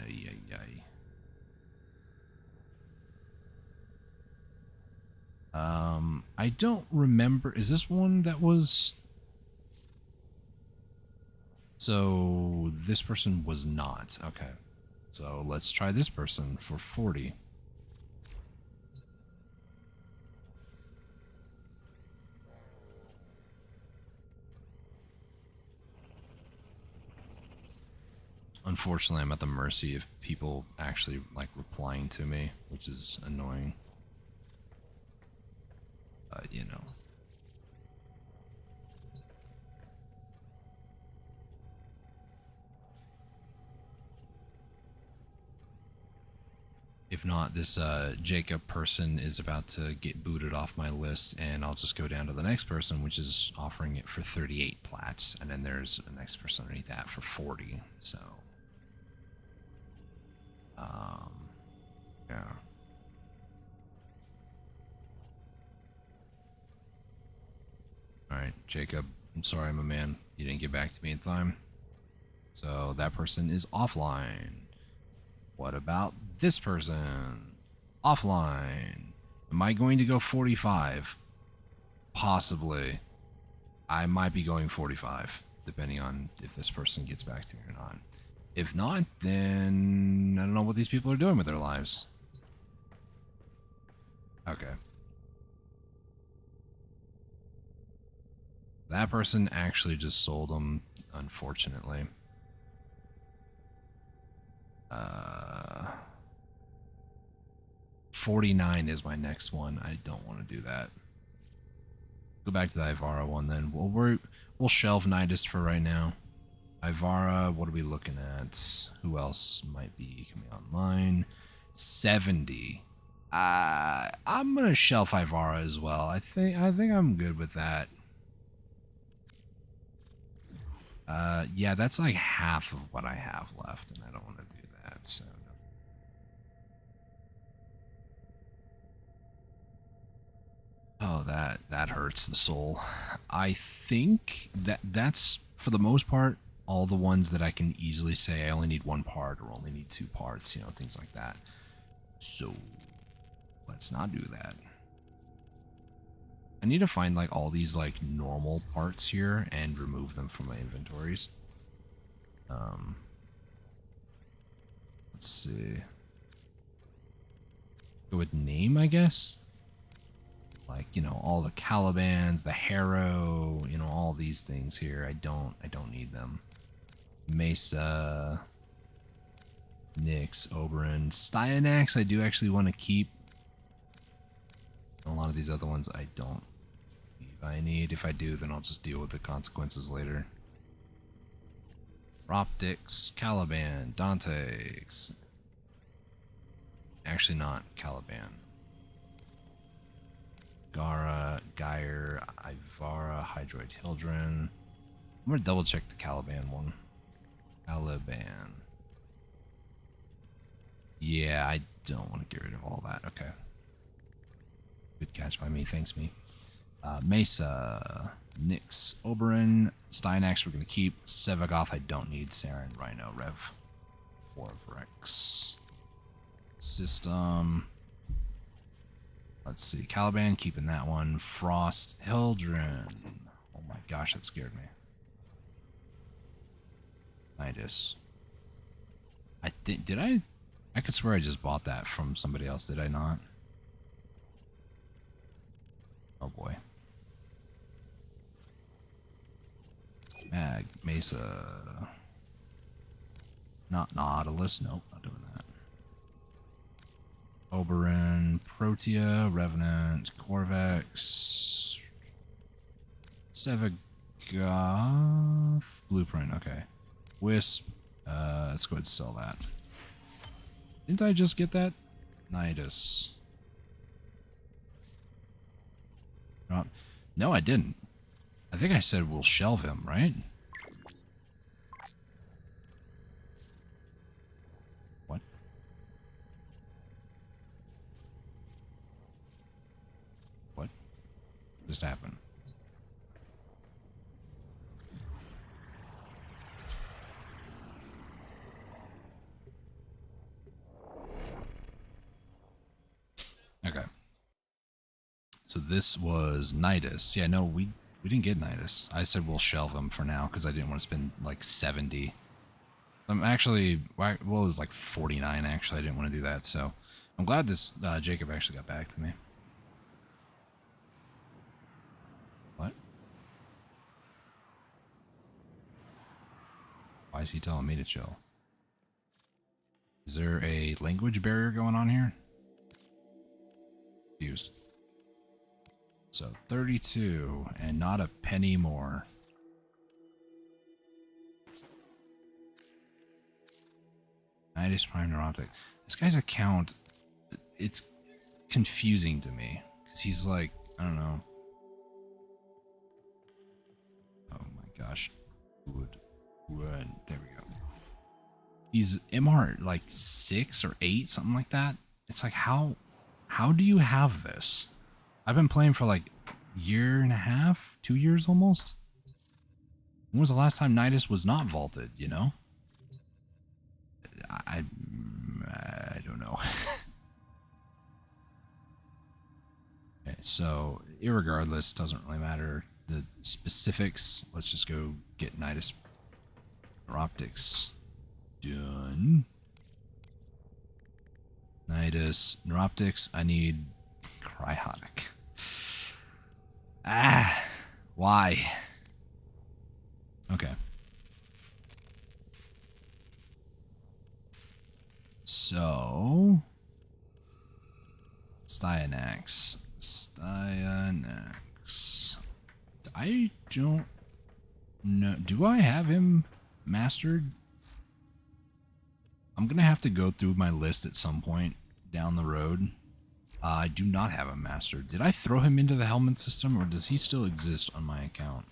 I don't remember. Is this one that was... So this person was not. Okay. So let's try this person for 40. Unfortunately, I'm at the mercy of people actually like replying to me, which is annoying. You know. If not, this Jacob person is about to get booted off my list, and I'll just go down to the next person, which is offering it for 38 plats, and then there's the next person underneath that for 40. So, yeah. All right, Jacob. I'm sorry, my man. You didn't get back to me in time. So that person is offline. What about this person? Offline. Am I going to go 45? Possibly. I might be going 45, depending on if this person gets back to me or not. If not, then I don't know what these people are doing with their lives. Okay. That person actually just sold them, unfortunately. 49 is my next one. I don't want to do that. Go back to the Ivara one then. We'll shelve Nidus for right now. Ivara, what are we looking at? Who else might be coming online? 70. I'm gonna shelf Ivara as well. I think I'm good with that. Yeah, that's like half of what I have left, and I don't want to do that, so. Oh, that hurts the soul. I think that's, for the most part, all the ones that I can easily say I only need one part or only need 2 parts, you know, things like that. So, let's not do that. I need to find like all these like normal parts here and remove them from my inventories. Let's see. Go with name, I guess. Like, you know, all the Calibans, the Harrow, you know, all these things here. I don't need them. Mesa, Nyx, Oberon, Styanax I do actually want to keep. A lot of these other ones I don't believe I need. If I do, then I'll just deal with the consequences later. Optics, Caliban, Dante's. Actually not Caliban. Gara, Geyer, Ivara, Hydroid Hildren. I'm gonna double check the Caliban one. Caliban. Yeah, I don't want to get rid of all that. Okay. Good catch by me. Thanks, me. Mesa, Nyx, Oberyn, Stynax we're going to keep. Sevagoth I don't need. Saren, Rhino, Rev. Warfrex. System. Let's see. Caliban, keeping that one. Frost, Hildren. Oh my gosh, that scared me. Nidus. I think, did I could swear I just bought that from somebody else, did I not? Oh boy. Mag, Mesa. Not Nautilus, nope, not doing that. Oberyn, Protea, Revenant, Corvex, Sevagoth, Blueprint, okay. Wisp, let's go ahead and sell that. Didn't I just get that? Nidus. No, I didn't. I think I said we'll shelve him, right? What? What just happened? Okay. So this was Nidus. Yeah, no, we didn't get Nidus. I said we'll shelve him for now because I didn't want to spend like 70. I'm actually, well, it was like 49 actually. I didn't want to do that. So I'm glad this Jacob actually got back to me. What? Why is he telling me to chill? Is there a language barrier going on here? Confused. So 32 and not a penny more. Nidus Prime Neuroptic. This guy's account, it's confusing to me because he's like, I don't know. Oh my gosh. Wood. There we go. He's MR like 6 or 8, something like that. It's like, how do you have this? I've been playing for like a year and a half, 2 years almost. When was the last time Nidus was not vaulted, you know? I don't know. Okay, so irregardless, doesn't really matter the specifics. Let's just go get Nidus Neuroptics done. Nidus Neuroptics, I need Cryotic. Why? Okay. So, Styanax. I don't know. Do I have him mastered? I'm going to have to go through my list at some point down the road. I do not have him mastered. Did I throw him into the helmet system, or does he still exist on my account?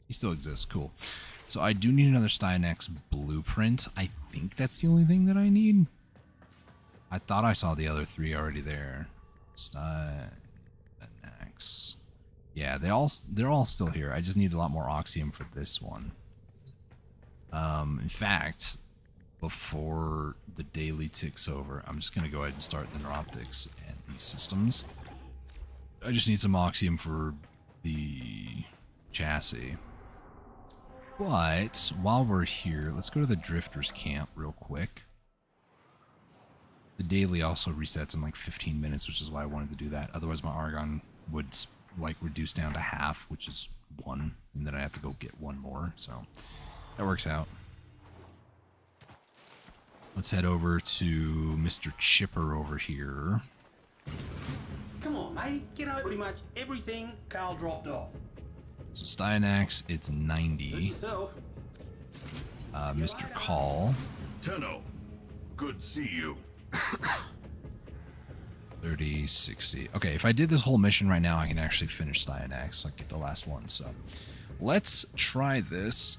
He still exists. Cool. So I do need another Styanax blueprint. I think that's the only thing that I need. I thought I saw the other 3 already there. Styanax. Yeah, they're all still here. I just need a lot more Oxium for this one. In fact, before the daily ticks over, I'm just going to go ahead and start the Neuroptics and these systems. I just need some Oxium for the chassis. But while we're here, let's go to the Drifters camp real quick. The daily also resets in like 15 minutes, which is why I wanted to do that. Otherwise, my Argon would like reduce down to half, which is 1, and then I have to go get 1 more. So that works out. Let's head over to Mr. Chipper over here. Come on, mate. Get over pretty much everything Carl dropped off. So Styanax, it's 90. Yourself. Mr. Call. Tenno, good to see you. 30, 60. Okay, if I did this whole mission right now, I can actually finish Styanax, like get the last one. So let's try this.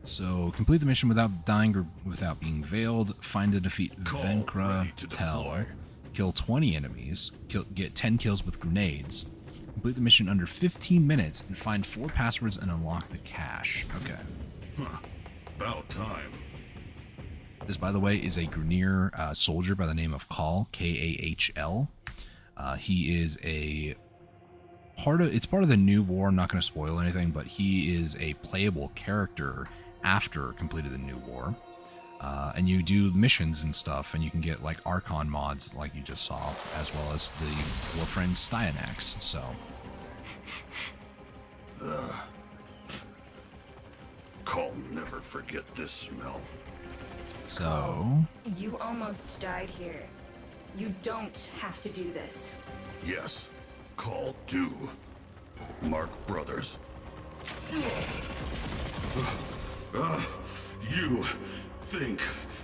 So, complete the mission without dying or without being veiled. Find and defeat Venkra Tel. Kill 20 enemies. Get 10 kills with grenades. Complete the mission under 15 minutes and find 4 passwords and unlock the cache. Okay. Huh. About time. This, by the way, is a Grenier soldier by the name of Kahl, K-A-H-L. He is a it's part of the new war. I'm not going to spoil anything, but he is a playable character after completed the new war. And you do missions and stuff, and you can get like Archon mods like you just saw, as well as the Warframe Styanax. So Kahl never forget this smell. So You almost died here. You don't have to do this. Yes, Kahl do. Mark Brothers. You think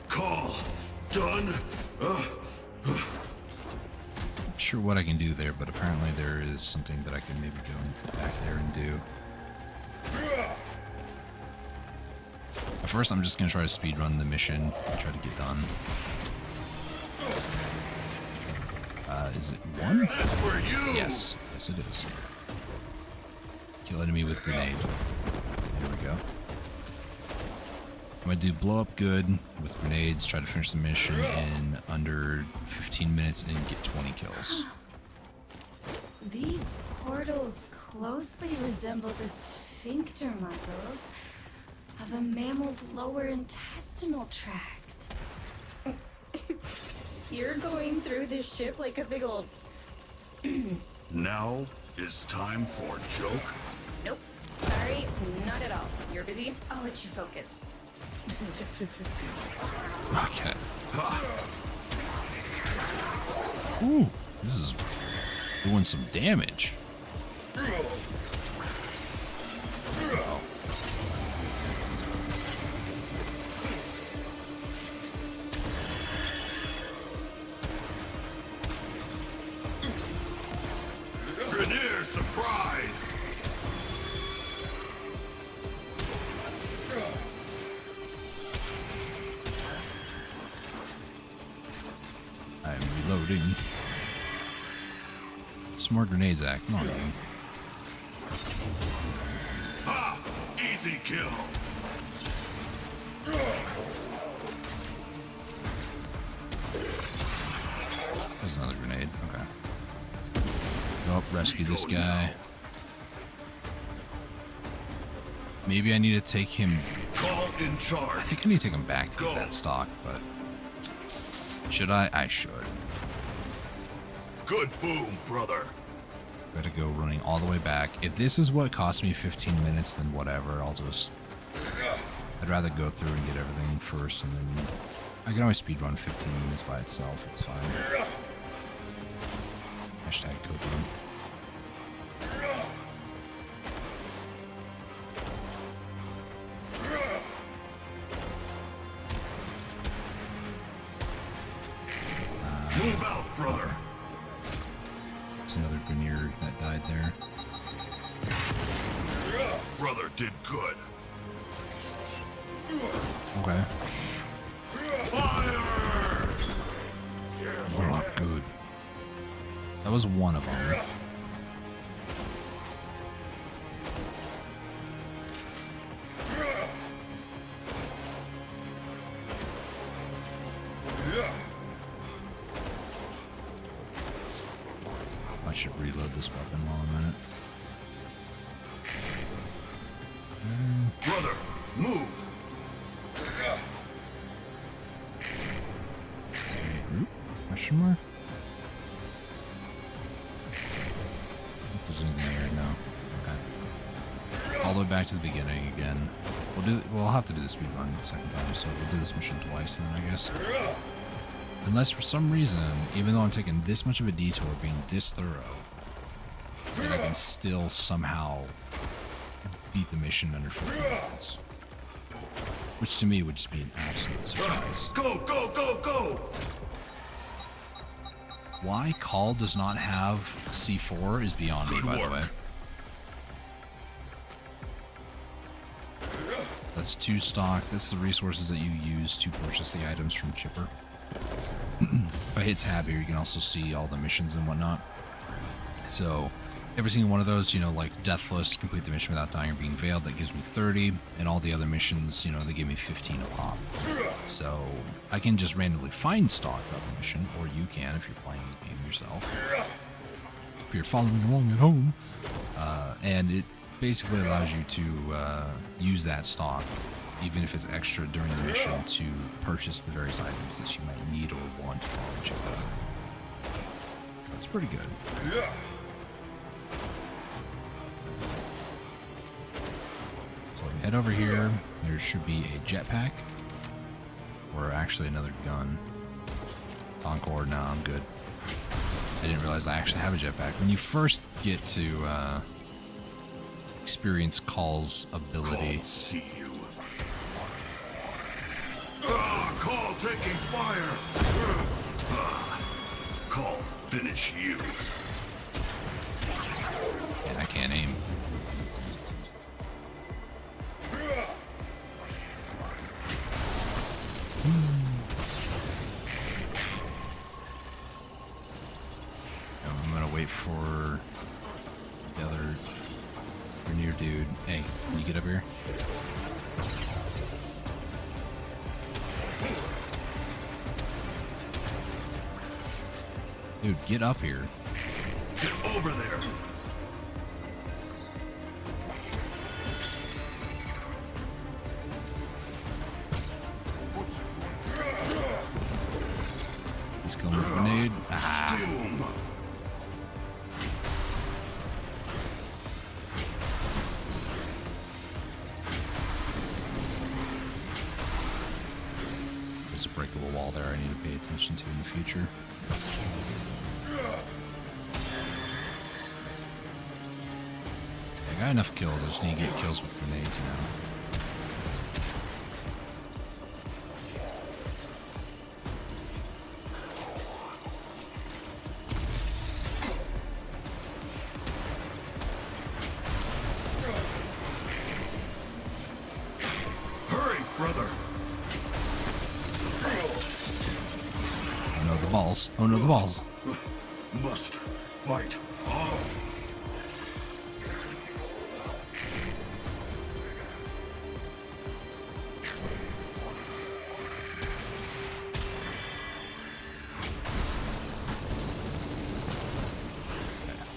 Kahl done? not sure what I can do there, but apparently there is something that I can maybe go back there and do. At first, I'm just going to try to speedrun the mission and try to get done. Is it 1? Yes. Yes, it is. Kill enemy with grenade. There we go. I'm going to do blow up good with grenades, try to finish the mission in under 15 minutes and get 20 kills. These portals closely resemble the sphincter muscles of a mammal's lower intestinal tract. You're going through this ship like a big old... Now is time for joke? Nope. Sorry, not at all. You're busy. I'll let you focus. Okay. Ooh, this is doing some damage. Grenier surprise! I'm reloading. Some more grenades, Zach. Come on, dude. Ha! Easy kill! There's another grenade. Okay. Oh, rescue this guy. Maybe I need to take him. Kahl in charge. I think I need to take him back to get that stock, but should I? I should. Good boom, brother. Gotta go running all the way back. If this is what cost me 15 minutes, then whatever. I'd rather go through and get everything first, and then I can always speedrun 15 minutes by itself. It's fine. Hashtag copium. Move out, brother. There's another Grenier that died there. Brother did good. Okay. Fire! Oh, good. That was one of them. I should reload this weapon while I'm at it. Brother, move! Question mark? If there's anything there, no. Okay. All the way back to the beginning again. We'll have to do the speed run the second time, so we'll do this mission twice then, I guess. Unless for some reason, even though I'm taking this much of a detour, being this thorough, that I can still somehow beat the mission under 15 minutes. Which to me would just be an absolute surprise. Go, go, go, go! Why Kahl does not have C4 is beyond me, by the way. That's 2 stock. That's the resources that you use to purchase the items from Chipper. If I hit tab here, you can also see all the missions and whatnot. So every single one of those, you know, like Deathless, complete the mission without dying or being veiled, that gives me 30. And all the other missions, you know, they give me 15 a pop. So I can just randomly find stock of a mission, or you can if you're playing the game yourself. If you're following along at home. And it basically allows you to use that stock, even if it's extra during the mission, to purchase the various items that you might need or want from Chipper. That's pretty good. So we head over here. There should be a jetpack, or actually another gun. Encore, no, I'm good. I didn't realize I actually have a jetpack. When you first get to experience Call's ability. See you. Call taking fire. Call finish you. And I can't aim. I'm gonna wait for the other near dude. Hey, can you get up here? Dude, get up here. Get over there. He's killing with a grenade. Ah. There's a breakable wall there I need to pay attention to in the future. I got enough kills, I just need to get kills with grenades now. Hurry, brother. Oh no, the balls. Oh no, the balls. Must fight on.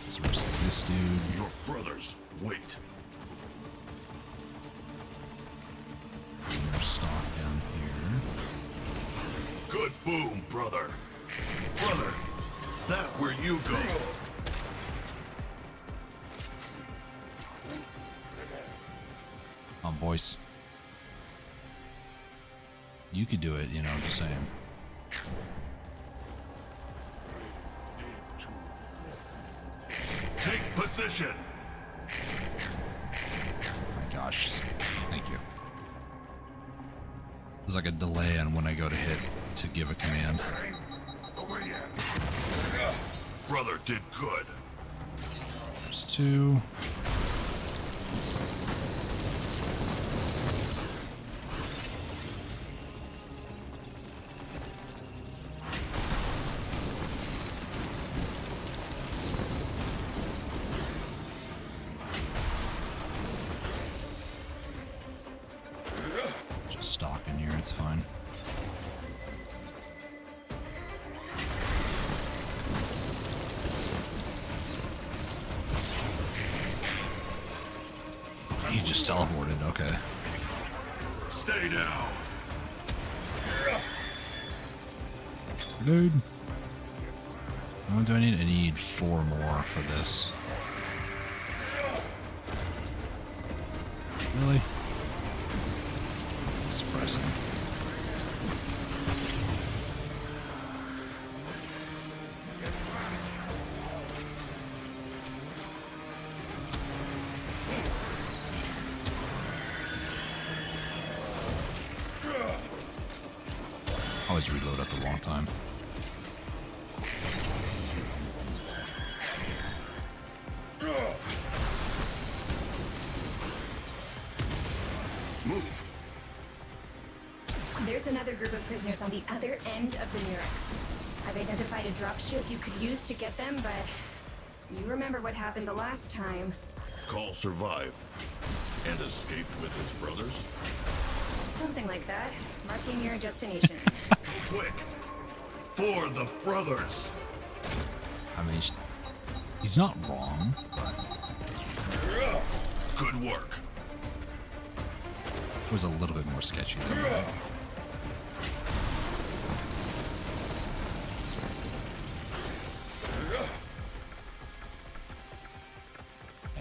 So we're just this dude. Your brothers wait. Some more stock down here. Good boom, brother. Brother, that where you go. Come on, boys. You could do it, you know, just saying. Take position. Oh my gosh. Thank you. There's like a delay on when I go to hit to give a command. Brother did good. There's 2. Just stock in here, it's fine. He just teleported, okay. Stay down. Dude. What do I need? I need 4 more for this. Really? It's depressing. Always reload at the wrong time. Move. There's another group of prisoners on the other end of the Murex. I've identified a dropship you could use to get them, but you remember what happened the last time. Call survived and escaped with his brothers? Something like that. Marking your destination. Quick! For the brothers! I mean, he's not wrong, but... Good work. It was a little bit more sketchy than that.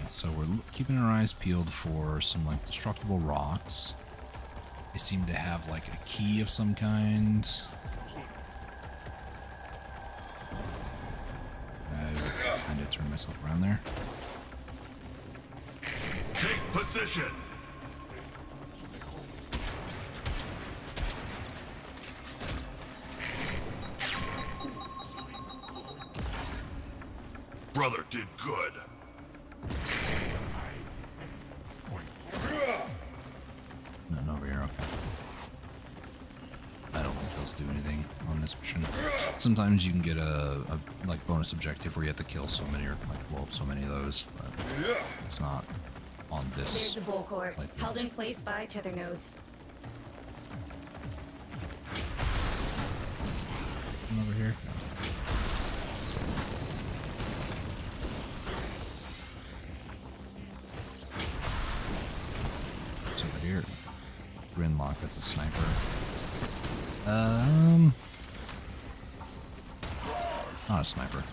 So we're keeping our eyes peeled for some like destructible rocks. They seem to have like a key of some kind. I kind of turn myself around there. Take position. Brother did good. Nothing over here, okay. I don't think those do anything on this mission. Sometimes you can get a like bonus objective where you have to kill so many or like blow up so many of those, but it's not on this. There's the bowl core, held in place by tether nodes. Come over here. It's over here. Grinlock, that's a sniper. Not a sniper.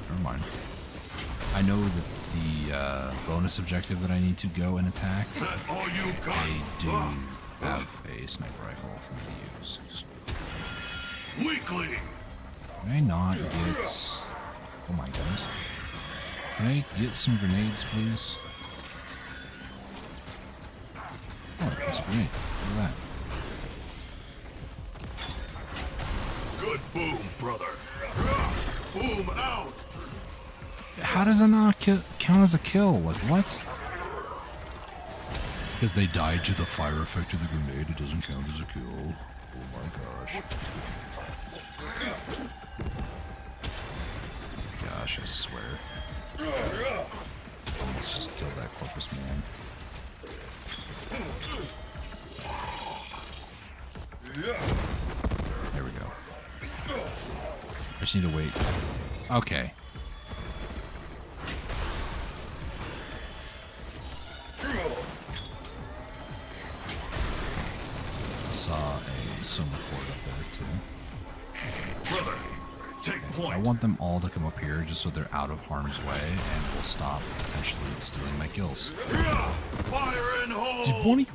Never mind. I know that the bonus objective that I need to go and attack, I do have a sniper rifle for me to use. So. Weakling! Can I not get... Oh my goodness. Can I get some grenades, please? Oh, there's a grenade. Look at that. Good boom, brother. Boom out! How does it not count as a kill? Like, what? Because they died to the fire effect of the grenade, it doesn't count as a kill. Oh my gosh. Gosh, I swear. Let's just kill that focus man. There we go. I just need to wait. Okay. I saw a soma port up there too. Brother, take point. I want them all to come up here just so they're out of harm's way and will stop potentially stealing my kills. Fire and hold! Did Bonnie...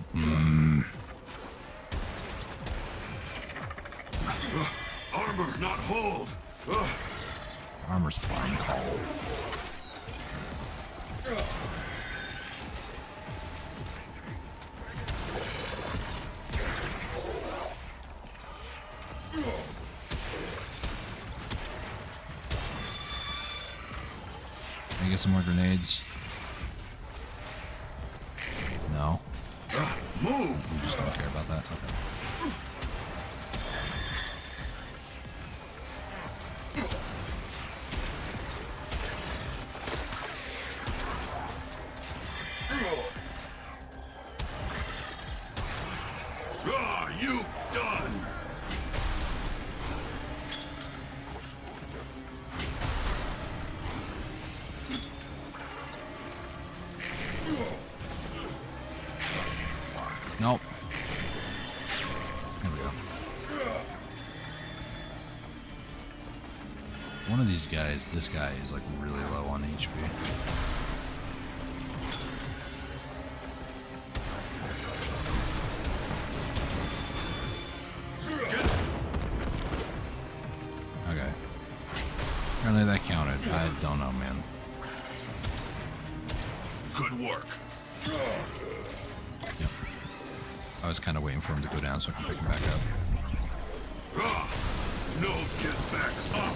Armor, not hold. Armor's fine, call. Can I get some more grenades? No. Move! We just don't care about that. Okay. You done! Nope. There we go. One of these guys, this guy is like really low on HP. Okay. Apparently that counted. I don't know, man. Good work. Yep. I was kind of waiting for him to go down so I can pick him back up. No, get back up.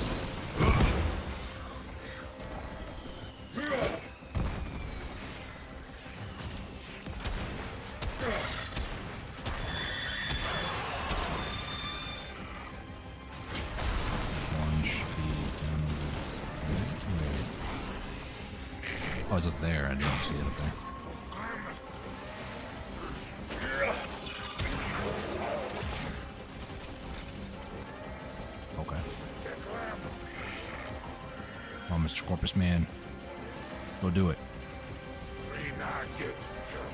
Oh, it's up there. I didn't see it up there. Okay. Come on, Mr. Corpus Man. Go do it.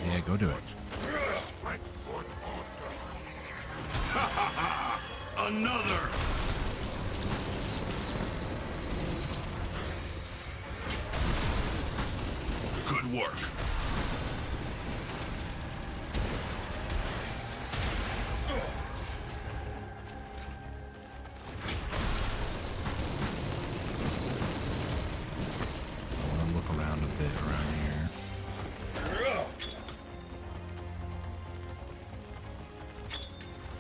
Yeah, go do it. Another! Good work. I want to look around a bit around here.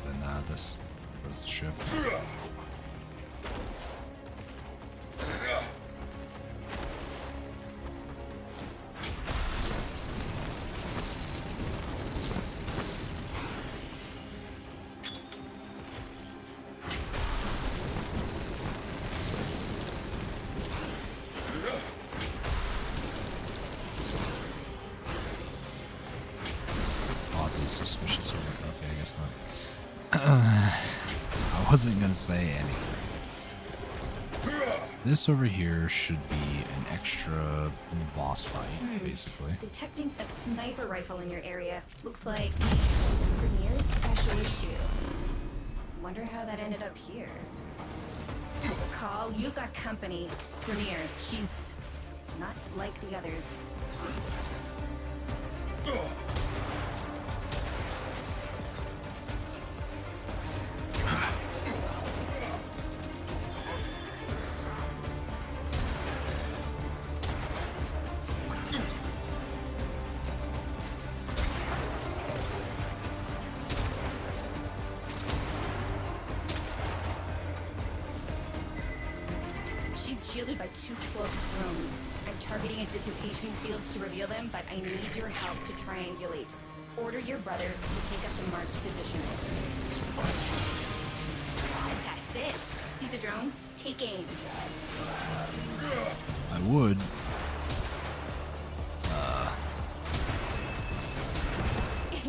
But nah, this goes the ship. Suspicious here. Okay, I guess not. I wasn't gonna say anything. This over here should be an extra boss fight, basically. Detecting a sniper rifle in your area. Looks like Premier's special issue. Wonder how that ended up here. Call, you've got company. Premier, she's not like the others. Shielded by 2 cloaked drones. I'm targeting a dissipation field to reveal them, but I need your help to triangulate. Order your brothers to take up the marked positions. That's it. See the drones? Take aim. I would.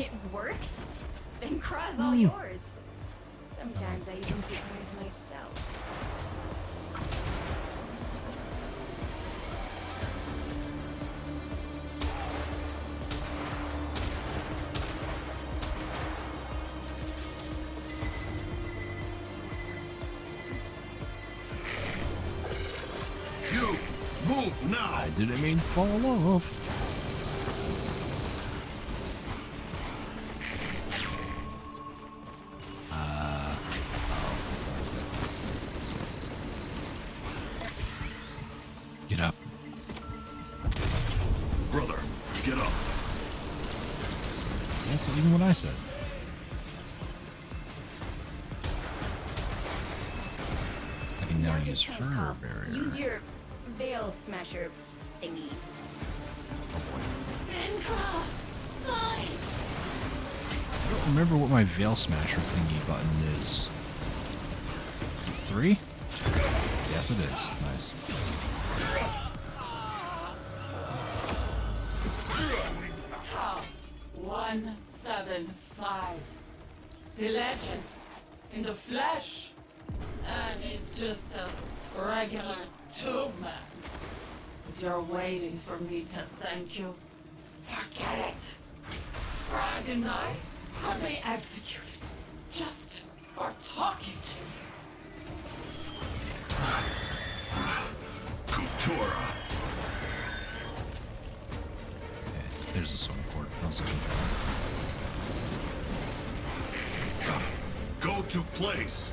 It worked? Then craw's all yours. Sometimes I even surprise myself. Move now! I didn't mean fall off. Get up. Brother, get up. That's even what I said. I can now use her barrier. Use your veil smasher thingy. I don't remember what my veil smasher thingy button is. Is it 3? Yes, it is. Nice. How? 175. The legend. In the flesh. And he's just a regular tube man. If you're waiting for me to thank you, forget it. Scrag and I could be executed just for talking to you. Kultura. Okay, there's a sewing port. I was looking for that. Go to place.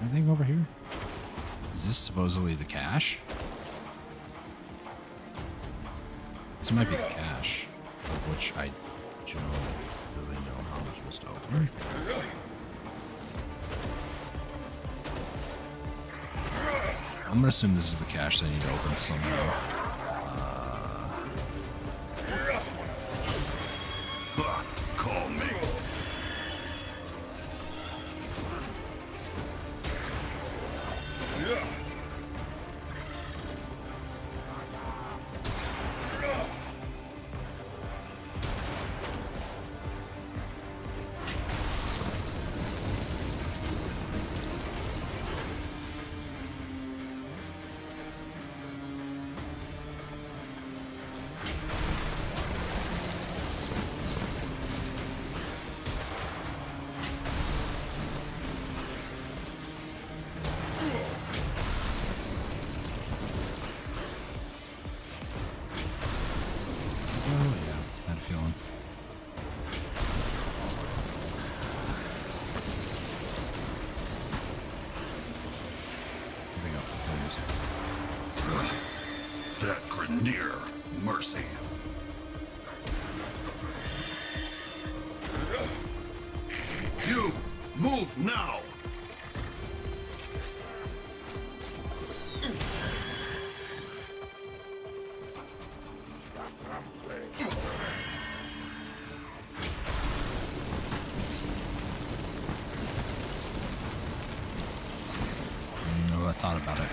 Anything over here? Is this supposedly the cache? This might be the cache, of which I don't really know how I'm supposed to open. I'm gonna assume this is the cache that I need to open somehow. Call me. mercy. You, move now! No, I thought about it.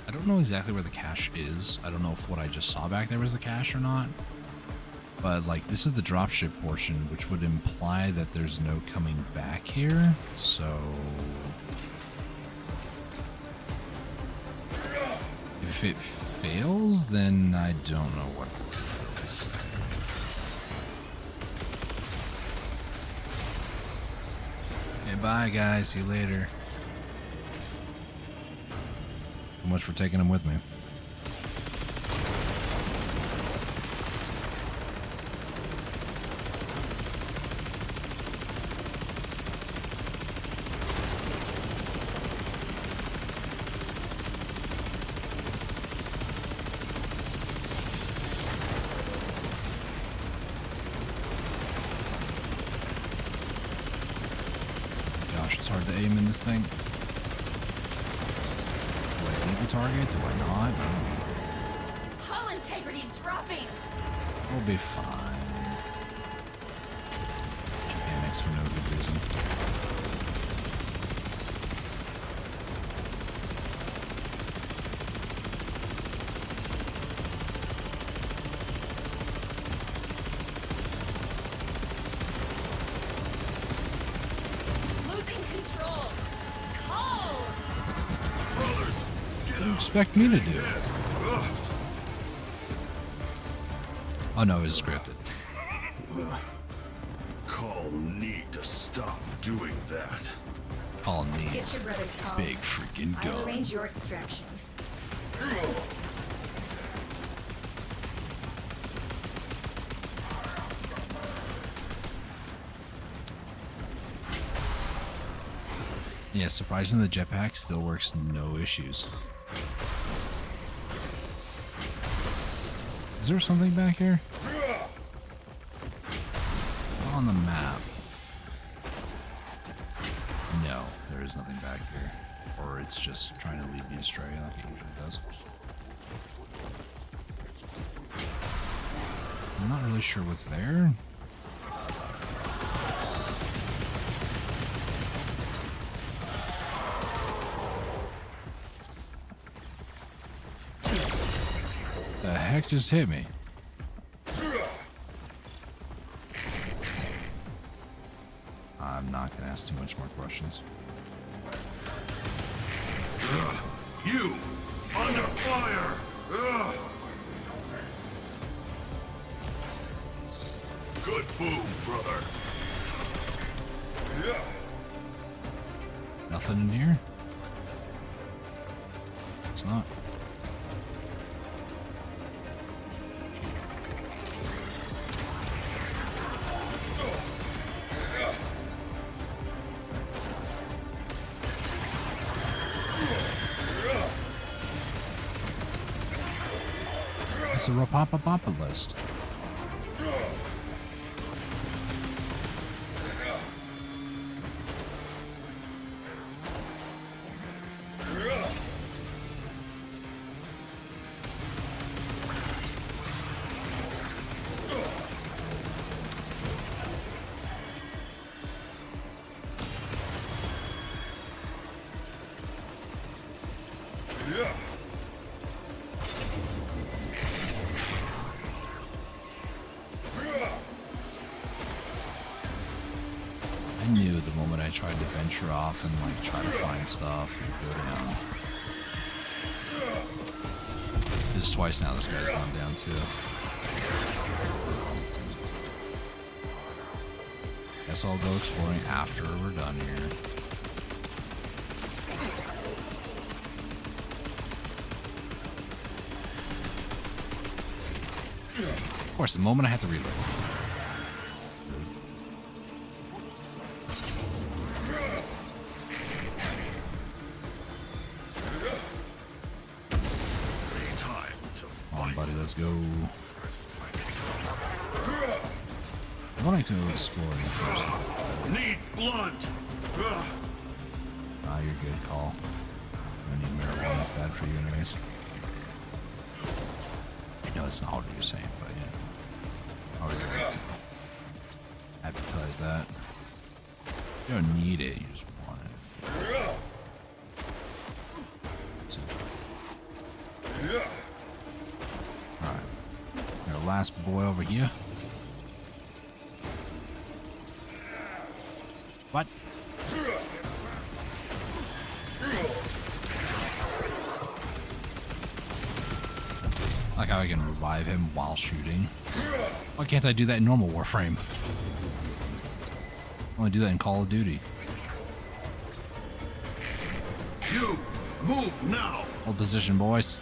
I don't know exactly where the cache is. I don't know if what I just saw back there was the cache or not. But, like, this is the dropship portion, which would imply that there's no coming back here. So... if it fails, then I don't know what to say. Okay, bye, guys. See you later. So much for taking them with me. Gosh, it's hard to aim in this thing. Do I hit the target? Do I not? Hull integrity dropping. We'll be fine. Panics for no good reason. Losing control. Call. What do you expect me to do? Oh no, it's scripted. Call need to stop doing that. All Get needs your brother's call. big freaking I'll gun. arrange your extraction. Yeah, surprisingly, the jetpack still works no issues. Is there something back here? On the map. No, there is nothing back here. Or it's just trying to lead me astray like it usually does. I'm not really sure what's there. The heck just hit me? I'm not gonna ask too much more questions. You! Under fire! Good boom, brother. Nothing in here? It's not. It's a Rapapa list. I knew the moment I tried to venture off and like try to find stuff and go down. This is twice now this guy's gone down too. Guess I'll go exploring after we're done here. Of course, the moment I have to reload. let's go. I want to go exploring first. Need blunt. Ah, you're good, Call. I need marijuana. It's bad for you, anyways. I know it's not what you're saying, but yeah. Always like to advertise that. You don't need it, you just want it. So. Alright. Our last boy over here. What? I like how I can revive him while shooting. Why can't I do that in normal Warframe? I want to do that in Call of Duty. You move now. Hold position, boys.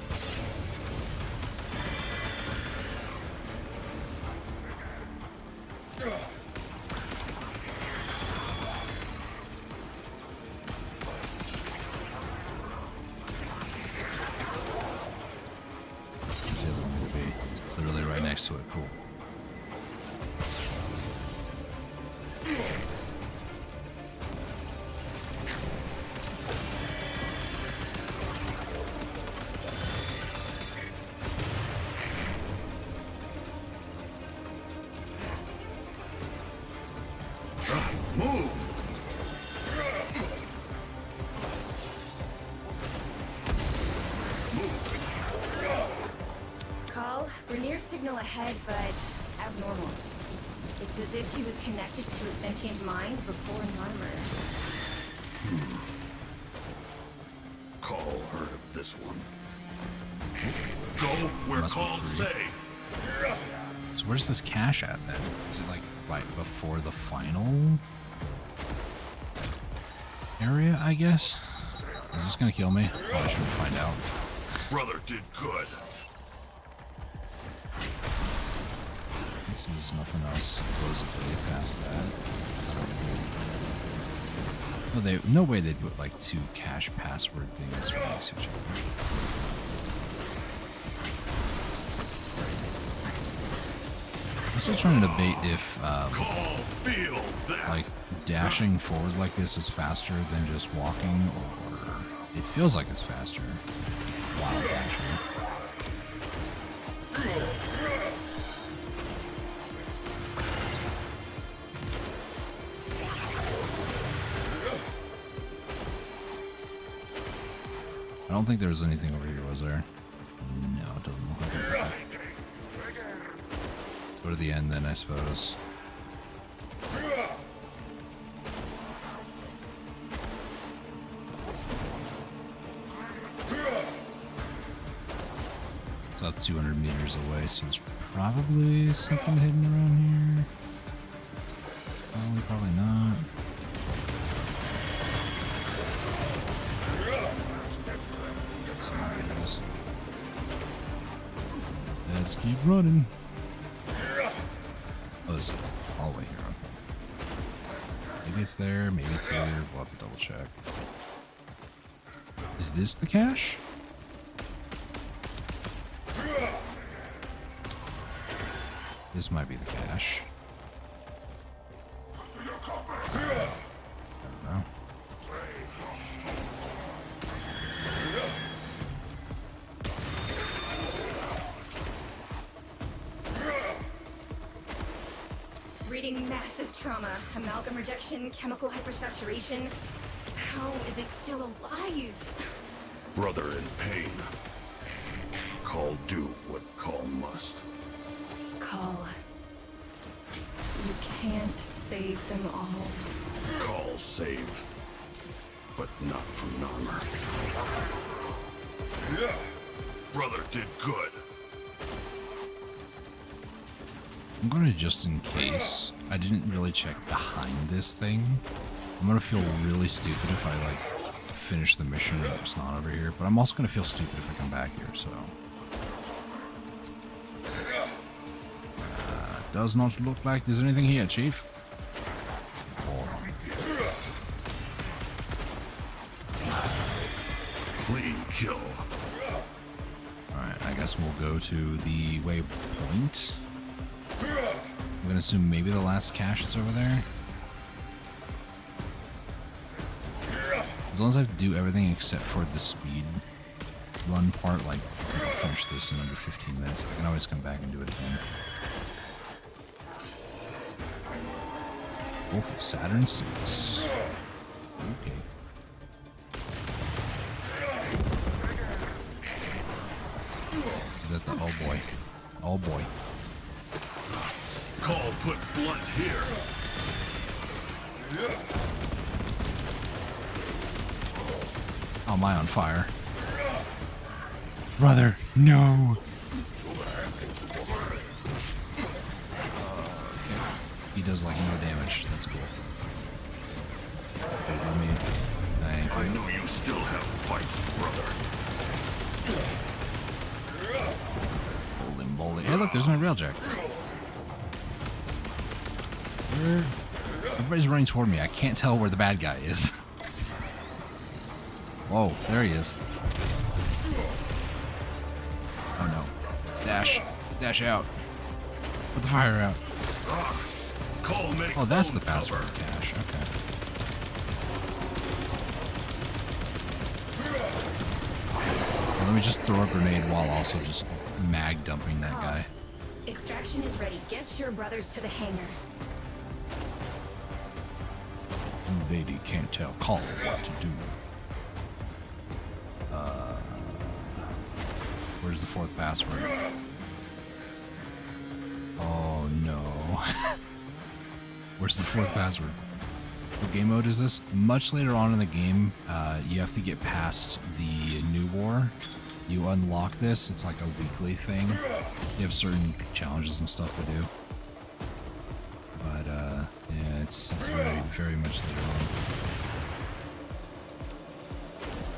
Literally right next to it. Cool. Signal ahead, but abnormal. It's as if he was connected to a sentient mind before Narmer. Call heard of this one. Go where Call say. So where's this cache at then? Is it like right before the final area, I guess? Is this gonna kill me? Oh, I should find out. Brother did good. There's nothing else supposedly past that. Well, no way they'd put like 2 cache password things right next to each other. I'm still trying to debate if like dashing forward like this is faster than just walking, or it feels like it's faster while dashing. I don't think there was anything over here, was there? No, it doesn't look like it. Let's go to the end then, I suppose. It's about 200 meters away, so there's probably something hidden around here. Probably not. Let's keep running. Oh, is it all the way here? Maybe it's there, maybe it's here. We'll have to double check. Is this the cache? This might be the cache. I don't know. Reading massive trauma, amalgam rejection, chemical hypersaturation. How is it still alive? Brother in pain. Call do what Call must. Call. You can't save them all. Call save. But not from Narmer. Yeah. Brother did good. I'm gonna, just in case, I didn't really check behind this thing. I'm gonna feel really stupid if I like finish the mission and it's not over here, but I'm also gonna feel stupid if I come back here, so. Does not look like there's anything here, Chief. Clean kill. Alright, I got guess we'll go to the waypoint. I'm gonna assume maybe the last cache is over there. As long as I have to do everything except for the speed run part, like finish this in under 15 minutes, I can always come back and do it again. Wolf of Saturn 6. Okay. Is that the oh boy? Oh boy. Call put blunt here. How am I on fire? Brother, no. He does like no damage. That's cool. Wait, let me. Thank you. I know you still have fight, brother. Holy moly! Hey, look, there's my railjack. Where? Everybody's running toward me. I can't tell where the bad guy is. Whoa, there he is. Oh no! Dash, dash out. Put the fire out. Oh, that's the password cache. Okay. Well, let me just throw a grenade while also just mag dumping that guy. Extraction is ready. Get your brothers to the hangar. Lady can't tell Call what to do. Where's the fourth password? Oh no. Where's the fourth password? What game mode is this? Much later on in the game, you have to get past the new war. You unlock this. It's like a weekly thing. You have certain challenges and stuff to do. But yeah, it's very, very much later on.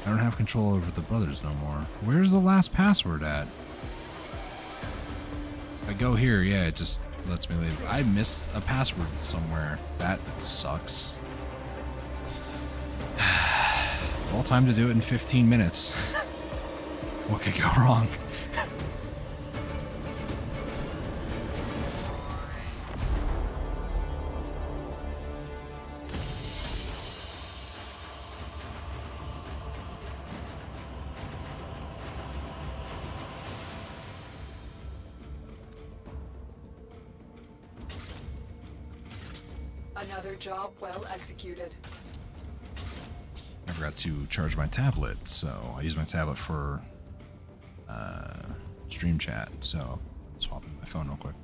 I don't have control over the brothers no more. Where's the last password at? If I go here, yeah, it just lets me leave. I missed a password somewhere. That sucks. Well, time to do it in 15 minutes. What could go wrong? Another job well executed. I forgot to charge my tablet, so I use my tablet for stream chat, so swap in my phone real quick.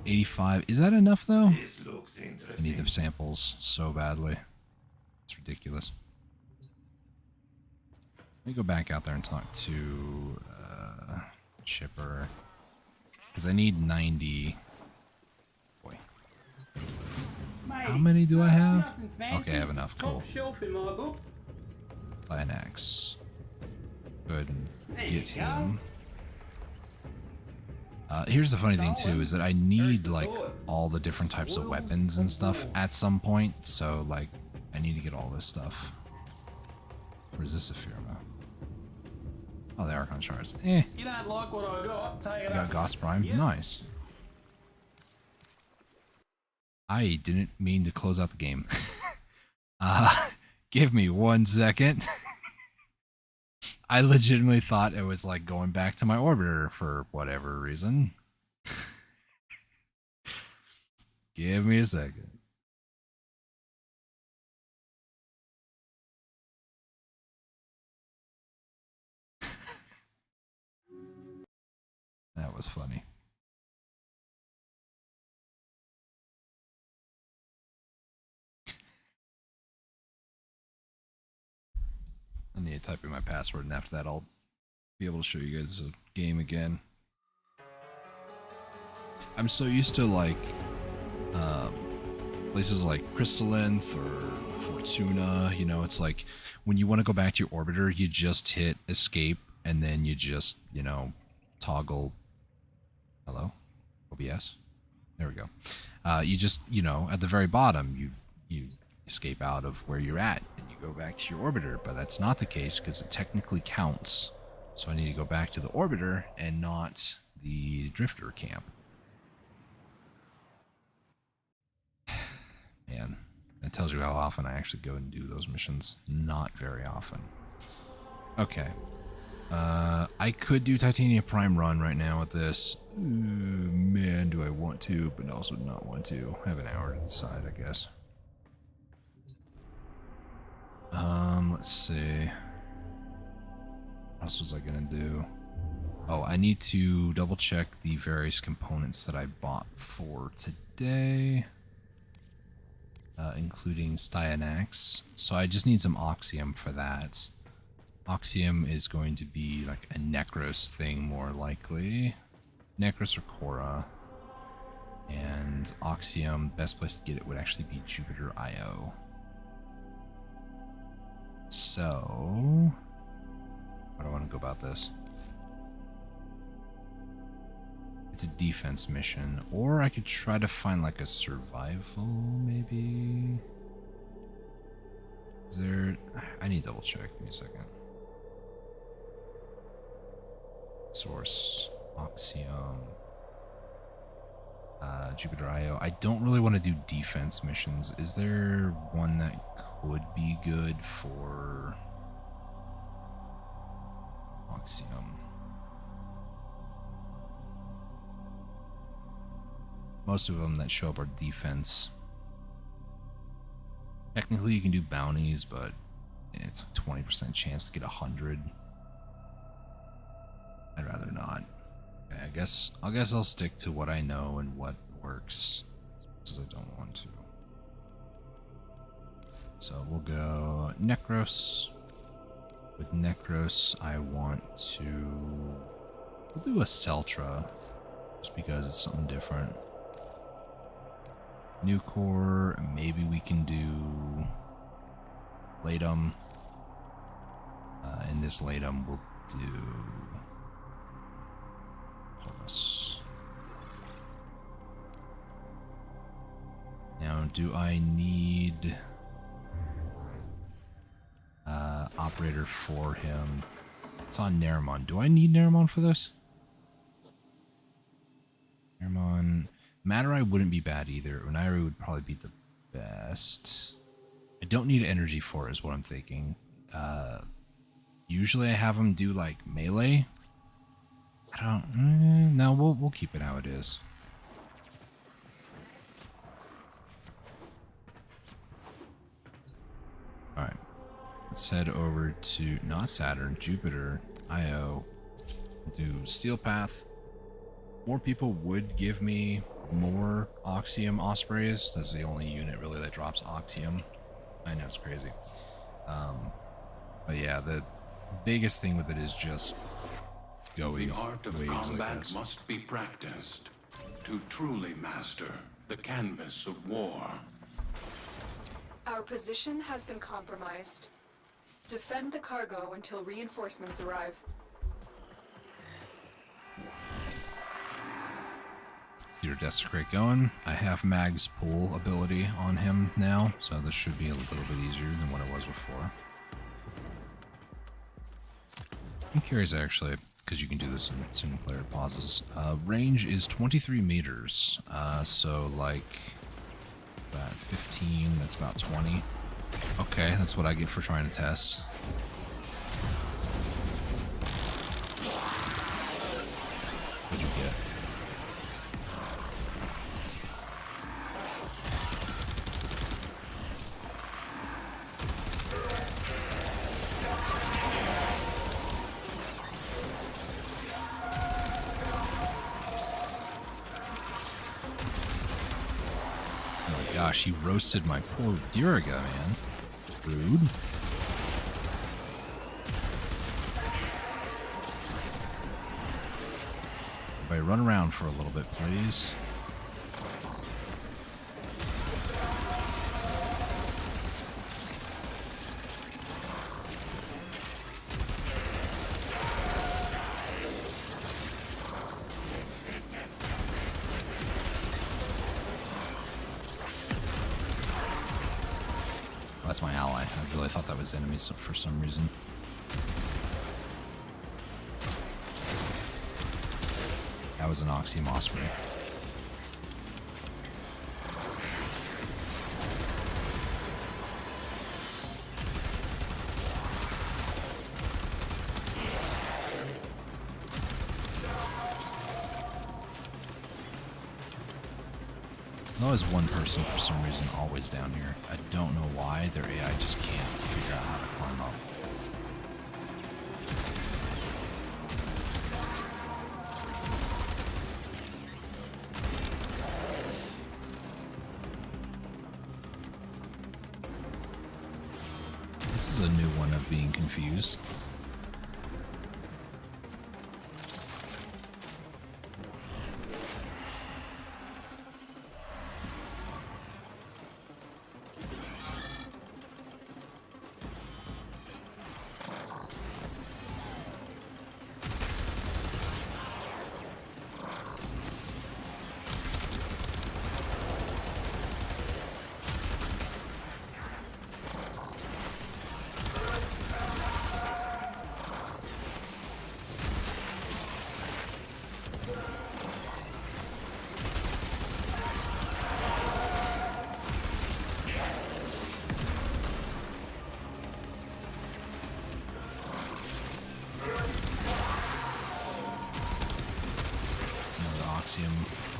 85. Is that enough though? I need the samples so badly. It's ridiculous. Let me go back out there and talk to Chipper, because I need 90. Boy. How many do I have? Okay, I have enough. Cool. Plan X. Go ahead and get him. Here's the funny thing too, is that I need like all the different types of weapons and stuff at some point, so like I need to get all this stuff. Where's this Ephirma? Oh, the Archon shards. Eh. You don't like what I got? Take it You got up. Gauss Prime? Yep. Nice. I didn't mean to close out the game. Give me 1 second. I legitimately thought it was like going back to my orbiter for whatever reason. Give me a second. That was funny. I need to type in my password, and after that I'll be able to show you guys a game again. I'm so used to like places like Crystallinth or Fortuna, you know, it's like when you want to go back to your orbiter, you just hit escape and then you just, you know, toggle. Hello? OBS? There we go. You just, you know, at the very bottom, you escape out of where you're at and you go back to your orbiter, but that's not the case because it technically counts So I need to go back to the orbiter and not the drifter camp. Man, that tells you how often I actually go and do those missions. Not very often. Okay. I could do Titania Prime Run right now with this. Man, do I want to, but also not want to. I have an hour to decide, I guess. Let's see. What else was I gonna do? Oh, I need to double check the various components that I bought for today. Including Styanax. So I just need some Oxium for that. Oxium is going to be like a Necros thing, more likely. Necros or Korra. And Oxium, best place to get it would actually be Jupiter IO. So, how do I want to go about this? It's a defense mission, or I could try to find like a survival, maybe. Is there? I need to double check. Give me a second. Source, Oxium, Jupiter IO. I don't really want to do defense missions. Is there one that could be good for Oxium? Most of them that show up are defense. Technically, you can do bounties, but it's a 20% chance to get 100. I'd rather not. Okay, I guess I'll stick to what I know and what works, as much as I don't want to. So we'll go Necros. With Necros, I want to. We'll do a Celtra, just because it's something different. New core, maybe we can do Latum. In this Latum, we'll do Chorus. Now, do I need operator for him? It's on Nerimon. Do I need Nerimon for this? Nerimon. Matarai wouldn't be bad either. Unairu would probably be the best. I don't need energy for it, is what I'm thinking. Usually I have him do like melee. I don't. No, we'll keep it how it is. All right. Let's head over to not Saturn, Jupiter, Io. Do Steel Path. More people would give me more Oxium Ospreys. That's the only unit really that drops Oxium. I know, it's crazy. But yeah, the biggest thing with it is just going. The art of waves combat like must be practiced to truly master the canvas of war. Our position has been compromised. Defend the cargo until reinforcements arrive. Get your Desecrate going. I have Mag's pull ability on him now, so this should be a little bit easier than what it was before. I'm curious actually, because you can do this in single player pauses. Range is 23 meters, so like that 15, that's about 20. Okay, that's what I get for trying to test. What'd you get? Gosh, he roasted my poor Diriga, man. Rude. Everybody run around for a little bit, please. That's my ally. I really thought that was enemies for some reason. was an Oxium Osprey. There's always one person for some reason always down here. I don't know why. Their AI just can't figure out how to climb up. This is a new one of being confused.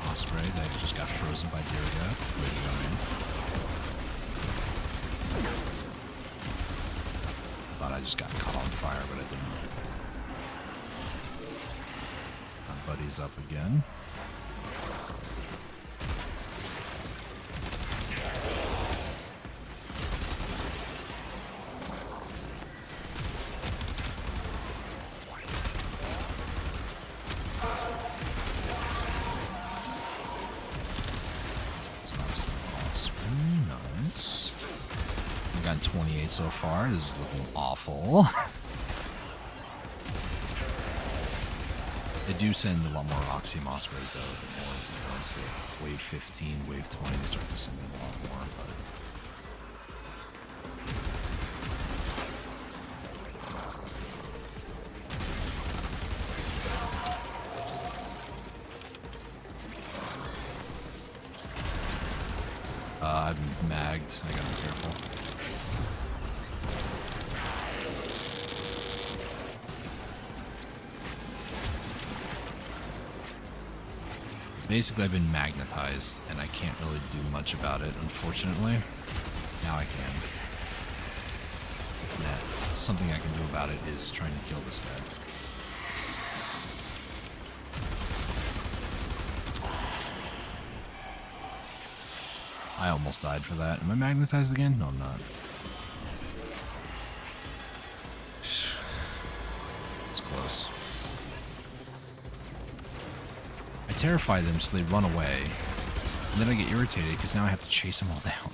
Osprey that just got frozen by Diriga. Thought I just got caught on fire, but I didn't. Let's get my buddies up again. I've got 28 so far. This is looking awful. They do send a lot more Oxium Ospreys though. The more we go into wave 15, wave 20, they start to send in a lot more. But I'm magged. I gotta be careful. Basically, I've been magnetized, and I can't really do much about it, unfortunately. Now I can. And something I can do about it is trying to kill this guy. I almost died for that. Am I magnetized again? No, I'm not. It's close. I terrify them so they run away. And then I get irritated because now I have to chase them all down.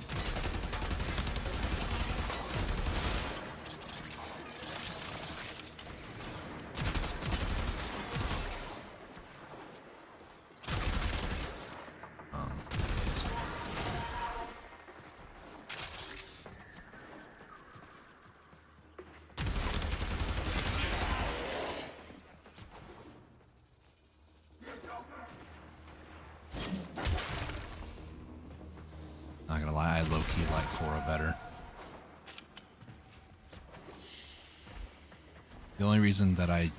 Not gonna lie, I low-key like Korra better. The only reason that I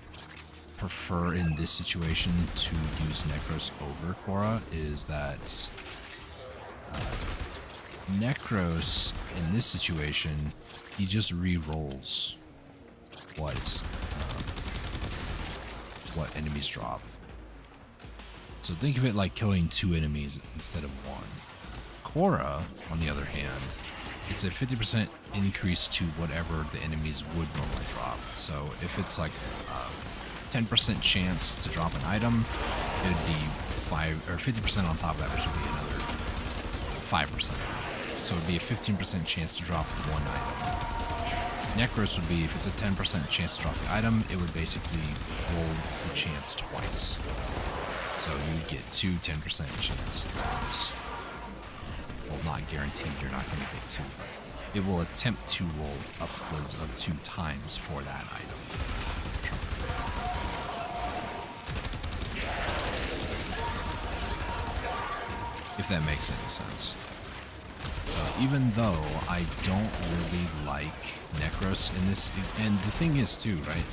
prefer in this situation to use Necros over Korra is that Necros, in this situation, he just re-rolls what enemies drop. So think of it like killing 2 enemies instead of 1. Korra, on the other hand, it's a 50% increase to whatever the enemies would normally drop. So if it's like a 10% chance to drop an item, it would be 50% on top of that, which would be another 5%. So it would be a 15% chance to drop 1 item. Necros would be, if it's a 10% chance to drop the item, it would basically roll the chance twice. So you would get 2 10% chance drops. Well, not guaranteed you're not going to get 2, but it will attempt to roll upwards of 2 times for that item. if that makes any sense. So even though I don't really like Necros in this, and the thing is too, right?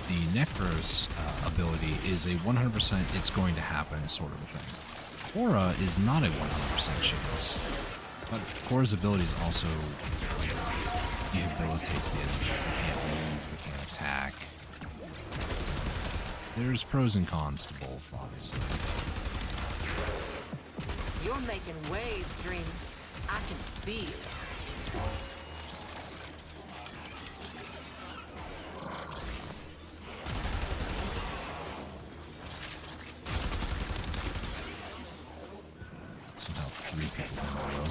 The Necros ability is a 100% it's going to happen sort of a thing. Aura is not a 100% chance, but Aura's ability is also debilitates the enemies. They can't move, they can't attack. So there's pros and cons to both, obviously. You're making waves, Dreams. I can feel it. Somehow 3 people in a row.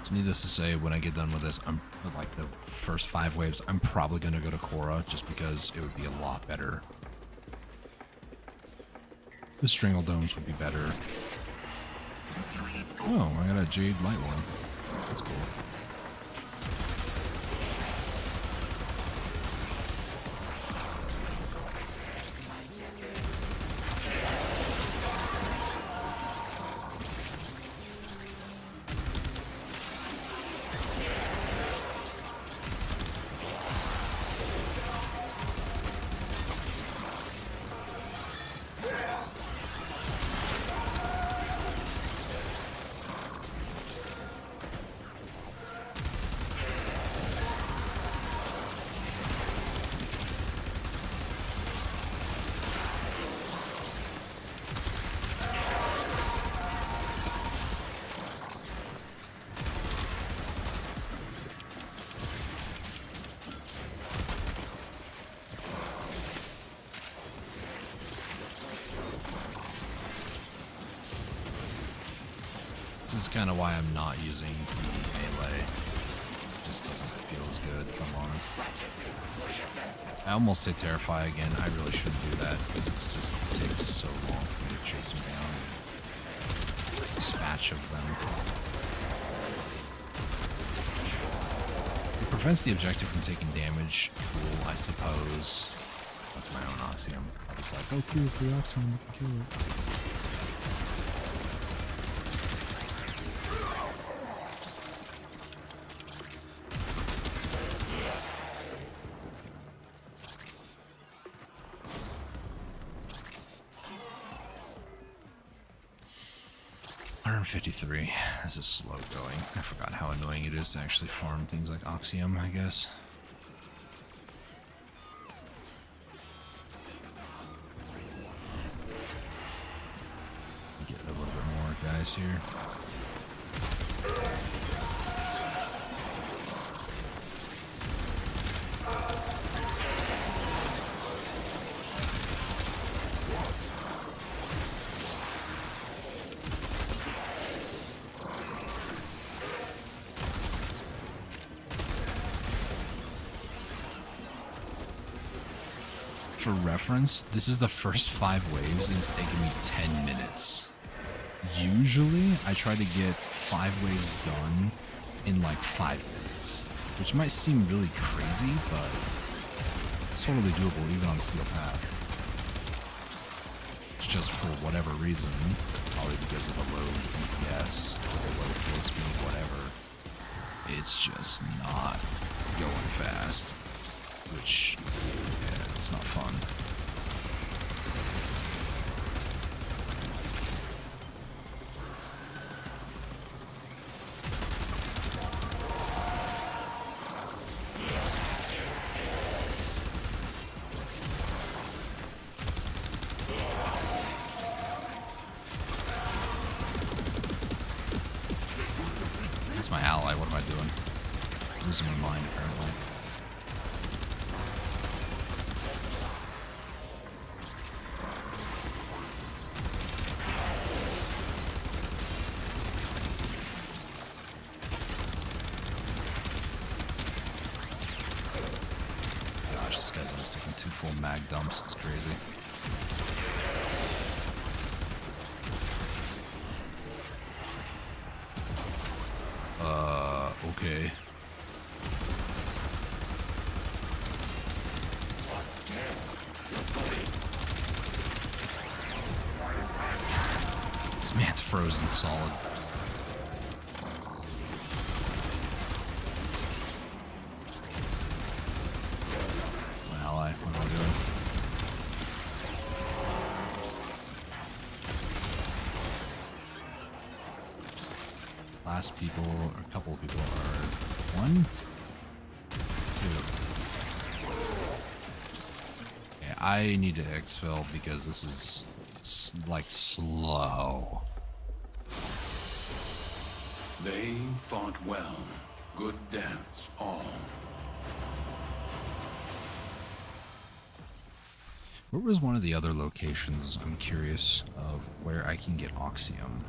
So needless to say, when I get done with this, I'm like the first 5 waves, I'm probably going to go to Korra just because it would be a lot better. The Strangle Domes would be better. Oh, I got a Jade Light one. That's cool. This is kind of why I'm not using the melee. It just doesn't feel as good, if I'm honest. I almost hit Terrify again. I really shouldn't do that because it takes so long for me to chase them down. Dispatch of them. It prevents the objective from taking damage. Cool, I suppose. That's my own Oxyum. I was like, oh cool, free Oxyum, you can kill it. $153. This is slow going. I forgot how annoying it is to actually farm things like Oxyum, I guess. Get a little bit more guys here. For reference, this is the first 5 waves and it's taken me 10 minutes. Usually, I try to get 5 waves done in like 5 minutes, which might seem really crazy, but it's totally doable even on Steel Path. It's just for whatever reason, probably because of a low DPS or a low kill speed, whatever, it's just not going fast, which, yeah, it's not fun. That's my ally, what am I doing? Losing my mind, apparently. Gosh, this guy's almost taking 2 full mag dumps, it's crazy. Okay. Man, it's frozen solid. It's my ally. What am I doing? Last people, or a couple of people are 1, 2. Okay, I need to exfil because this is like slow. They fought well. Good deaths all. Where was one of the other locations? I'm curious of where I can get Oxium.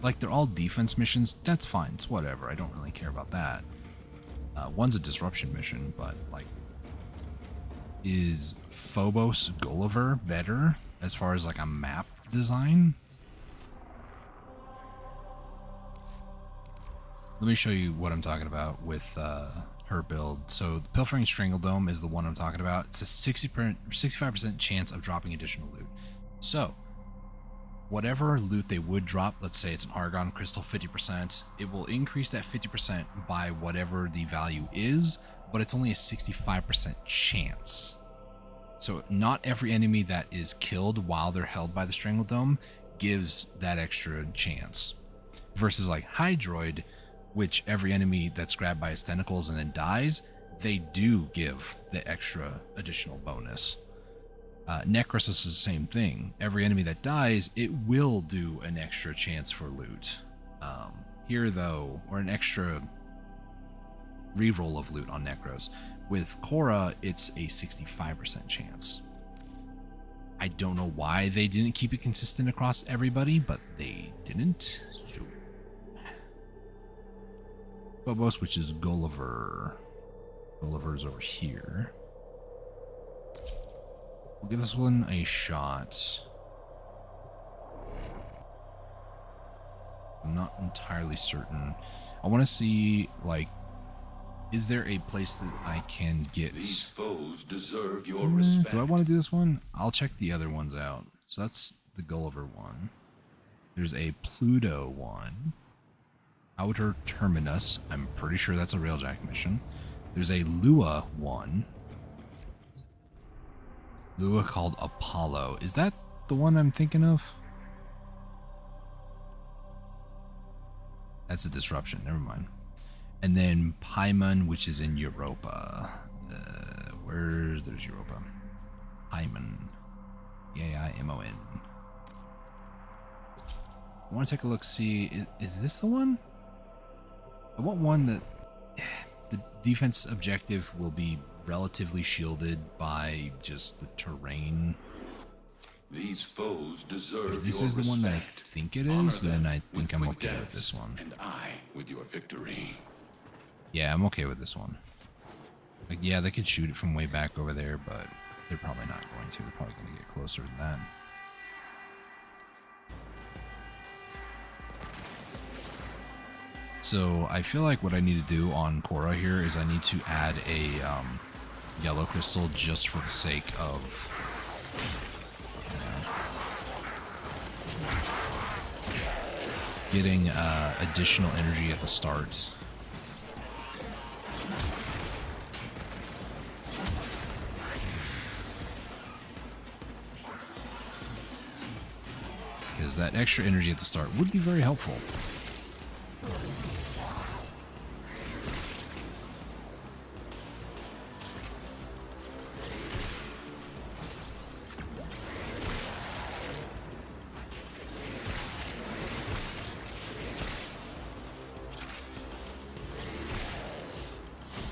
Like, they're all defense missions. That's fine. It's whatever. I don't really care about that. One's a disruption mission, but, like, is Phobos Gulliver better as far as, like, a map design? Let me show you what I'm talking about with her build. So, the Pilfering Strangledome is the one I'm talking about. It's a 65% chance of dropping additional loot. So, whatever loot they would drop, let's say it's an Argon Crystal 50%, it will increase that 50% by whatever the value is, but it's only a 65% chance. So not every enemy that is killed while they're held by the Strangledome gives that extra chance. Versus like Hydroid, which every enemy that's grabbed by its tentacles and then dies, they do give the extra additional bonus. Necros is the same thing. Every enemy that dies, it will do an extra chance for loot. Here, though, or an extra reroll of loot on Necros. With Korra, it's a 65% chance. I don't know why they didn't keep it consistent across everybody, but they didn't. So, Phobos, which is Gulliver. Gulliver's over here. We'll give this one a shot. I'm not entirely certain. I want to see, like, is there a place that I can get... These foes deserve your respect. Do I want to do this one? I'll check the other ones out. So that's the Gulliver one. There's a Pluto one. Outer Terminus. I'm pretty sure that's a Railjack mission. There's a Lua one. Lua called Apollo. Is that the one I'm thinking of? That's a disruption. Never mind. And then Paimon, which is in Europa. There's Europa. Paimon. Paimon. I want to take a look, see, is this the one? I want one that the defense objective will be relatively shielded by just the terrain. These foes deserve if this your is the one that I respect. think it Honor is, then I think I'm quick okay with deaths, this one. And I with your victory. Yeah, I'm okay with this one. Like, yeah, they could shoot it from way back over there, but they're probably not going to. They're probably going to get closer than that. So I feel like what I need to do on Korra here is I need to add a yellow crystal just for the sake of getting additional energy at the start. Because that extra energy at the start would be very helpful.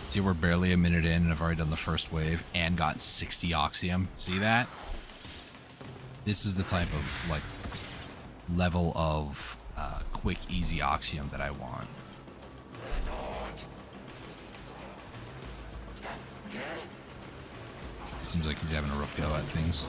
See, we're barely a minute in and I've already done the first wave and got 60 Oxium. See that? This is the type of, like, level of quick, easy Oxium that I want. Seems like he's having a rough go at things.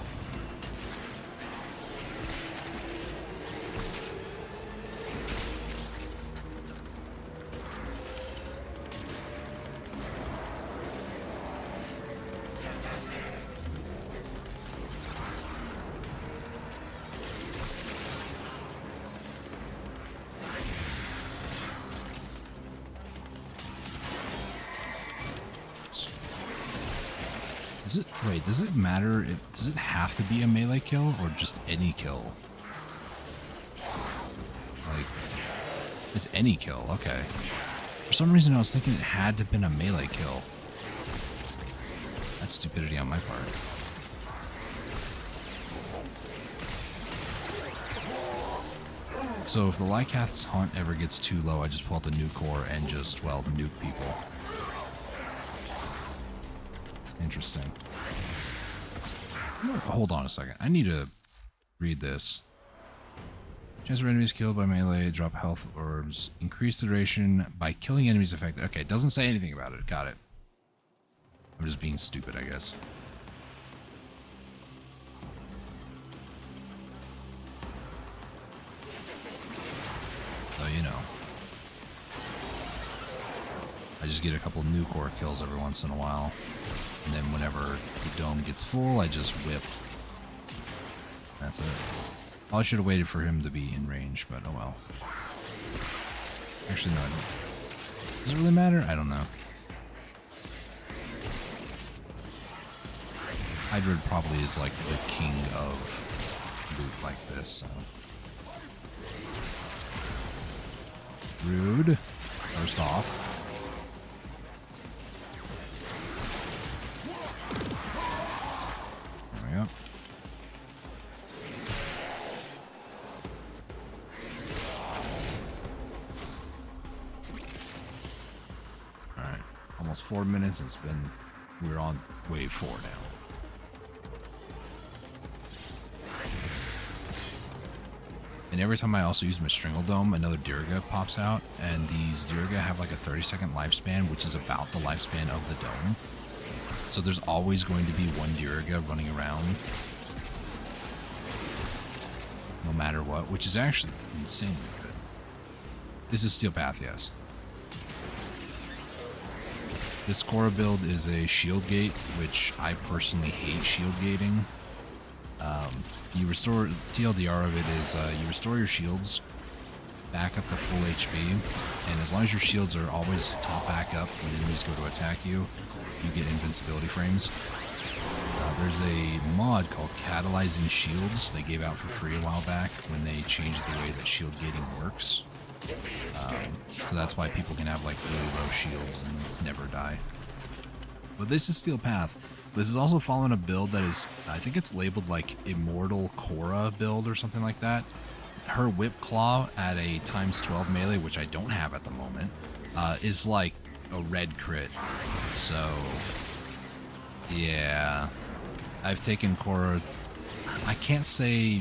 Does it matter? Does it have to be a melee kill or just any kill? Like, it's any kill. Okay. For some reason, I was thinking it had to have been a melee kill. That's stupidity on my part. So if the Lycath's hunt ever gets too low, I just pull out the nuke core and just, well, nuke people. Interesting. Hold on a second. I need to read this. Chance of enemies killed by melee, drop health orbs, increase the duration by killing enemies affected. Okay, it doesn't say anything about it. Got it. I'm just being stupid, I guess. So, you know. I just get a couple nuke core kills every once in a while. And then whenever the dome gets full, I just whip. That's it. Probably should have waited for him to be in range, but oh well. Actually, no, I don't. Does it really matter? I don't know. Hydrid probably is like the king of loot like this, so. Rude. First off. There we go. Alright. Almost 4 minutes. We're on wave 4 now. And every time I also use my Strangle Dome, another Diriga pops out, and these Diriga have like a 30-second lifespan, which is about the lifespan of the dome. So there's always going to be one Diriga running around, no matter what, which is actually insanely good. This is Steel Path, yes. This Korra build is a shield gate, which I personally hate shield gating. You restore, TLDR of it is you restore your shields back up to full HP, and as long as your shields are always top back up when enemies go to attack you, you get invincibility frames. There's a mod called Catalyzing Shields they gave out for free a while back when they changed the way that shield gating works. So that's why people can have like really low shields and never die. But this is Steel Path. This is also following a build that is, I think it's labeled like Immortal Korra build or something like that. Her Whip Claw at a ×12 melee, which I don't have at the moment, is like a red crit. So, yeah. I've taken Korra, I can't say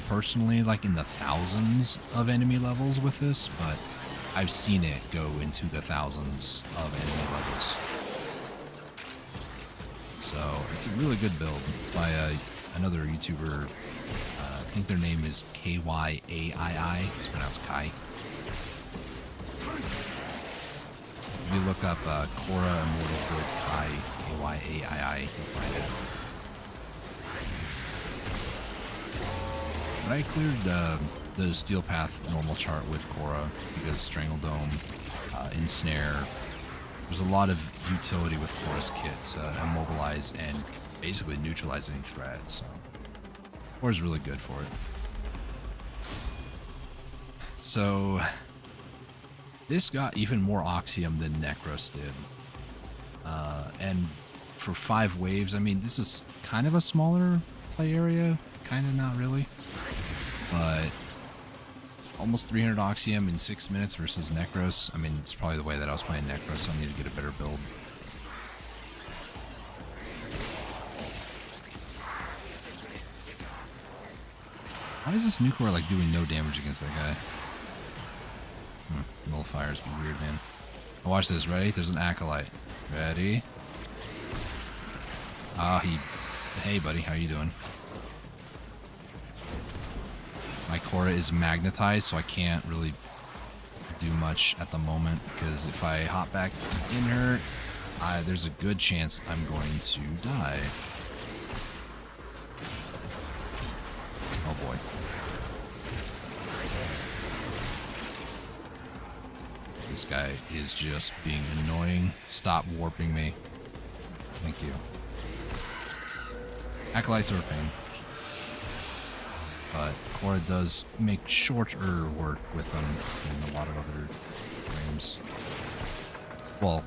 personally like in the thousands of enemy levels with this, but I've seen it go into the thousands of enemy levels. So it's a really good build by another YouTuber. I think their name is KYAII. It's pronounced Kai. If you look up Korra Immortal Build Kai, KYAII, you'll find it. But I cleared the Steel Path normal chart with Korra because Strangle Dome, Ensnare. There's a lot of utility with Korra's kit, immobilize and basically neutralize any threat. So Korra's really good for it. So this got even more Oxium than Necros did. And for 5 waves, I mean, this is kind of a smaller play area. Kind of not really. But almost 300 Oxium in 6 minutes versus Necros. I mean, it's probably the way that I was playing Necros, so I need to get a better build. Why is this Nucor like doing no damage against that guy? Nullifiers be weird, man. Now watch this. Ready? There's an Acolyte. Ready? Hey, buddy. How you doing? My Korra is magnetized, so I can't really do much at the moment, because if I hop back in her, there's a good chance I'm going to die. Oh boy. This guy is just being annoying. Stop warping me. Thank you. Acolytes are a pain. But Cora does make shorter work with them than a lot of other frames. Well,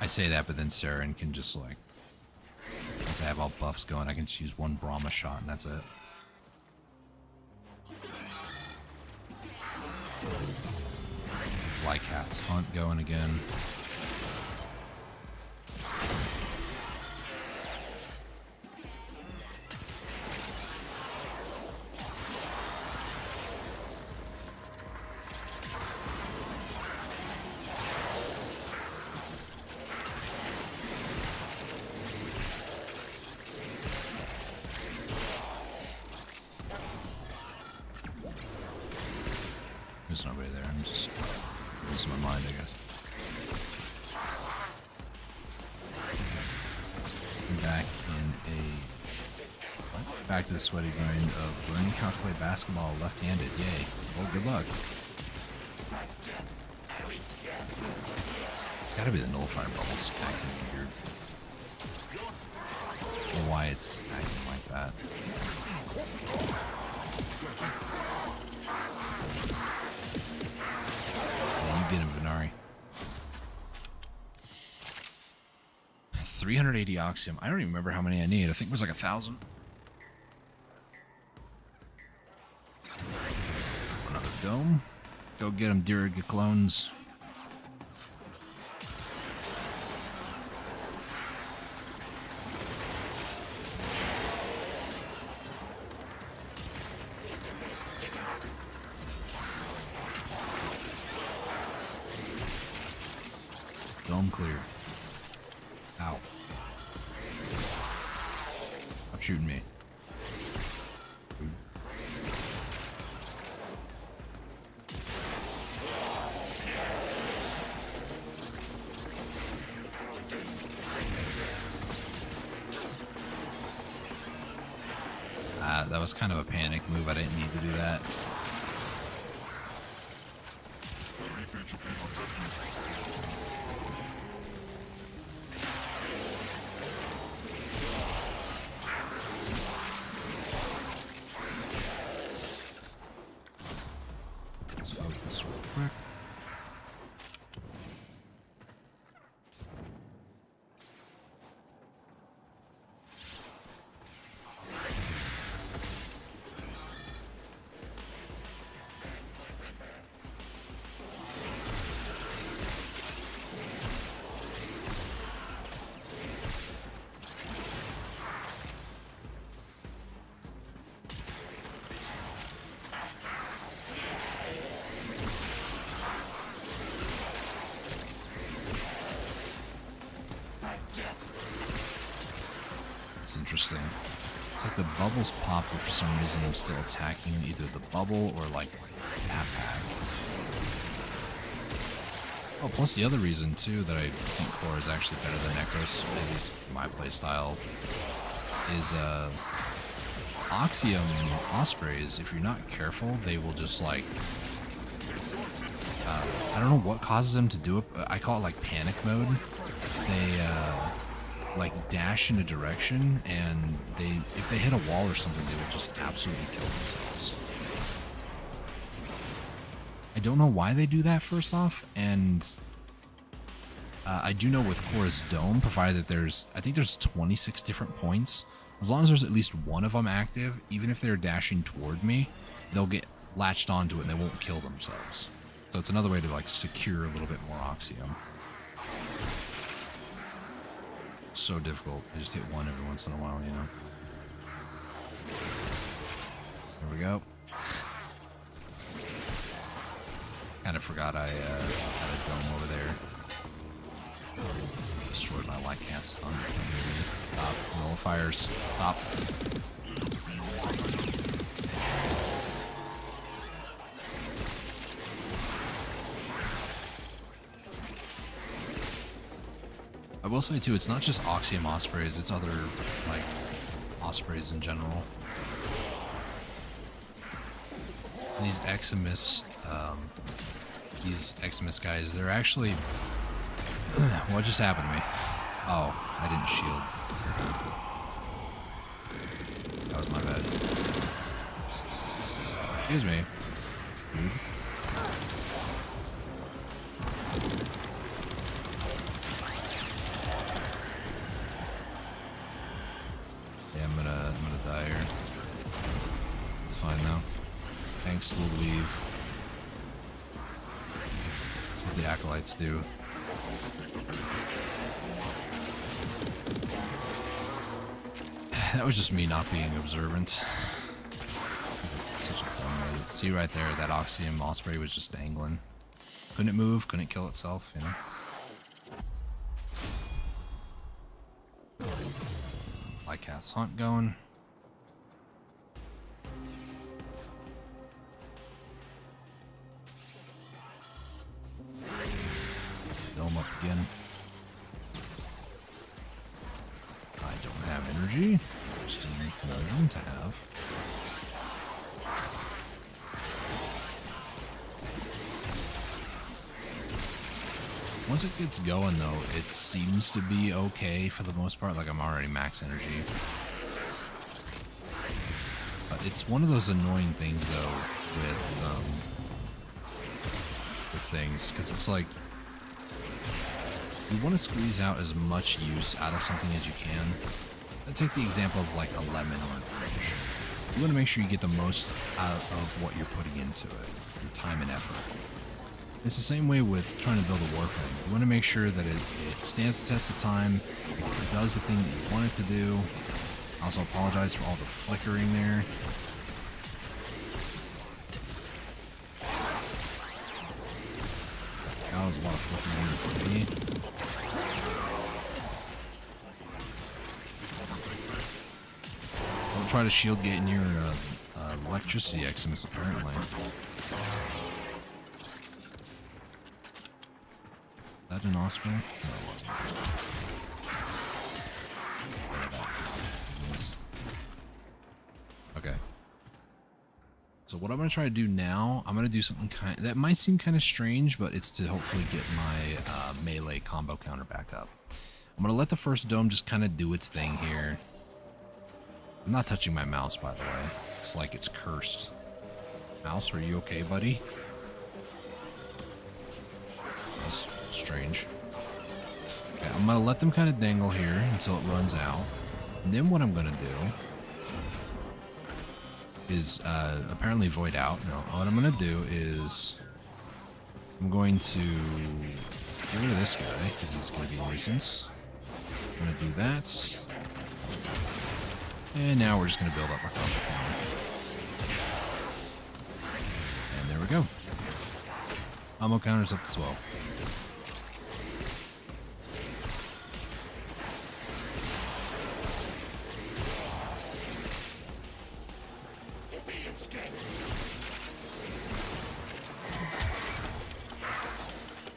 I say that, but then Saren can just like, once I have all buffs going, I can just use one Brahma shot and that's it. Lycat's Hunt going again. There's nobody there. I'm just losing my mind, I guess. I'm back in back to the sweaty grind of learning how to play basketball left-handed. Yay! Well, good luck. It's got to be the nullifier bubbles acting weird. I don't know why it's acting like that. Get him, Venari. 380 Oxium. I don't even remember how many I need. I think it was like 1,000. Another dome. Go get him, Diriga clones. Dome clear. Ow. Stop shooting me. That was kind of a panic move. I didn't need to do that. Let's focus real quick. It's interesting. It's like the bubbles pop, but for some reason I'm still attacking either the bubble or like that pack. Oh, plus the other reason too that I think Core is actually better than Necros, at least my playstyle, is Oxium Ospreys, if you're not careful, they will just like, I don't know what causes them to do it, but I call it like panic mode. They like dash in a direction, and if they hit a wall or something, they will just absolutely kill themselves. I don't know why they do that first off, and I do know with Cora's Dome, provided that I think there's 26 different points, as long as there's at least one of them active, even if they're dashing toward me, they'll get latched onto it and they won't kill themselves. So it's another way to like secure a little bit more Oxium. So difficult. I just hit one every once in a while, you know. There we go. Kind of forgot I had a dome over there. Destroyed my Lycat's Hunt. Stop. Nullifiers. Stop. I will say too, it's not just Oxium Ospreys, it's other, like, Ospreys in general. And these Eximus guys, they're actually... What just happened to me? Oh, I didn't shield. Excuse me. Rude. Yeah, I'm gonna die here. It's fine though. Tanks will leave. What the acolytes do. That was just me not being observant. Such a dumb move. See right there, that Oxygen Osprey was just dangling. Couldn't it move, couldn't it kill itself, you know? Lycat's Hunt going. Dome up again. I don't have energy. Just another room to have. Once it gets going though, it seems to be okay for the most part. Like I'm already max energy. But it's one of those annoying things though with things, because it's like you want to squeeze out as much use out of something as you can. Take the example of like a lemon or an orange. You want to make sure you get the most out of what you're putting into it, your time and effort. It's the same way with trying to build a Warframe. You want to make sure that it stands the test of time, it does the thing that you want it to do. I also apologize for all the flickering there. That was a lot of flickering for me. Don't try to shield gate in your electricity Eximus, apparently. Is that an Osprey? No, it wasn't. Okay. So what I'm going to try to do now, I'm going to do something that might seem kind of strange, but it's to hopefully get my melee combo counter back up. I'm going to let the first dome just kind of do its thing here. I'm not touching my mouse, by the way. It's like it's cursed. Mouse, are you okay, buddy? That's strange. Okay, I'm going to let them kind of dangle here until it runs out. And then what I'm going to do is apparently void out. No, what I'm going to do is I'm going to get rid of this guy because he's going to be a nuisance. I'm going to do that. And now we're just going to build up our combo counter. And there we go. Combo counter's up to 12.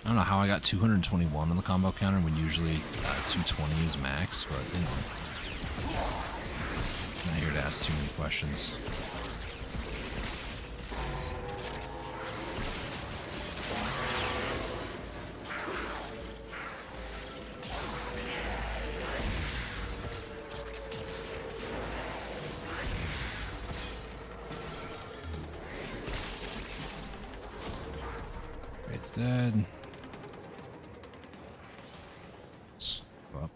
I don't know how I got 221 on the combo counter when usually 220 is max, but you know. I'm not here to ask too many questions. It's dead. Up.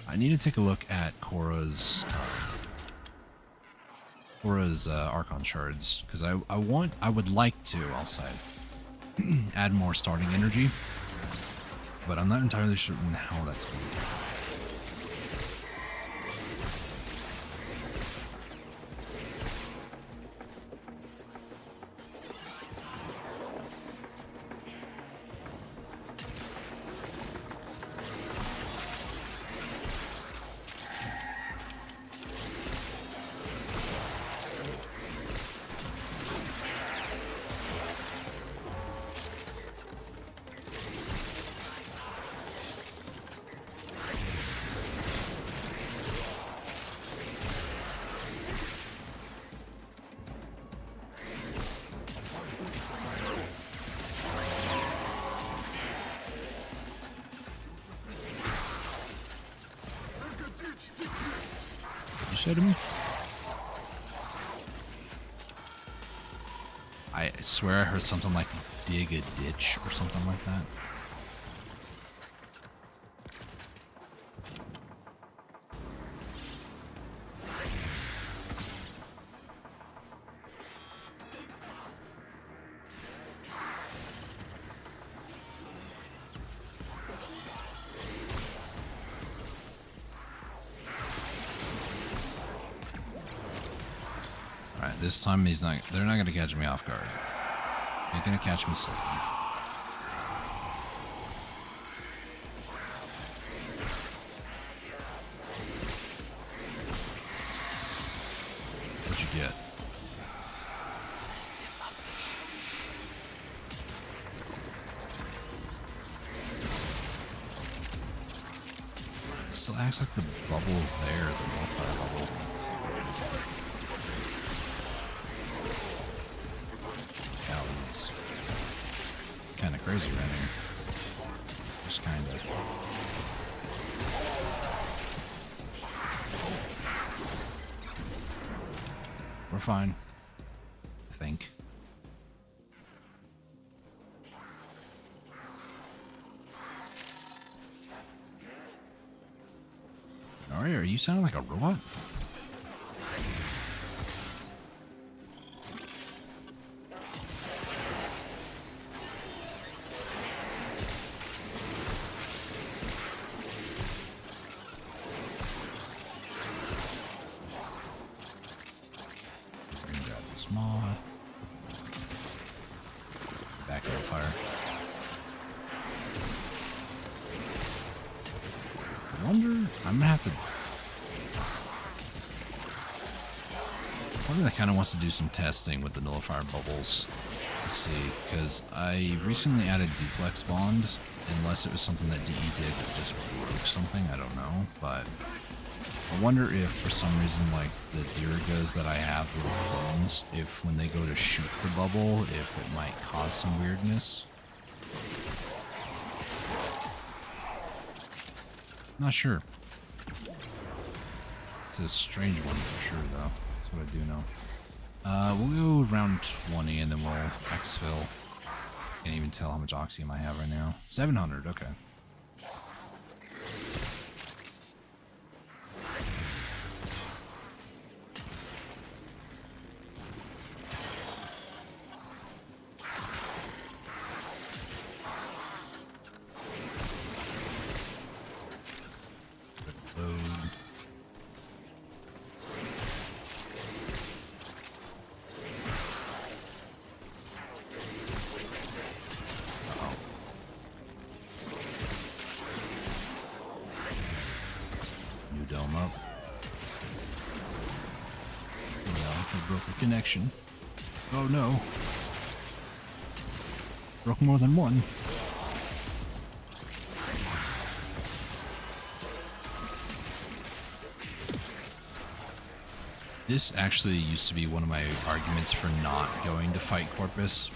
I need to take a look at Korra's Archon shards, because I would like to, I'll say, add more starting energy, but I'm not entirely certain how that's going to go. You said to me? I swear I heard something like dig a ditch or something like that. Alright, this time they're not gonna catch me off guard. They're gonna catch me slipping. What'd you get? It still acts like the bubble's there, the Warframe bubble. Kind of crazy right here. Just kind of. We're fine. I think. Ari, are you sounding like a robot? Mod. Back on fire. I wonder. I'm gonna have to. Part of that kind of wants to do some testing with the nullifier bubbles. Let's see, because I recently added duplex bond. Unless it was something that DE did that just broke something, I don't know. But I wonder if, for some reason, like the Dirigas that I have, little clones, if when they go to shoot the bubble, if it might cause some weirdness. Not sure. It's a strange one for sure, though. That's what I do know. We'll go around 20 and then we'll exfil. Can't even tell how much oxygen I have right now. 700, okay. Dome up. Yeah, I broke a connection. Oh no. Broke more than one. This actually used to be one of my arguments for not going to fight Corpus.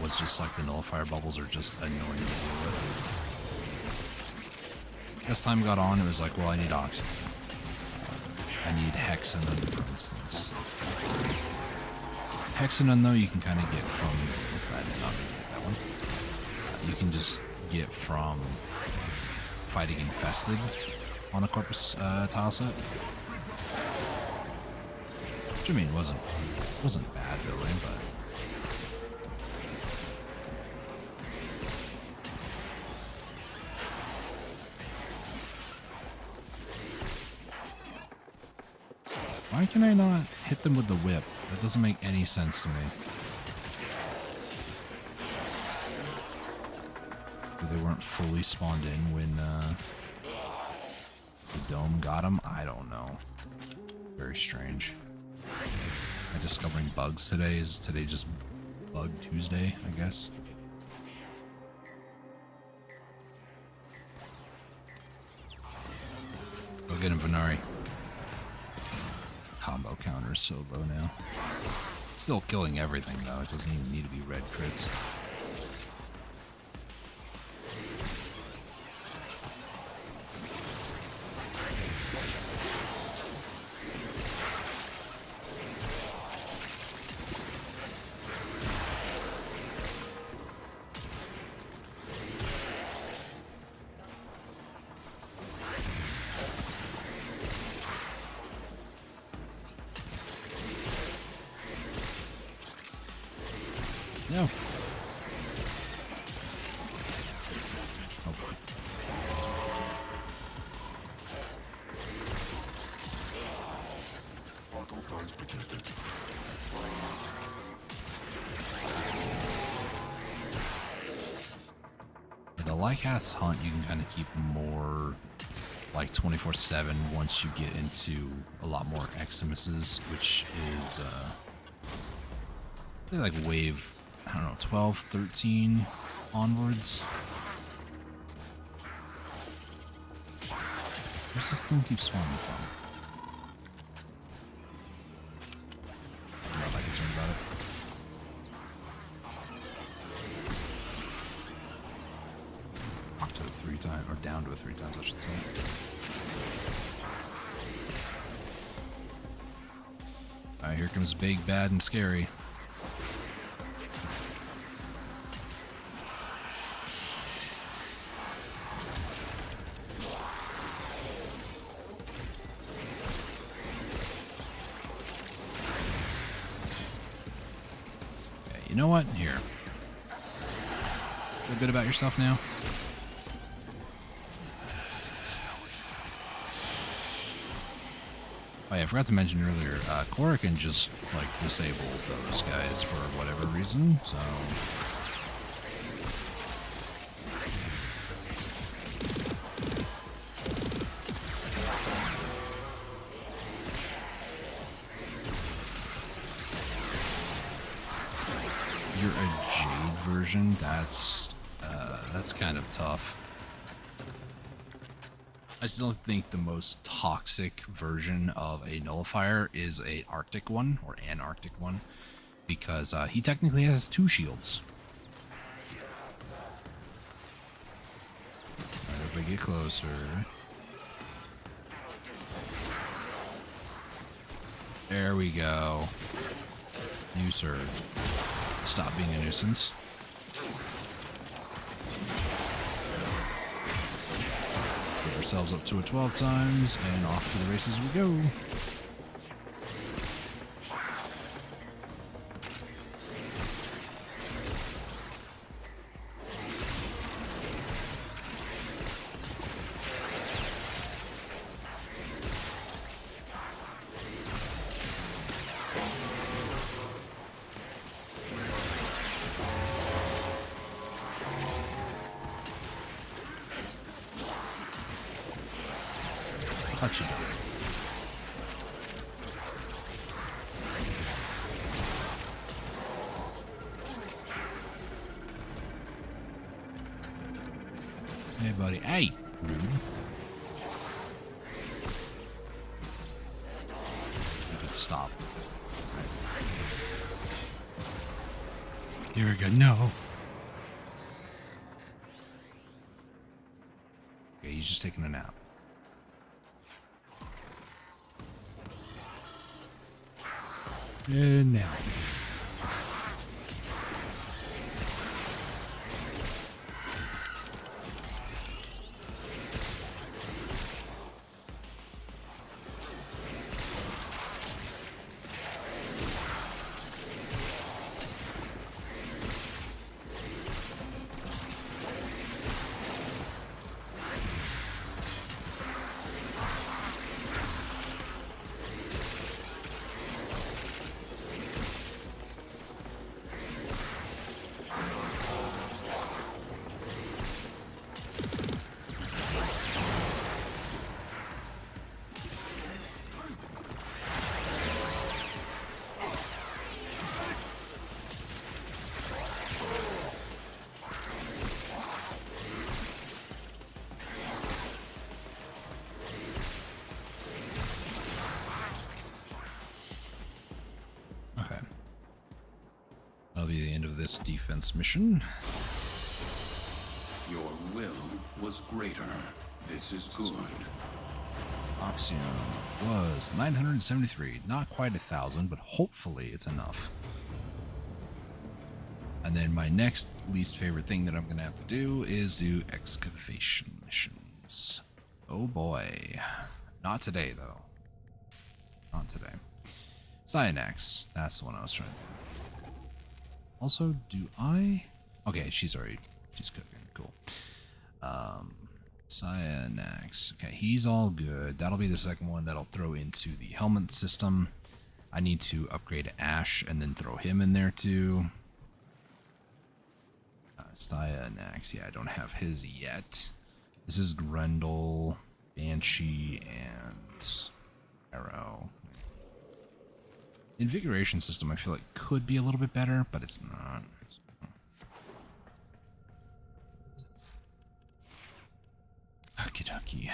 Was just like the nullifier bubbles are just annoying to deal with. As time got on, it was like, well, I need oxygen. I need hexanon, for instance. Hexanon, though, you can kind of get from... that one. You can just get from fighting infested on a Corpus tile set. Which, I mean, wasn't bad, really, but... Why can I not hit them with the whip? That doesn't make any sense to me. They weren't fully spawned in when the dome got them? I don't know. Very strange. Am I discovering bugs today? Is today just Bug Tuesday, I guess? Go get him, Venari. Combo counter is so low now. It's still killing everything though. It doesn't even need to be red crits. No. Oh boy. The Lycats hunt you can kind of keep more like 24/7 once you get into a lot more Eximuses, which is like wave, I don't know, 12, 13 onwards. Where's this thing keep spawning from? I'm not that concerned about it. Up to 3 times, or down to 3 times, I should say. Alright, here comes big, bad, and scary. You know what? Here. Feel good about yourself now? Oh yeah, I forgot to mention earlier, Cora can just, like, disable those guys for whatever reason, so... You're a Jade version? That's kind of tough. I still think the most toxic version of a nullifier is a Arctic one, or an Arctic one, because he technically has 2 shields. Alright, everybody get closer. There we go. You, sir. Stop being a nuisance. Get ourselves up to a 12 times, and off to the races we go. Touchy. Hey, buddy. Hey! Rude. Stop. Here we go. No. Okay, he's just taking a nap. And now. That'll be the end of this defense mission. Your will was greater. This is good. Oxium was 973. Not quite 1,000, but hopefully it's enough. And then my next least favorite thing that I'm going to have to do is do excavation missions. Oh boy. Not today, though. Not today. Cyanax. That's the one I was trying to do. Also, do I? Okay, she's cooking. Cool. Cyanax. Okay, he's all good. That'll be the second one that I'll throw into the helmet system. I need to upgrade Ash and then throw him in there too. Cyanax. Yeah, I don't have his yet. This is Grendel, Banshee, and Arrow. Invigoration system I feel like could be a little bit better, but it's not. Okie dokie.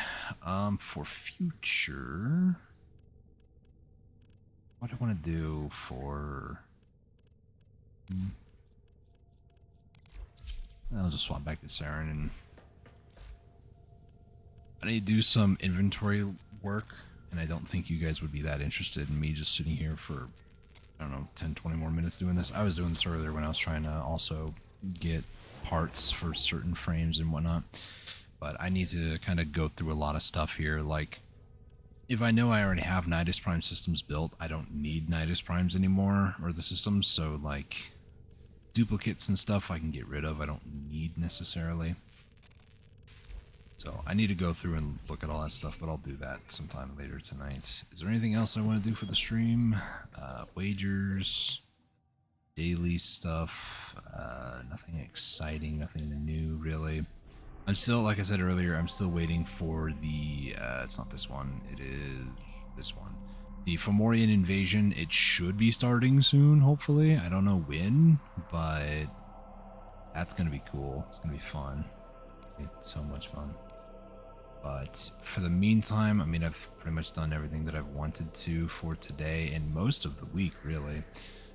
For future, what do I want to do for? I'll just swap back to Saren, and I need to do some inventory work, and I don't think you guys would be that interested in me just sitting here for, I don't know, 10, 20 more minutes doing this. I was doing this earlier when I was trying to also get parts for certain frames and whatnot. But I need to kind of go through a lot of stuff here. Like, if I know I already have Nidus Prime systems built, I don't need Nidus Primes anymore, or the systems. So, like, duplicates and stuff I can get rid of. I don't need necessarily. So I need to go through and look at all that stuff, but I'll do that sometime later tonight. Is there anything else I want to do for the stream? Wagers, daily stuff, nothing exciting, nothing new really. I'm still, like I said earlier, I'm still waiting for the, it's not this one, it is this one. The Fomorian invasion, it should be starting soon, hopefully. I don't know when, but that's going to be cool. It's going to be fun. It's so much fun. But for the meantime, I mean, I've pretty much done everything that I've wanted to for today and most of the week, really.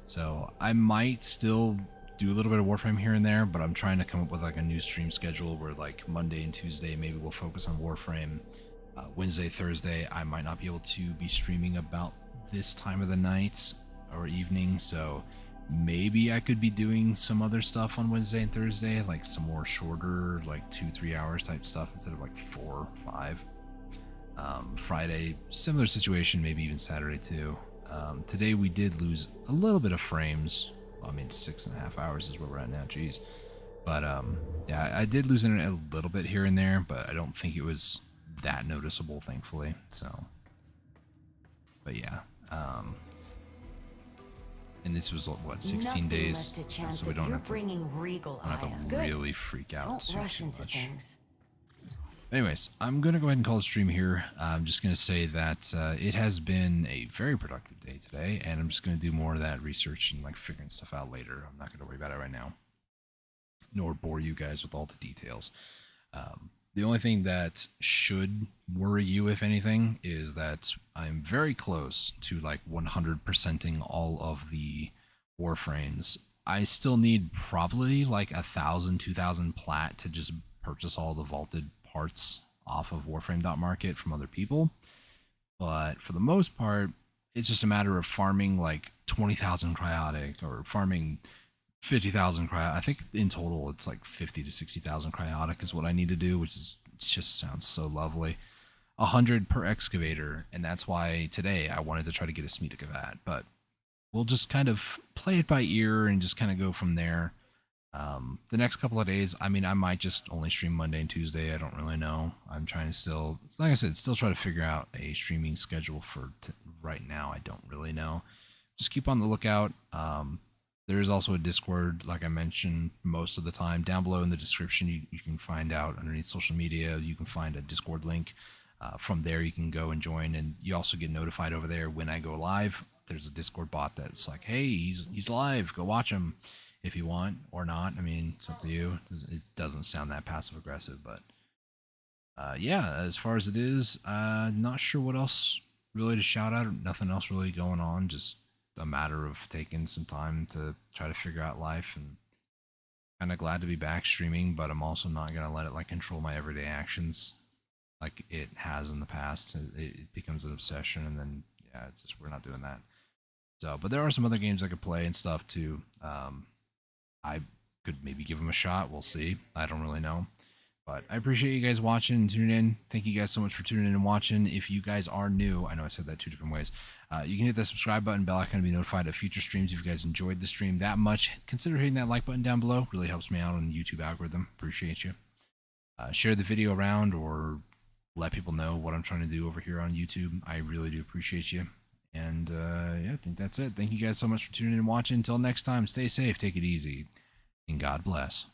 So I might still do a little bit of Warframe here and there, but I'm trying to come up with like a new stream schedule where like Monday and Tuesday, maybe we'll focus on Warframe. Wednesday, Thursday, I might not be able to be streaming about this time of the night or evening. So maybe I could be doing some other stuff on Wednesday and Thursday, like some more shorter, like 2-3 hours type stuff instead of like 4 or 5. Friday, similar situation, maybe even Saturday too. Today we did lose a little bit of frames. Well, I mean, 6.5 hours is where we're at now. Jeez. But yeah, I did lose internet a little bit here and there, but I don't think it was that noticeable, thankfully. So, but yeah. And this was what, 16 days, so we don't have to really freak out too much. Anyways, I'm gonna go ahead and call the stream here. I'm just gonna say that it has been a very productive day today, and I'm just gonna do more of that research and like figuring stuff out later. I'm not gonna worry about it right now, nor bore you guys with all the details. The only thing that should worry you, if anything, is that I'm very close to like 100%ing all of the Warframes. I still need probably like 1,000, 2,000 plat to just purchase all the vaulted parts off of Warframe.market from other people. But for the most part, it's just a matter of farming like 20,000 cryotic or farming 50,000 cryotic. I think in total it's like 50 to 60,000 cryotic is what I need to do, which is just sounds so lovely. 100 per excavator, and that's why today I wanted to try to get a Smeeta Kavat, but we'll just kind of play it by ear and just kind of go from there. The next couple of days, I mean, I might just only stream Monday and Tuesday. I don't really know. I'm trying to still, like I said, still try to figure out a streaming schedule for right now. I don't really know. Just keep on the lookout. There is also a Discord, like I mentioned most of the time. Down below in the description, you can find out underneath social media. You can find a Discord link. From there, you can go and join, and you also get notified over there when I go live. There's a Discord bot that's like, hey, he's live. Go watch him if you want or not. I mean, it's up to you. It doesn't sound that passive aggressive, but yeah, as far as it is, not sure what else really to shout out. Nothing else really going on. Just a matter of taking some time to try to figure out life, and kind of glad to be back streaming, but I'm also not going to let it like control my everyday actions like it has in the past. It becomes an obsession, and then yeah, it's just, we're not doing that. So, but there are some other games I could play and stuff too. I could maybe give them a shot. We'll see. I don't really know, But I appreciate you guys watching and tuning in. Thank you guys so much for tuning in and watching. If you guys are new, I know I said that 2 different ways. You can hit that subscribe button, bell icon to be notified of future streams. If you guys enjoyed the stream that much, consider hitting that like button down below. Really helps me out on the YouTube algorithm. Appreciate you. Share the video around or let people know what I'm trying to do over here on YouTube. I really do appreciate you. And yeah, I think that's it. Thank you guys so much for tuning in and watching. Until next time, stay safe, take it easy, and God bless.